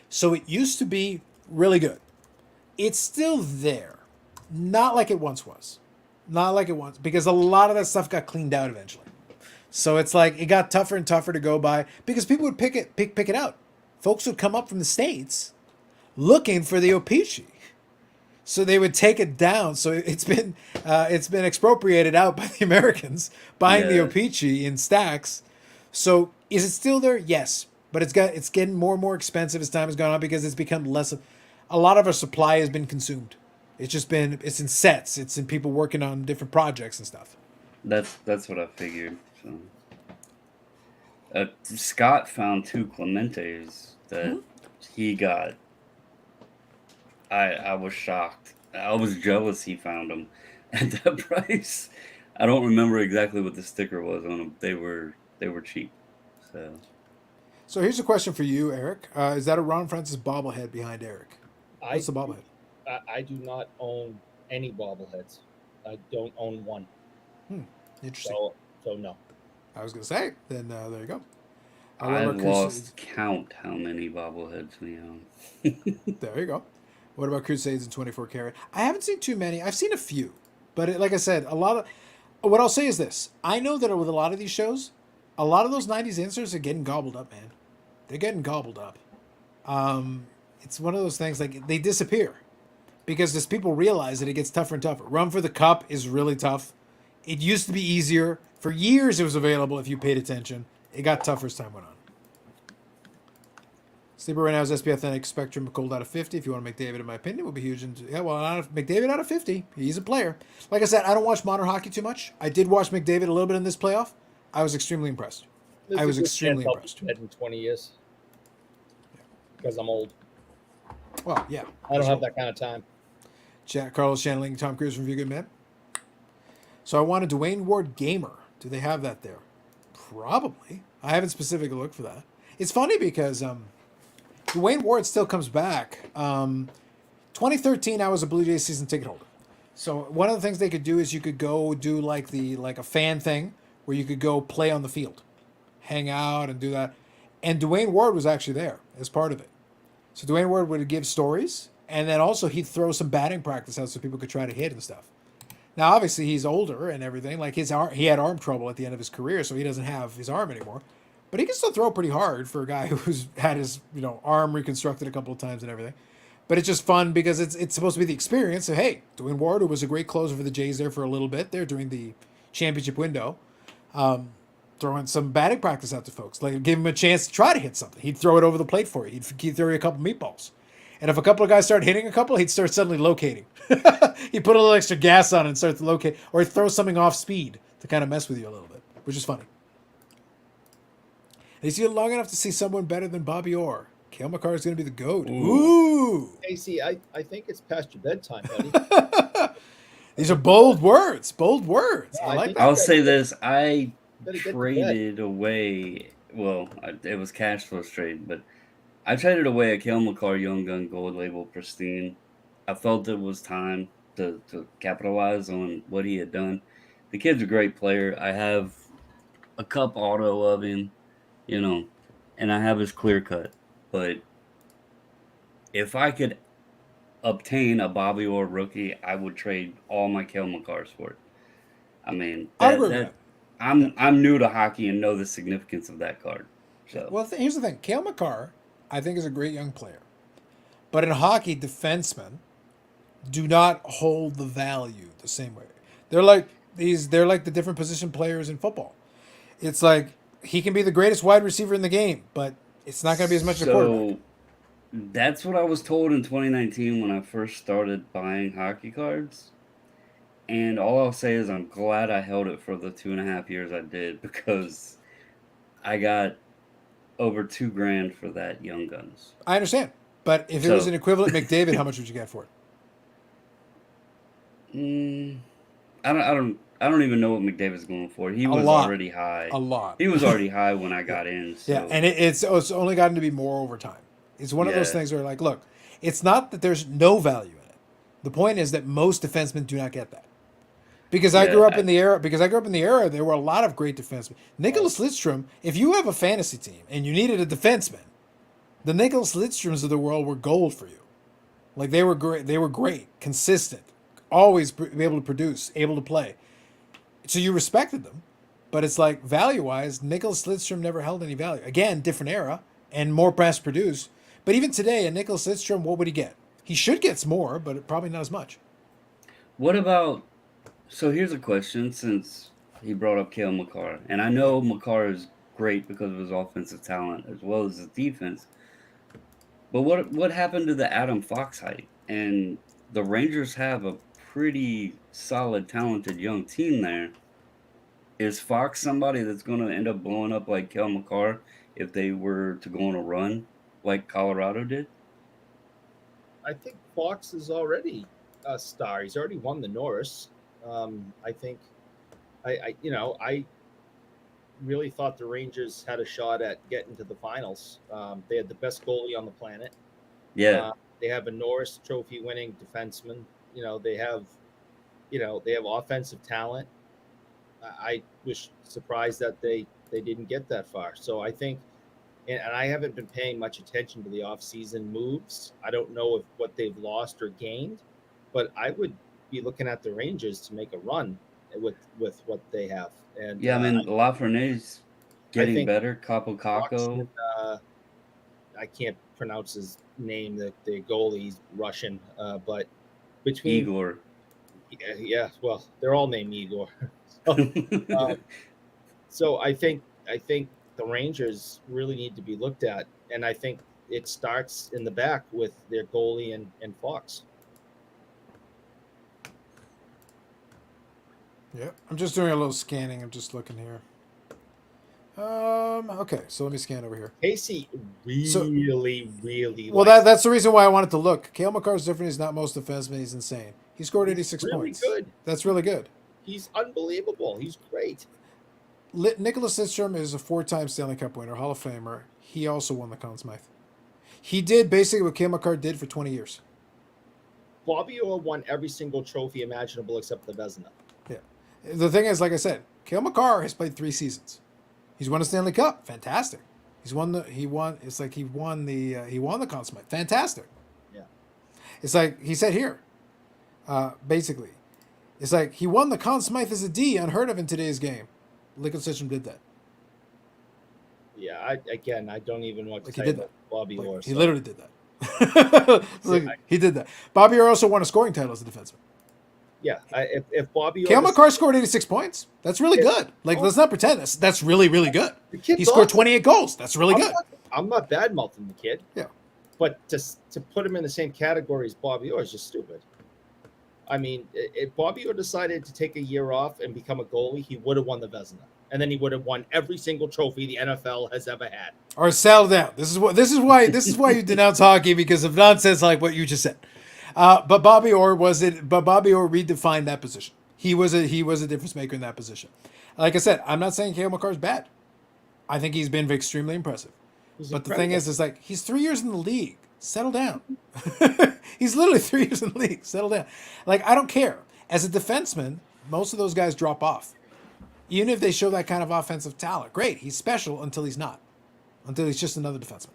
So it used to be really good. It's still there, not like it once was, not like it once, because a lot of that stuff got cleaned out eventually. So it's like it got tougher and tougher to go by because people would pick it out. Folks would come up from the States looking for the O-Pee-Chee. So they would take it down. So it's been expropriated out by the Americans buying the O-Pee-Chee in stacks. So is it still there? Yes, but it's getting more and more expensive as time has gone on because it's become less. A lot of our supply has been consumed. It's in sets. It's in people working on different projects and stuff. That's what I figured. So. Scott found 2 Clementes that he got. I was shocked. I was jealous he found them at that price. I don't remember exactly what the sticker was on them. They were cheap. So here's a question for you, Eric. Is that a Ron Francis bobblehead behind Eric? What's the bobblehead? I do not own any bobbleheads. I don't own one. Interesting. So no. I was going to say, then there you go. I've lost count how many bobbleheads we own. There you go. What about Crusades in 24 karat? I haven't seen too many. I've seen a few. But like I said, what I'll say is this. I know that with a lot of these shows, a lot of those 90s inserts are getting gobbled up, man. They're getting gobbled up. It's one of those things, like, they disappear. Because as people realize that it gets tougher and tougher. Run for the Cup is really tough. It used to be easier. For years it was available if you paid attention. It got tougher as time went on. Sleeper right now is SP Authentic Spectrum Cold out of 50. If you want to make David, in my opinion, would be huge. McDavid out of 50. He's a player. Like I said, I don't watch modern hockey too much. I did watch McDavid a little bit in this playoff. I was extremely impressed. I was extremely impressed. In 20 years. Because I'm old. Well, yeah. I don't have that kind of time. Carlos channeling Tom Cruise from View Good Man. So I want a Dwayne Ward Gamer. Do they have that there? Probably. I haven't specifically looked for that. It's funny because Dwayne Ward still comes back. 2013, I was a Blue Jays season ticket holder. So one of the things they could do is you could go do like a fan thing where you could go play on the field, hang out and do that. And Dwayne Ward was actually there as part of it. So Dwayne Ward would give stories, and then also he'd throw some batting practice out so people could try to hit and stuff. Now, obviously, he's older and everything. Like he had arm trouble at the end of his career, so he doesn't have his arm anymore. But he can still throw pretty hard for a guy who's had his arm reconstructed a couple of times and everything. But it's just fun because it's supposed to be the experience. So, hey, Dwayne Ward, who was a great closer for the Jays there for a little bit there during the championship window, throwing some batting practice out to folks. Like, give him a chance to try to hit something. He'd throw it over the plate for you. He'd throw you a couple meatballs. And if a couple of guys start hitting a couple, he'd start suddenly locating. He'd put a little extra gas on it and start to locate. Or he'd throw something off speed to kind of mess with you a little bit, which is funny. And he's long enough to see someone better than Bobby Orr. Cale Makar is going to be the GOAT. Ooh. AC, I think it's past your bedtime, buddy. These are bold words. Bold words. I like that. I'll say this. I traded away. Well, it was cash flow trade, but I traded away a Cale Makar Young Gun Gold Label Pristine. I felt it was time to capitalize on what he had done. The kid's a great player. I have a cup auto of him, and I have his clear cut. But if I could obtain a Bobby Orr rookie, I would trade all my Kale McCarrs for it. I mean, I'd agree with that. I'm new to hockey and know the significance of that card. Yeah. So Well, here's the thing. Cale Makar, I think, is a great young player. But in hockey, defensemen do not hold the value the same way. They're like they're like the different position players in football. It's like he can be the greatest wide receiver in the game, but it's not going to be as much as a quarterback. so that's what I was told in 2019 when I first started buying hockey cards. And all I'll say is I'm glad I held it for the 2.5 years I did, because I got over $2,000 for that Young Guns. I understand. But if it So- was an equivalent McDavid, how much would you get for it? I don't even know what McDavid's going for. He was lot. already high. A lot. He was already high when I got in. So. Yeah, and it's only gotten to be more over time. It's one of those Yeah. things where, like, look, it's not that there's no value in it. The point is that most defensemen do not get that. Because I grew up in the era. There were a lot of great defensemen. Nicholas Lidstrom. If you have a fantasy team and you needed a defenseman, the Nicholas Lidstroms of the world were gold for you. Like, they were great. They were great, consistent, always be able to produce, able to play. So you respected them, but it's like value-wise, Nicholas Lidstrom never held any value. Again, different era and more mass produced. But even today, a Nicholas Lidstrom, what would he get? He should get more, but probably not as much. What about? So here's a question, since he brought up Cale Makar, and I know Makar is great because of his offensive talent as well as his defense. But what happened to the Adam Fox hype? And the Rangers have a pretty solid, talented young team there. Is Fox somebody that's going to end up blowing up like Cale Makar if they were to go on a run like Colorado did? I think Fox is already a star. He's already won the Norris. I think, I really thought the Rangers had a shot at getting to the finals. They had the best goalie on the planet. Yeah. They have a Norris Trophy winning defenseman. They have offensive talent. I was surprised that they didn't get that far. So I think, and I haven't been paying much attention to the offseason moves. I don't know if what they've lost or gained, but I would be looking at the Rangers to make a run with what they have. And Yeah, I mean, Lafrenaye's getting think better. Fox Capo. and, I can't pronounce his name. The goalie's Russian, but between Igor. yeah, well, they're all named Igor. So I think the Rangers really need to be looked at, and I think it starts in the back with their goalie and Fox. Yeah, I'm just doing a little scanning. I'm just looking here. Okay, so let me scan over here. Casey really Well, likes that's the reason why I wanted to look. Cale Makar's different. He's not most defensemen. He's insane. He scored 86 really points. good. That's really good. He's unbelievable. He's great. Nicholas Lidstrom is a 4-time Stanley Cup winner, Hall of Famer. He also won the Conn Smythe. He did basically what Cale Makar did for 20 years. Bobby Orr won every single trophy imaginable except the Vezina. Yeah. The thing is, like I said, Cale Makar has played 3 seasons. He's won a Stanley Cup. Fantastic. He won the Conn Smythe. Fantastic. Yeah. It's like he said here, basically. It's like he won the Conn Smythe as a D, unheard of in today's game. Lincoln System did that. Yeah, I don't even want to Like he say did about that. Bobby Like, Orr. he literally did that. He did that. Bobby Orr also won a scoring title as a defenseman. Yeah, if Bobby Cale Orr Makar scored 86 points. That's really good. Like, let's not pretend that's really, really good. the kid's He scored awesome. 28 goals. That's really good. I'm not bad mouthing the kid. Yeah. But to put him in the same category as Bobby Orr is just stupid. I mean, if Bobby Orr decided to take a year off and become a goalie, he would have won the Vezina, and then he would have won every single trophy the NFL has ever had. Or settle down. This is why you denounce hockey, because of nonsense like what you just said. But Bobby Orr redefined that position. He was a difference maker in that position. Like I said, I'm not saying Cale Makar's bad. I think he's been extremely impressive. But the thing is like he's 3 years in the league. Settle down. He's literally 3 years in the league. Settle down. Like, I don't care. As a defenseman, most of those guys drop off. Even if they show that kind of offensive talent. Great. He's special until he's not. Until he's just another defenseman.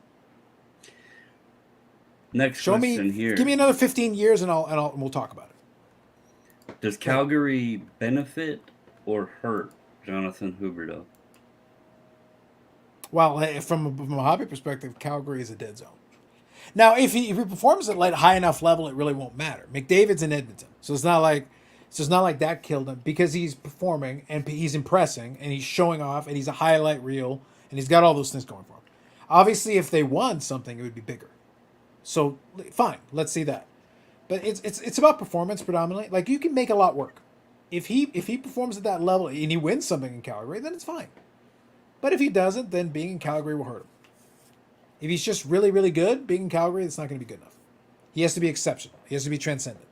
Next Show me, question here. give me another 15 years, and we'll talk about it. Does Calgary benefit or hurt Jonathan Huberdeau? Well, from a hobby perspective, Calgary is a dead zone. Now, if he performs at like high enough level, it really won't matter. McDavid's in Edmonton, so it's not like that killed him, because he's performing and he's impressing and he's showing off and he's a highlight reel and he's got all those things going for him. Obviously, if they won something, it would be bigger. So fine, let's see that. But it's about performance predominantly. Like, you can make a lot work. If he performs at that level and he wins something in Calgary, then it's fine. But if he doesn't, then being in Calgary will hurt him. If he's just really, really good, being in Calgary, it's not going to be good enough. He has to be exceptional. He has to be transcendent.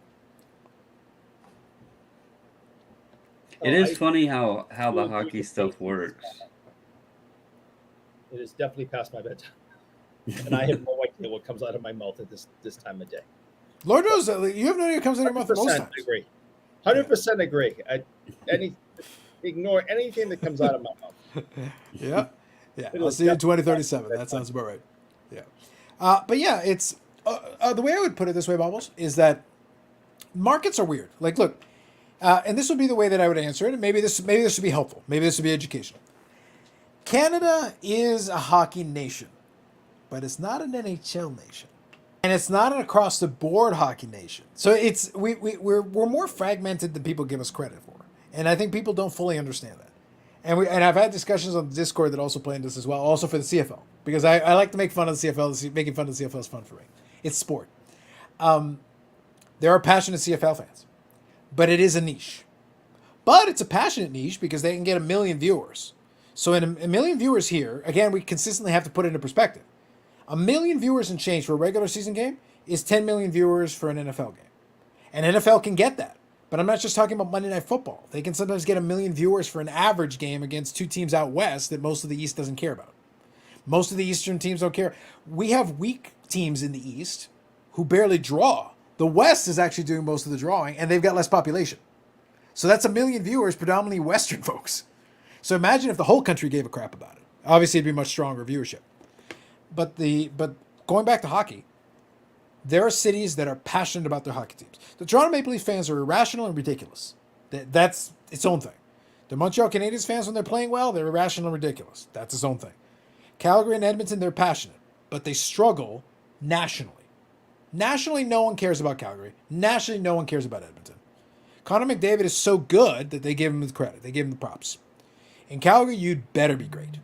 It is funny how the hockey stuff works. It is definitely past my bedtime, and I have no idea what comes out of my mouth at this time of day. Lord knows, you have no idea what comes out of your mouth most times. Agree. 100% agree. Ignore anything that comes out of my mouth. Yeah. I'll see you in 2037. That sounds about right. Yeah. But yeah, it's the way I would put it this way, Bobbles, is that markets are weird. Like, look, and this would be the way that I would answer it. And maybe this would be helpful. Maybe this would be educational. Canada is a hockey nation, but it's not an NHL nation, and it's not an across the board hockey nation. So we're more fragmented than people give us credit for, and I think people don't fully understand that. And I've had discussions on Discord that also play into this as well, also for the CFL, because I like to make fun of the CFL. Making fun of the CFL is fun for me. It's sport. There are passionate CFL fans, but it is a niche. But it's a passionate niche because they can get 1 million viewers. So in a million viewers here, again, we consistently have to put it into perspective. 1 million viewers and change for a regular season game is 10 million viewers for an NFL game. And NFL can get that. But I'm not just talking about Monday Night Football. They can sometimes get 1 million viewers for an average game against two teams out west that most of the East doesn't care about. Most of the Eastern teams don't care. We have weak teams in the East who barely draw. The West is actually doing most of the drawing, and they've got less population. So that's 1 million viewers, predominantly Western folks. So imagine if the whole country gave a crap about it. Obviously, it'd be much stronger viewership. But going back to hockey, there are cities that are passionate about their hockey teams. The Toronto Maple Leaf fans are irrational and ridiculous. That's its own thing. The Montreal Canadiens fans, when they're playing well, they're irrational and ridiculous. That's its own thing. Calgary and Edmonton, they're passionate, but they struggle nationally. Nationally, no one cares about Calgary. Nationally, no one cares about Edmonton. Connor McDavid is so good that they give him the credit. They give him the props. In Calgary, you'd better be great.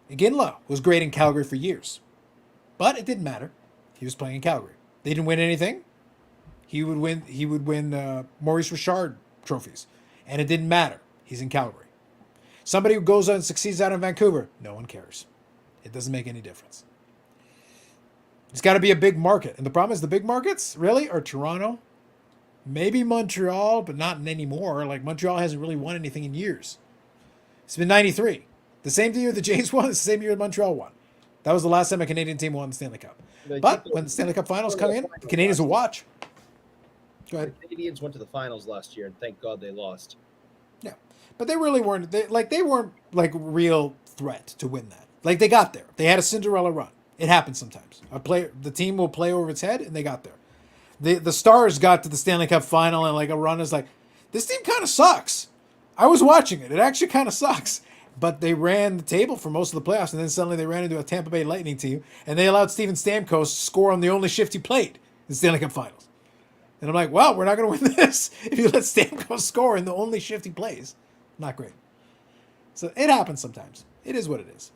Iginla was great in Calgary for years, but it didn't matter. He was playing in Calgary. They didn't win anything. He would win Maurice Richard trophies, and it didn't matter. He's in Calgary. Somebody who goes out and succeeds out in Vancouver, no one cares. It doesn't make any difference. It's got to be a big market, and the problem is the big markets really are Toronto, maybe Montreal, but not anymore. Like, Montreal hasn't really won anything in years. It's been 93. The same year the Jays won, it's the same year Montreal won. That was the last time a Canadian team won the Stanley Cup. But when the Stanley Cup finals come in, the Canadians will watch. Go ahead. The Canadians went to the finals last year, and thank God they lost. Yeah, but they really weren't. They weren't like real threat to win that. Like, they got there. They had a Cinderella run. It happens sometimes. The team will play over its head, and they got there. The Stars got to the Stanley Cup final, and like a run is like, this team kind of sucks. I was watching it. It actually kind of sucks. But they ran the table for most of the playoffs, and then suddenly they ran into a Tampa Bay Lightning team, and they allowed Steven Stamkos to score on the only shift he played in the Stanley Cup Finals. And I'm like, well, we're not going to win this if you let Stamkos score in the only shift he plays. Not great. So it happens sometimes. It is what it is.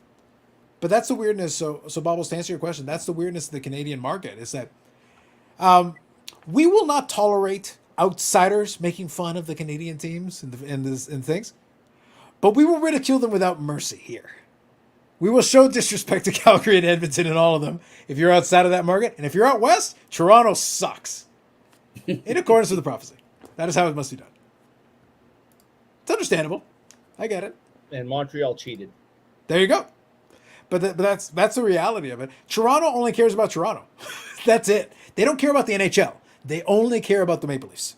But that's the weirdness. So Bobbles, to answer your question, that's the weirdness of the Canadian market, is that we will not tolerate outsiders making fun of the Canadian teams and things, but we will ridicule them without mercy here. We will show disrespect to Calgary and Edmonton and all of them if you're outside of that market. And if you're out west, Toronto sucks. In accordance with the prophecy. That is how it must be done. It's understandable. I get it. And Montreal cheated. There you go. But that's the reality of it. Toronto only cares about Toronto. That's it. They don't care about the NHL. They only care about the Maple Leafs.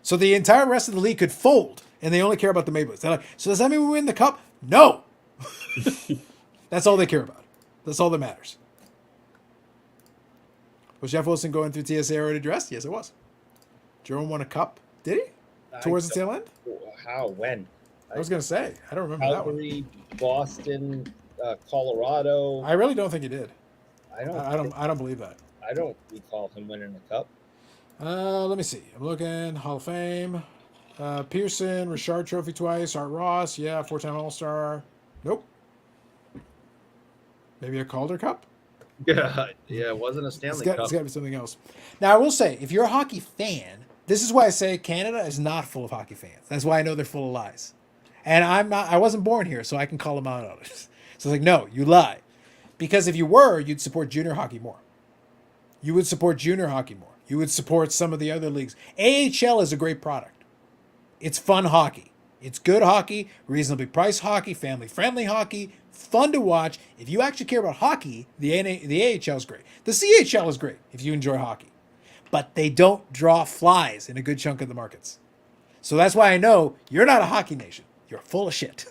So the entire rest of the league could fold, and they only care about the Maple Leafs. They're like, so does that mean we win the cup? No. That's all they care about. That's all that matters. Was Jeff Wilson going through TSA already dressed? Yes, it was. Jerome won a cup. Did he? Towards the tail end? How? When? I was going to say. I don't remember that one. Calgary, Boston, Colorado. I really don't think he did. I don't. I don't believe that. I don't recall him winning a cup. Let me see. I'm looking. Hall of Fame. Pearson, Richard Trophy twice. Art Ross. Yeah, 4-time All-Star. Nope. Maybe a Calder Cup? Yeah, it wasn't a Stanley Cup. It's got to be something else. Now, I will say, if you're a hockey fan, this is why I say Canada is not full of hockey fans. That's why I know they're full of lies. And I'm not. I wasn't born here, so I can call them out on it. So it's like, no, you lie. Because if you were, you'd support junior hockey more. You would support junior hockey more. You would support some of the other leagues. AHL is a great product. It's fun hockey. It's good hockey, reasonably priced hockey, family-friendly hockey, fun to watch. If you actually care about hockey, the AHL is great. The CHL is great if you enjoy hockey. But they don't draw flies in a good chunk of the markets. So that's why I know you're not a hockey nation. You're full of shit.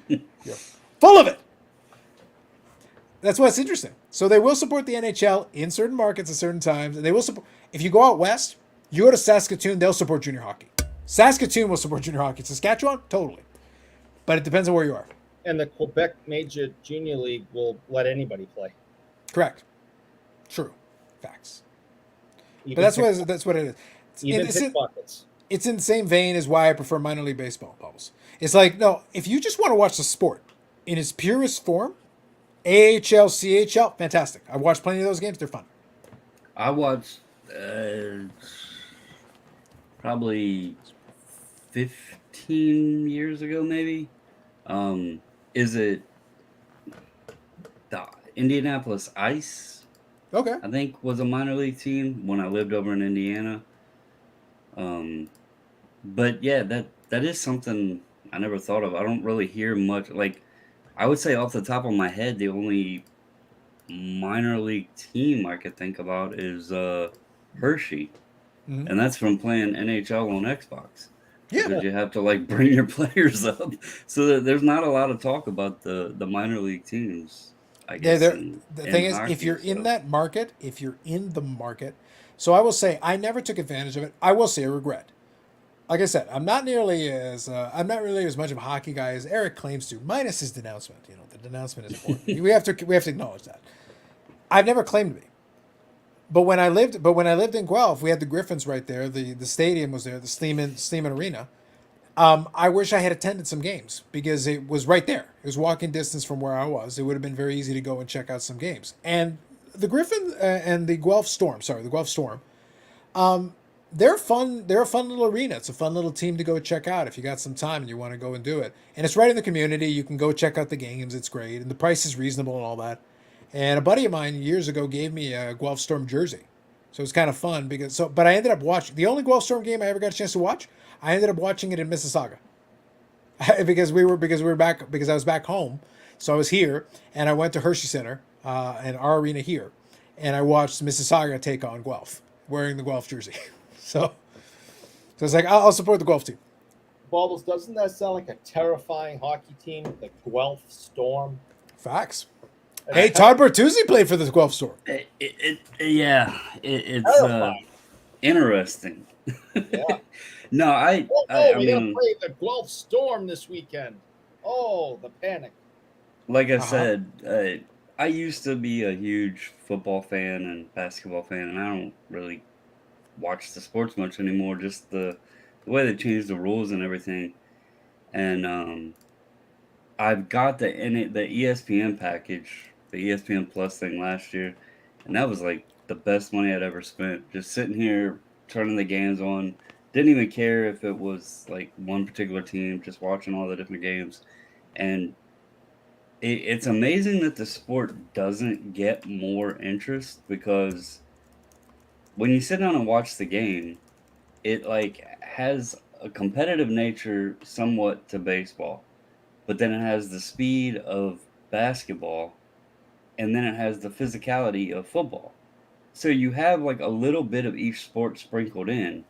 You're full of it. That's why it's interesting. So they will support the NHL in certain markets at certain times. And they will support. If you go out west, you go to Saskatoon, they'll support junior hockey. Saskatoon will support junior hockey. Saskatchewan, totally. But it depends on where you are. And the Quebec Major Junior League will let anybody play. Correct. True. Facts. Even But that's what it is. even pickpockets. It's in the same vein as why I prefer minor league baseball, Bubbles. It's like, no, if you just want to watch the sport in its purest form, AHL, CHL, fantastic. I've watched plenty of those games. They're fun. I watched probably 15 years ago, maybe. Is it the Indianapolis Ice? Okay. I think was a minor league team when I lived over in Indiana. But yeah, that is something I never thought of. I don't really hear much. Like, I would say off the top of my head, the only minor league team I could think about is Hershey, Mhm. and that's from playing NHL on Xbox. Yeah. Because you have to like bring your players up, so that there's not a lot of talk about the minor league teams. I guess. The thing is, if you're in that market, if you're in the market, so I will say I never took advantage of it. I will say I regret. Like I said, I'm not really as much of a hockey guy as Eric claims to, minus his denouncement. You know, the denouncement is important. we have to acknowledge that. I've never claimed to be. But when I lived in Guelph, we had the Griffins right there. The stadium was there, the Sleeman Arena. I wish I had attended some games because it was right there. It was walking distance from where I was. It would have been very easy to go and check out some games. And the Griffin and the Guelph Storm, they're fun. They're a fun little arena. It's a fun little team to go check out if you got some time and you want to go and do it. And it's right in the community. You can go check out the games. It's great, and the price is reasonable and all that. And a buddy of mine years ago gave me a Guelph Storm jersey, so it was kind of fun But I ended up watching the only Guelph Storm game I ever got a chance to watch. I ended up watching it in Mississauga because I was back home, so I was here, and I went to Hershey Center and our arena here, and I watched Mississauga take on Guelph wearing the Guelph jersey. So it's like I'll support the Guelph team. Bubbles, doesn't that sound like a terrifying hockey team? The Guelph Storm. Facts. Hey, Todd Bertuzzi played for the Guelph Storm. It's interesting. Yeah. No, I we're gonna play the Guelph Storm this weekend. Oh, the panic. Like I said, I used to be a huge football fan and basketball fan, and I don't really watch the sports much anymore. Just the way they changed the rules and everything. And I've got the ESPN package, the ESPN Plus thing last year, and that was like the best money I'd ever spent. Just sitting here, turning the games on. Didn't even care if it was like one particular team, just watching all the different games. And it's amazing that the sport doesn't get more interest, because when you sit down and watch the game, it like has a competitive nature somewhat to baseball, but then it has the speed of basketball, and then it has the physicality of football. So you have like a little bit of each sport sprinkled in,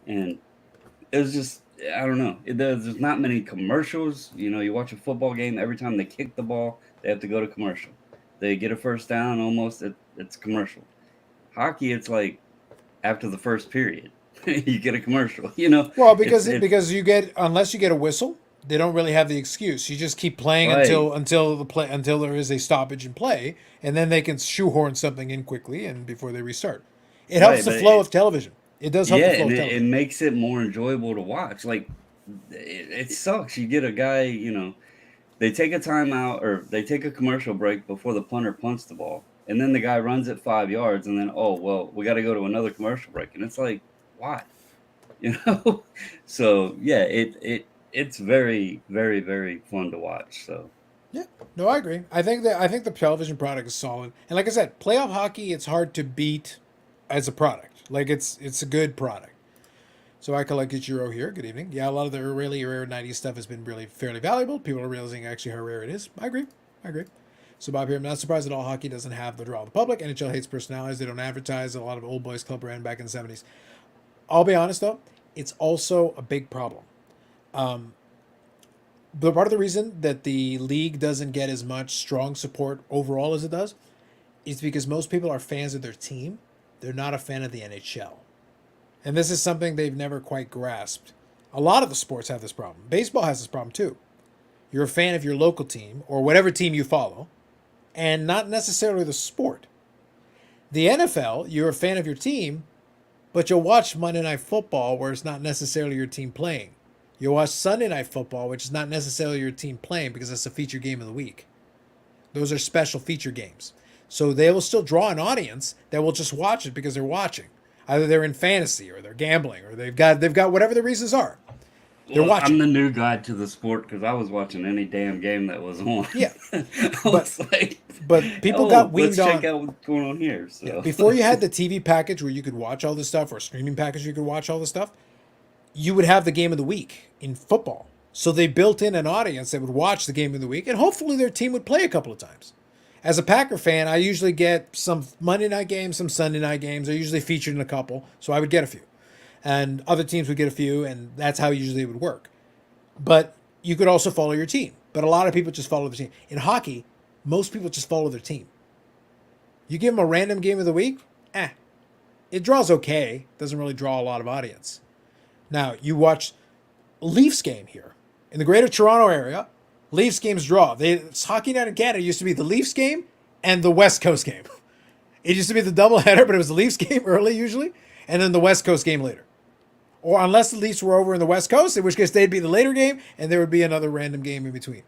and it was just, I don't know. There's not many commercials. You know, you watch a football game, every time they kick the ball, they have to go to commercial. They get a first down, almost it's commercial. Hockey, it's like after the first period, you get a commercial. You know, Well, it's because you get, unless you get a whistle, they don't really have the excuse. You just keep playing right, until there is a stoppage in play, and then they can shoehorn something in quickly and before they restart. It helps right, the but flow of television. It does help yeah, the flow and of it television. makes it more enjoyable to watch. Like it sucks. You get a guy, they take a timeout or they take a commercial break before the punter punts the ball, and then the guy runs it 5 yards, and then oh well, we got to go to another commercial break, and it's like why, you know? So yeah, it's very very very fun to watch. So Yeah, no, I agree. I think the television product is solid, and like I said, playoff hockey it's hard to beat as a product. Like it's a good product. So I collect Ichiro here. Good evening. Yeah, a lot of the really rare '90s stuff has been really fairly valuable. People are realizing actually how rare it is. I agree. I agree. So Bob here, I'm not surprised at all hockey doesn't have the draw of the public. NHL hates personalities. They don't advertise. A lot of old boys club ran back in the '70s. I'll be honest though, it's also a big problem. Um, but part of the reason that the league doesn't get as much strong support overall as it does is because most people are fans of their team. They're not a fan of the NHL. And this is something they've never quite grasped. A lot of the sports have this problem. Baseball has this problem too. You're a fan of your local team or whatever team you follow, and not necessarily the sport. The NFL, you're a fan of your team, but you'll watch Monday Night Football where it's not necessarily your team playing. You'll watch Sunday Night Football, which is not necessarily your team playing because it's a feature game of the week. Those are special feature games. So they will still draw an audience that will just watch it because they're watching. Either they're in fantasy or they're gambling or they've got whatever the reasons are. They're well, I'm watching. the new guy to the sport because I was watching any damn game that was on. Yeah. I But was like, people got oh, let's weaned check on. out what's going on here. Yeah. So Before you had the TV package where you could watch all this stuff or a streaming package where you could watch all this stuff, you would have the game of the week in football. So they built in an audience that would watch the game of the week and hopefully their team would play a couple of times. As a Packer fan, I usually get some Monday night games, some Sunday night games. They're usually featured in a couple, so I would get a few. And other teams would get a few, and that's how usually it would work. But you could also follow your team. But a lot of people just follow the team. In hockey, most people just follow their team. You give them a random game of the week, it draws okay. Doesn't really draw a lot of audience. Now, you watch Leafs game here in the Greater Toronto area. Leafs games draw. Hockey Night in Canada used to be the Leafs game and the West Coast game. It used to be the doubleheader, but it was the Leafs game early usually, and then the West Coast game later. Or unless the Leafs were over in the West Coast, in which case they'd be the later game, and there would be another random game in between.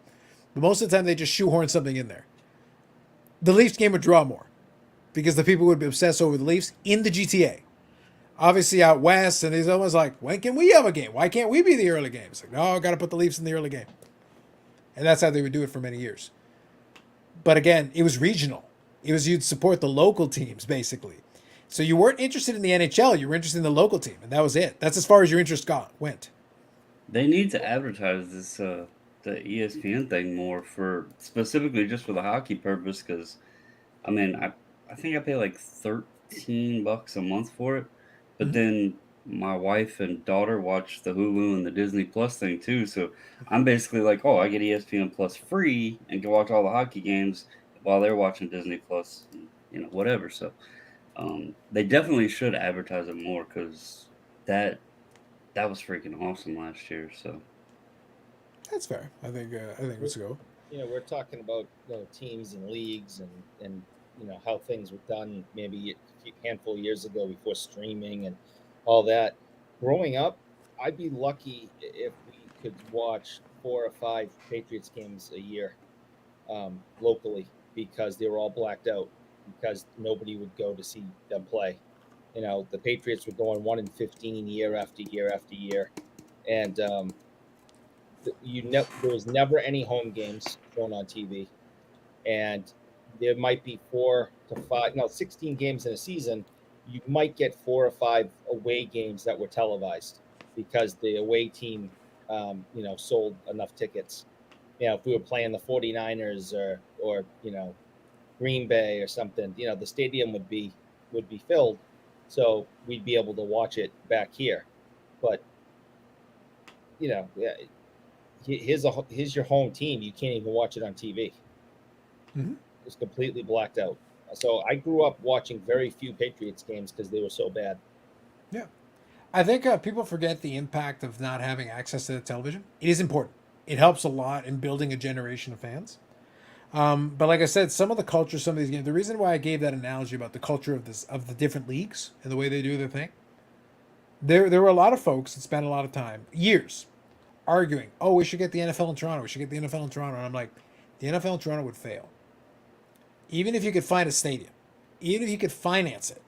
But most of the time, they just shoehorn something in there. The Leafs game would draw more because the people would be obsessed over the Leafs in the GTA. Obviously out west, and he's almost like, when can we have a game? Why can't we be the early game? It's like, no, I got to put the Leafs in the early game. And that's how they would do it for many years. But again, it was regional. It was you'd support the local teams, basically. So you weren't interested in the NHL, you were interested in the local team, and that was it. That's as far as your interest went. they need to advertise this the ESPN thing more for specifically just for the hockey purpose because I mean I think I pay like $13 a month for it, but Mm-hmm. then my wife and daughter watch the Hulu and the Disney Plus thing too. So I'm basically like, oh, I get ESPN Plus free and can watch all the hockey games while they're watching Disney Plus, and, whatever. So they definitely should advertise it more because that that was freaking awesome last year. So That's fair. I think let's go. We're talking about teams and leagues and how things were done maybe a handful of years ago before streaming and all that. Growing up, I'd be lucky if we could watch 4 or 5 Patriots games a year locally because they were all blacked out because nobody would go to see them play. The Patriots were going 1-15 year after year after year, and there was never any home games shown on TV, and there might be 4 to 5, no, 16 games in a season. You might get 4 or 5 away games that were televised because the away team, sold enough tickets. If we were playing the 49ers or Green Bay or something, the stadium would be filled, so we'd be able to watch it back here. But yeah, here's your home team. You can't even watch it on TV. Mm-hmm. It's completely blacked out. So I grew up watching very few Patriots games because they were so bad. Yeah. I think people forget the impact of not having access to the television. It is important. It helps a lot in building a generation of fans. But like I said, some of the culture, some of these games. The reason why I gave that analogy about the culture of the different leagues and the way they do their thing. There were a lot of folks that spent a lot of time, years, arguing. Oh, we should get the NFL in Toronto. We should get the NFL in Toronto. And I'm like, the NFL in Toronto would fail, even if you could find a stadium, even if you could finance it,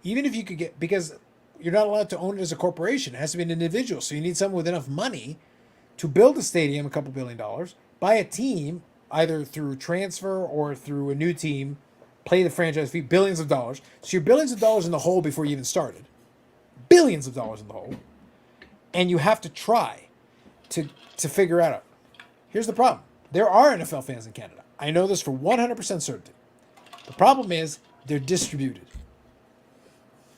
even if you could get, because you're not allowed to own it as a corporation. It has to be an individual. So you need someone with enough money to build a stadium, a couple $1 billion, buy a team either through transfer or through a new team, play the franchise fee, billions of dollars. So you're billions of dollars in the hole before you even started. Billions of dollars in the hole. And you have to try to figure out. Here's the problem. There are NFL fans in Canada. I know this for 100% certainty. The problem is they're distributed.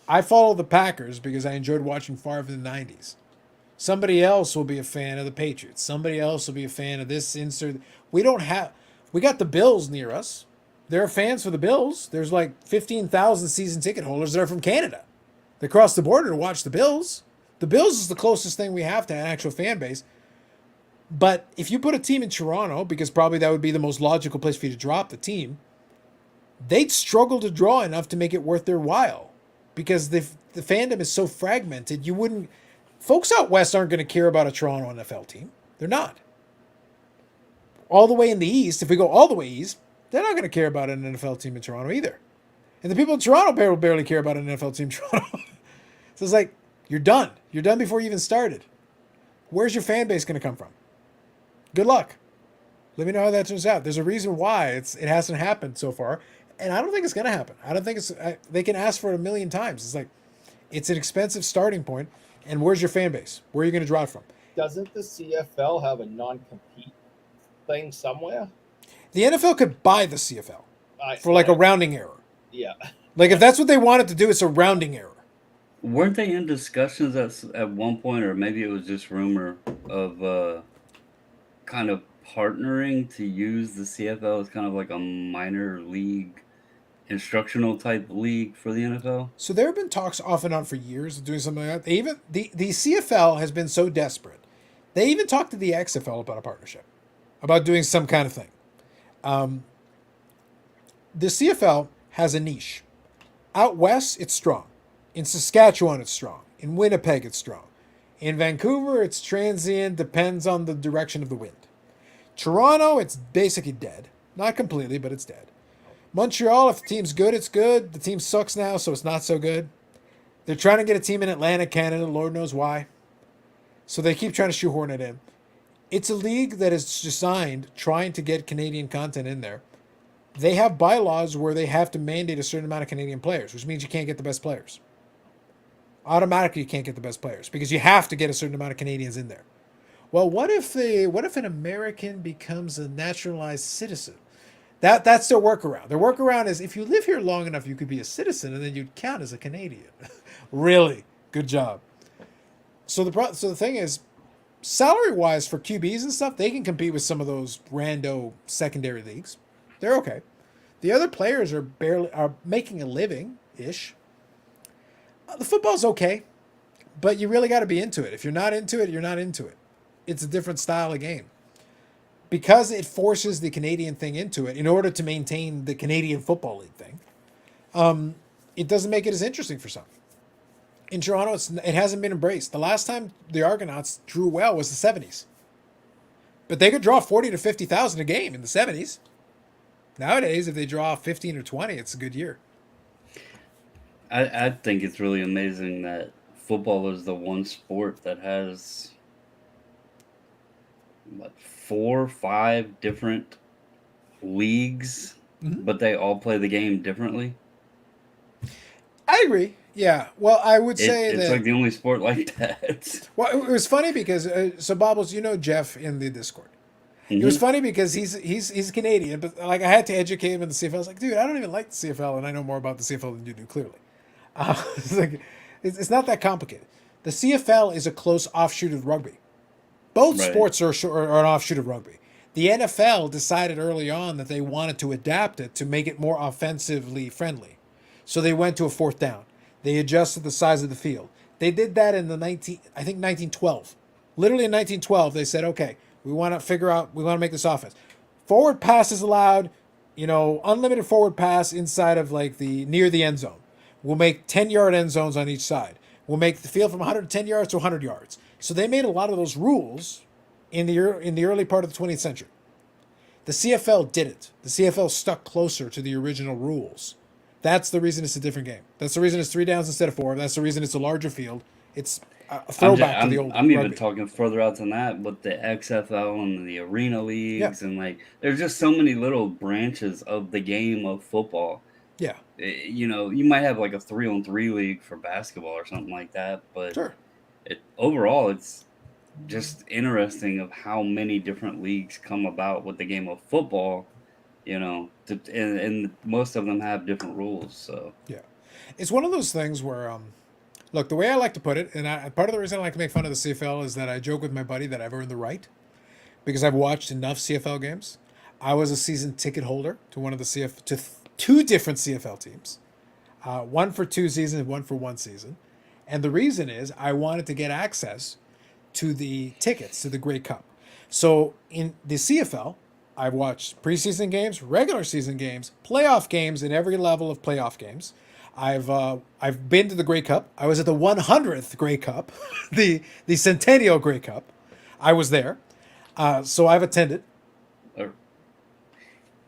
I follow the Packers because I enjoyed watching Favre in the 90s. Somebody else will be a fan of the Patriots. Somebody else will be a fan of this insert. We got the Bills near us. There are fans for the Bills. There's like 15,000 season ticket holders that are from Canada. They cross the border to watch the Bills. The Bills is the closest thing we have to an actual fan base. But if you put a team in Toronto, because probably that would be the most logical place for you to drop the team, they'd struggle to draw enough to make it worth their while. Because the fandom is so fragmented, you wouldn't. Folks out west aren't going to care about a Toronto NFL team. They're not. All the way in the east, if we go all the way east, they're not going to care about an NFL team in Toronto either. And the people in Toronto barely care about an NFL team in Toronto. So it's like, you're done. You're done before you even started. Where's your fan base going to come from? Good luck. Let me know how that turns out. There's a reason why it hasn't happened so far. And I don't think it's going to happen. I don't think they can ask for it a million times. It's like, it's an expensive starting point. And where's your fan base? Where are you going to draw it from? Doesn't the CFL have a non-compete thing somewhere? The NFL could buy the CFL for like a rounding error. Yeah. Like if that's what they wanted to do, it's a rounding error. Weren't they in discussions at one point, or maybe it was just rumor of kind of partnering to use the CFL as kind of like a minor league instructional type league for the NFL? So there have been talks off and on for years of doing something like that. They even the CFL has been so desperate. They even talked to the XFL about a partnership, about doing some kind of thing. The CFL has a niche. Out west, it's strong. In Saskatchewan, it's strong. In Winnipeg, it's strong. In Vancouver, it's transient, depends on the direction of the wind. Toronto, it's basically dead. Not completely, but it's dead. Montreal, if the team's good, it's good. The team sucks now, so it's not so good. They're trying to get a team in Atlantic, Canada. Lord knows why. So they keep trying to shoehorn it in. It's a league that is designed trying to get Canadian content in there. They have bylaws where they have to mandate a certain amount of Canadian players, which means you can't get the best players. Automatically, you can't get the best players because you have to get a certain amount of Canadians in there. Well, what if an American becomes a naturalized citizen? That's their workaround. Their workaround is if you live here long enough, you could be a citizen, and then you'd count as a Canadian. Really, good job. So the thing is, salary-wise for QBs and stuff, they can compete with some of those rando secondary leagues. They're okay. The other players are making a living ish. The football's okay, but you really got to be into it. If you're not into it, you're not into it. It's a different style of game. Because it forces the Canadian thing into it in order to maintain the Canadian Football League thing, it doesn't make it as interesting for some. In Toronto, it hasn't been embraced. The last time the Argonauts drew well was the 70s. But they could draw 40 to 50,000 a game in the 70s. Nowadays, if they draw 15 or 20, it's a good year. I think it's really amazing that football is the one sport that has 4 or 5 different leagues, but they all play the game differently. I agree. Yeah. Well, I would say it's like the only sport like that. Well, it was funny because so Bobbles, you know Jeff in the Discord. It was funny because he's Canadian, but like I had to educate him in the CFL. I was like, dude, I don't even like the CFL, and I know more about the CFL than you do. Clearly, it's not that complicated. The CFL is a close offshoot of rugby. Both sports are an offshoot of rugby. The NFL decided early on that they wanted to adapt it to make it more offensively friendly. So they went to a fourth down. They adjusted the size of the field. They did that in the 1912. Literally in 1912, they said, okay, we want to make this offense. Forward pass is allowed, unlimited forward pass inside of like near the end zone. We'll make 10-yard end zones on each side. We'll make the field from 110 yards to 100 yards. So they made a lot of those rules in the early part of the 20th century. The CFL didn't. The CFL stuck closer to the original rules. That's the reason it's a different game. That's the reason it's 3 downs instead of 4. That's the reason it's a larger field. It's a throwback to the old I'm even rugby. talking further out than that with the XFL and the arena leagues, and like there's just so many little branches of the game of football. Yeah. You might have like a 3-on-3 league for basketball or something like that, but Sure. Overall it's just interesting of how many different leagues come about with the game of football, and most of them have different rules. So yeah, it's one of those things where, look, the way I like to put it, and part of the reason I like to make fun of the CFL is that I joke with my buddy that I've earned the right because I've watched enough CFL games. I was a season ticket holder to one of the two different CFL teams, one for 2 seasons, one for 1 season, and the reason is I wanted to get access to the tickets to the Grey Cup. So in the CFL, I've watched preseason games, regular season games, playoff games in every level of playoff games. I've been to the Grey Cup. I was at the 100th Grey Cup, the Centennial Grey Cup. I was there, so I've attended.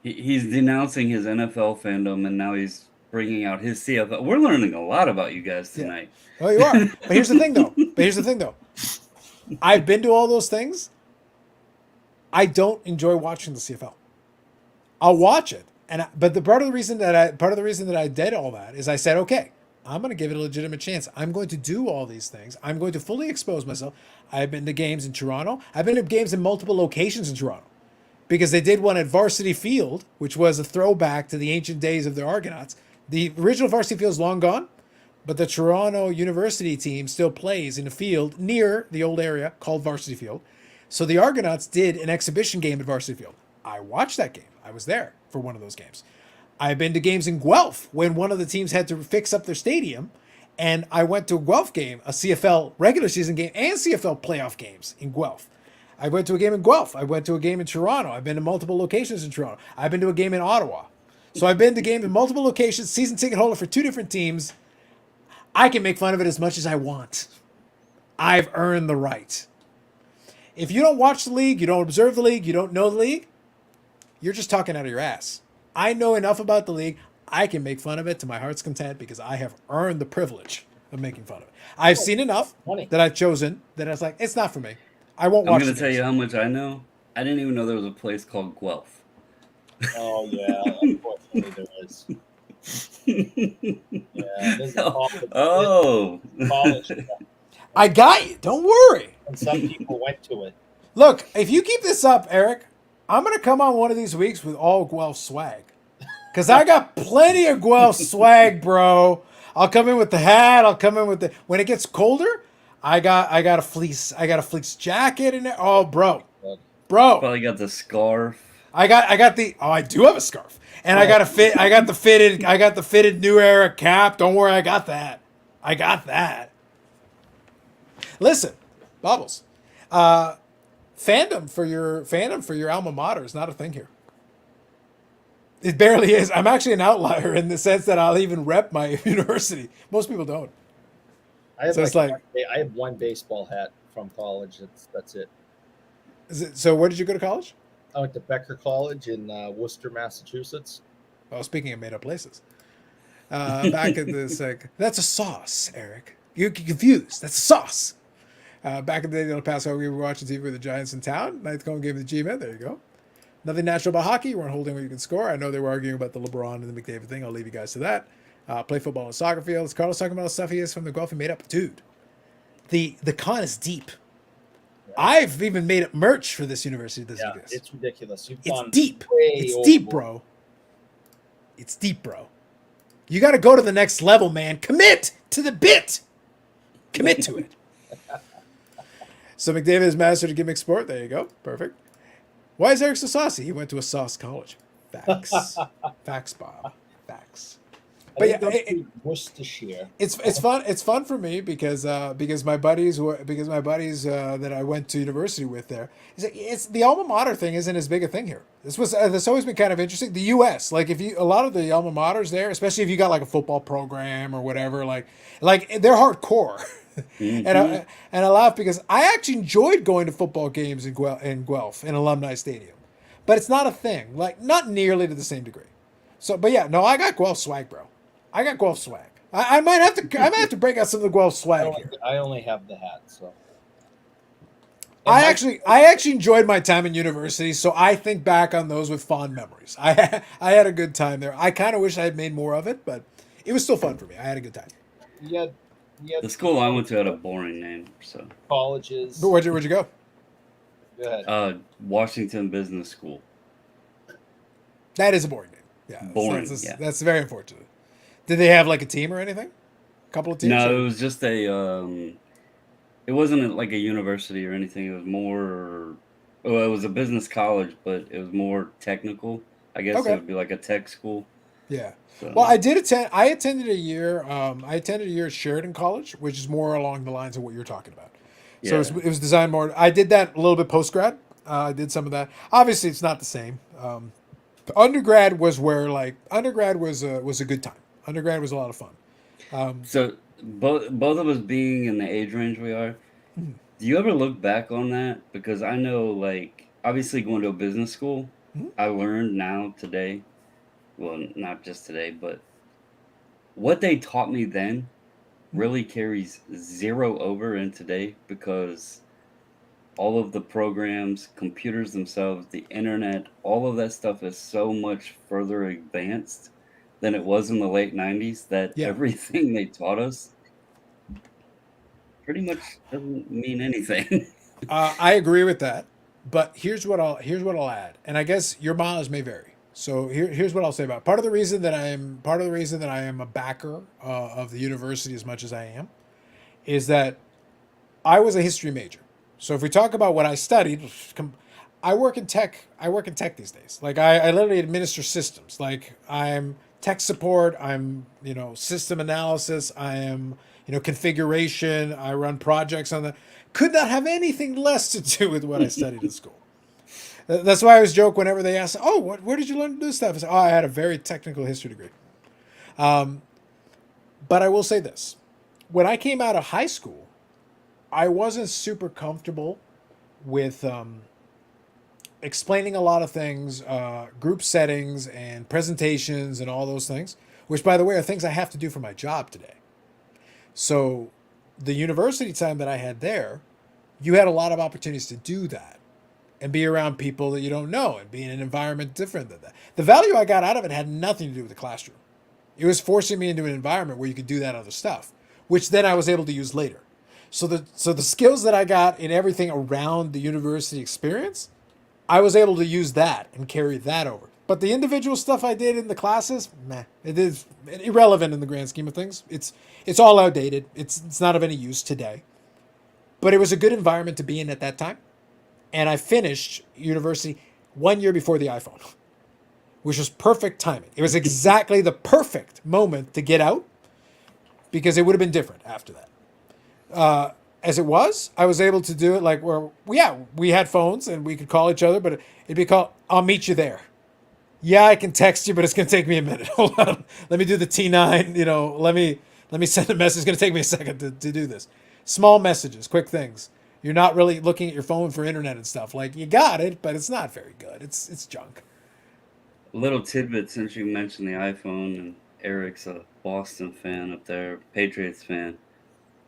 He's denouncing his NFL fandom, and now he's bringing out his CFL. We're learning a lot about you guys tonight. Yeah. Oh, you are. But here's the thing, though. I've been to all those things. I don't enjoy watching the CFL. I'll watch it, but part of the reason that I did all that is I said, okay, I'm going to give it a legitimate chance. I'm going to do all these things. I'm going to fully expose myself. I've been to games in Toronto. I've been to games in multiple locations in Toronto because they did one at Varsity Field, which was a throwback to the ancient days of the Argonauts. The original Varsity Field is long gone, but the Toronto University team still plays in a field near the old area called Varsity Field. So the Argonauts did an exhibition game at Varsity Field. I watched that game. I was there for one of those games. I've been to games in Guelph when one of the teams had to fix up their stadium, and I went to a Guelph game, a CFL regular season game and CFL playoff games in Guelph. I went to a game in Guelph. I went to a game in Toronto. I've been to multiple locations in Toronto. I've been to a game in Ottawa. So I've been to games in multiple locations, season ticket holder for 2 different teams. I can make fun of it as much as I want. I've earned the right. If you don't watch the league, you don't observe the league, you don't know the league, you're just talking out of your ass. I know enough about the league. I can make fun of it to my heart's content because I have earned the privilege of making fun of it. I've seen enough that I've chosen that I was like, it's not for me. I won't watch it. I'm going to tell you how much I know. I didn't even know there was a place called Guelph. Oh, yeah. Unfortunately, there is. Yeah, there's a college. I got you. Don't worry. And some people went to it. Look, if you keep this up, Eric, I'm going to come on one of these weeks with all Guelph swag. Because I got plenty of Guelph swag, bro. I'll come in with the hat. I'll come in with the... When it gets colder, I got a fleece jacket in there. Oh, bro. Probably got the scarf. I do have a scarf. And I got the fitted New Era cap. Don't worry, I got that. Listen, Bubbles. Fandom for your alma mater is not a thing here. It barely is. I'm actually an outlier in the sense that I'll even rep my university. Most people don't. I have one baseball hat from college. That's it. So where did you go to college? I went to Becker College in Worcester, Massachusetts. Oh, speaking of made-up places. Back in this, that's a sauce, Eric. You're confused. That's a sauce. Back in the day, the El Paso, we were watching TV with the Giants in town. Ninth home game of the G-Men. There you go. Nothing natural about hockey. You weren't holding where you can score. I know they were arguing about the LeBron and the McDavid thing. I'll leave you guys to that. Play football on soccer fields. Carlos talking about the stuff he is from the Gulf. He made up. Dude, the con is deep. Yeah. I've even made up merch for this university. It's ridiculous. It's deep. It's deep, bro. It's deep, bro. You got to go to the next level, man. Commit to the bit. Commit to it. So McDavid is mastered a gimmick sport. There you go. Perfect. Why is Eric so saucy? He went to a sauce college. Facts. Facts, Bob. Facts. I But didn't yeah, go to Worcestershire. it's fun. It's fun for me because my buddies that I went to university with there. It's the alma mater thing isn't as big a thing here. This always been kind of interesting. The U.S. like if you a lot of the alma maters there, especially if you got like a football program or whatever, like they're hardcore. and Mm-hmm. I laugh because I actually enjoyed going to football games in Guelph in Alumni Stadium, but it's not a thing. Like not nearly to the same degree. So, but yeah, no, I got Guelph swag, bro. I got Guelph swag. I might have to. I might have to break out some of the Guelph swag here. I only have the hat, so. I actually enjoyed my time in university, so I think back on those with fond memories. I had a good time there. I kind of wish I had made more of it, but it was still fun for me. I had a good time. You had The school I went to had a boring name, so colleges. But where'd you go? Go ahead. Washington Business School. That is a boring name. Yeah, Boring, That's, yeah. that's very unfortunate. Did they have like a team or anything? A couple of teams? No, it was just it wasn't like a university or anything. It was more. Well, it was a business college, but it was more technical. I guess Okay. it would be like a tech school. Yeah. So, Well, I did attend. I attended a year. I attended a year at Sheridan College, which is more along the lines of what you're talking about. So yeah. it was designed more. I did that a little bit post grad. I did some of that. Obviously, it's not the same. Undergrad was where undergrad was a good time. Undergrad was a lot of fun. So both of us being in the age range we are, Hmm. do you ever look back on that? Because I know, like, obviously going to a business school, Mhm. I learned now today, well, not just today, but what they taught me then really carries zero over in today because all of the programs, computers themselves, the internet, all of that stuff is so much further advanced than it was in the late 90s that Yeah. everything they taught us pretty much doesn't mean anything. I agree with that, but here's what I'll add, and I guess your mileage may vary. So here's what I'll say about it. Part of the reason that I am a backer of the university as much as I am is that I was a history major. So if we talk about what I studied, I work in tech. I work in tech these days. Like I literally administer systems. Like I'm tech support. I'm system analysis. I am configuration. I run projects on that. Could not have anything less to do with what I studied in school. That's why I always joke whenever they ask, "Oh, where did you learn to do this stuff?" I say, "Oh, I had a very technical history degree." But I will say this: when I came out of high school, I wasn't super comfortable with explaining a lot of things, group settings and presentations and all those things, which, by the way, are things I have to do for my job today. So the university time that I had there, you had a lot of opportunities to do that and be around people that you don't know and be in an environment different than that. The value I got out of it had nothing to do with the classroom. It was forcing me into an environment where you could do that other stuff, which then I was able to use later. So the skills that I got in everything around the university experience, I was able to use that and carry that over. But the individual stuff I did in the classes, it is irrelevant in the grand scheme of things. It's all outdated. It's not of any use today. But it was a good environment to be in at that time. And I finished university 1 year before the iPhone, which was perfect timing. It was exactly the perfect moment to get out because it would have been different after that. As it was, I was able to do it like where, yeah, we had phones and we could call each other, but it'd be called, "I'll meet you there." Yeah, I can text you, but it's going to take me a minute. Hold on. Let me do the T9, let me send a message. It's going to take me a second to do this. Small messages, quick things. You're not really looking at your phone for internet and stuff. Like, you got it, but it's not very good. It's junk. A little tidbit since you mentioned the iPhone and Eric's a Boston fan up there, Patriots fan.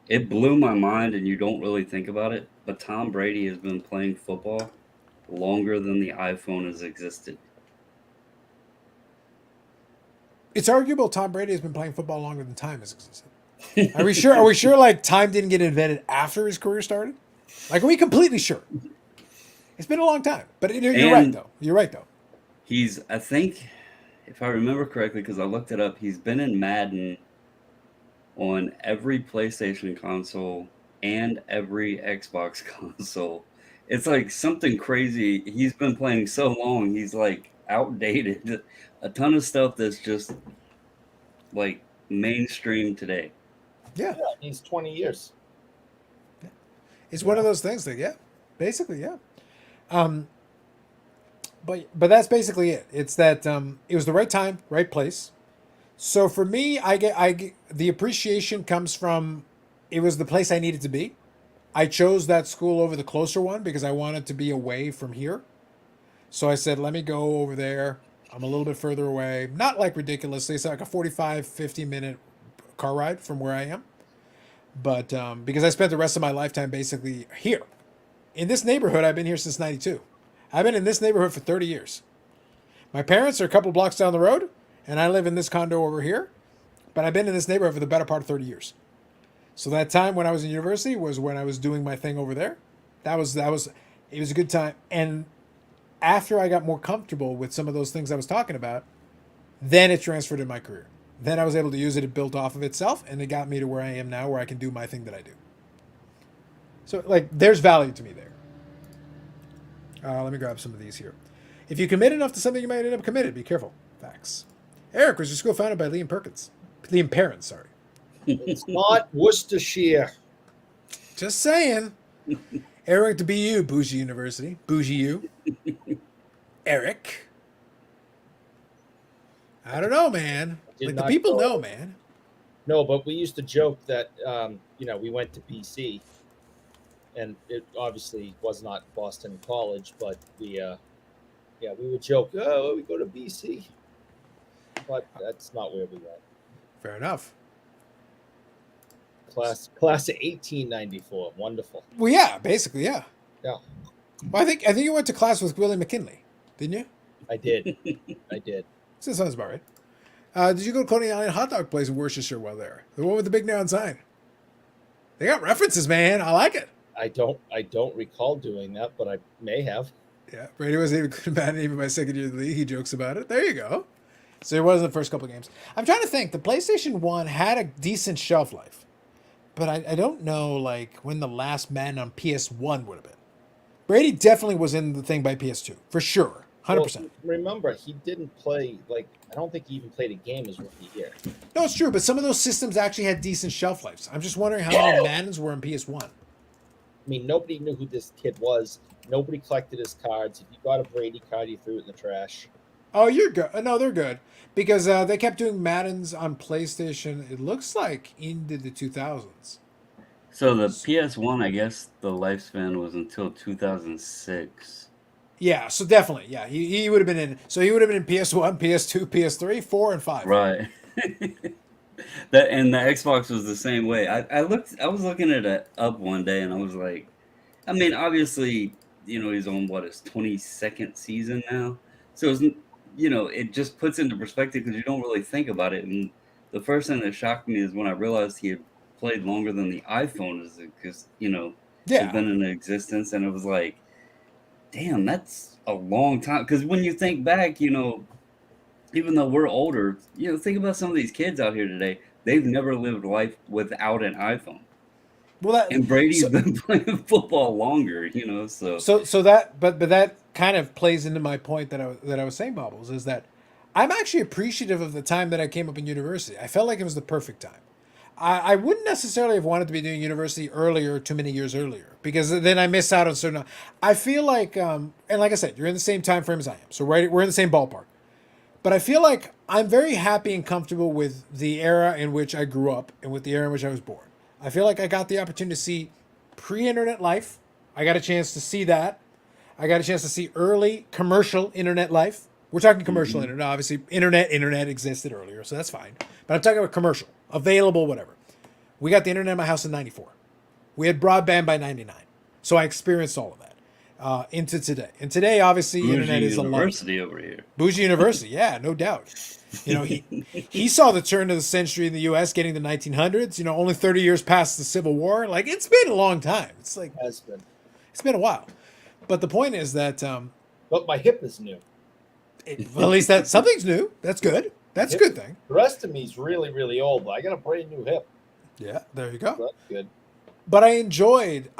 It blew my mind, and you don't really think about it, but Tom Brady has been playing football longer than the iPhone has existed. It's arguable Tom Brady has been playing football longer than time has existed. Are we sure? Are we sure like time didn't get invented after his career started? Like, are we completely sure? It's been a long time, but you're right though. You're right though. He's, I think, if I remember correctly, because I looked it up, he's been in Madden on every PlayStation console and every Xbox console It's like something crazy. He's been playing so long, he's like outdated. A ton of stuff that's just like mainstream today. Yeah, Yeah, he's 20 years. it's You one of know? those things that basically Um, but that's basically it. It's that it was the right time, right place. So for me, I get the appreciation comes from it was the place I needed to be. I chose that school over the closer one because I wanted to be away from here. So I said, let me go over there. I'm a little bit further away. Not like ridiculously. It's like a 45, 50-minute car ride from where I am. But because I spent the rest of my lifetime basically here. In this neighborhood, I've been here since 92. I've been in this neighborhood for 30 years. My parents are a couple blocks down the road, and I live in this condo over here. But I've been in this neighborhood for the better part of 30 years. So that time when I was in university was when I was doing my thing over there. It was a good time. And after I got more comfortable with some of those things I was talking about, then it transferred in my career. Then I was able to use it. It built off of itself, and it got me to where I am now, where I can do my thing that I do. So, like, there's value to me there. Let me grab some of these here. If you commit enough to something, you might end up committed. Be careful. Facts. Eric was your school founded by Liam Perkins. Liam Perrin, sorry. It's not Worcestershire. Just saying. Eric to BU, Bougie University. Bougie U. Eric. I don't know, man. Did Like, the not people go. know, man. No, but we used to joke that we went to BC, and it obviously was not Boston College, but we would joke, oh, we go to BC, but that's not where we went. Fair enough. Class of 1894, wonderful. Well, yeah, basically, yeah. Yeah, Well, I think you went to class with Willie McKinley, didn't you? I did, I did. That sounds about right. Did you go to Coney Island hot dog place in Worcestershire while there? The one with the big neon sign. They got references, man. I like it. I don't recall doing that, but I may have. Yeah, Brady wasn't even good about it even my second year in the league. He jokes about it. There you go. So it was the first couple of games. I'm trying to think. The PlayStation 1 had a decent shelf life. But I don't know, like, when the last Madden on PS1 would have been. Brady definitely was in the thing by PS2. For sure. 100%. Well, remember, he didn't play, like, I don't think he even played a game his rookie year. No, it's true. But some of those systems actually had decent shelf lives. I'm just wondering how many Maddens were in PS1. I mean, nobody knew who this kid was. Nobody collected his cards. If you got a Brady card, you threw it in the trash. Oh, you're good. No, they're good. Because they kept doing Maddens on PlayStation, it looks like, into the 2000s. So the PS1, I guess the lifespan was until 2006. Yeah, so definitely. Yeah, he would have been in. So he would have been in PS1, PS2, PS3, 4, and 5. Right. That and the Xbox was the same way. I was looking at it up one day and I was like, I mean, obviously, he's on his 22nd season now. So it's, it just puts into perspective because you don't really think about it. And the first thing that shocked me is when I realized he had played longer than the iPhone is because, Yeah. has been in existence. And it was like, damn, that's a long time. Because when you think back, even though we're older, think about some of these kids out here today. They've never lived life without an iPhone. Well, And Brady's been playing football longer, so. So that, but that kind of plays into my point that I was saying, Bobbles, is that I'm actually appreciative of the time that I came up in university. I felt like it was the perfect time. I wouldn't necessarily have wanted to be doing university earlier, too many years earlier, because then I miss out on certain. I feel like, and like I said, you're in the same time frame as I am, so we're in the same ballpark. But I feel like I'm very happy and comfortable with the era in which I grew up and with the era in which I was born. I feel like I got the opportunity to see pre-internet life. I got a chance to see that. I got a chance to see early commercial internet life. We're talking commercial internet. Obviously, internet existed earlier, so that's fine. But I'm talking about commercial, available, whatever. We got the internet in my house in 94. We had broadband by 99. So I experienced all of that into today. And today, obviously, Bougie internet is a lot. University over here. Bougie University, yeah, no doubt. He saw the turn of the century in the U.S. getting the 1900s. Only 30 years past the Civil War. Like, it's been a long time. It's like Has been. it's been a while. But the point is that, But my hip is new. well, at least that something's new. That's good. That's a good thing. The rest of me is really, really old, but I got a brand new hip. Yeah, there you go. So that's good. But I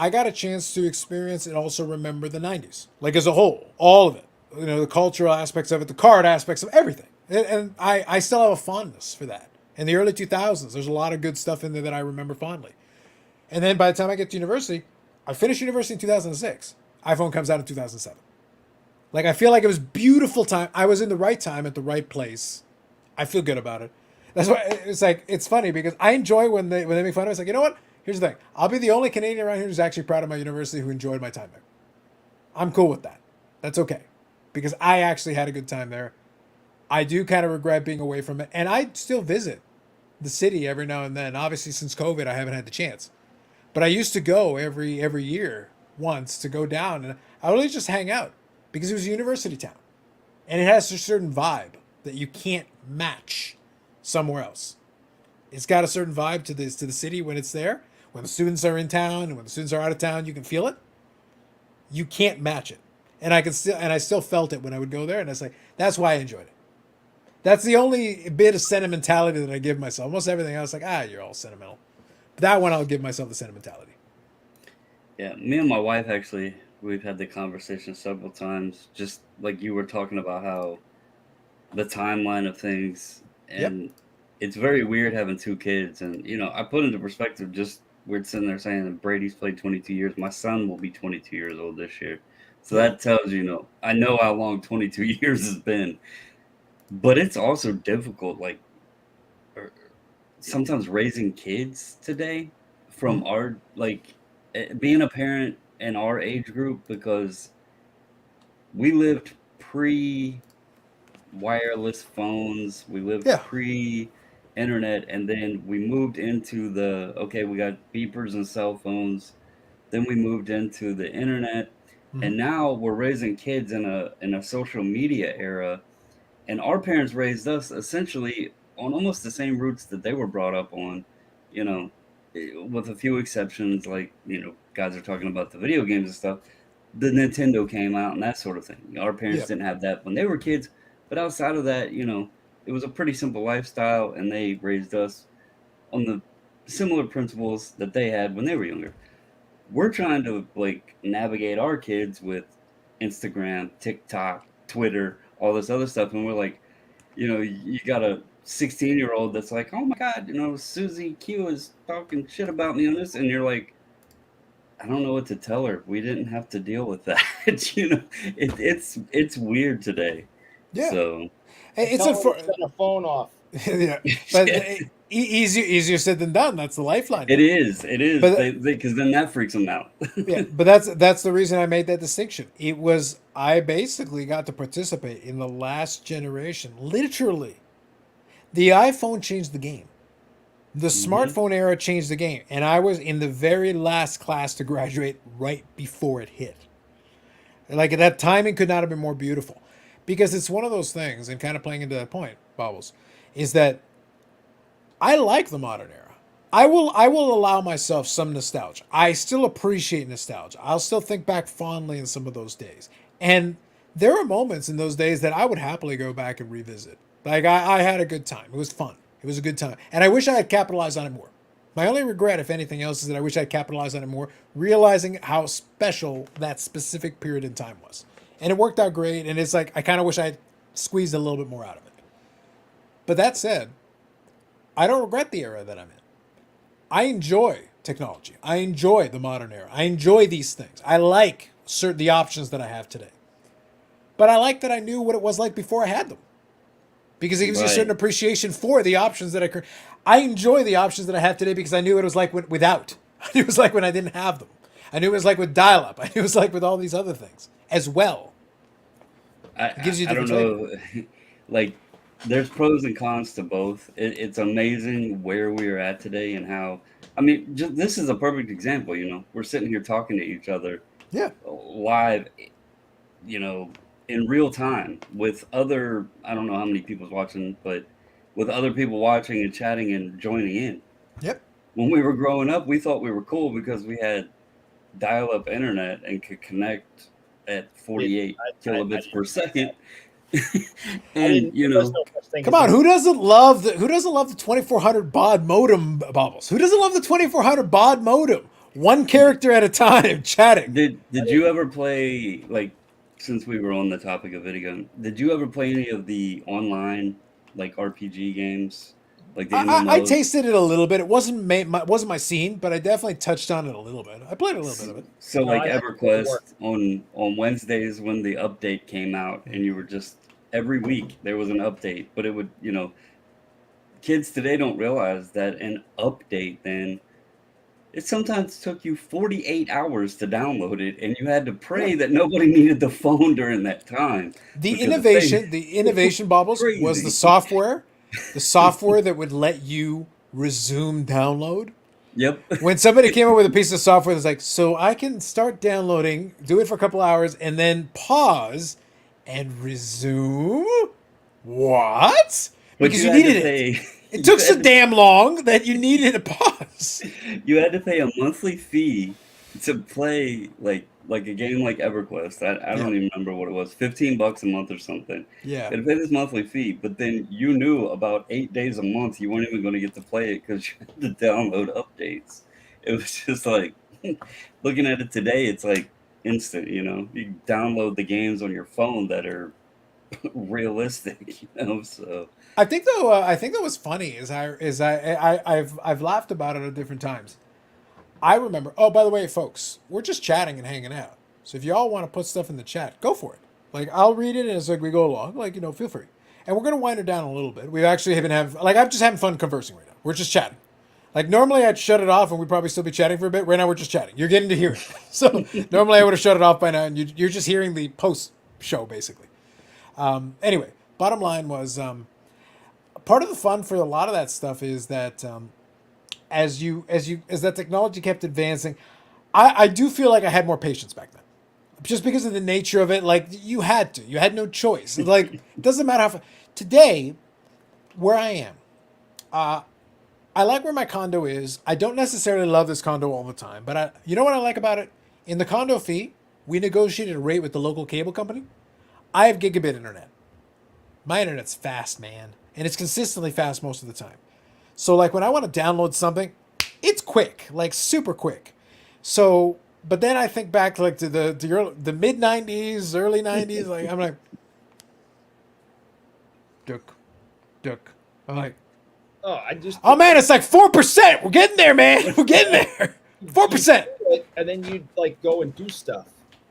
got a chance to experience and also remember the 90s, like as a whole, all of it. You know, the cultural aspects of it, the card aspects of everything. And I still have a fondness for that. In the early 2000s, there's a lot of good stuff in there that I remember fondly. And then by the time I get to university, I finished university in 2006. iPhone comes out in 2007. Like, I feel like it was beautiful time. I was in the right time at the right place. I feel good about it. That's why it's like, it's funny because I enjoy when they make fun of it. It's like, you know what? Here's the thing. I'll be the only Canadian around here who's actually proud of my university who enjoyed my time there. I'm cool with that. That's okay. Because I actually had a good time there. I do kind of regret being away from it. And I still visit the city every now and then. Obviously, since COVID, I haven't had the chance. But I used to go every year once to go down. And I would really just hang out because it was a university town. And it has a certain vibe that you can't match somewhere else. It's got a certain vibe to the city when it's there. When the students are in town and when the students are out of town, you can feel it. You can't match it. And I still felt it when I would go there, and it's like that's why I enjoyed it. That's the only bit of sentimentality that I give myself. Almost everything else, like you're all sentimental. But that one, I'll give myself the sentimentality. Yeah, me and my wife actually, we've had the conversation several times. Just like you were talking about how the timeline of things, and it's very weird having two kids. And I put into perspective. Just we're sitting there saying that Brady's played 22 years. My son will be 22 years old this year. So that tells I know how long 22 years has been. But it's also difficult, like sometimes raising kids today from our, like being a parent in our age group, because we lived pre-wireless phones, we lived pre-internet, and then we moved into we got beepers and cell phones, then we moved into the internet, and now we're raising kids in a social media era. And our parents raised us essentially on almost the same roots that they were brought up on, with a few exceptions, like, guys are talking about the video games and stuff. The Nintendo came out and that sort of thing. Our parents didn't have that when they were kids, but outside of that, it was a pretty simple lifestyle, and they raised us on the similar principles that they had when they were younger. We're trying to navigate our kids with Instagram, TikTok, Twitter, all this other stuff, and we're like, you got a 16-year-old that's like, oh my god, Susie Q is talking shit about me on this, and you're like, I don't know what to tell her. We didn't have to deal with that. It's weird today. Yeah. So it's turn a phone off. Yeah, but easier said than done. That's the lifeline. It is, because then that freaks them out. Yeah, but that's the reason I made that distinction. I basically got to participate in the last generation. Literally, the iPhone changed the game. The smartphone era changed the game, and I was in the very last class to graduate right before it hit. Like, that timing could not have been more beautiful, because it's one of those things, and kind of playing into that point, Bobbles, is that I like the modern era. I will allow myself some nostalgia. I still appreciate nostalgia. I'll still think back fondly in some of those days. And there are moments in those days that I would happily go back and revisit. Like, I had a good time. It was fun. It was a good time. And I wish I had capitalized on it more. My only regret, if anything else, is that I wish I had capitalized on it more, realizing how special that specific period in time was. And it worked out great. And it's like, I kind of wish I had squeezed a little bit more out of it. But that said, I don't regret the era that I'm in. I enjoy technology. I enjoy the modern era. I enjoy these things. I like the options that I have today. But I like that I knew what it was like before I had them. Because it gives you a certain appreciation for the options that I enjoy the options that I have today because I knew what it was like without. I knew it was like when I didn't have them. I knew it was like with dial-up. I knew it was like with all these other things as well. It gives you a different flavor. Like, there's pros and cons to both. It's amazing where we are at today and how, this is a perfect example, we're sitting here talking to each other live, in real time with other, I don't know how many people's watching, but with other people watching and chatting and joining in. Yep. When we were growing up, we thought we were cool because we had dial-up internet and could connect at 48 kilobits per second. And come on, who doesn't love the 2400 baud modem, Bobbles? Who doesn't love the 2400 baud modem? one character at a time, chatting. Did you ever play, like, since we were on the topic of video game, did you ever play any of the online, like, RPG games, like the I MMOs? tasted it a little bit. It wasn't my scene, but I definitely touched on it a little bit. I played a little bit of it. So No, like I had it before. EverQuest on Wednesdays when the update came out, and you were just every week there was an update, but it would, kids today don't realize that an update then it sometimes took you 48 hours to download it, and you had to pray that nobody needed the phone during that time The because the thing innovation, Bobbles, was crazy. the software that would let you resume download. Yep. When somebody came up with a piece of software that's like, so I can start downloading, do it for a couple hours, and then pause and resume. What? But Because you you had to needed it. pay It you took so had to damn long that you needed a pause. you had to pay a monthly fee to play like a game like EverQuest. I Yeah. don't even remember what it was, $15 a month or something. Yeah. You had to pay this monthly fee, but then you knew about 8 days a month you weren't even going to get to play it because you had to download updates. It was just like looking at it today, it's like instant. You download the games on your phone that are realistic. So I think though, I think that was funny I've laughed about it at different times. I remember. Oh, by the way, folks, we're just chatting and hanging out. So if y'all want to put stuff in the chat, go for it. Like I'll read it as like we go along. Like feel free. And we're gonna wind it down a little bit. We actually even have like I'm just having fun conversing right now. We're just chatting. Like normally I'd shut it off and we'd probably still be chatting for a bit. Right now we're just chatting. You're getting to hear it. So normally I would have shut it off by now, and you're just hearing the post show basically. Anyway, bottom line was part of the fun for a lot of that stuff is that as that technology kept advancing, I do feel like I had more patience back then, just because of the nature of it. Like you had no choice. Like it doesn't matter today, where I am, I like where my condo is. I don't necessarily love this condo all the time, but you know what I like about it? In the condo fee, we negotiated a rate with the local cable company. I have gigabit internet. My internet's fast, man, and it's consistently fast most of the time. So like when I want to download something, it's quick, like super quick. So, but then I think back like to the mid '90s, early '90s. Like I'm like, duck, duck. I'm like, Oh, I just oh man, it's like 4%. We're getting there, man. We're getting there. 4%. and then you'd like go and do stuff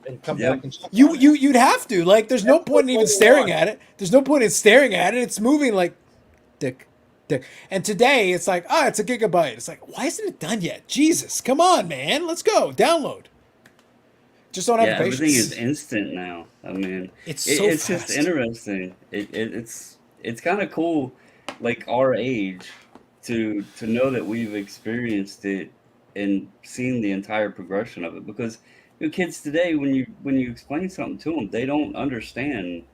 and come Yep. back and check on it. You'd have to like. There's no That's point in even what we staring want. at it. There's no point in staring at it. It's moving like, dick, dick. And today it's like, oh, it's a gigabyte. It's like, why isn't it done yet? Jesus, come on, man. Let's go. Download. Just don't have yeah, the everything patience. is instant now. I mean, It's so it's fast. just interesting. It's kind of cool, like our age, to know that we've experienced it and seen the entire progression of it. Because kids today, when you explain something to them, they don't understand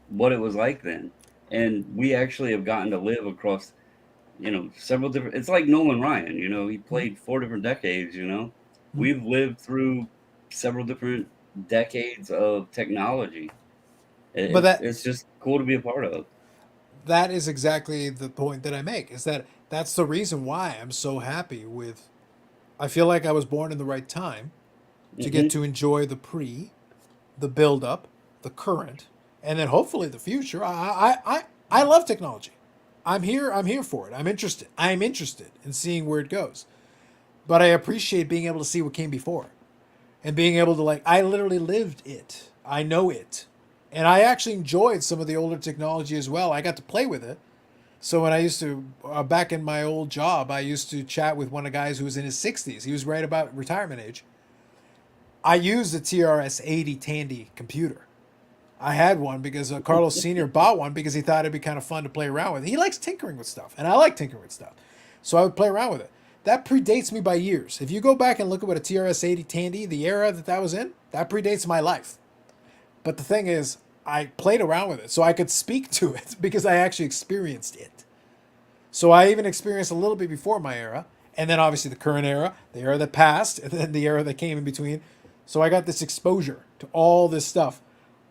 what it was like then. And we actually have gotten to live across, several different. It's like Nolan Ryan. He played 4 different decades. We've lived through several different decades of technology. But It's just cool to be a part of. that is exactly the point that I make. Is that that's the reason why I'm so happy with. I feel like I was born in the right time to get Hmm. to enjoy the build up, the current, and then hopefully the future. I love technology. I'm here. I'm here for it. I'm interested. I'm interested in seeing where it goes. But I appreciate being able to see what came before, and being able to like. I literally lived it. I know it, and I actually enjoyed some of the older technology as well. I got to play with it. So when I used to back in my old job, I used to chat with one of the guys who was in his 60s. He was right about retirement age. I used a TRS 80 Tandy computer. I had one because Carlos Sr. bought one because he thought it'd be kind of fun to play around with. He likes tinkering with stuff, and I like tinkering with stuff. So I would play around with it. That predates me by years. If you go back and look at what a TRS 80 Tandy, the era that was in, that predates my life. But the thing is, I played around with it, so I could speak to it because I actually experienced it. So I even experienced a little bit before my era, and then obviously the current era, the era that passed, and then the era that came in between. So I got this exposure to all this stuff.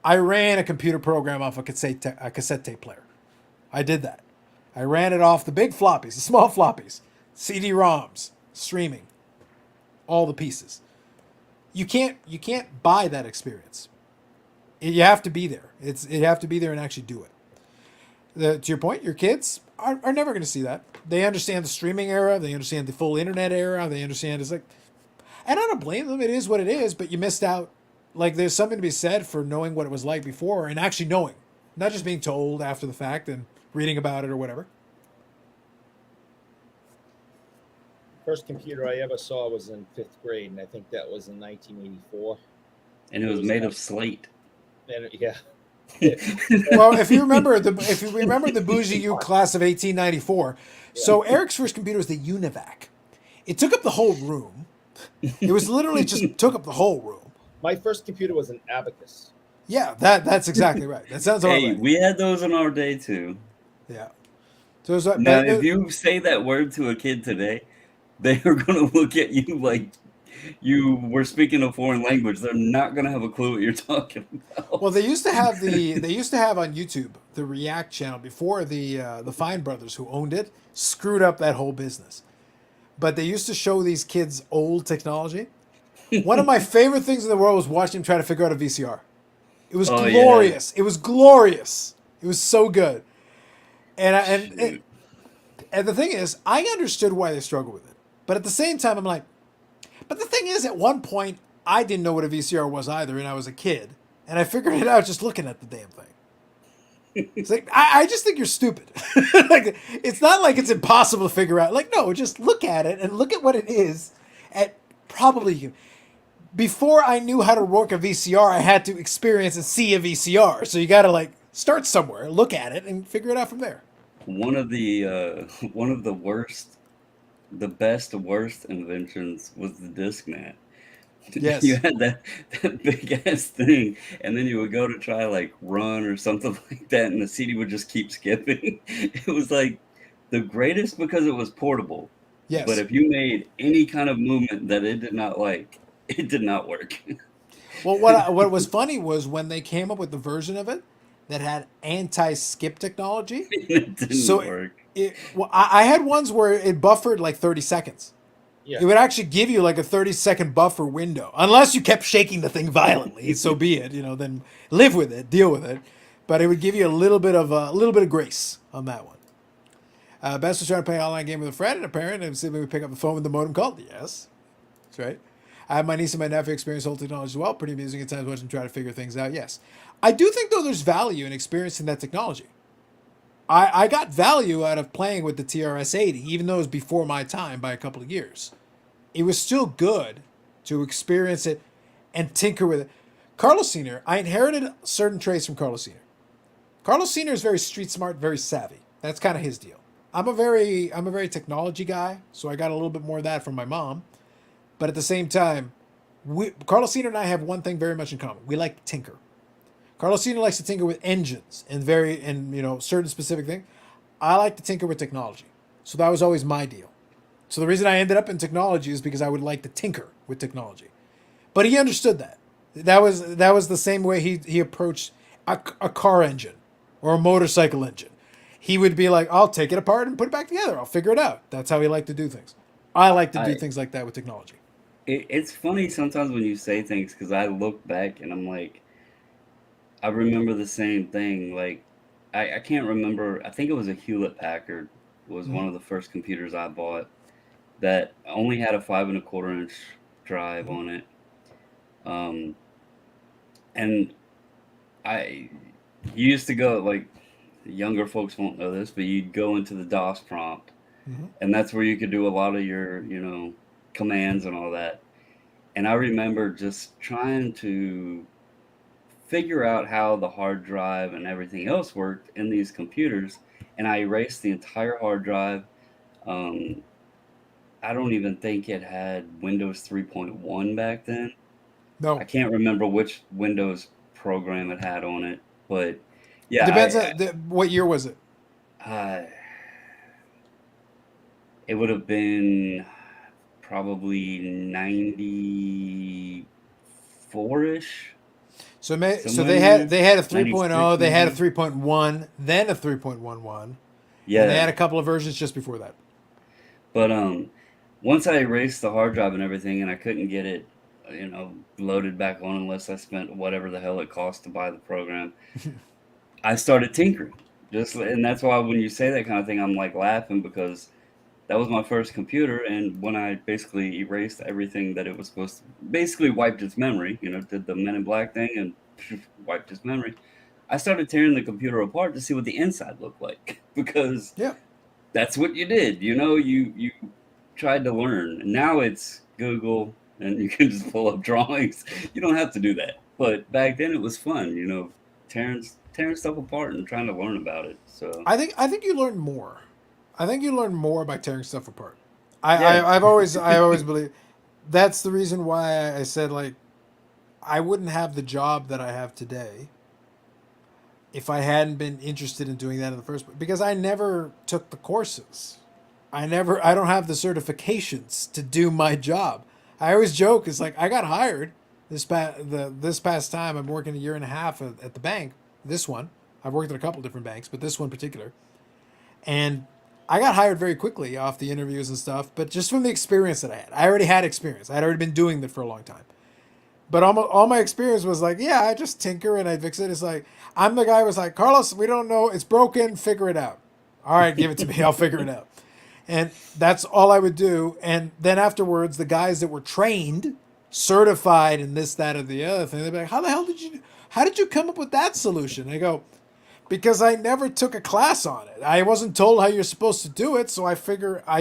I ran a computer program off a cassette tape player. I did that. I ran it off the big floppies, the small floppies, CD-ROMs, streaming. all the pieces. You can't buy that experience. You have to be there. You have to be there and actually do it. To your point, your kids are never going to see that. They understand the streaming era. They understand the full internet era. They understand it's like, and I don't blame them. It is what it is. But you missed out. Like there's something to be said for knowing what it was like before and actually knowing, not just being told after the fact and reading about it or whatever. First computer I ever saw was in 5th grade, and I think that was in 1984. And it was made of slate. And yeah. Well, if you remember the Bougie U class of 1894, so Eric's first computer was the Univac. It took up the whole room. It was literally just took up the whole room. My first computer was an Abacus. Yeah, that's exactly right. That sounds about Hey, right. we had those in our day too. Yeah. So it was like, Now, if you say that word to a kid today, they are going to look at you like you were speaking a foreign language. They're not going to have a clue what you're talking about. well, they used to have on YouTube the React channel before the Fine brothers who owned it screwed up that whole business. But they used to show these kids old technology. One of my favorite things in the world was watching them try to figure out a VCR. It was glorious. Yeah. It was glorious. It was so good. And the thing is, I understood why they struggled with it. But at the same time, I'm like, but the thing is, at one point, I didn't know what a VCR was either, and I was a kid. And I figured it out just looking at the damn thing. It's like, I just think you're stupid. Like, it's not like it's impossible to figure out. Like, no, just look at it and look at what it is. At probably, before I knew how to work a VCR, I had to experience and see a VCR. So you got to like start somewhere, look at it, and figure it out from there. One of the worst, the best worst inventions was the Discman. Yes. You had that big ass thing, and then you would go to try like run or something like that, and the CD would just keep skipping. It was like the greatest because it was portable. Yes. But if you made any kind of movement that it did not like, it did not work. Well, what was funny was when they came up with the version of it that had anti-skip technology. It didn't work. I had ones where it buffered like 30 seconds. Yeah. It would actually give you like a 30-second buffer window, unless you kept shaking the thing violently. So be it, then live with it, deal with it. But it would give you a little bit of grace on that one. Best was trying to play an online game with a friend and a parent, and see if we would pick up the phone with the modem called. Yes, that's right. I have my niece and my nephew experience old technology as well. Pretty amusing at times watching them try to figure things out. Yes, I do think though there's value in experiencing that technology. I got value out of playing with the TRS-80, even though it was before my time by a couple of years. It was still good to experience it and tinker with it. Carlos Sr., I inherited certain traits from Carlos Sr. Carlos Sr. is very street smart, very savvy. That's kind of his deal. I'm a very technology guy, so I got a little bit more of that from my mom. But at the same time, Carlos Sr. and I have one thing very much in common. We like to tinker. Carlos Sr. likes to tinker with engines and certain specific things. I like to tinker with technology. So that was always my deal. So the reason I ended up in technology is because I would like to tinker with technology. But he understood that. That was the same way he approached a car engine or a motorcycle engine. He would be like, I'll take it apart and put it back together. I'll figure it out. That's how he liked to do things. I like to do things like that with technology. It's funny sometimes when you say things, because I look back and I'm like, I remember the same thing. Like, I can't remember. I think it was a Hewlett-Packard was one of the first computers I bought that only had a 5 1/4 inch drive on it. And you used to go, like, younger folks won't know this, but you'd go into the DOS prompt, and that's where you could do a lot of your, commands and all that. And I remember just trying to figure out how the hard drive and everything else worked in these computers, and I erased the entire hard drive. I don't even think it had Windows 3.1 back then. No. I can't remember which Windows program it had on it, but yeah. Depends on what year was it? It would have been probably 94-ish. So they had a 3.0, they had a 3.1, then a 3.11. Yeah. And they had a couple of versions just before that. But once I erased the hard drive and everything, and I couldn't get it, loaded back on unless I spent whatever the hell it cost to buy the program, I started tinkering. And that's why when you say that kind of thing, I'm like laughing because that was my first computer, and when I basically erased everything that it was supposed to, basically wiped its memory, did the Men in Black thing and wiped its memory. I started tearing the computer apart to see what the inside looked like because Yeah. that's what you did. You tried to learn. And now it's Google, and you can just pull up drawings. You don't have to do that. But back then it was fun, tearing stuff apart and trying to learn about it. So I think you learn more. I think you learn more by tearing stuff apart. yeah, I've always believed that's the reason why I said like I wouldn't have the job that I have today if I hadn't been interested in doing that in the first place. Because I never took the courses. I don't have the certifications to do my job. I always joke, it's like I got hired this past time. I'm working a year and a half at the bank. This one. I've worked at a couple different banks, but this one in particular. And I got hired very quickly off the interviews and stuff, but just from the experience that I had. I already had experience. I had already been doing that for a long time. But all my experience was like, yeah, I just tinker and I fix it. It's like, I'm the guy who was like, Carlos, we don't know. It's broken. Figure it out. All right, give it to me. I'll figure it out. And that's all I would do. And then afterwards, the guys that were trained, certified in this, that, or the other thing, they'd be like, how did you come up with that solution? And I go, because I never took a class on it. I wasn't told how you're supposed to do it. So I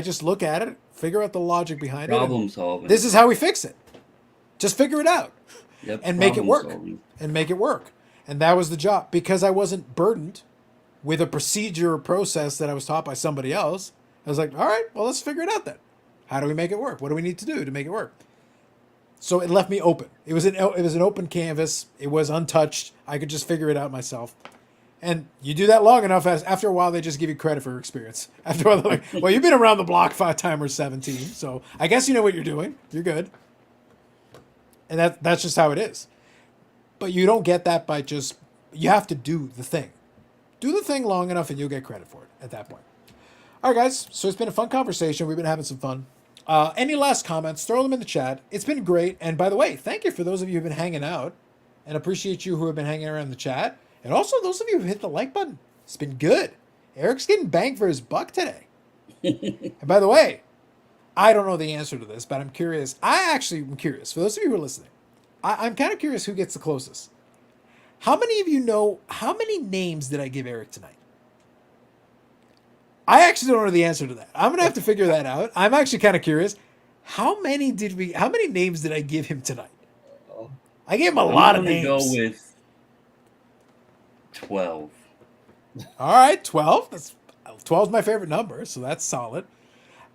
just look at it, figure out the logic behind it. problem solving. This is how we fix it. Just figure it out. Yep, And make it work. solving. And make it work. And that was the job. Because I wasn't burdened with a procedure or process that I was taught by somebody else, I was like, all right, well, let's figure it out then. How do we make it work? What do we need to do to make it work? So it left me open. It was an open canvas. It was untouched. I could just figure it out myself. And you do that long enough, after a while, they just give you credit for your experience. After a while, they're like, well, you've been around the block 5 times or 17, so I guess you know what you're doing. You're good. And that's just how it is. But you don't get that by you have to do the thing. Do the thing long enough and you'll get credit for it at that point. All right, guys. So it's been a fun conversation. We've been having some fun. Any last comments, throw them in the chat. It's been great. And by the way, thank you for those of you who've been hanging out, and appreciate you who have been hanging around in the chat. And also those of you who hit the like button. It's been good. Eric's getting banged for his buck today. And by the way, I don't know the answer to this, but I'm curious. I actually am curious. For those of you who are listening, I'm kind of curious who gets the closest. How many of you know how many names did I give Eric tonight? I actually don't know the answer to that. I'm gonna have to figure that out. I'm actually kind of curious. How many names did I give him tonight? I gave him a lot of names. I'm gonna go with 12. All right, 12. 12 is my favorite number, so that's solid.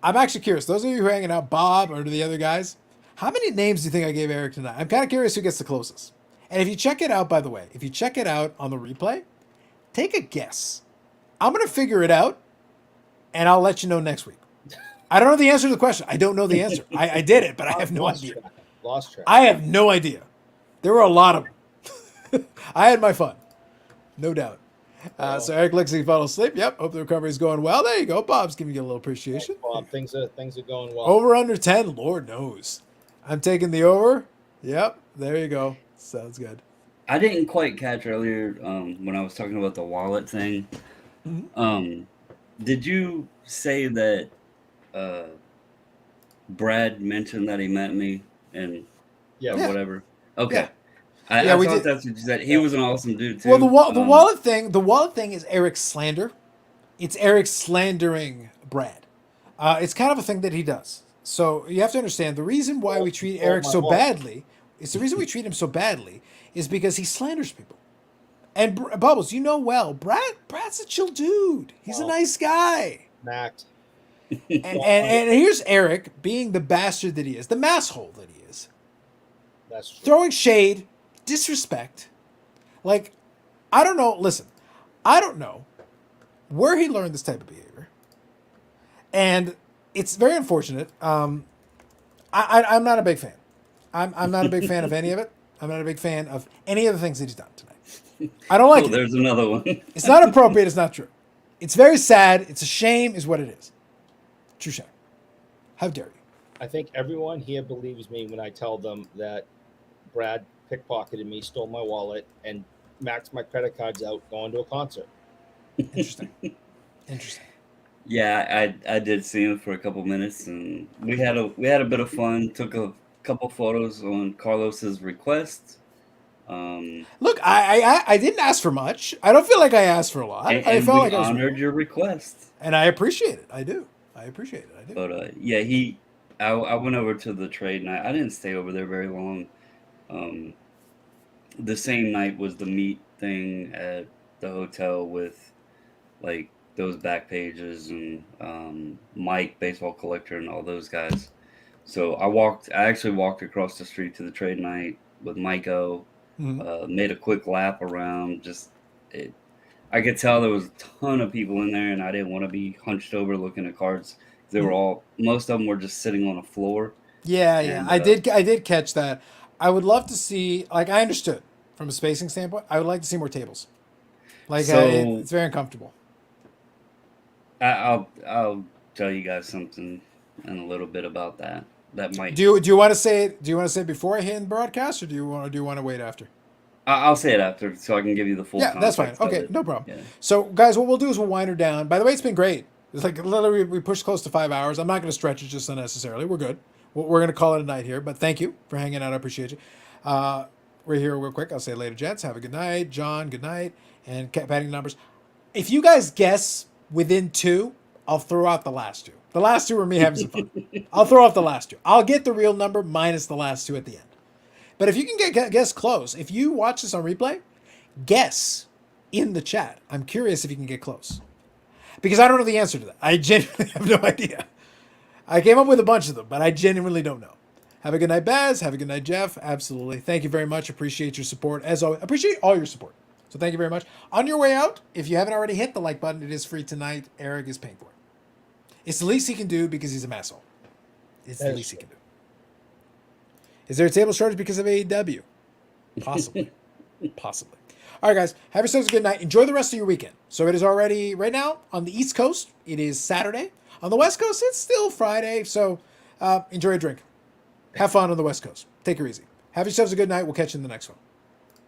I'm actually curious. Those of you who are hanging out, Bob or the other guys, how many names do you think I gave Eric tonight? I'm kind of curious who gets the closest. And if you check it out, by the way, if you check it out on the replay, take a guess. I'm going to figure it out, and I'll let you know next week. I don't know the answer to the question. I don't know the answer. I did it, but I have no idea. Lost track. I have no idea. There were a lot of them. I had my fun. No doubt. So Eric looks like he fell asleep. Yep. Hope the recovery is going well. There you go. Bob's giving you a little appreciation. Bob, things are going well. Over under 10. Lord knows. I'm taking the over. Yep. There you go. Sounds good. I didn't quite catch earlier when I was talking about the wallet thing. Mm-hmm. Did you say that Brad mentioned that he met me and Yeah. whatever? Okay. Yeah. I Yeah, we thought did. that's what you said. He was an awesome dude too. Well, the wallet thing is Eric's slander. It's Eric slandering Brad. It's kind of a thing that he does. So you have to understand the reason why we treat Eric so badly. It's the reason we treat him so badly is because he slanders people. And Bubbles, you know well, Brad's a chill dude. He's a nice guy. Max. And here's Eric being the bastard that he is, the masshole that he is, That's true. throwing shade, disrespect. Like, I don't know. Listen, I don't know where he learned this type of behavior, and it's very unfortunate. I'm not a big fan. I'm not a big fan of any of it. I'm not a big fan of any of the things that he's done tonight. I don't like it. There's another one. It's not appropriate. It's not true. It's very sad. It's a shame is what it is. True shame. How dare you? I think everyone here believes me when I tell them that Brad pickpocketed me, stole my wallet, and maxed my credit cards out going to a concert. Interesting. Interesting. Yeah, I did see him for a couple minutes, and we had a bit of fun. Took a couple photos on Carlos's request. Um, Look, I didn't ask for much. I don't feel like I asked for a lot. and, I and felt we like I was, honored your request. and I appreciate it. I do. I appreciate it. I do. But yeah, I went over to the trade night. I didn't stay over there very long. Um, the same night was the meet thing at the hotel with like those back pages and Mike, baseball collector, and all those guys. So I actually walked across the street to the trade night with Mike O. Mhm. Made a quick lap around. I could tell there was a ton of people in there, and I didn't want to be hunched over looking at cards. They were most of them were just sitting on a floor. Yeah, yeah. And I did catch that. I would love to see, like, I understood from a spacing standpoint. I would like to see more tables. Like, so it's very uncomfortable. I'll tell you guys something in a little bit about that. That might Do you want to say it? Do you want to say it before I hit broadcast, or do you want to wait after? I'll say it after so I can give you the full Yeah, that's fine. context of Okay, it. no problem. Yeah. So, guys, what we'll do is we'll wind her down. By the way, it's been great. It's like literally we pushed close to 5 hours. I'm not going to stretch it just unnecessarily. We're good. We're going to call it a night here. But thank you for hanging out. I appreciate you. We're here real quick. I'll say later, gents. Have a good night. John, good night. And padding the numbers. If you guys guess within two, I'll throw out the last two. The last two are me having some fun. I'll throw out the last two. I'll get the real number minus the last two at the end. But if you can guess close, if you watch this on replay, guess in the chat. I'm curious if you can get close. Because I don't know the answer to that. I genuinely have no idea. I came up with a bunch of them, but I genuinely don't know. Have a good night, Baz. Have a good night, Jeff. Absolutely. Thank you very much. Appreciate your support. As always, appreciate all your support. So thank you very much. On your way out, if you haven't already hit the like button, it is free tonight. Eric is paying for it. It's the least he can do because he's a asshole. It's the least he can do. Is there a table shortage because of AEW? Possibly. Possibly. All right, guys. Have yourselves a good night. Enjoy the rest of your weekend. So it is already, right now, on the East Coast, it is Saturday. On the West Coast, it's still Friday. So enjoy a drink. Have fun on the West Coast. Take it easy. Have yourselves a good night. We'll catch you in the next one.